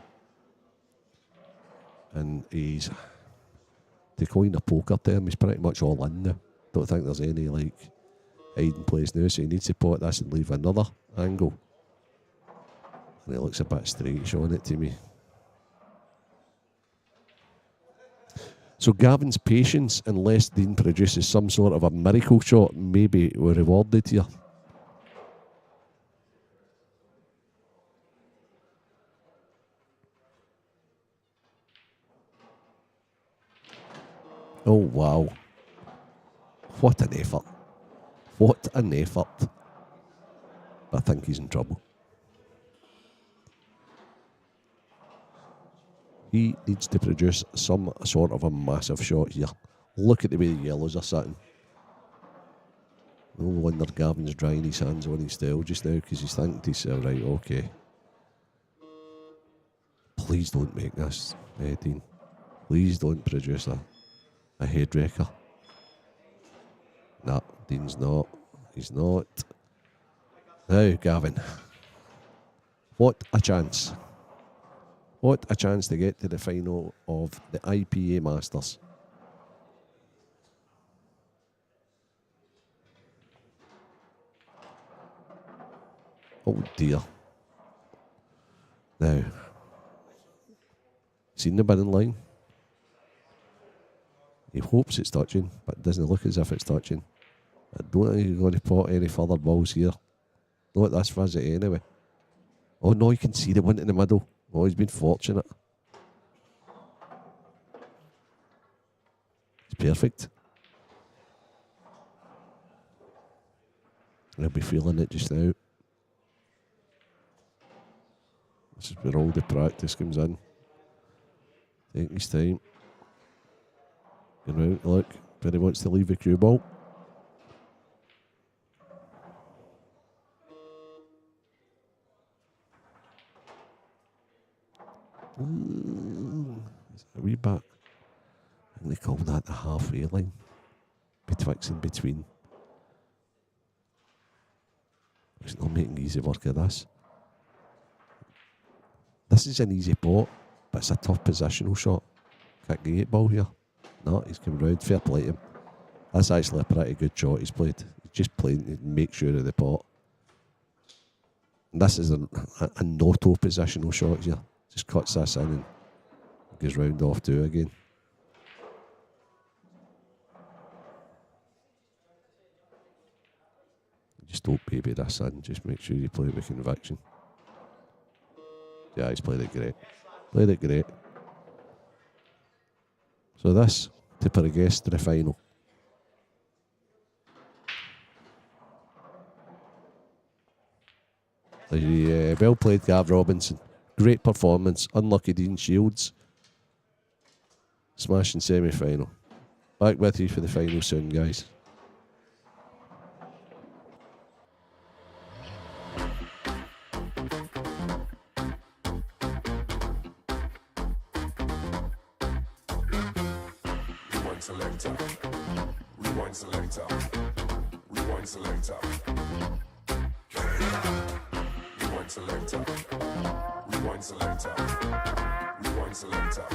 And he's, to coin a poker term, he's pretty much all in now. Don't think there's any like hiding place now, so he needs to pot this and leave another angle. And it looks a bit straight showing it to me. So Gavin's patience, unless Dean produces some sort of a miracle shot, maybe we're rewarded here. Oh, wow. What an effort. What an effort. I think he's in trouble. He needs to produce some sort of a massive shot here. Look at the way the yellows are sitting. No wonder Gavin's drying his hands on his style just now, because he's thinking to himself, right, okay. Please don't make this, Dean. Please don't produce a headwrecker. No, Dean's not. He's not. Now, Gavin. What a chance. What a chance to get to the final of the IPA Masters. Oh dear. Now, seen the binning line? He hopes it's touching, but it doesn't look as if it's touching. I don't think he's going to pot any further balls here. Not this visit anyway. Oh no, you can see the one in the middle. Oh, he's been fortunate. It's perfect. He'll be feeling it just now. This is where all the practice comes in. Taking his time. Going out, look, but he wants to leave the cue ball. It's a wee bit. I think they call that the halfway line. Betwixt and between. He's not making easy work of this. This is an easy pot, but it's a tough positional shot. Kick the 8 ball here. No, he's coming round. Fair play to him. That's actually a pretty good shot he's played. He's just playing to make sure of the pot. And this is a no-toe positional shot here. Just cuts this in and goes round off 2 again. Just don't baby this in. Just make sure you play it with conviction. Yeah, he's played it great. Played it great. So this to progress to the final. Well played, Gav Robinson. Great performance. Unlucky Dean Shields. Smashing semi-final. Back with you for the final soon, guys. Rewind selector. Rewind selector. Rewind selector. Rewind selector. Rewind selector. Rewind selector.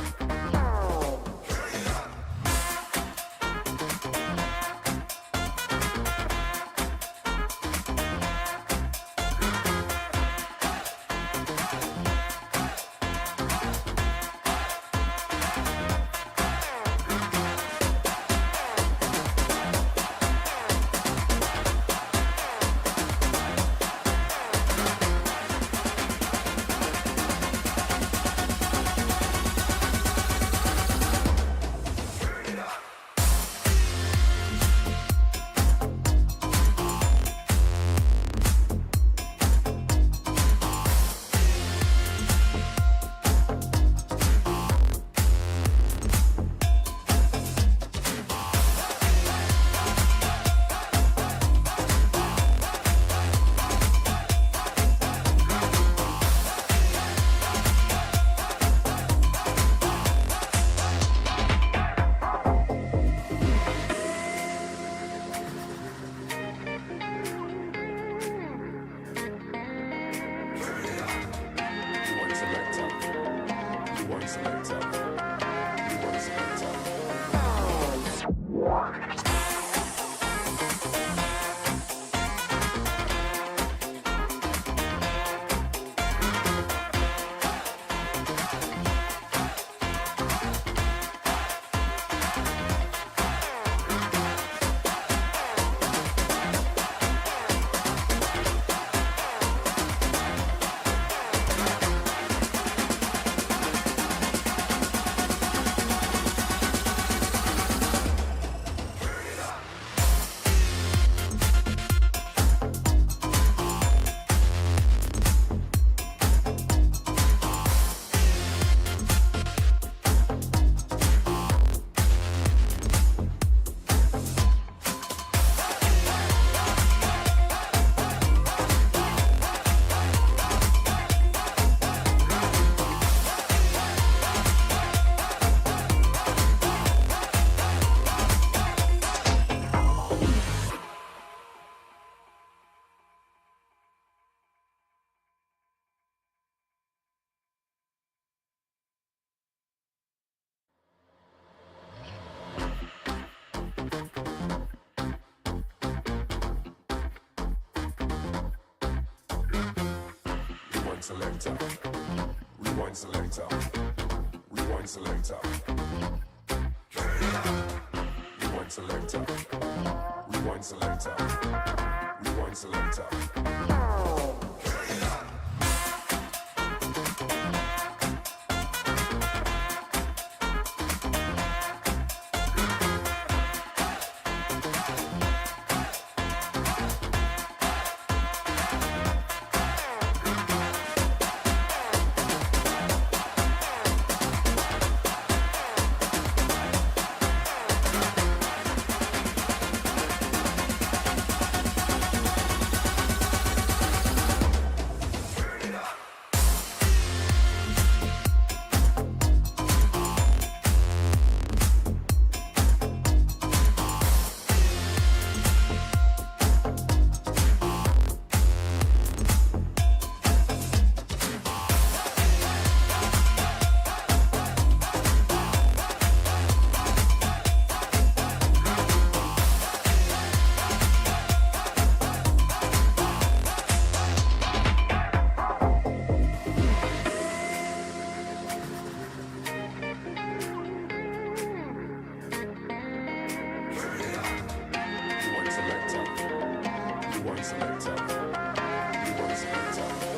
selector. Rewind selector. Rewind selector. Rewind selector. Rewind selector. Rewind selector. Rewind selector. Rewind selector.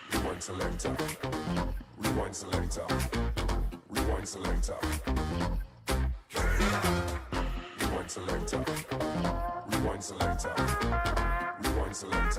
Rewind selector. Rewind selector. Rewind selector. Rewind selector. Rewind selector. Rewind selector. Rewind selector.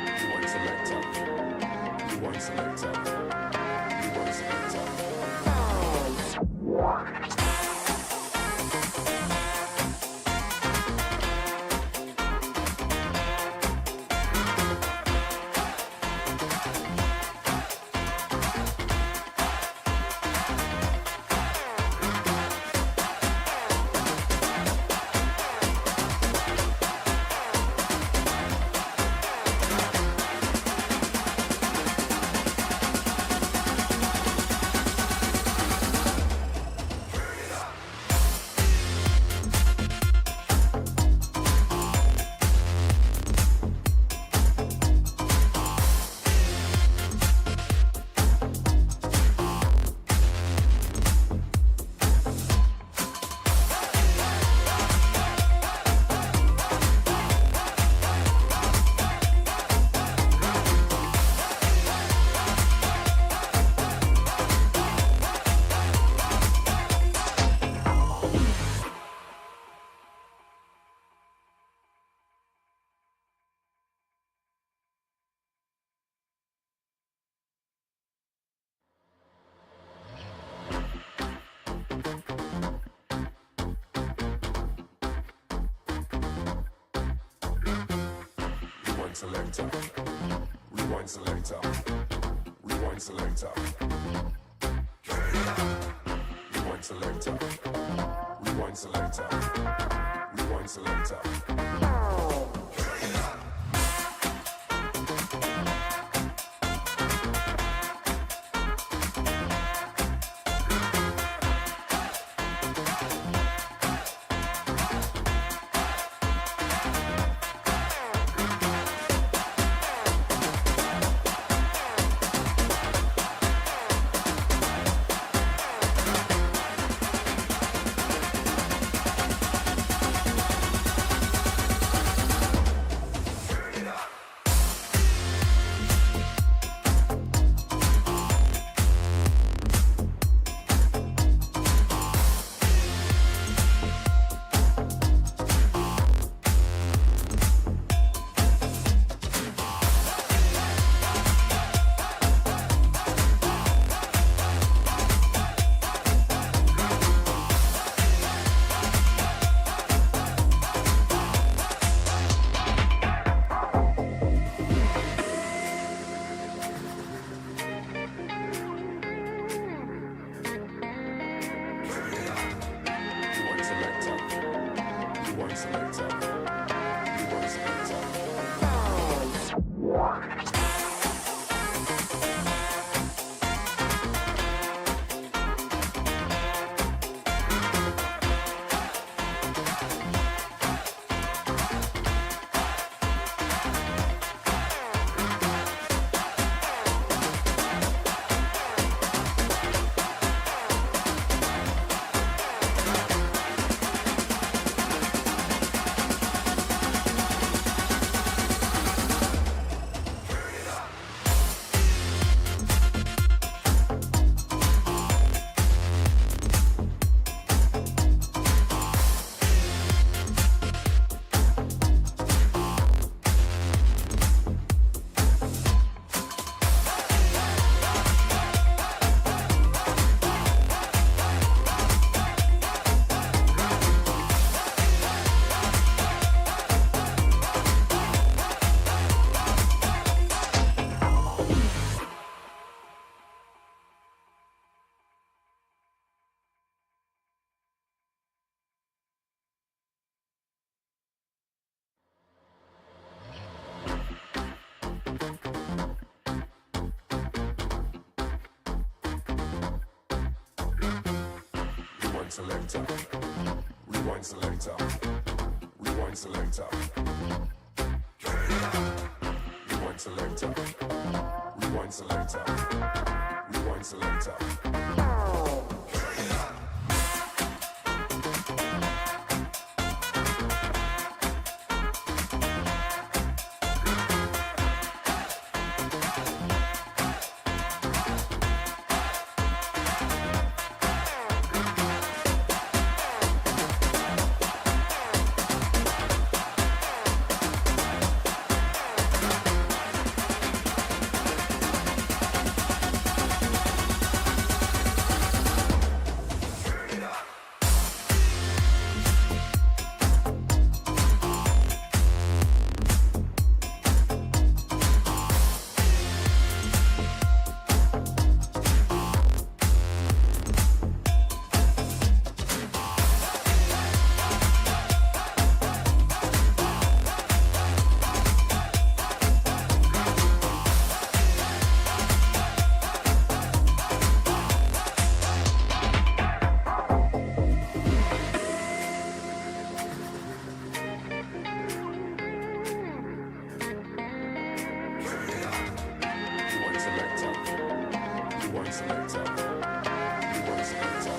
Rewind selector. Rewind selector. Rewind selector. selector. Rewind selector. Rewind selector. Rewind selector. Rewind selector. Rewind selector. Rewind selector. Rewind selector. Rewind selector. Rewind selector. Rewind selector. Rewind selector. Rewind selector. Rewind selector. Rewind selector. Rewind selector. Rewind selector. Rewind selector.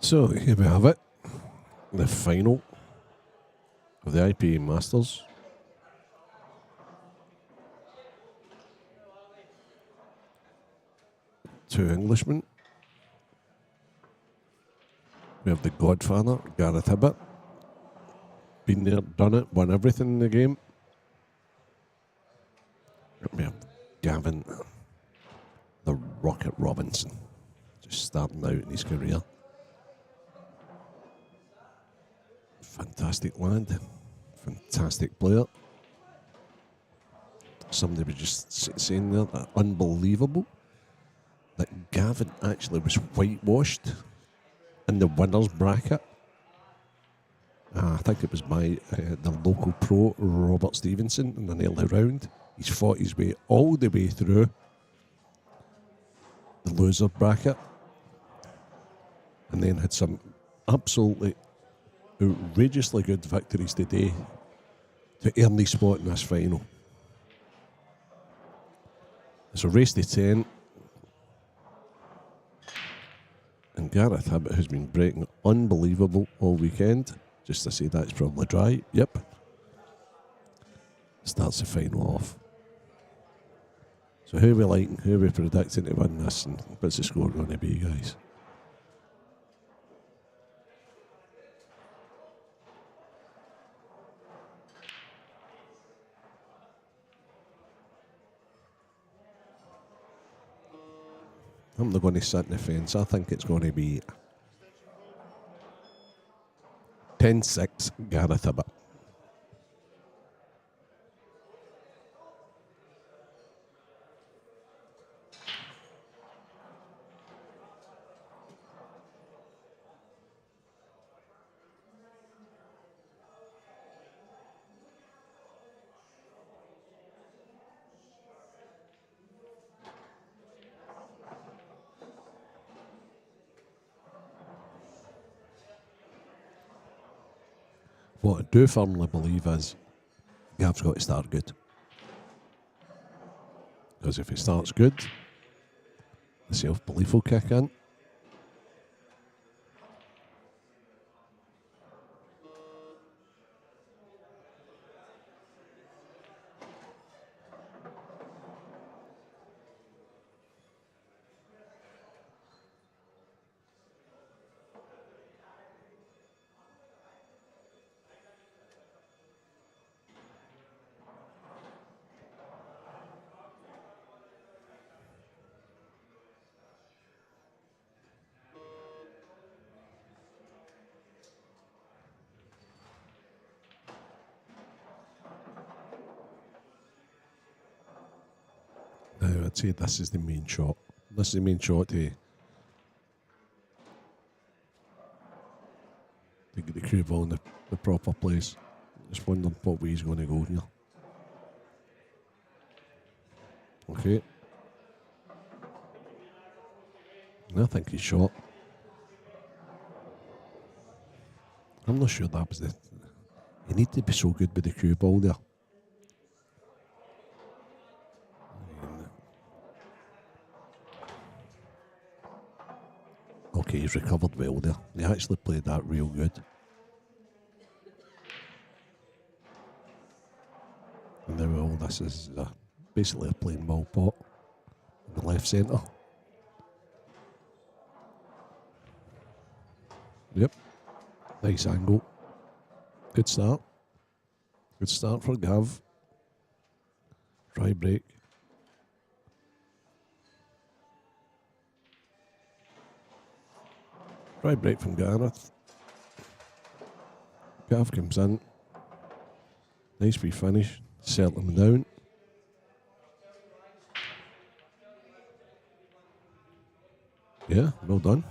So here we have it, the final of the IPA Masters. Two Englishmen. We have the Godfather, Gareth Hibbert. Been there, done it, won everything in the game. We have Gavin, the Rocket Robinson, just starting out in his career. Fantastic lad, fantastic player. Somebody was just saying there that unbelievable that Gavin actually was whitewashed in the winners bracket. I think it was by the local pro Robert Stevenson in an early round. He's fought his way all the way through the loser bracket and then had some absolutely outrageously good victories today to earn his spot in this final. It's a race to 10. And Gareth Hibbert has been breaking unbelievable all weekend. Just to say that's probably dry. Yep. Starts the final off. So who are we liking? Who are we predicting to win this? And what's the score going to be, guys? I'm not going to sit in the fence. I think it's going to be 10-6 Gareth Hibbert. What I do firmly believe is Gav's got to start good. Because if he starts good, the self-belief will kick in. Now, I'd say this is the main shot. This is the main shot to get the cue ball in the proper place. Just wondering what way he's going to go here. Okay. I think he's shot. I'm not sure that was the... You need to be so good with the cue ball there. Okay, he's recovered well there. He actually played that real good. And now all this is basically a plain ball pot in the left centre. Yep. Nice angle. Good start. Good start for Gav. Try break. Try break from Gareth. Gav comes in. Nice wee finish. Settle him down. Yeah, well done.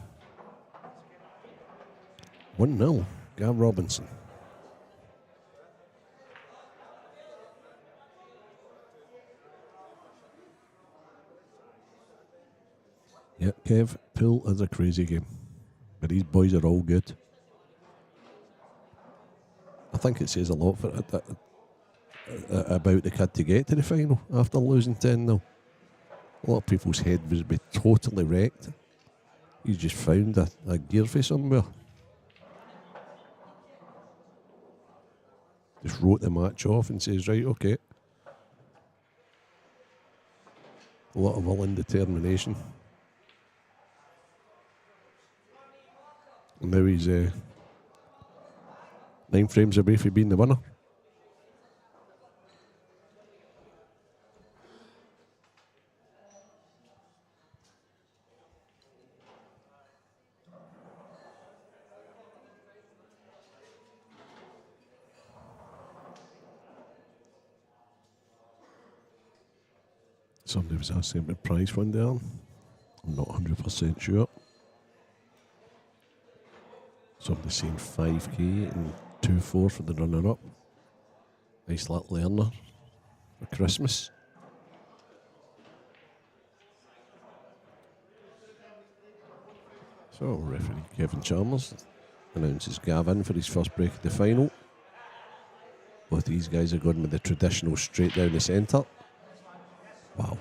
1-0. Gav Robinson. Yeah, Kev, pool is a crazy game. But these boys are all good. I think it says a lot for about the kid to get to the final after losing 10-0. A lot of people's head was be totally wrecked. He's just found a gear for somewhere. Just wrote the match off and says, right, okay. A lot of will and determination. And now he's 9 frames away from being the winner. Somebody was asking about the price one day. I'm not 100% sure. Somebody's saying 5k and 2.4 for the runner-up. Nice little earner for Christmas. So referee Kevin Chalmers announces Gavin for his first break of the final. Both these guys are going with the traditional straight down the centre. Wow.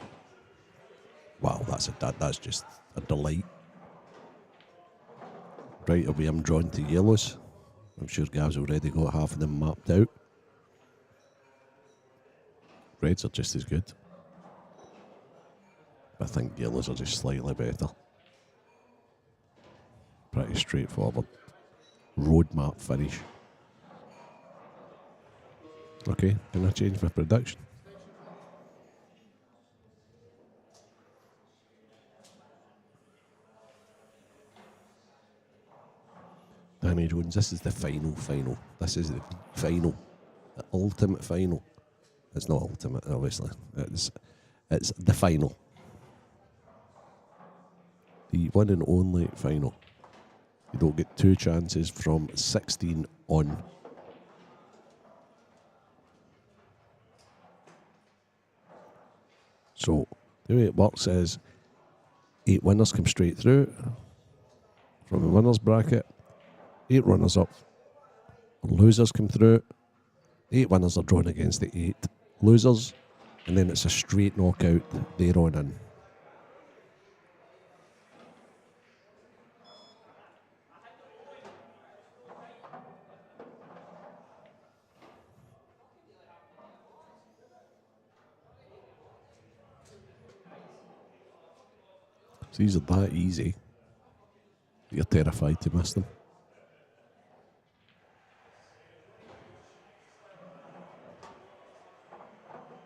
Wow, that's just a delight. Right away I'm drawn to yellows. I'm sure Gav's already got half of them mapped out. Reds are just as good. I think yellows are just slightly better. Pretty straightforward. Roadmap finish. Okay, can I change my prediction? Danny Jones, this is the final. This is the final. The ultimate final. It's not ultimate, obviously. It's the final. The one and only final. You don't get 2 chances from 16 on. So, the way it works is 8 winners come straight through from the winners bracket. 8 runners up. Losers come through. 8 winners are drawn against the 8 losers. And then it's a straight knockout there on in. So these are that easy. You're terrified to miss them.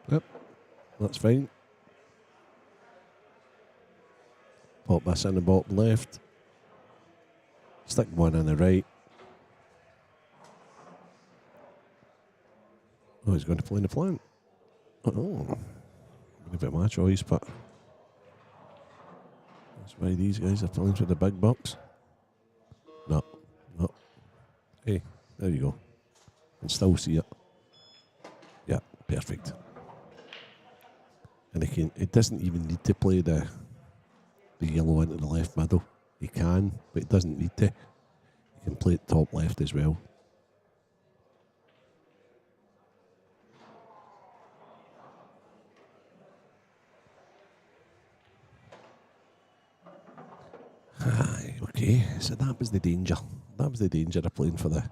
Yep, that's fine. Pop this in the bottom left. Stick one in the right. Oh, he's going to play in the plant. Oh, a bit my choice, but that's why these guys are playing for the big bucks. No. Hey, there you go. And still see it. Yeah, perfect. And it doesn't even need to play the yellow into the left middle. He can, but it doesn't need to. He can play it top left as well. Aye, okay. So that was the danger. That was the danger of playing for the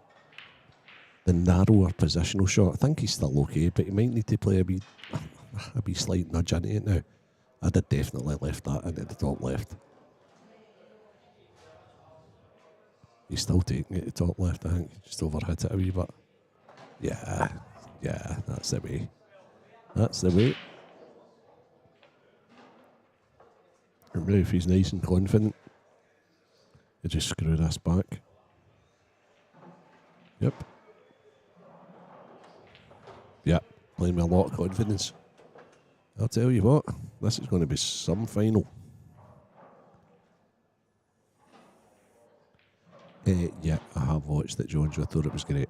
narrower positional shot. I think he's still okay, but he might need to play a wee slight nudge into it now. I'd have definitely left that into the top left. He's still taking it to top left, I think. Just overhit it a wee bit. Yeah, that's the way. That's the way. And really, if he's nice and confident, you just screw this back. Yep. Yeah, playing with a lot of confidence. I'll tell you what, this is going to be some final. Yeah, I have watched it, Jones. I thought it was great.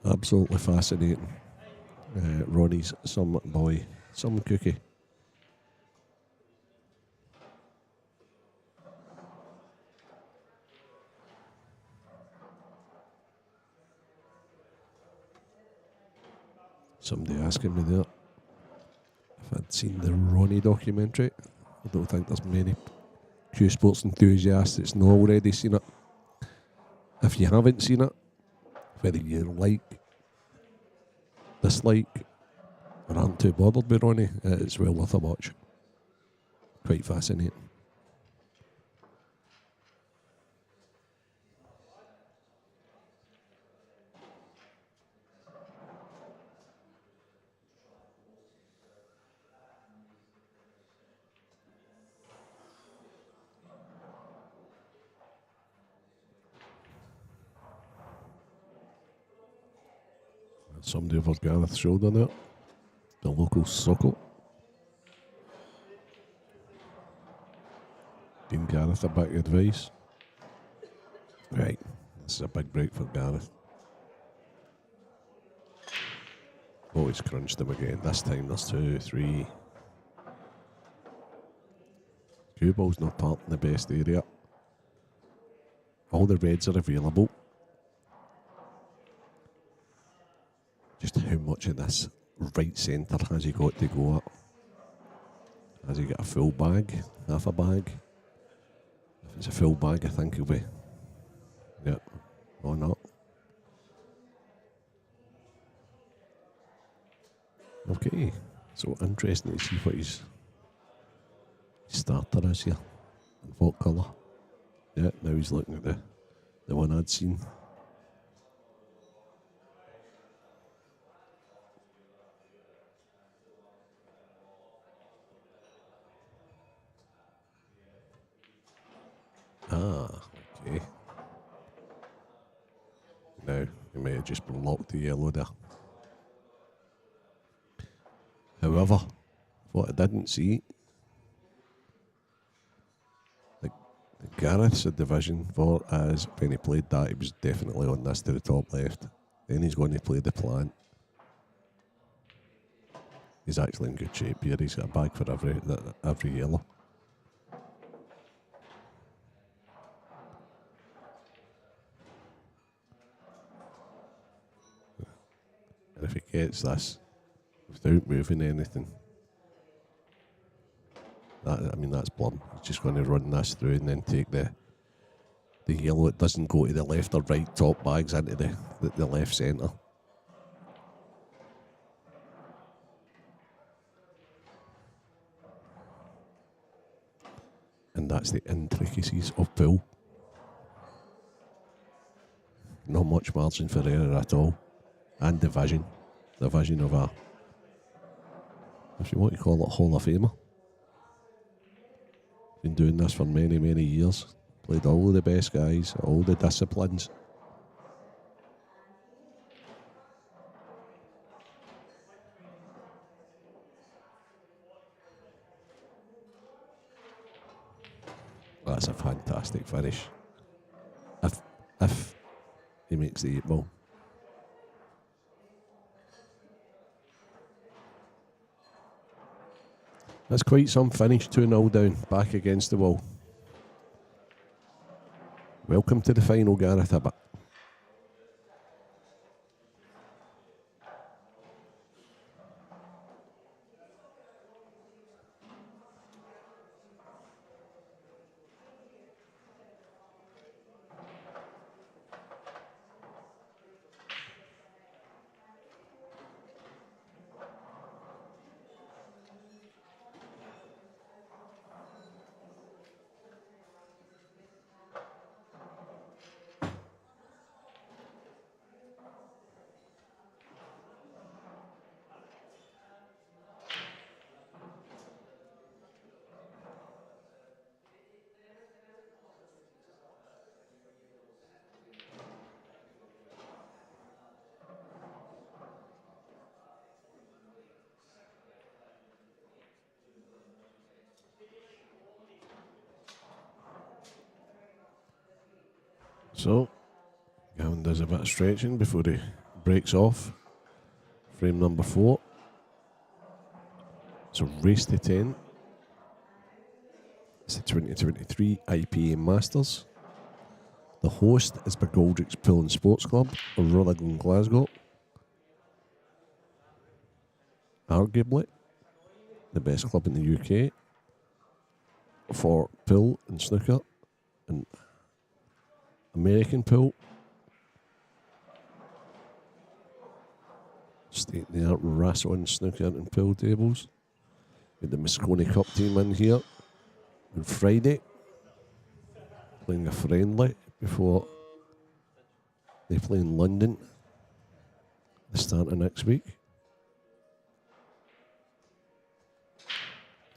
Absolutely fascinating. Ronnie's some boy, some cookie. Somebody asking me there if I'd seen the Ronnie documentary. I don't think there's many Q Sports enthusiasts that's not already seen it. If you haven't seen it, whether you like, dislike, or aren't too bothered by Ronnie, it's well worth a watch. Quite fascinating. Somebody over Gareth's shoulder there. The local suckle. Giving Gareth a bit of advice. Right, this is a big break for Gareth. Oh, he's crunched him again. This time there's 2, 3. Cue ball's not part in the best area. All the reds are available. Just how much of this right centre has he got to go at? Has he got a full bag? Half a bag? If it's a full bag, I think he'll be. Yeah, or not. Okay, so interesting to see what his starter is here. And what colour? Yeah, now he's looking at the one I'd seen. Ah, okay. Now, he may have just blocked the yellow there. However, what I didn't see, the Gareth's a division for, as when he played that, he was definitely on this to the top left. Then he's going to play the plant. He's actually in good shape here. He's got a bag for every yellow. And if he gets this without moving anything, that's plum. He's just going to run this through and then take the yellow. It doesn't go to the left or right top bags into the left centre. And that's the intricacies of pool. Not much margin for error at all. And the vision of a, if you want to call it, Hall of Famer. Been doing this for many, many years. Played all the best guys, all the disciplines. That's a fantastic finish. If he makes the 8 ball. That's quite some finish, 2-0 down, back against the wall. Welcome to the final, Gareth Hibbert. So, Gavin does a bit of stretching before he breaks off. Frame number 4. So, race to 10. It's the 2023 IPA Masters. The host is McGoldricks Pool and Sports Club of Rutherglen, Glasgow. Arguably, the best club in the UK for pool and snooker and American pool. State-of-the-art wrestling, snooker and pool tables. With the Moscone Cup team in here on Friday, playing a friendly before they play in London the start of next week.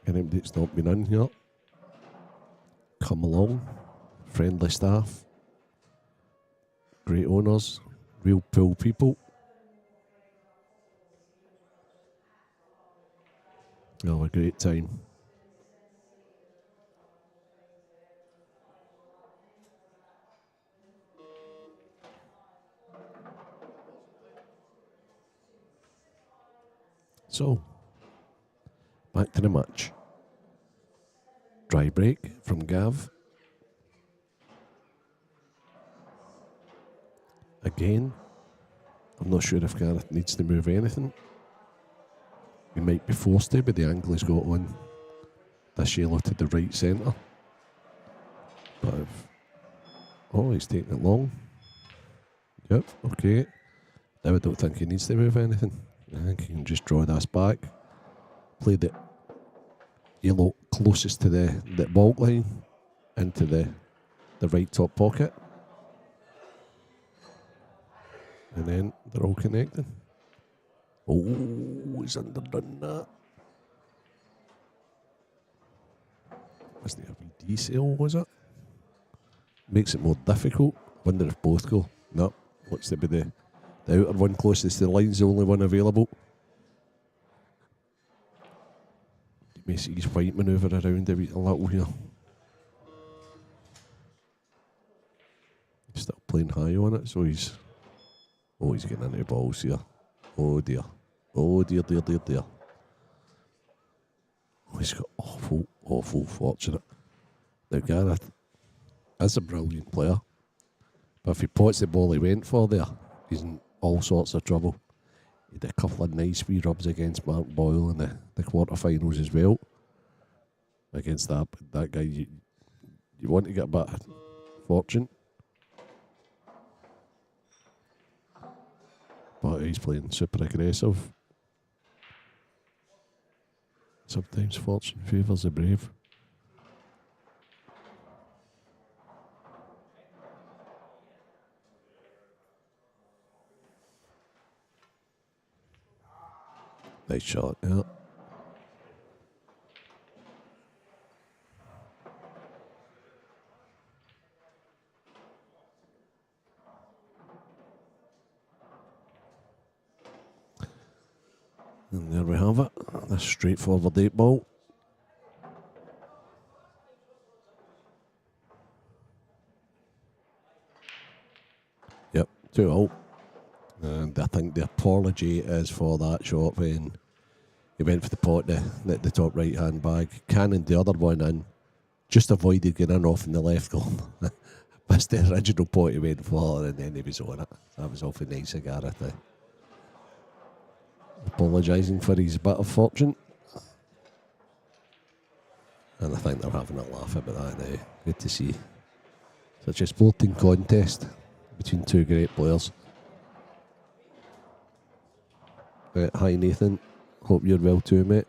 Anybody that's not been in here, come along. Friendly staff, great owners, real pool people. You'll have a great time. So, back to the match. Dry break from Gav. Again, I'm not sure if Gareth needs to move anything. He might be forced to, but the angle he's got on this yellow to the right centre. But he's taking it long. Yep, okay. Now I don't think he needs to move anything. I think he can just draw this back. Play the yellow closest to the baulk line into the right top pocket. And then they're all connected. Oh, he's underdone that. Wasn't it a wee decel, was it? Makes it more difficult. Wonder if both go. No, looks to be the outer one closest to the line's the only one available. You may see his white manoeuvre around a little here. He's still playing high on it, so he's getting into the balls here. Oh dear. Oh dear. Oh, he's got awful fortunate. Now Gareth is a brilliant player, but if he pots the ball he went for there, he's in all sorts of trouble. He had a couple of nice wee rubs against Mark Boyle in the quarterfinals as well. Against that guy, you want to get a bit of fortune. But he's playing super aggressive. Sometimes fortune favours the brave. Nice shot, yeah. And there we have it. A straightforward 8 ball. Yep, 2-0. And I think the apology is for that shot when he went for the pot, the top right hand bag, cannoned the other one in, just avoided getting in off in the left corner. Missed the original pot he went for, and then he was on it. That was awfully nice of Gareth. Apologising for his bit of fortune. And I think they're having a laugh about that now. Good to see such a sporting contest between two great players. Hi Nathan, hope you're well too, mate.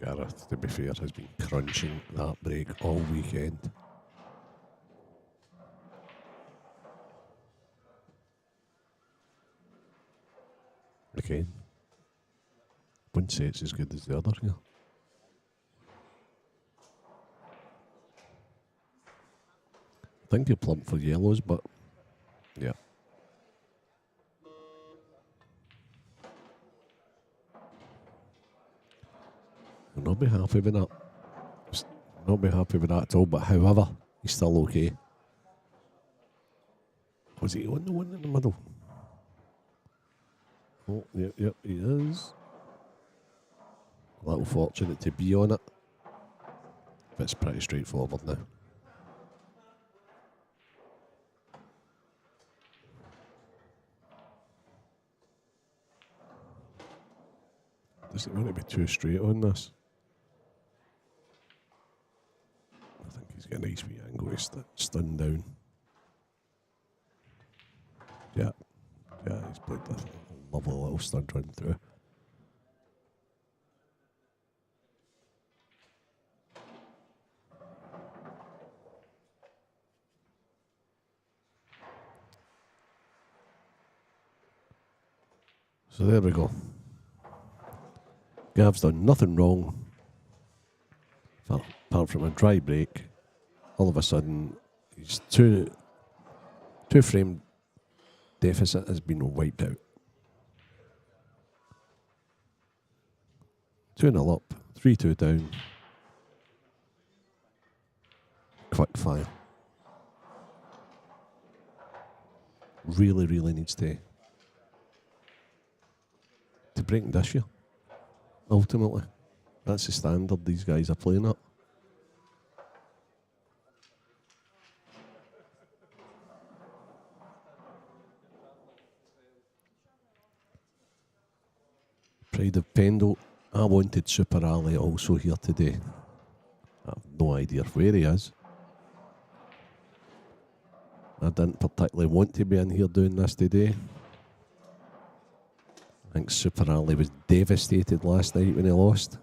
Gareth, to be fair, has been crunching that break all weekend. Again, wouldn't say it's as good as the other here. I think you're plump for yellows, but yeah. I'll not be happy with that. Not be happy with that at all, but however, he's still okay. Was he on the one in the middle? Oh, yep, he is. A little fortunate to be on it. But it's pretty straightforward now. Does it want to be too straight on this? I think he's got a nice wee angle to stun down. Yeah, he's played a lovely little stun run through. So there we go. Gav's done nothing wrong, apart from a dry break. All of a sudden, his two frame deficit has been wiped out. 2-0 up, 3-2 down. Quick fire. Really needs to break this year. Ultimately, that's the standard these guys are playing at. Pride of Pendle. I wanted Super Ali also here today. I have no idea where he is. I didn't particularly want to be in here doing this today. I think Super Ali was devastated last night when he lost.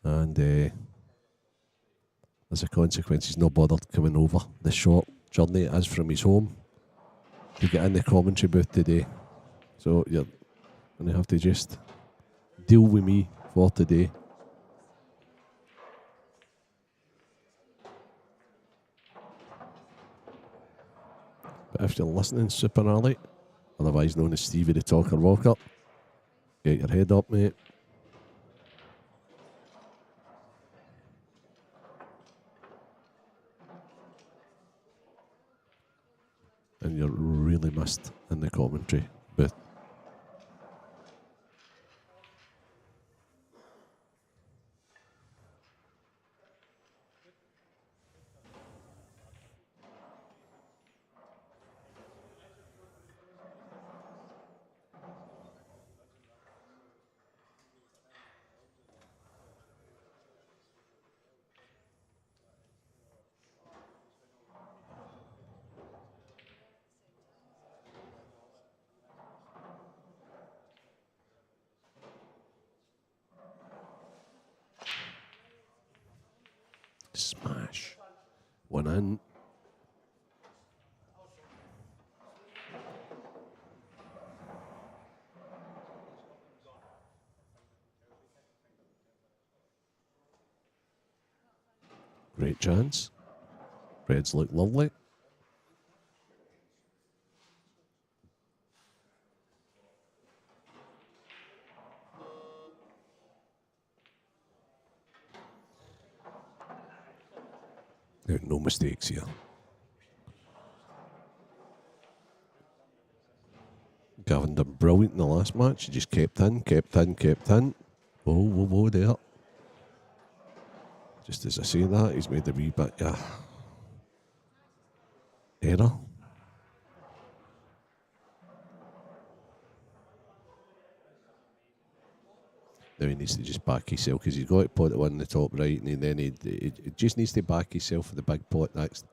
And as a consequence, he's not bothered coming over the short journey it is from his home to get in the commentary booth today. So you're going to have to just deal with me for today. But if you're listening, Super Ali, otherwise known as Stevie the Talker Walker, get your head up, mate. And you're really missed in the commentary booth. Smash. One in. Great chance. Reds look lovely. No mistakes here. Gavin done brilliant in the last match. He just kept in. Whoa, there. Just as I say that, he's made a wee bit error. Now he needs to just back himself because he's got to pot it one in the top right, and then he just needs to back himself for the big pot next.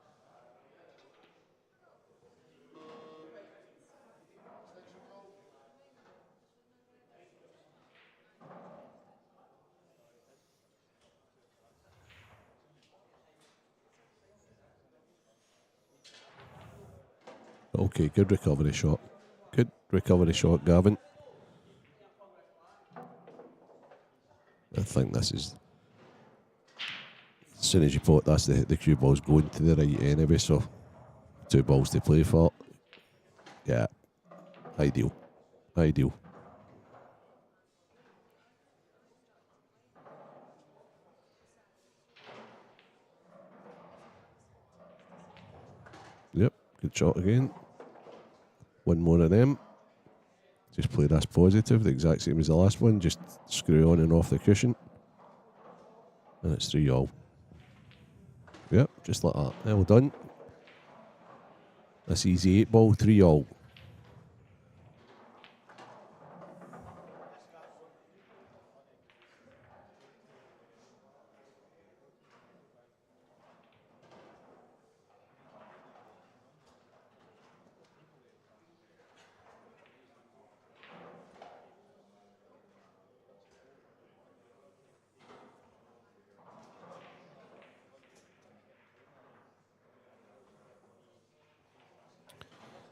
Okay, good recovery shot. Good recovery shot, Gavin. I think this is... As soon as you put that's the cue ball's going to the right anyway, so 2 balls to play for. Yeah. Ideal. Ideal. Yep, good shot again. One more of them. Just play this positive, the exact same as the last one. Just screw on and off the cushion. And it's 3-all. Yep, just like that. Well done. That's easy 8-ball, 3-all.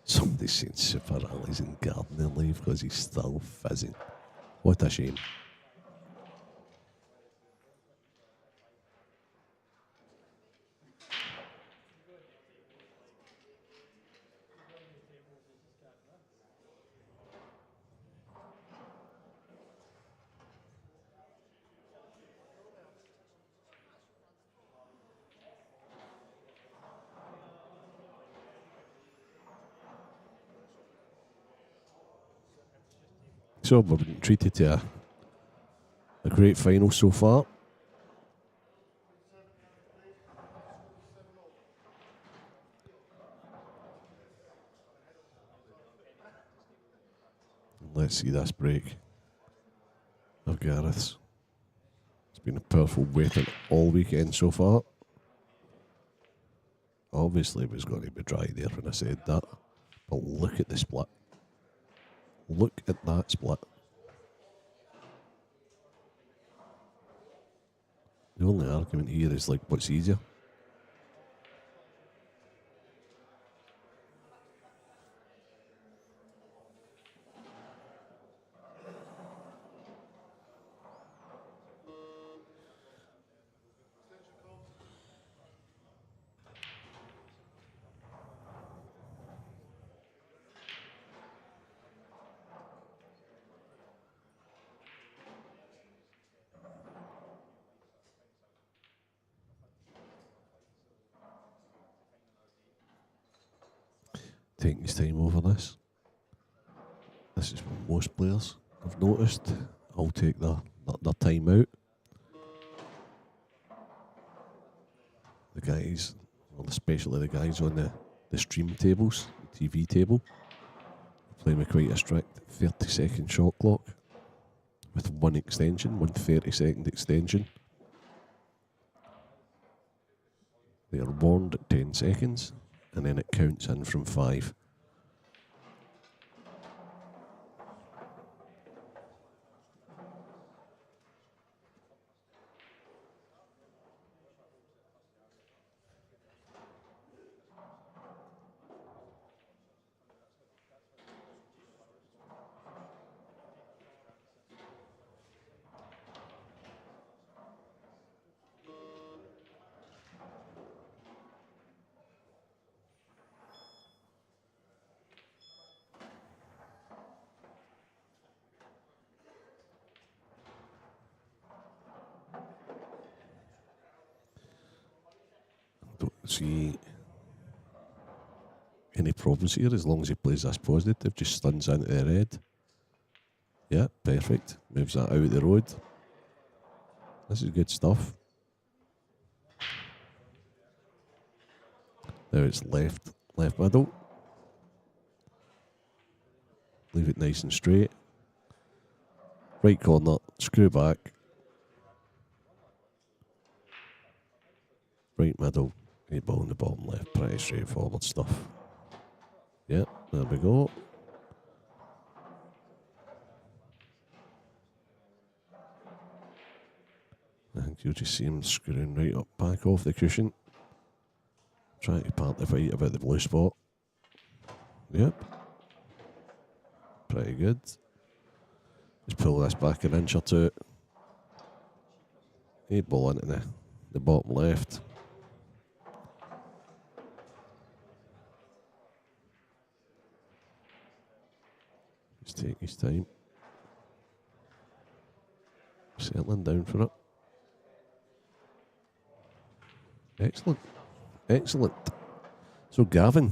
Somebody's saying Super Ali's in gardening leave because he's still fizzing. What a shame. So we've been treated to a great final so far. Let's see this break of Gareth's. It's been a powerful waiting all weekend so far. Obviously it was going to be dry there when I said that, but look at the split. Look at that split. The only argument here is like, what's easier? Taking his time over this. This is what most players have noticed. I'll take their time out. The guys, well, especially the guys on the stream tables, the TV table, playing with quite a strict 30-second shot clock with one extension, one 30-second extension. They are warned at 10 seconds. And then it counts in from 5. Don't see any problems here as long as he plays this positive, just stuns into the red. Yeah, perfect. Moves that out the road. This is good stuff. Now it's left middle. Leave it nice and straight. Right corner, screw back. Right middle, 8-ball in the bottom left. Pretty straightforward stuff. Yep, there we go. I think you'll just see him screwing right up back off the cushion. Trying to part the fight about the blue spot. Yep. Pretty good. Just pull this back an inch or two. 8 ball into the bottom left. Just take his time. Settling down for it. Excellent. Excellent. So Gavin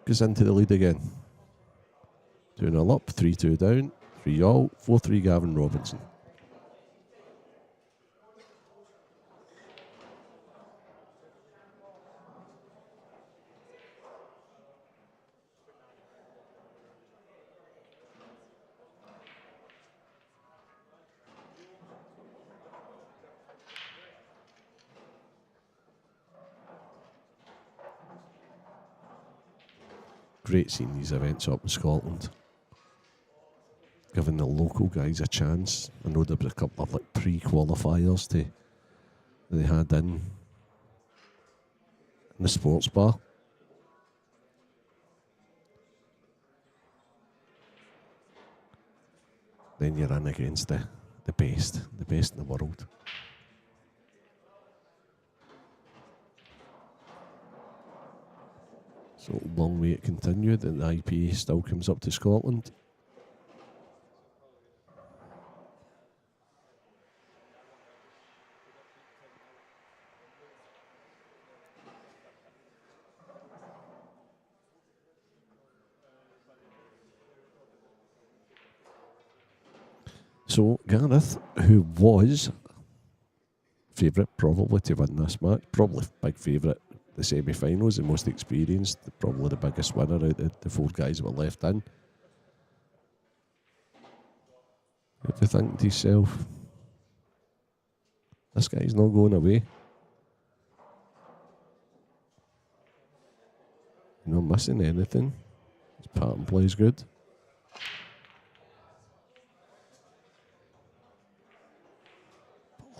goes into the lead again. 2-0 up, 3-2 down, 3 all, 4-3 Gavin Robinson. Great seeing these events up in Scotland. Giving the local guys a chance. I know there was a couple of like pre-qualifiers that they had in the sports bar. Then you're in against the best in the world. So long way it continued, and the IPA still comes up to Scotland. So Gareth, who was favourite probably to win this match, probably big favourite, the semi-finals, the most experienced, probably the biggest winner out of the 4 guys that were left in. What do you think to yourself? This guy's not going away. You're not missing anything. His pattern plays good.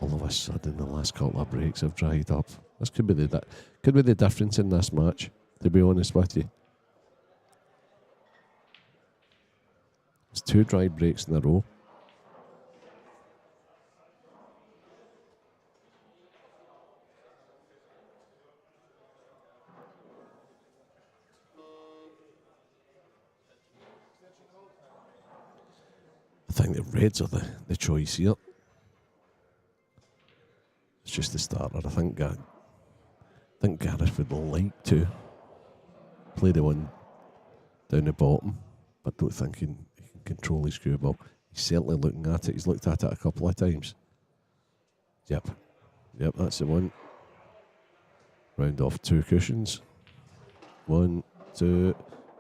All of a sudden, the last couple of breaks have dried up. This could be the difference in this match, to be honest with you. It's 2 dry breaks in a row. I think the Reds are the choice here. It's just the starter. I think Gareth would like to play the one down the bottom, but don't think he can control his cue ball. He's certainly looking at it. He's looked at it a couple of times. Yep, that's the one. Round off 2 cushions. 1, 2.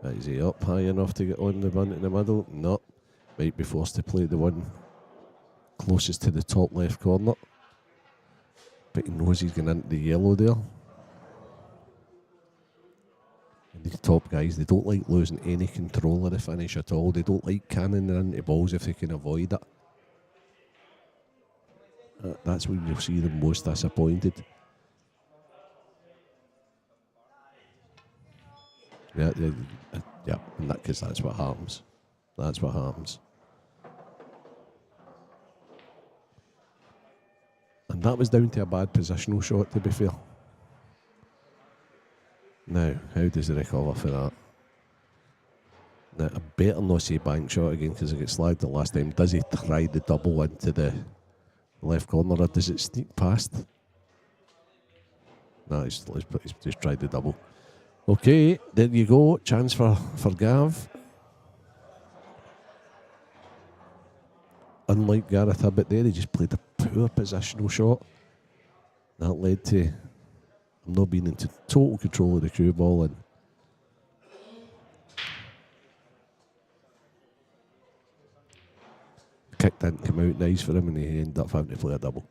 Is he up high enough to get on the one in the middle? No. Might be forced to play the one closest to the top left corner. But he knows he's going into the yellow there. And these top guys, they don't like losing any control of the finish at all. They don't like cannoning into balls if they can avoid it. That's when you'll see them most disappointed. Yeah, in that case, that's what happens. That's what happens. And that was down to a bad positional shot, to be fair. Now, how does he recover for that? Now, I better not say bank shot again because I got slagged the last time. Does he try the double into the left corner, or does it sneak past? No, he's just tried the double. Okay, there you go. Chance for Gav. Unlike Gareth Hibbett there, he just played a poor positional shot. That led to him not being into total control of the cue ball, and kick didn't come out nice for him, and he ended up having to play a double.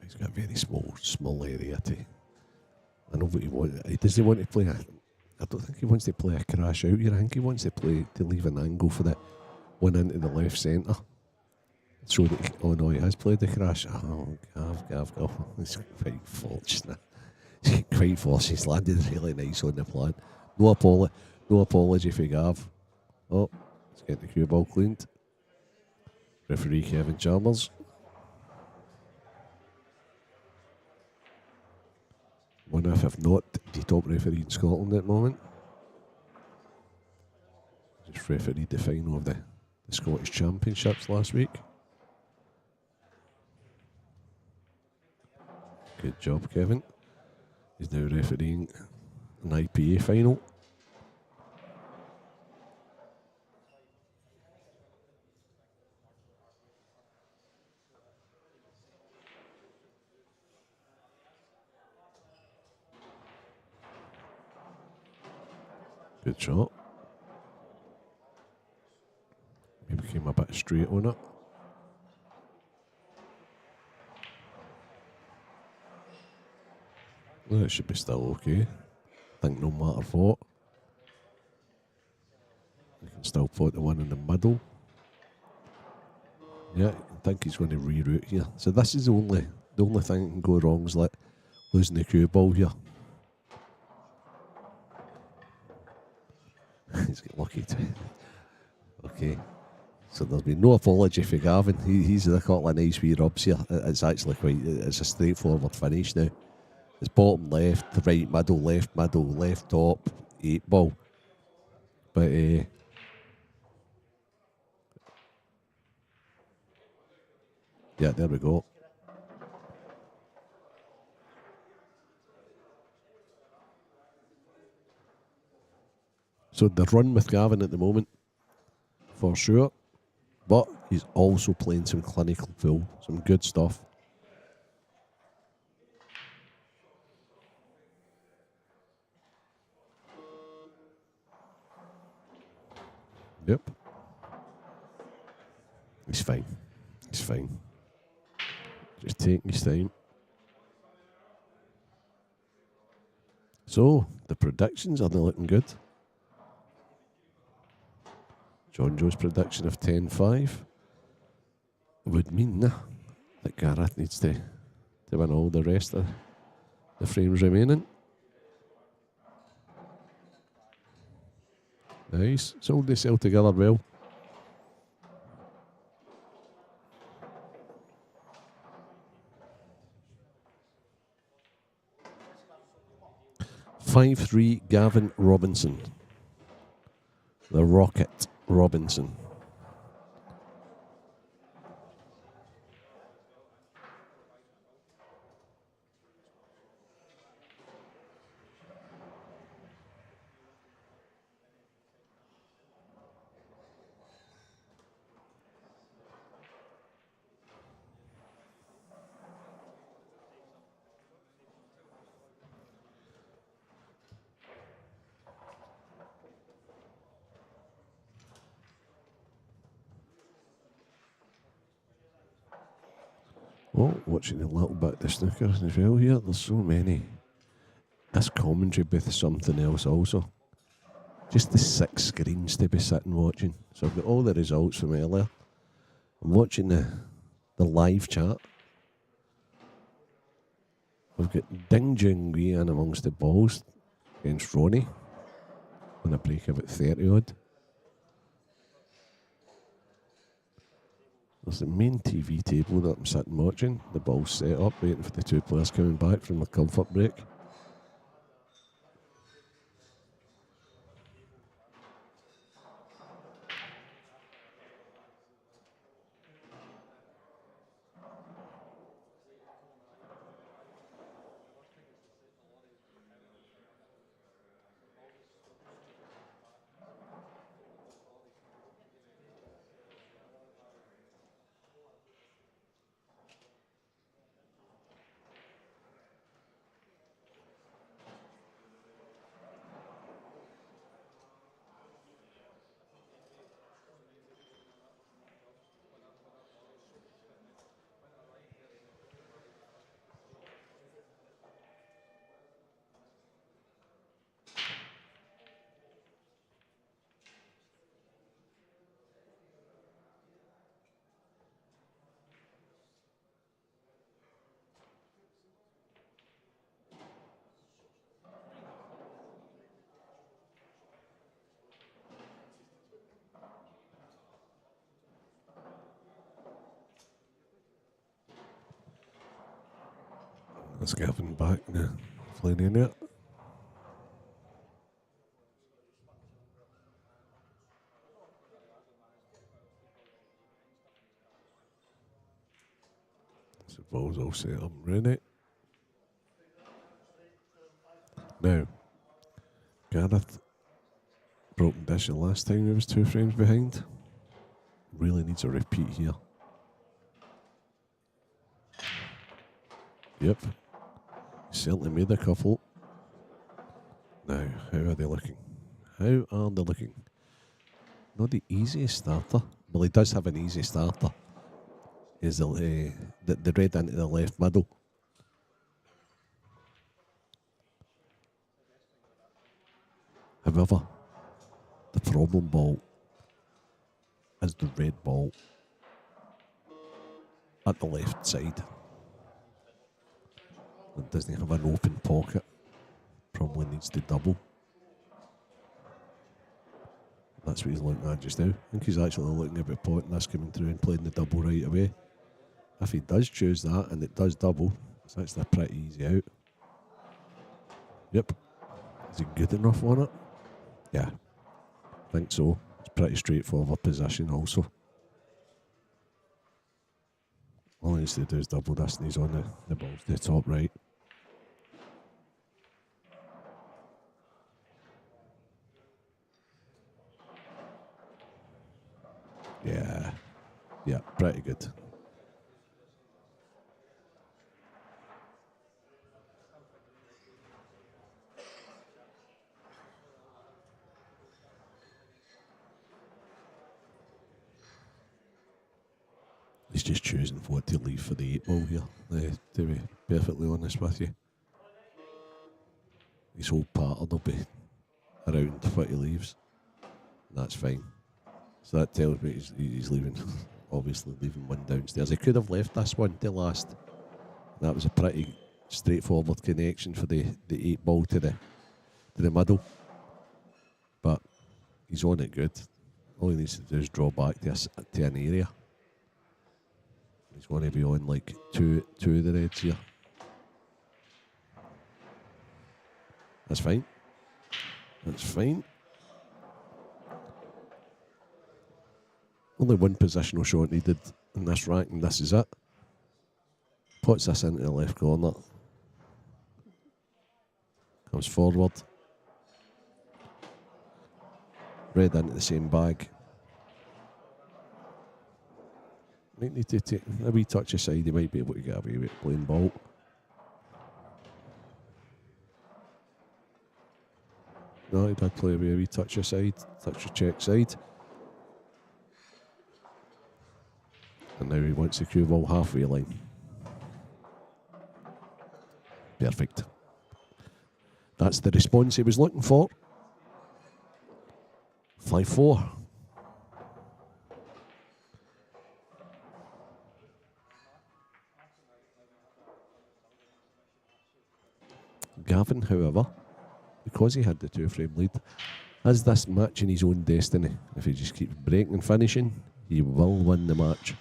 He's got a very small area to. I know what he wants. Does he want to play I don't think he wants to play a crash out here. I think he wants to leave an angle for the one into the left centre. So that he has played the crash. Oh, Gav. He's quite false now. He's quite false. He's landed really nice on the plan. No apology for Gav. Oh, let's get the cue ball cleaned. Referee Kevin Chalmers. One if not the top referee in Scotland at the moment. Just refereed the final of the Scottish Championships last week. Good job, Kevin. He's now refereeing an IPA final. Good shot. Maybe came a bit straight on it. Well, it should be still okay. I think no matter what, you can still put the one in the middle. Yeah, I think he's going to reroute here. So this is the only thing that can go wrong is like losing the cue ball here. He's got lucky too. Okay. So there's been no apology for Gavin. He's got a nice wee rubs here. It's actually it's a straightforward finish now. It's bottom left, right middle, left top, 8 ball. But yeah, there we go. So the run with Gavin at the moment, for sure. But he's also playing some clinical pool, some good stuff. Yep. He's fine. Just taking his time. So, the predictions are not looking good. John Joe's prediction of 10-5 would mean that Gareth needs to win all the rest of the frames remaining. Nice. Sold this all together well. (5-3) Gavin Robinson. The Rocket Robinson. Oh, watching a little bit of the snooker as well here. There's so many. This commentary booth is something else also. Just the 6 screens to be sitting watching. So I've got all the results from earlier. I'm watching the live chat. We've got Ding Junhui in amongst the balls against Ronnie on a break about 30 odd. There's the main TV table that I'm sitting watching. The ball's set up, waiting for the 2 players coming back from the comfort break. Let's get him back now. Playing in it. The ball's all set up and ready. Now, Gareth broken dish the last time he was 2 frames behind. Really needs a repeat here. Yep. He certainly made a couple. Now, how are they looking? How are they looking? Not the easiest starter. Well, he does have an easy starter. Is the red into the left middle. However, the problem ball is the red ball at the left side. It doesn't have an open pocket. Probably needs to double. That's what he's looking at just now. I think he's actually looking at the pot and that's coming through and playing the double right away. If he does choose that and it does double, it's actually pretty easy out. Yep. Is he good enough on it? Yeah. I think so. It's pretty straightforward position also. All he needs to do is double this and he's on the balls to the top right. Yeah. Yeah, pretty good. He's just choosing what to leave for the 8 ball here, to be perfectly honest with you. His whole pattern will be around what he leaves. That's fine. So that tells me he's leaving, obviously leaving one downstairs. He could have left this one to last. That was a pretty straightforward connection for the 8 ball to the middle. But he's on it good. All he needs to do is draw back to an area. He's going to be on like two of the reds here. That's fine. That's fine. Only one positional shot needed in this rack, and this is it. Puts this into the left corner. Comes forward. Red into the same bag. Might need to take a wee touch aside. He might be able to get away with playing ball. No, he did play away a wee touch aside. Touch the check side. And now he wants the cue ball halfway line. Perfect. That's the response he was looking for. 5-4. Gavin, however, because he had the 2-frame lead, has this match in his own destiny. If he just keeps breaking and finishing, he will win the match.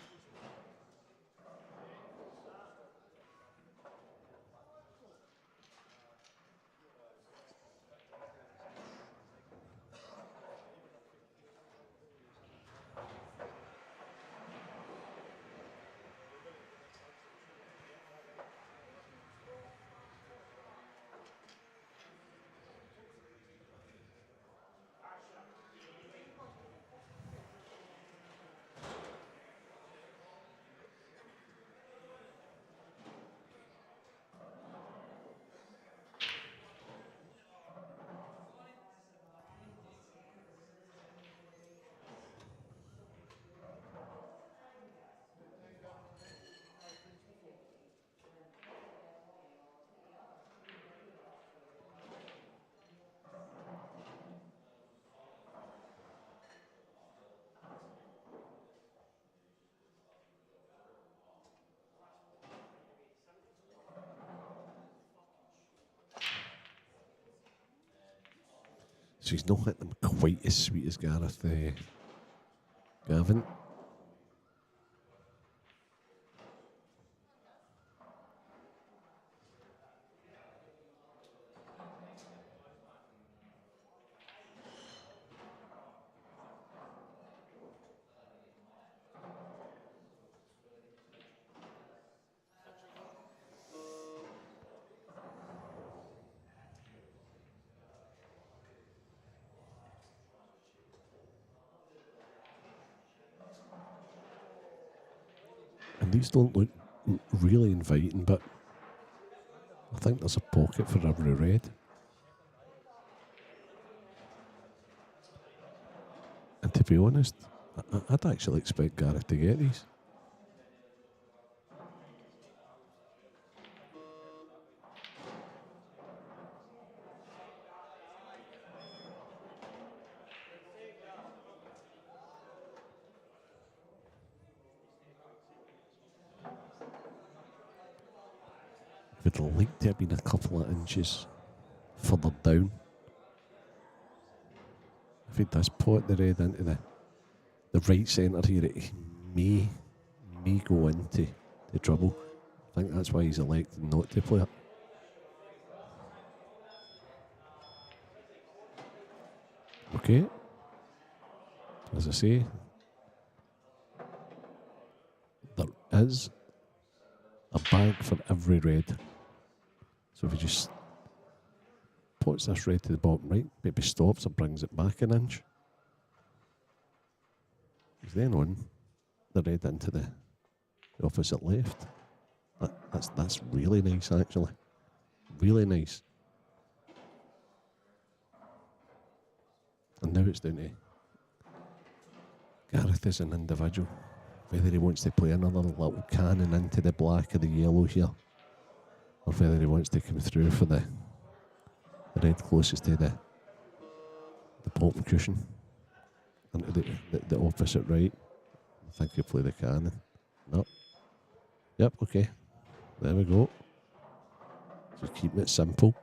So he's not hitting them quite as sweet as Gareth Gavin. these don't look really inviting, but I think there's a pocket for every red. And to be honest, I'd actually expect Gareth to get these. Would like to have been a couple of inches further down. If he does pot the red into the right centre here, it may go into the trouble. I think that's why he's elected not to play it. Okay. As I say, there is a bag for every red. So if he just puts this red to the bottom right, maybe stops or brings it back an inch, he's then on the red into the opposite left. That's really nice, actually. Really nice. And now it's down to Gareth as an individual, whether he wants to play another little cannon into the black or the yellow here, or whether he wants to come through for the red closest to the bottom cushion into the opposite right. I think he'll play the cannon. No. Yep, okay. There we go. Just keeping it simple.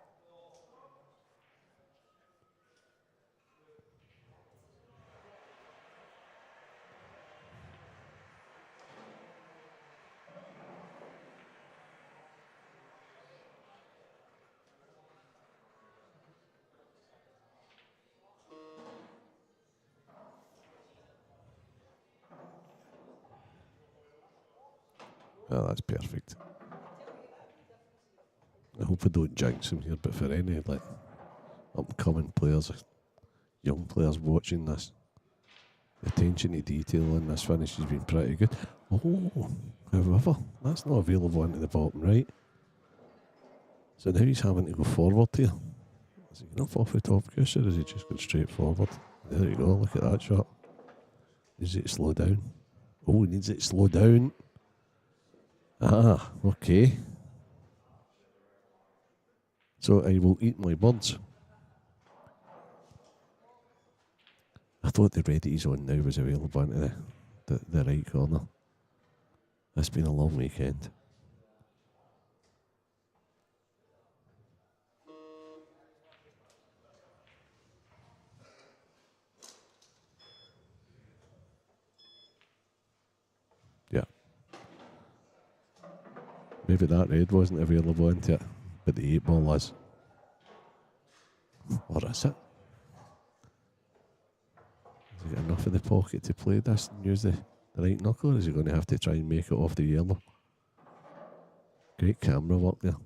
Oh, that's perfect. I hope I don't jinx him here, but for any like upcoming players, young players watching this, the attention to detail on this finish has been pretty good. Oh, however, that's not available into the bottom right. So now he's having to go forward here. Is he going off the top goose or is he just going straight forward? There you go, look at that shot. Needs it to slow down. Oh, he needs it to slow down. Ah, okay. So I will eat my words. I thought the red he's on now was available into the right corner. It's been a long weekend. Yeah. Maybe that red wasn't available into it, but the 8 ball is. Or is it? Has he got enough of the pocket to play this and use the right knuckle, or is he going to have to try and make it off the yellow? Great camera work there.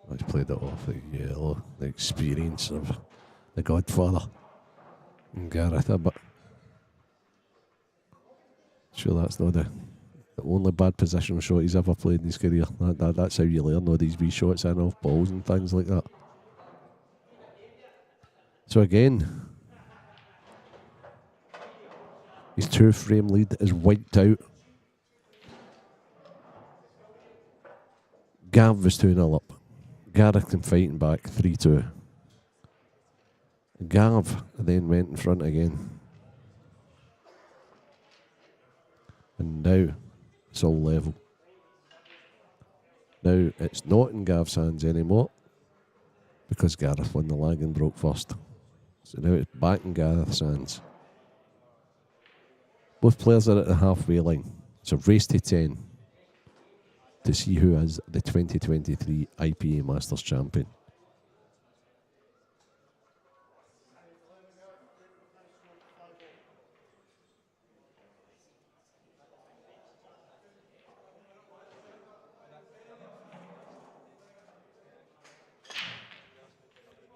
He's played it off the yellow. The experience of the Godfather and Gareth a bit. Sure, that's not the only bad positional shot he's ever played in his career. That's how you learn all these wee shots in off balls and things like that. So again, his 2-frame lead is wiped out. Gav was 2-0 up. Gareth came fighting back 3-2. Gav then went in front again. And now it's all level. Now it's not in Gav's hands anymore because Gareth won the lag and broke first. So now it's back in Gareth's hands. Both players are at the halfway line. It's a race to 10 to see who is the 2023 IPA Masters champion.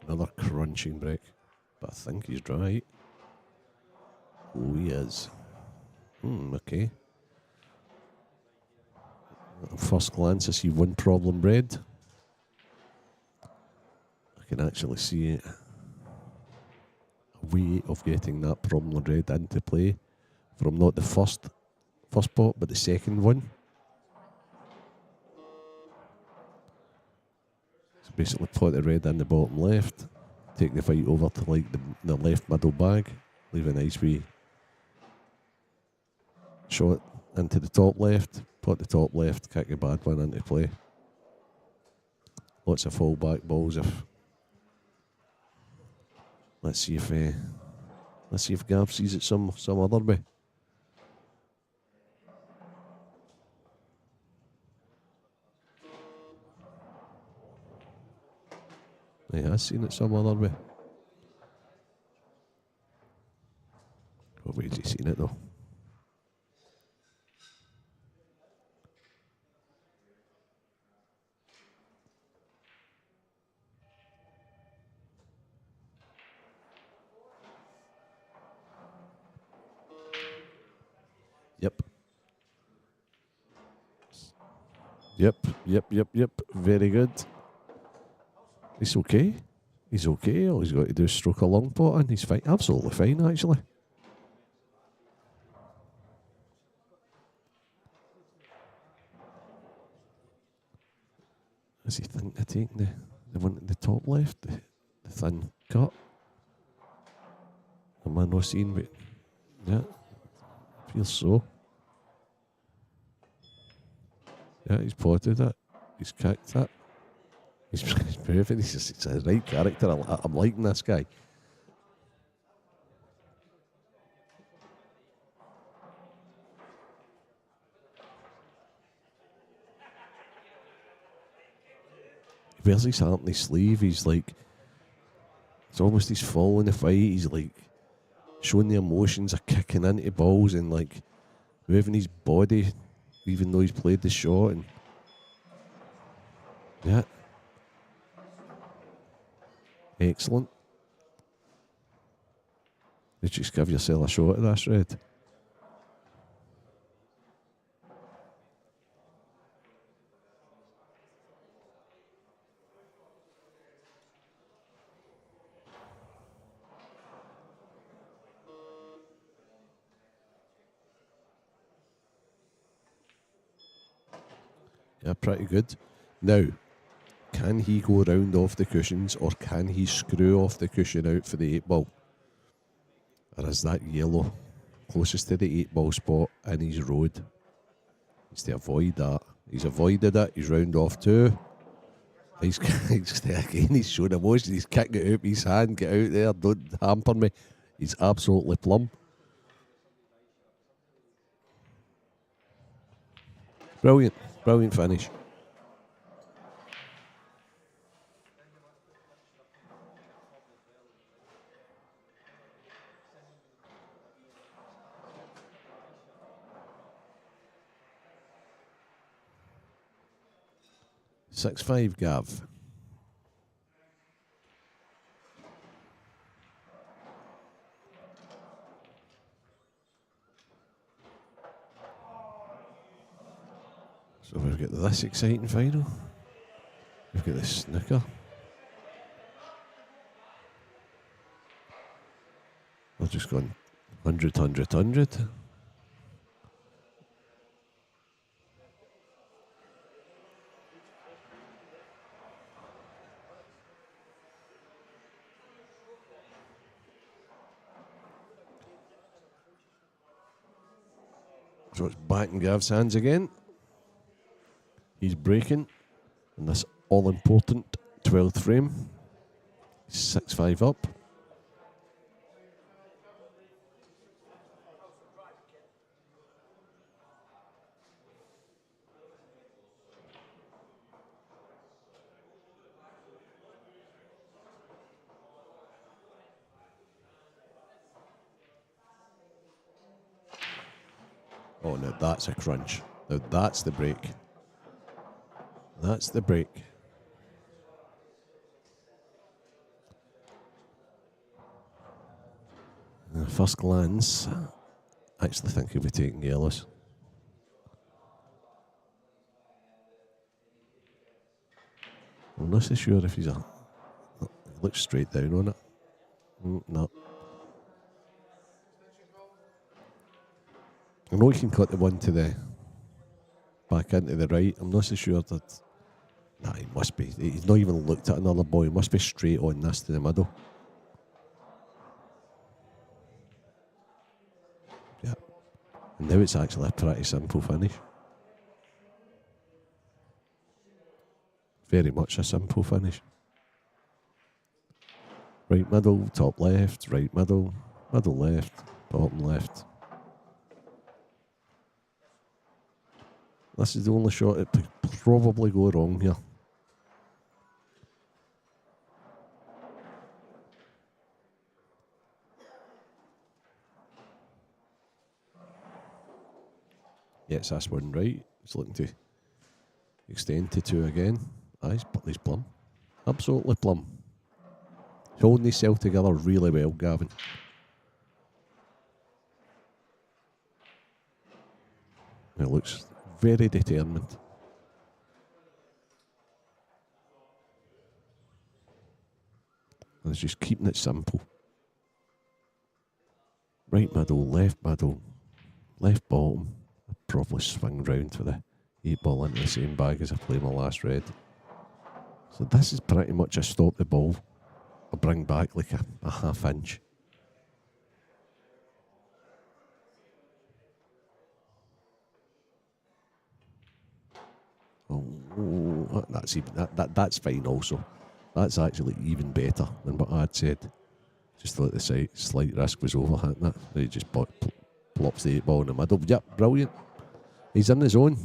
Another crunching break, but I think he's right. Oh, he is. Okay. At first glance, I see one problem red. I can actually see a way of getting that problem red into play from not the first pot, but the second one. So basically put the red in the bottom left, take the fight over to like the left middle bag, leave a nice wee shot into the top left, put the top left, kick the bad one into play. Lots of fallback balls. Let's see if Gav sees it some other way. He has seen it some other way. What way has he seen it though? Yep. Very good. He's okay. All he's got to do is stroke a long pot and he's fine. Absolutely fine, actually. Does he think to take the one at the top left, the thin cut? Am I not seeing? But yeah, feels so. Yeah, he's potted it. He's kicked it. He's perfect. He's a right character. I'm liking this guy. He wears his heart on his sleeve. He's like, it's almost he's following the fight. He's like showing the emotions of kicking into balls and like moving his body, even though he's played the shot. And yeah. Excellent. You just give yourself a shot at this, Red. Yeah, pretty good. Now, can he go round off the cushions or can he screw off the cushion out for the 8-ball? Or is that yellow closest to the 8-ball spot in his road? He's to avoid that. He's avoided it. He's round off 2. He's showing emotion. He's kicking it out his hand. Get out there. Don't hamper me. He's absolutely plumb. Brilliant. Brilliant finish. $6-5, Gav. So we've got this exciting final. We've got the snooker. I've just gone 100. So it's back in Gav's hands again. He's breaking in this all-important 12th frame. He's 6-5 up. Oh, now that's a crunch. Now that's the break. That's the break. first glance, I actually think he'll be taking yellows. I'm not so sure if he's a... He looks straight down on it. No. I know he can cut the one to the back into the right. I'm not so sure that... Nah, he must be. He's not even looked at another ball. He must be straight on this to the middle. Yeah. And now it's actually a pretty simple finish. Very much a simple finish. Right middle, top left, right middle, middle left, bottom left. This is the only shot that could probably go wrong here. Yes, that's one right. He's looking to extend to 2 again. He's plumb. Absolutely plumb. He's holding himself together really well, Gavin. He looks very determined. And he's just keeping it simple. Right middle, left bottom. I'll probably swing round for the 8 ball into the same bag as I play my last red. So this is pretty much a stop the ball. I'll bring back like a half inch. Oh, that's fine also. That's actually even better than what I had said. Just thought the slight risk was over, hadn't it? He just plops the 8 ball in the middle. Yep, brilliant. He's in his own.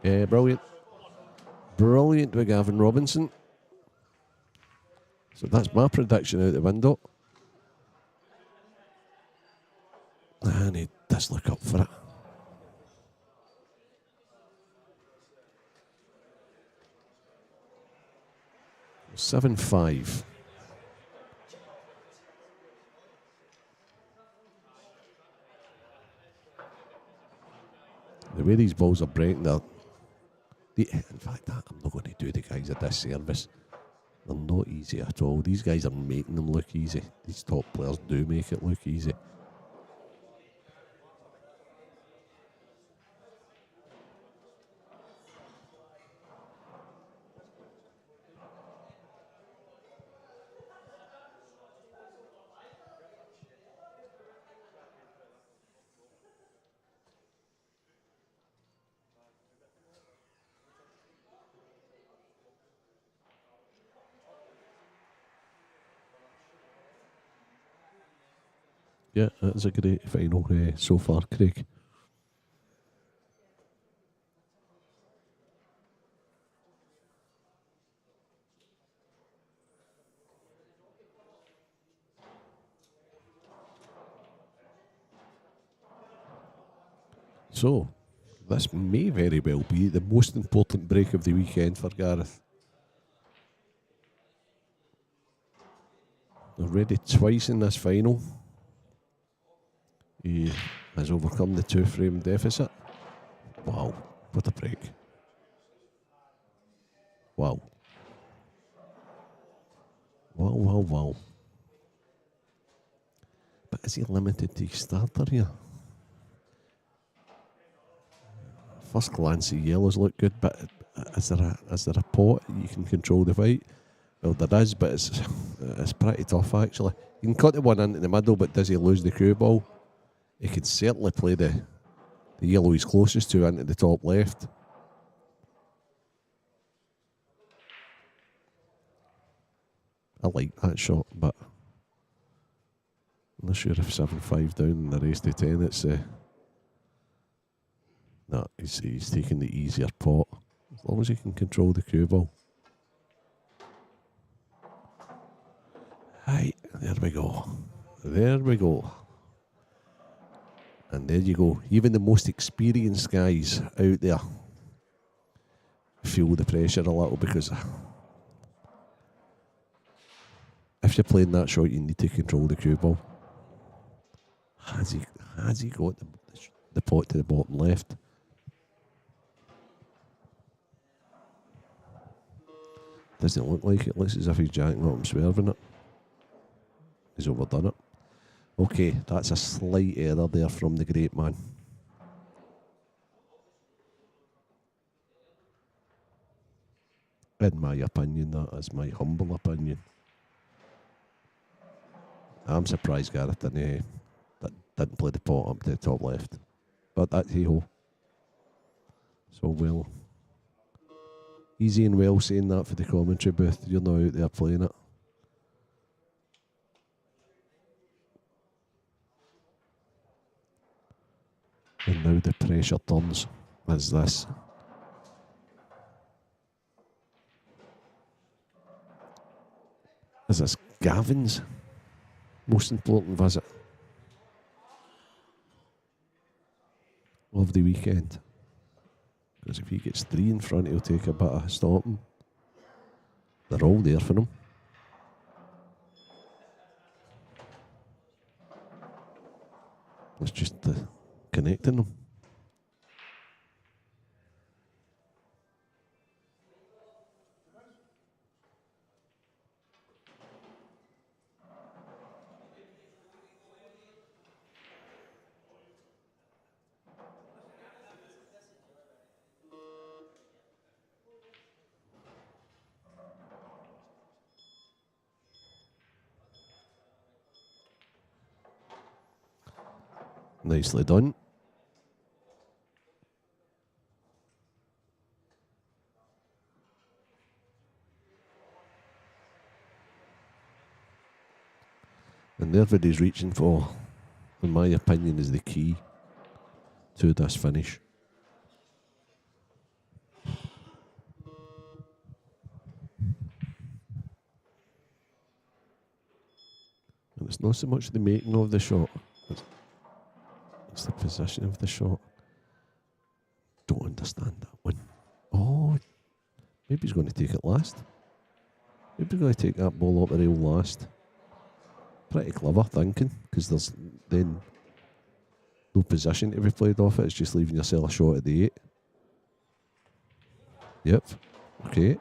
Yeah, brilliant. Brilliant with Gavin Robinson. So that's my prediction out the window. And he does look up for it. $7-5. The way these balls are breaking, in fact, I'm not going to do the guys a disservice. They're not easy at all. These guys are making them look easy. These top players do make it look easy. Yeah, that's a great final so far, Craig. So, this may very well be the most important break of the weekend for Gareth. Already twice in this final. He has overcome the 2-frame deficit. Wow, what a break. Wow. Wow. But is he limited to his starter here? First glance, the yellows look good, but is there a pot you can control the fight? Well, there is, but it's pretty tough actually. You can cut the one into the middle, but does he lose the cue ball? He could certainly play the yellow he's closest to into the top left. I like that shot, but I'm not sure if 7-5 down in the race to 10, it's... No, he's taking the easier pot. As long as he can control the cue ball. Right, there we go. And And there you go. Even the most experienced guys out there feel the pressure a little, because if you're playing that shot, you need to control the cue ball. Has he got the pot to the bottom left? Doesn't look like it. Looks as if he's jacking up and swerving it. He's overdone it. Okay, that's a slight error there from the great man. In my opinion, that is my humble opinion. I'm surprised Gareth didn't play the pot up to the top left. But that's hey-ho. So, well, easy and well saying that for the commentary booth. You're not out there playing it. And now the pressure turns as this. Is this Gavin's most important visit of the weekend? Because if he gets 3 in front, he'll take a bit of stopping. They're all there for him. It's just connecting them. Nicely done. And there what he's reaching for, in my opinion, is the key to this finish. And it's not so much the making of the shot, it's the position of the shot. Don't understand that one. Oh, maybe he's going to take it last. Maybe he's going to take that ball up the rail last. Pretty clever thinking, because there's then no position to be played off it. It's just leaving yourself a shot at the 8. Yep. Okay.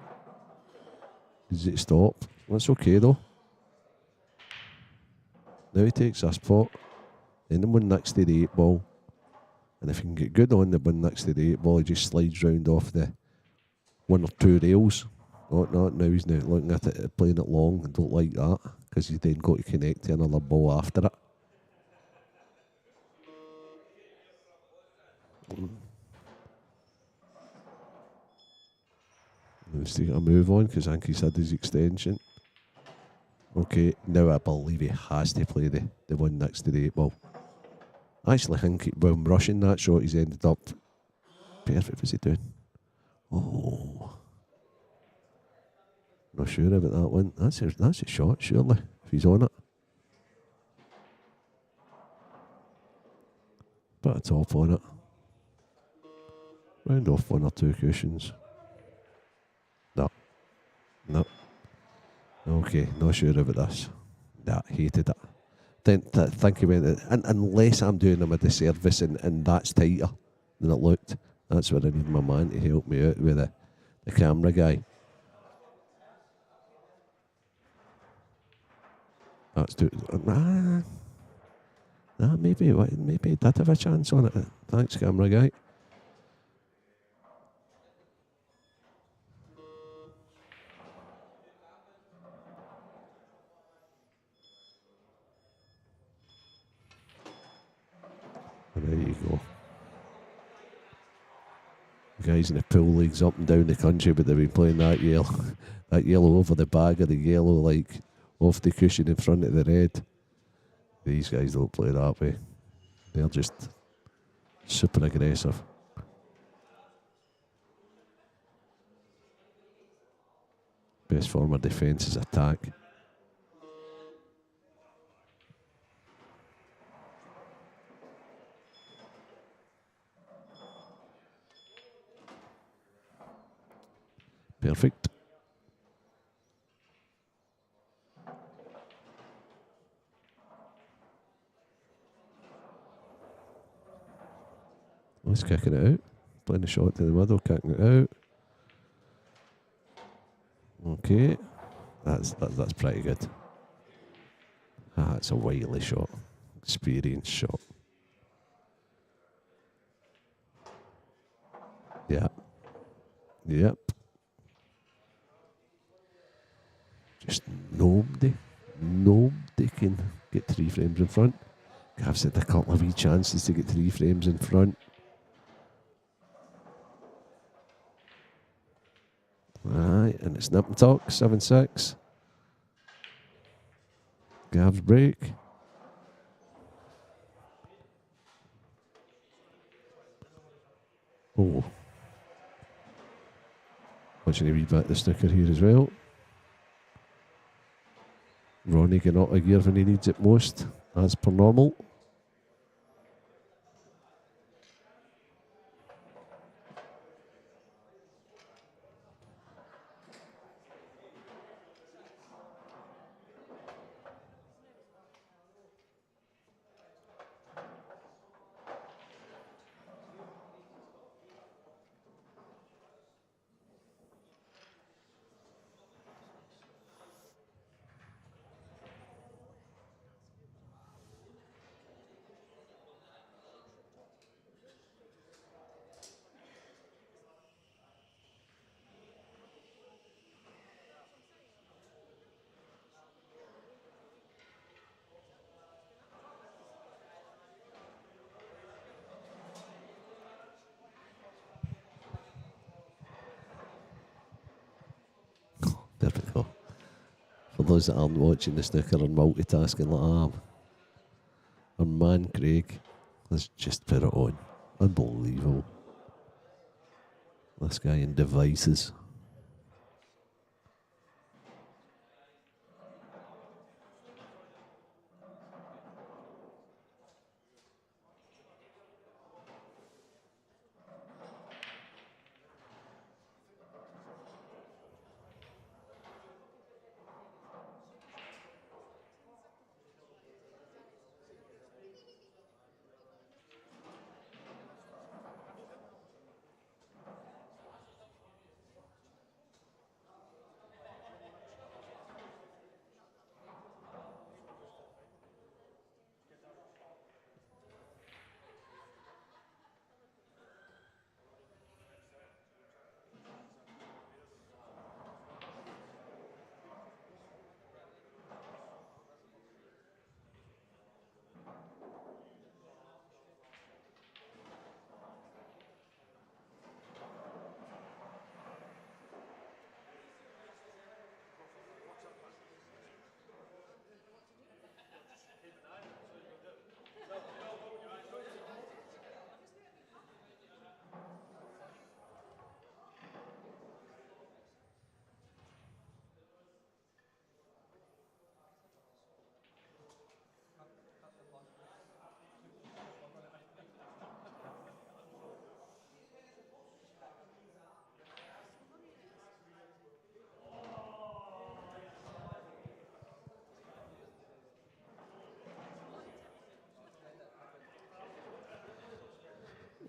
Does it stop? That's okay though. Now he takes this pot, then the one next to the 8 ball, and if he can get good on the one next to the 8 ball, he just slides round off the 1 or 2 rails. Oh, no, now he's now looking at it, playing it long, and don't like that, because he's then got to connect to another ball after it. Let's take a move on, because I think he's had his extension. Okay, now I believe he has to play the one next to the 8 ball. I actually think when rushing that shot, he's ended up perfect. What's he doing? Oh, not sure about that one. That's a shot, surely, if he's on it. Bit of top on it. Round off 1 or 2 cushions. No. Okay, not sure about this. Nah, hated it. Think about it. And unless I'm doing him a disservice and that's tighter than it looked, that's where I need my man to help me out with the camera guy. That's too. Maybe he did have a chance on it. Thanks, camera guy. And there you go. Guys in the pool leagues up and down the country, but they've been playing that yellow over the bag, or the yellow like off the cushion in front of the red. These guys don't play that way. They're just super aggressive. Best form of defence is attack. Perfect. He's kicking it out. Playing a shot to the middle, kicking it out. Okay. That's pretty good. It's a wily shot. Experienced shot. Yeah. Yep. Just nobody can get 3 frames in front. Gav's had a couple of wee chances to get 3 frames in front. Aye, and it's nip and tuck, 7-6. Gav's break. Oh. Watching to read back the snooker here as well. Ronnie getting out of gear when he needs it most, as per normal. There we go. For those that aren't watching the snooker and multitasking like our man Craig has just put it on. Unbelievable. This guy in devices.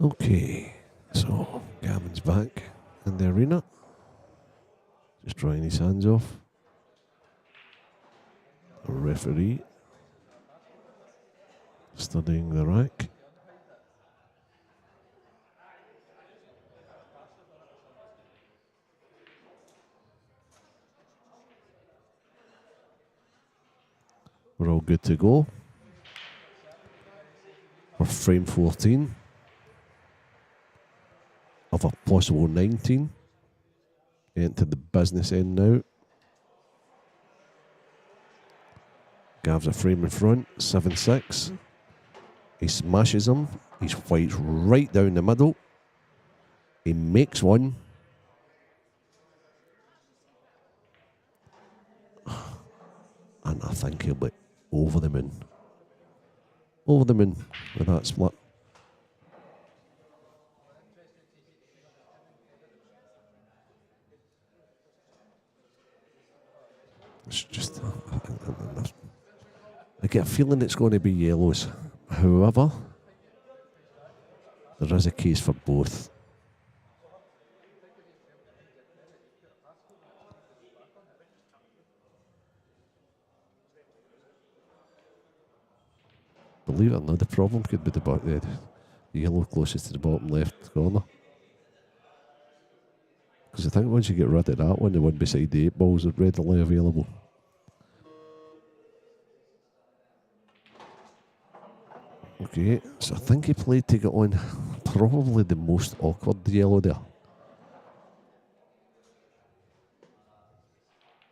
Okay, so Gavin's back in the arena. Just drying his hands off. The referee studying the rack. We're all good to go. For frame 14 of a possible 19. Into the business end now. Gav's a frame in front, 7-6. He smashes him. He fights right down the middle. He makes one. And I think he'll be over the moon. Over the moon with that split. It's just, I get a feeling it's going to be yellows. However, there is a case for both. Believe it or not, the problem could be the yellow closest to the bottom left corner. Because I think once you get rid of that one, the one beside the 8 balls are readily available. Okay, so I think he played to get on probably the most awkward yellow there.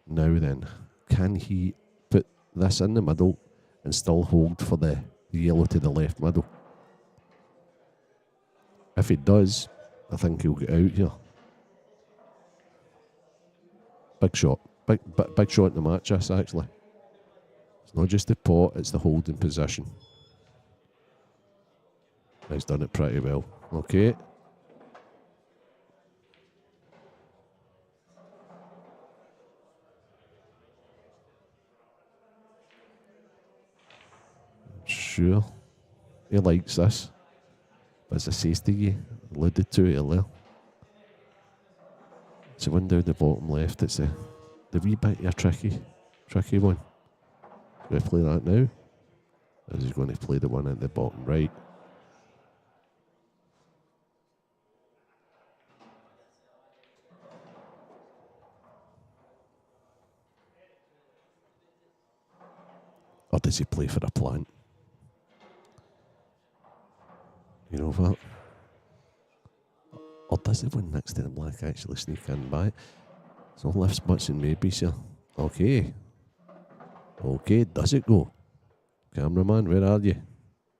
Now then, can he put this in the middle and still hold for the yellow to the left middle? If he does, I think he'll get out here. Big shot. Big shot in the match, this actually. It's not just the pot, it's the holding position. He's done it pretty well. Okay. Sure. He likes this. But as I say to you, alluded to it earlier. It's the one down the bottom left. It's the wee bit of a tricky one. Going to play that now? Or is he going to play the one at the bottom right? Or does he play for a plant? You know what? Or does the one next to the black actually sneak in by? So lifts, butts and maybes here. Okay. Okay, does it go? Cameraman, where are you?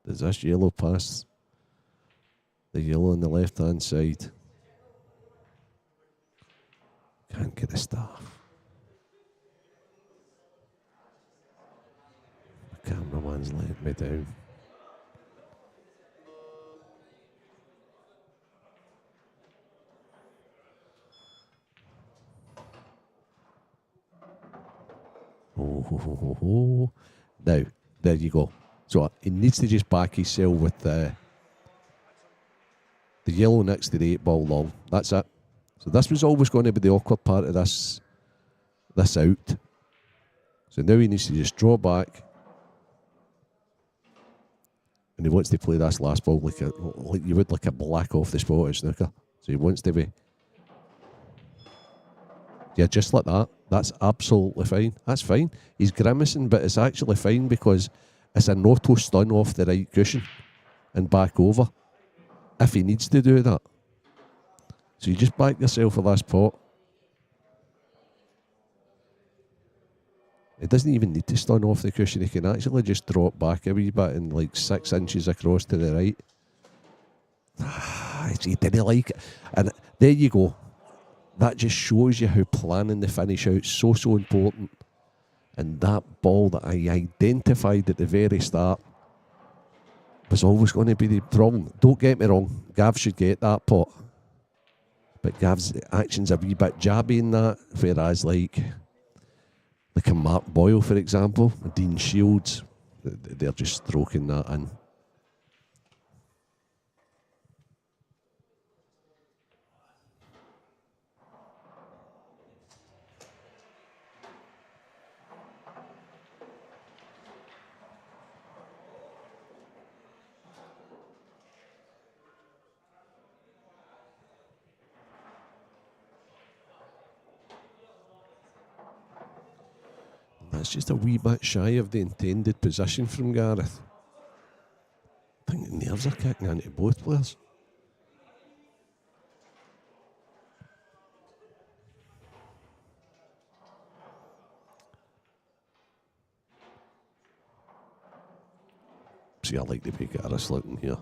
Does this yellow pass the yellow on the left hand side? Can't get the staff. The cameraman's letting me down. Oh. Now, there you go. So he needs to just back himself with the yellow next to the 8 ball long. That's it. So this was always going to be the awkward part of this out. So now he needs to just draw back. And he wants to play this last ball like you would like a black off the spot at snooker. So he wants to be... Yeah, just like that. That's absolutely fine. That's fine. He's grimacing, but it's actually fine because it's an auto stun off the right cushion and back over if he needs to do that. So you just back yourself for this pot. It doesn't even need to stun off the cushion. He can actually just drop back a wee bit and like 6 inches across to the right. He didn't like it. And there you go. That just shows you how planning the finish out is so important. And that ball that I identified at the very start was always going to be the problem. Don't get me wrong, Gav should get that pot. But Gav's action's a wee bit jabby in that, whereas like a Mark Boyle, for example, Dean Shields, they're just stroking that in. That's just a wee bit shy of the intended position from Gareth. I think the nerves are kicking into both players. See, I like to be Gareth looking here.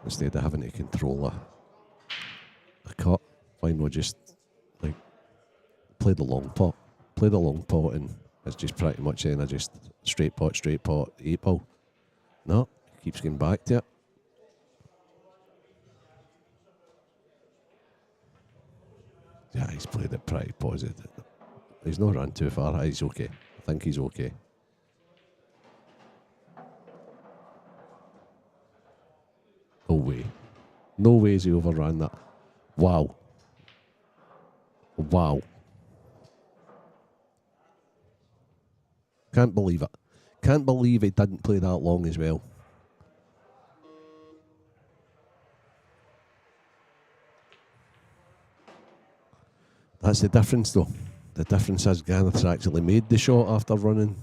Instead of having to control a cut, why not just like play the long pot? Play the long pot and it's just pretty much then just straight pot, 8 ball. No, keeps getting back to it. Yeah, he's played it pretty positive. He's not run too far, he's okay. think he's okay. No way. No ways he overran that. Wow. Wow. Can't believe it. Can't believe he didn't play that long as well. That's the difference, though. The difference is Gareth's actually made the shot after running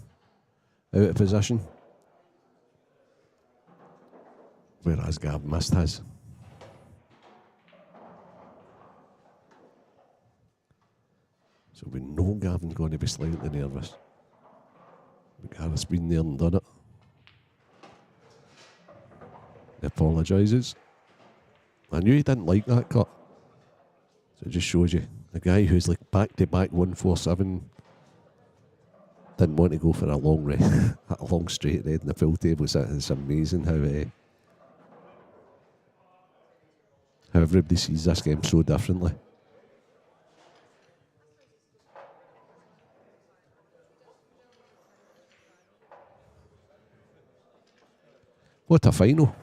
out of position, whereas Gav missed his. So we know Gavin's going to be slightly nervous. But Gareth's been there and done it. He apologises. I knew he didn't like that cut. So it just shows you. A guy who's like back-to-back 147 didn't want to go for a long a long straight red in the full table. It's amazing how everybody sees this game so differently. What a final.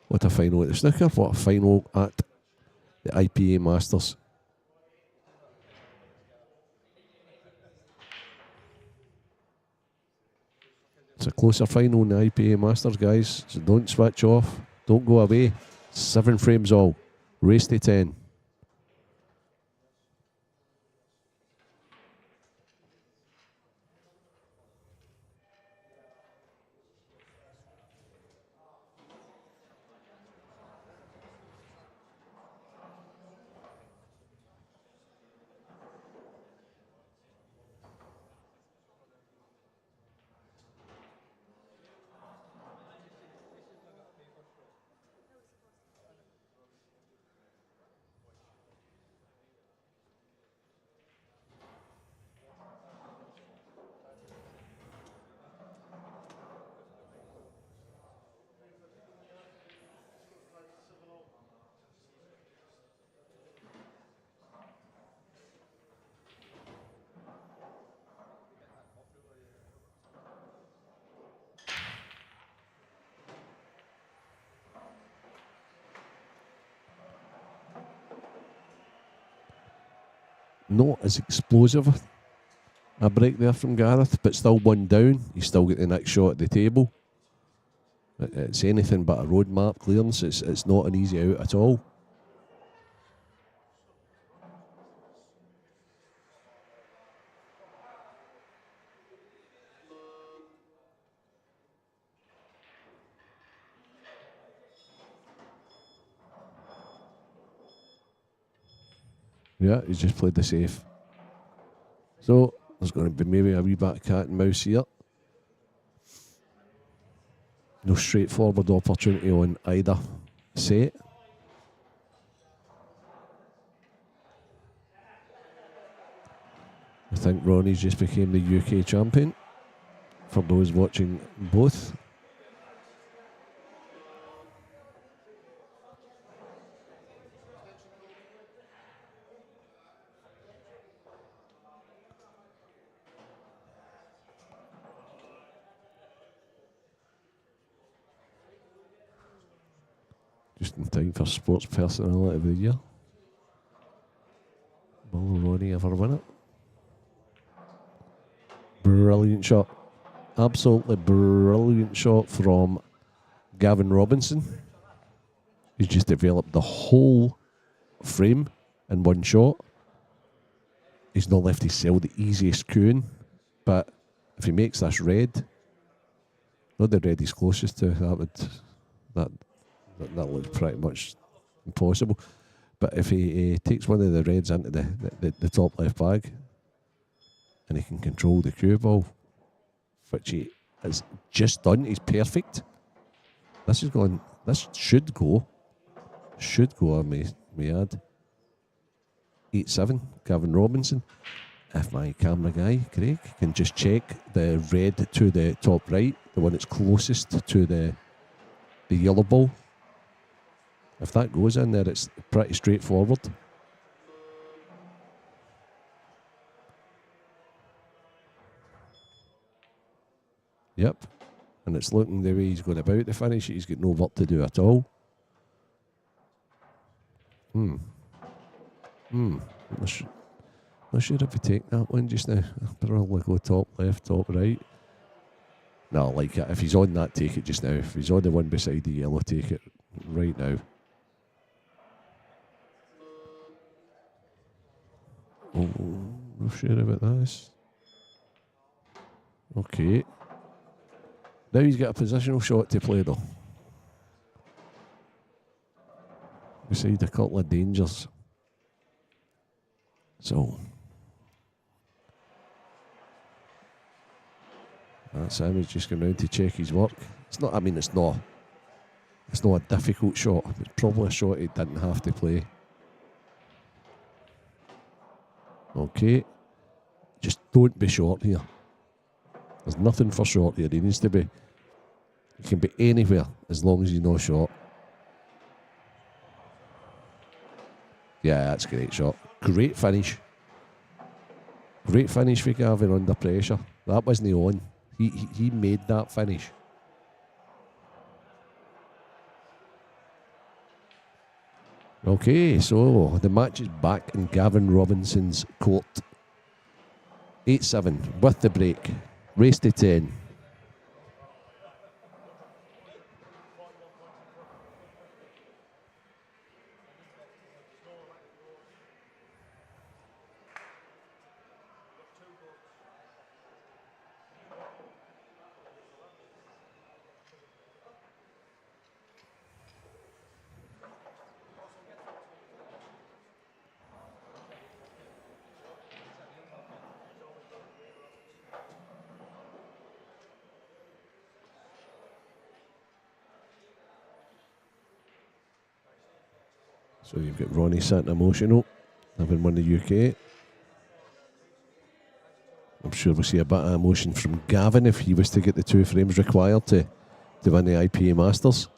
What a final at the snooker. What a final at the IPA Masters. It's a closer final than the IPA Masters, guys. So don't switch off. Don't go away. 7 frames all. Race to 10. Not as explosive a break there from Gareth, but still 1 down. He's still got the next shot at the table. It's anything but a road map clearance. It's not an easy out at all. Yeah, he's just played the safe. So there's going to be maybe a wee bit of cat and mouse here. No straightforward opportunity on either set. I think Ronnie's just became the UK champion for those watching both. Just in time for Sports Personality of the Year. Will Ronnie ever win it? Brilliant shot. Absolutely brilliant shot from Gavin Robinson. He's just developed the whole frame in 1 shot. He's not left his cell the easiest queuing, but if he makes this red, not the red he's closest to, that looks pretty much impossible. But if he takes one of the reds into the top left bag, and he can control the cue ball, which he has just done, he's perfect. This should go, I may add. 8-7, Gavin Robinson. If my camera guy, Craig, can just check the red to the top right, the one that's closest to the yellow ball. If that goes in there, it's pretty straightforward. Yep. And it's looking the way he's going about the finish. He's got no work to do at all. Not sure if we take that one just now. I'll probably go top left, top right. No, like it. If he's on that, take it just now. If he's on the one beside the yellow, take it right now. Oh, not sure about this. Okay. Now he's got a positional shot to play though. Beside a couple of dangers. So that's him. He's just going round to check his work. It's not. I mean, it's not a difficult shot. It's probably a shot he didn't have to play. Okay. Just don't be short here. There's nothing for short here. He needs to be. He can be anywhere as long as he's not short. Yeah, that's a great shot. Great finish. Great finish for Gavin under pressure. That wasn't on. He made that finish. Okay, so the match is back in Gavin Robinson's court. 8-7 with the break. Race to 10. So you've got Ronnie sitting emotional, having won the UK. I'm sure we'll see a bit of emotion from Gavin if he was to get the 2 frames required to win the IPA Masters.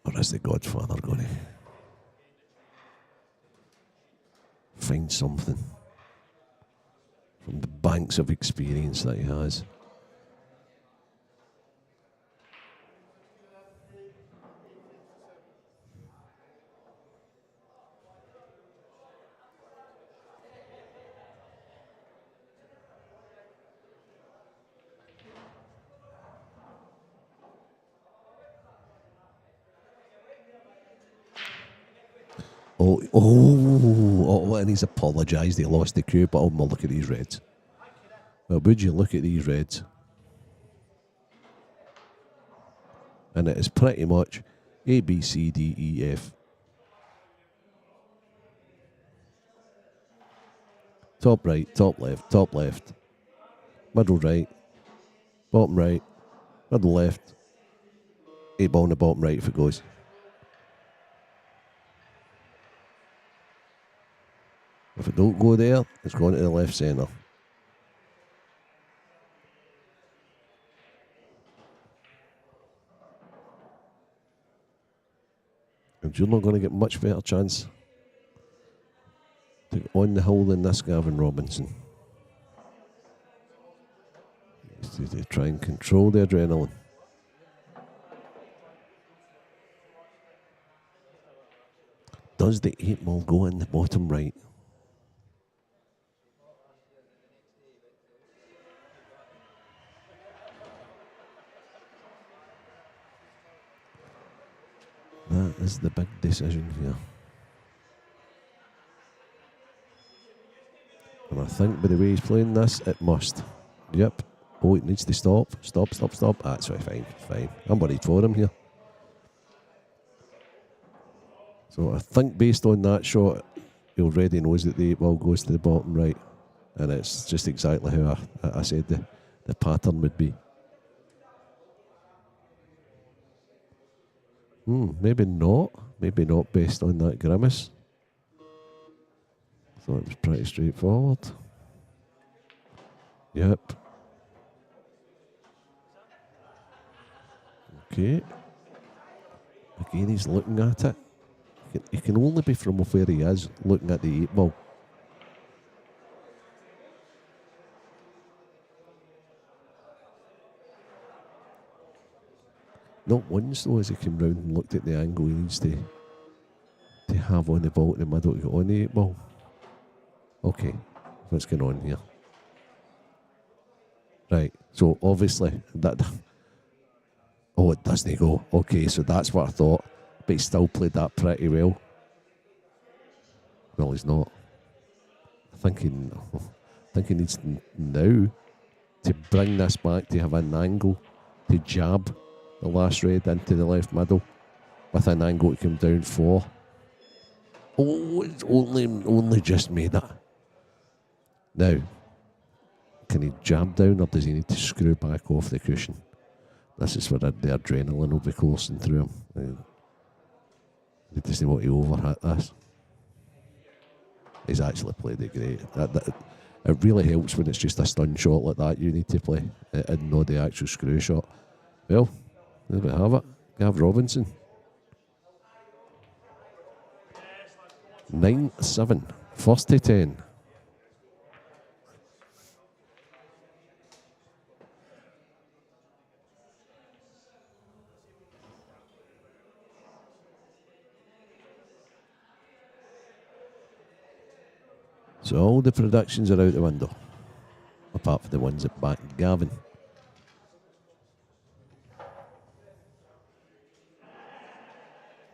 Or is the Godfather going to find something from the banks of experience that he has? And he's apologised. He lost the cue, but look at these reds. Well, would you look at these reds? And it is pretty much A, B, C, D, E, F. Top right, top left, middle right, bottom right, middle left, 8 ball in the bottom right if it goes. If it don't go there, it's going to the left centre. And you're not going to get much better chance to get on the hill than this Gavin Robinson. To try and control the adrenaline. Does the 8 ball go in the bottom right? That is the big decision here. And I think by the way he's playing this, it must. Yep. Oh, it needs to stop. Stop. That's right, fine. I'm worried for him here. So I think based on that shot, he already knows that the 8 ball goes to the bottom right. And it's just exactly how I said the pattern would be. Maybe not. Maybe not based on that grimace. Thought it was pretty straightforward. Yep. Okay. Again, he's looking at it. He can only be from where he is, looking at the 8 ball. not once though, as he came round and looked at the angle he needs to have on the ball in the middle to get on the 8 ball. Okay, what's going on here? Right, so obviously that. Oh, it doesn't go. Okay, so that's what I thought. But he still played that pretty well. Well, he's not. I think he needs now to bring this back to have an angle to jab the last red into the left middle with an angle to come down for. Oh, it's only just made it. Now, can he jab down or does he need to screw back off the cushion? This is where the adrenaline will be coursing through him. He doesn't want to overhit this. He's actually played it great. It really helps when it's just a stun shot like that you need to play and not the actual screw shot. Well, there we have it. Gav Robinson. 9-7. First to 10. So all the predictions are out the window, apart from the ones that back Gavin.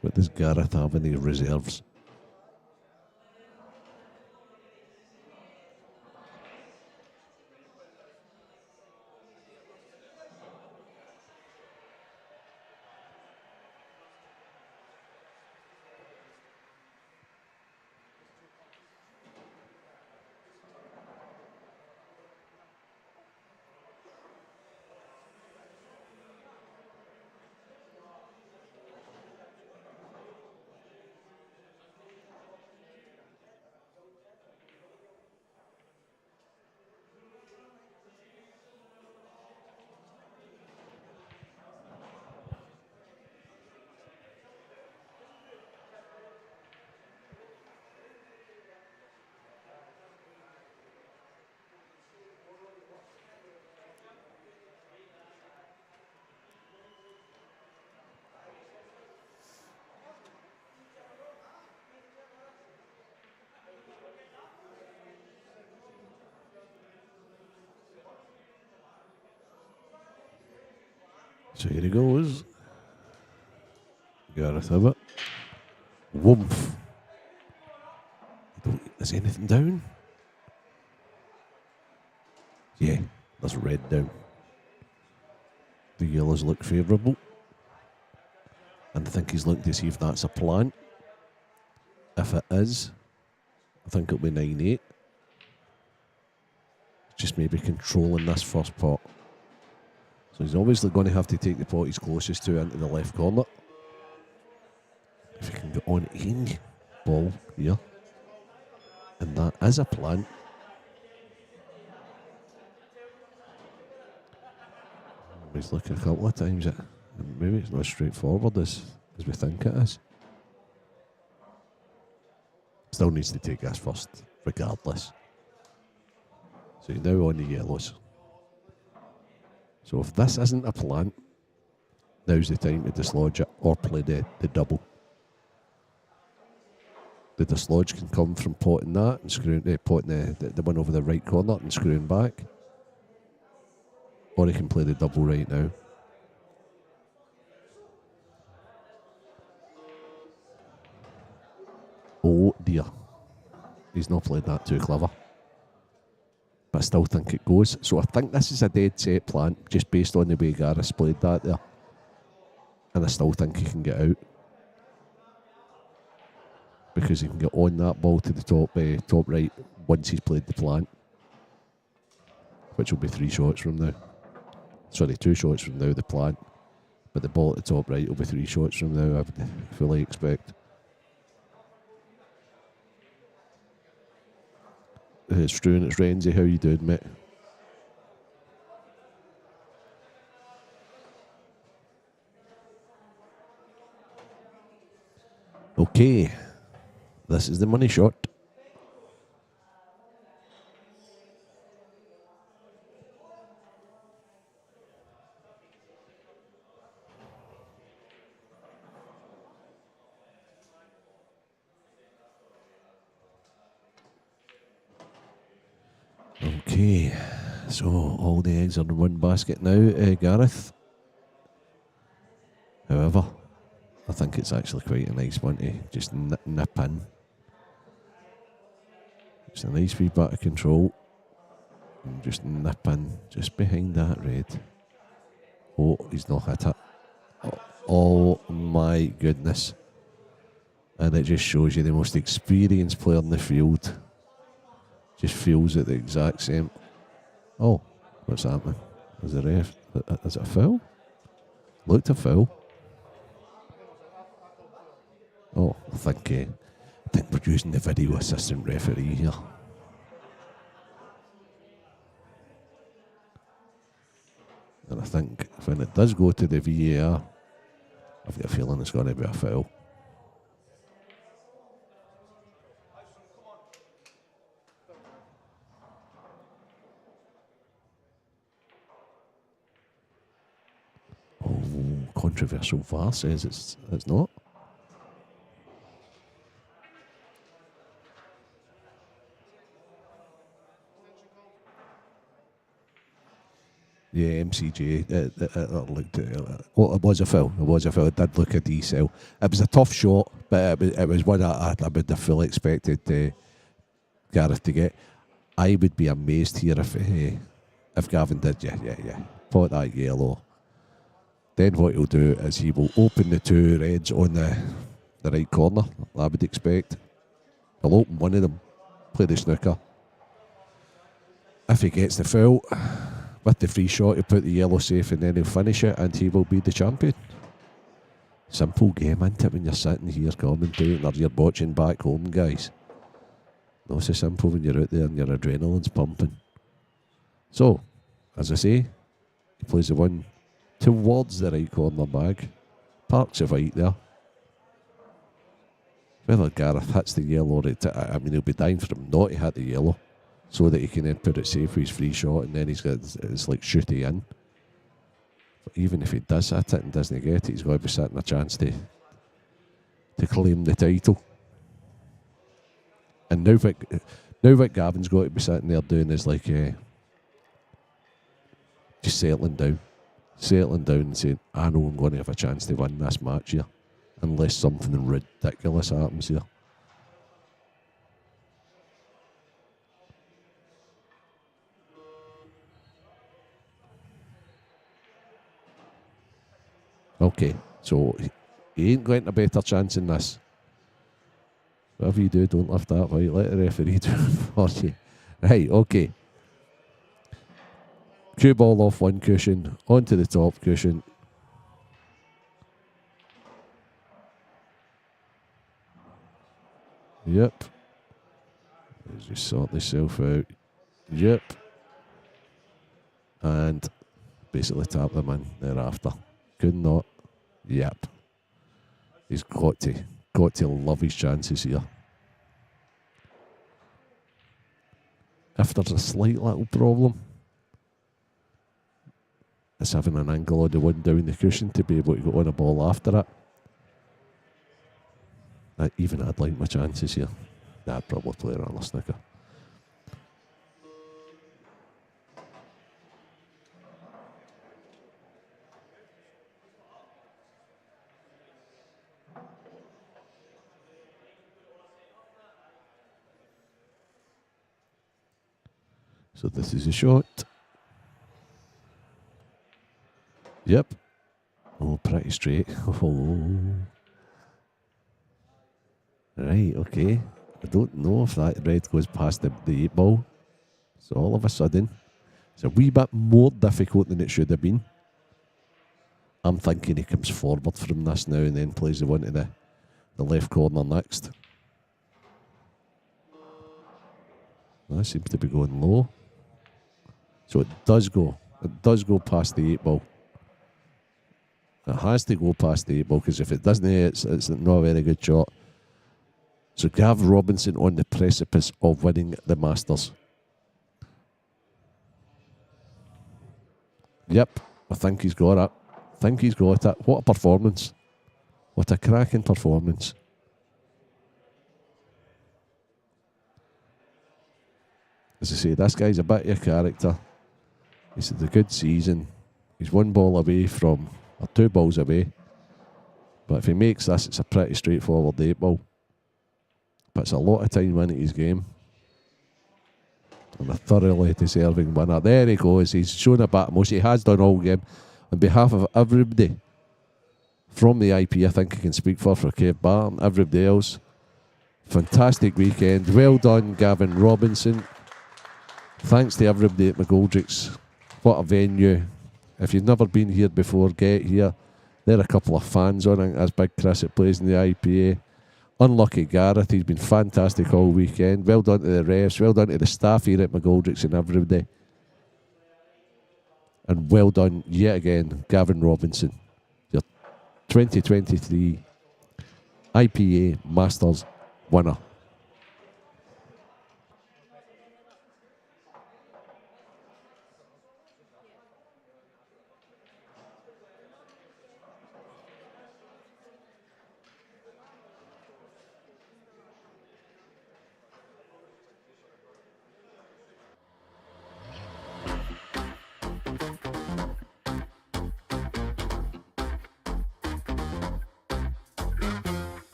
What does Gareth have in his reserves? So here he goes. Gareth Abbott. Woomph. Is anything down? Yeah, there's red down. The yellows look favourable. And I think he's looking to see if that's a plant. If it is, I think it'll be 9-8. Just maybe controlling this first pot. So he's obviously going to have to take the pot he's closest to into the left corner. If he can get on any ball here. And that is a plant. He's looking a couple of times at maybe it's not as straightforward as we think it is. Still needs to take this first, regardless. So he's now on the yellows. So if this isn't a plant, now's the time to dislodge it or play the double. The dislodge can come from potting that and screwing, potting the one over the right corner and screwing back. Or he can play the double right now. Oh dear. He's not played that too clever. But I still think it goes. So I think this is a dead set plan, just based on the way Gareth's played that there. And I still think he can get out. Because he can get on that ball to the top right once he's played the plant. Which will be 3 shots from now. Sorry, 2 shots from now, the plant. But the ball at the top right will be 3 shots from now, I would fully expect. Struan, it's Renzi. How you doing, mate? Okay. This is the money shot. Okay, so all the eggs are in one basket now, Gareth. However, I think it's actually quite a nice one to just nip in. It's a nice wee bit of control. And just nip in, just behind that red. Oh, he's not hit it. Oh my goodness. And it just shows you the most experienced player in the field. Just feels it the exact same. Oh, what's happening? Is it a foul? Looked a foul. Oh, I think we're using the video assistant referee here. And I think when it does go to the VAR, I've got a feeling it's going to be a foul. Oh, controversial VAR says it's not. Yeah, MCJ looked at it. Well, it was a foul. It was a foul. It did look a decel. It was a tough shot, but it was one I would have fully expected Gareth to get. I would be amazed here if Gavin did, pot that yellow. Then what he'll do is he will open the two reds on the right corner, I would expect. He'll open one of them, play the snooker. If he gets the foul, with the free shot, he'll put the yellow safe and then he'll finish it and he will be the champion. Simple game, isn't it, when you're sitting here commentating or you're watching back home, guys? Not so simple when you're out there and your adrenaline's pumping. So, as I say, he plays the one towards the right corner bag. Parks a fight there. Whether Gareth hits the yellow, he'll be dying for him not to hit the yellow, so that he can then put it safe with his free shot, and then it's like shooty in. But even if he does hit it and doesn't get it, he's got to be sitting a chance to claim the title. And now what Gavin's got to be sitting there doing is like just settling down and saying, I know I'm going to have a chance to win this match here, unless something ridiculous happens here. Okay, so he ain't getting a better chance in this. Whatever you do, don't lift that white. Let the referee do it for you. Right, okay. Cue ball off one cushion, onto the top cushion. Yep. Let's just sort myself out. Yep. And basically tap them in thereafter. Could not. Yep. He's got to love his chances here. If there's a slight little problem, it's having an angle on the one down the cushion to be able to go on a ball after it. Even I'd like my chances here. I'd probably play around a snooker. So this is a shot. Yep. Oh, pretty straight. Oh. Right, okay. I don't know if that red goes past the 8 ball. So all of a sudden, it's a wee bit more difficult than it should have been. I'm thinking he comes forward from this now and then plays the one to the left corner next. That seems to be going low. So it does go past the 8 ball. It has to go past the 8 ball, because if it doesn't, it's not a very good shot. So Gav Robinson on the precipice of winning the Masters. Yep, I think he's got it. What a performance. What a cracking performance. as I say, this guy's a bit of a character. He's had a good season. He's 1 ball away from, or 2 balls away. But if he makes this, it's a pretty straightforward 8 ball. Puts a lot of time into his game. And a thoroughly deserving winner. There he goes. He's shown a bit of motion. He has done all game. On behalf of everybody from the IP, I think I can speak for Kev Barton, everybody else. Fantastic weekend. Well done, Gavin Robinson. Thanks to everybody at McGoldricks. What a venue. If you've never been here before, get here. There are a couple of fans on it, as Big Chris that plays in the IPA. Unlucky Gareth, he's been fantastic all weekend. Well done to the refs, well done to the staff here at McGoldricks and everybody. And well done yet again, Gavin Robinson, your 2023 IPA Masters winner.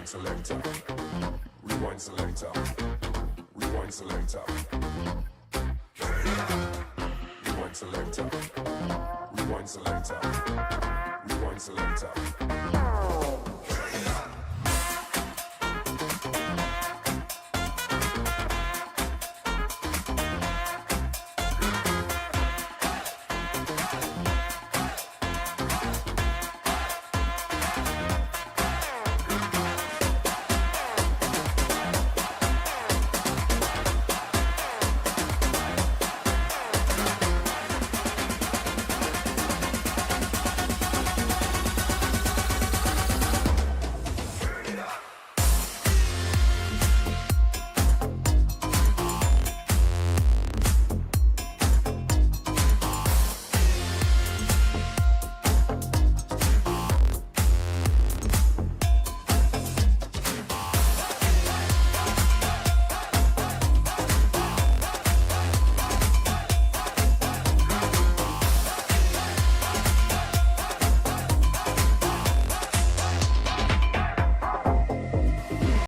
Selector. Rewind selector. Rewind selector. Rewind selector. Rewind selector.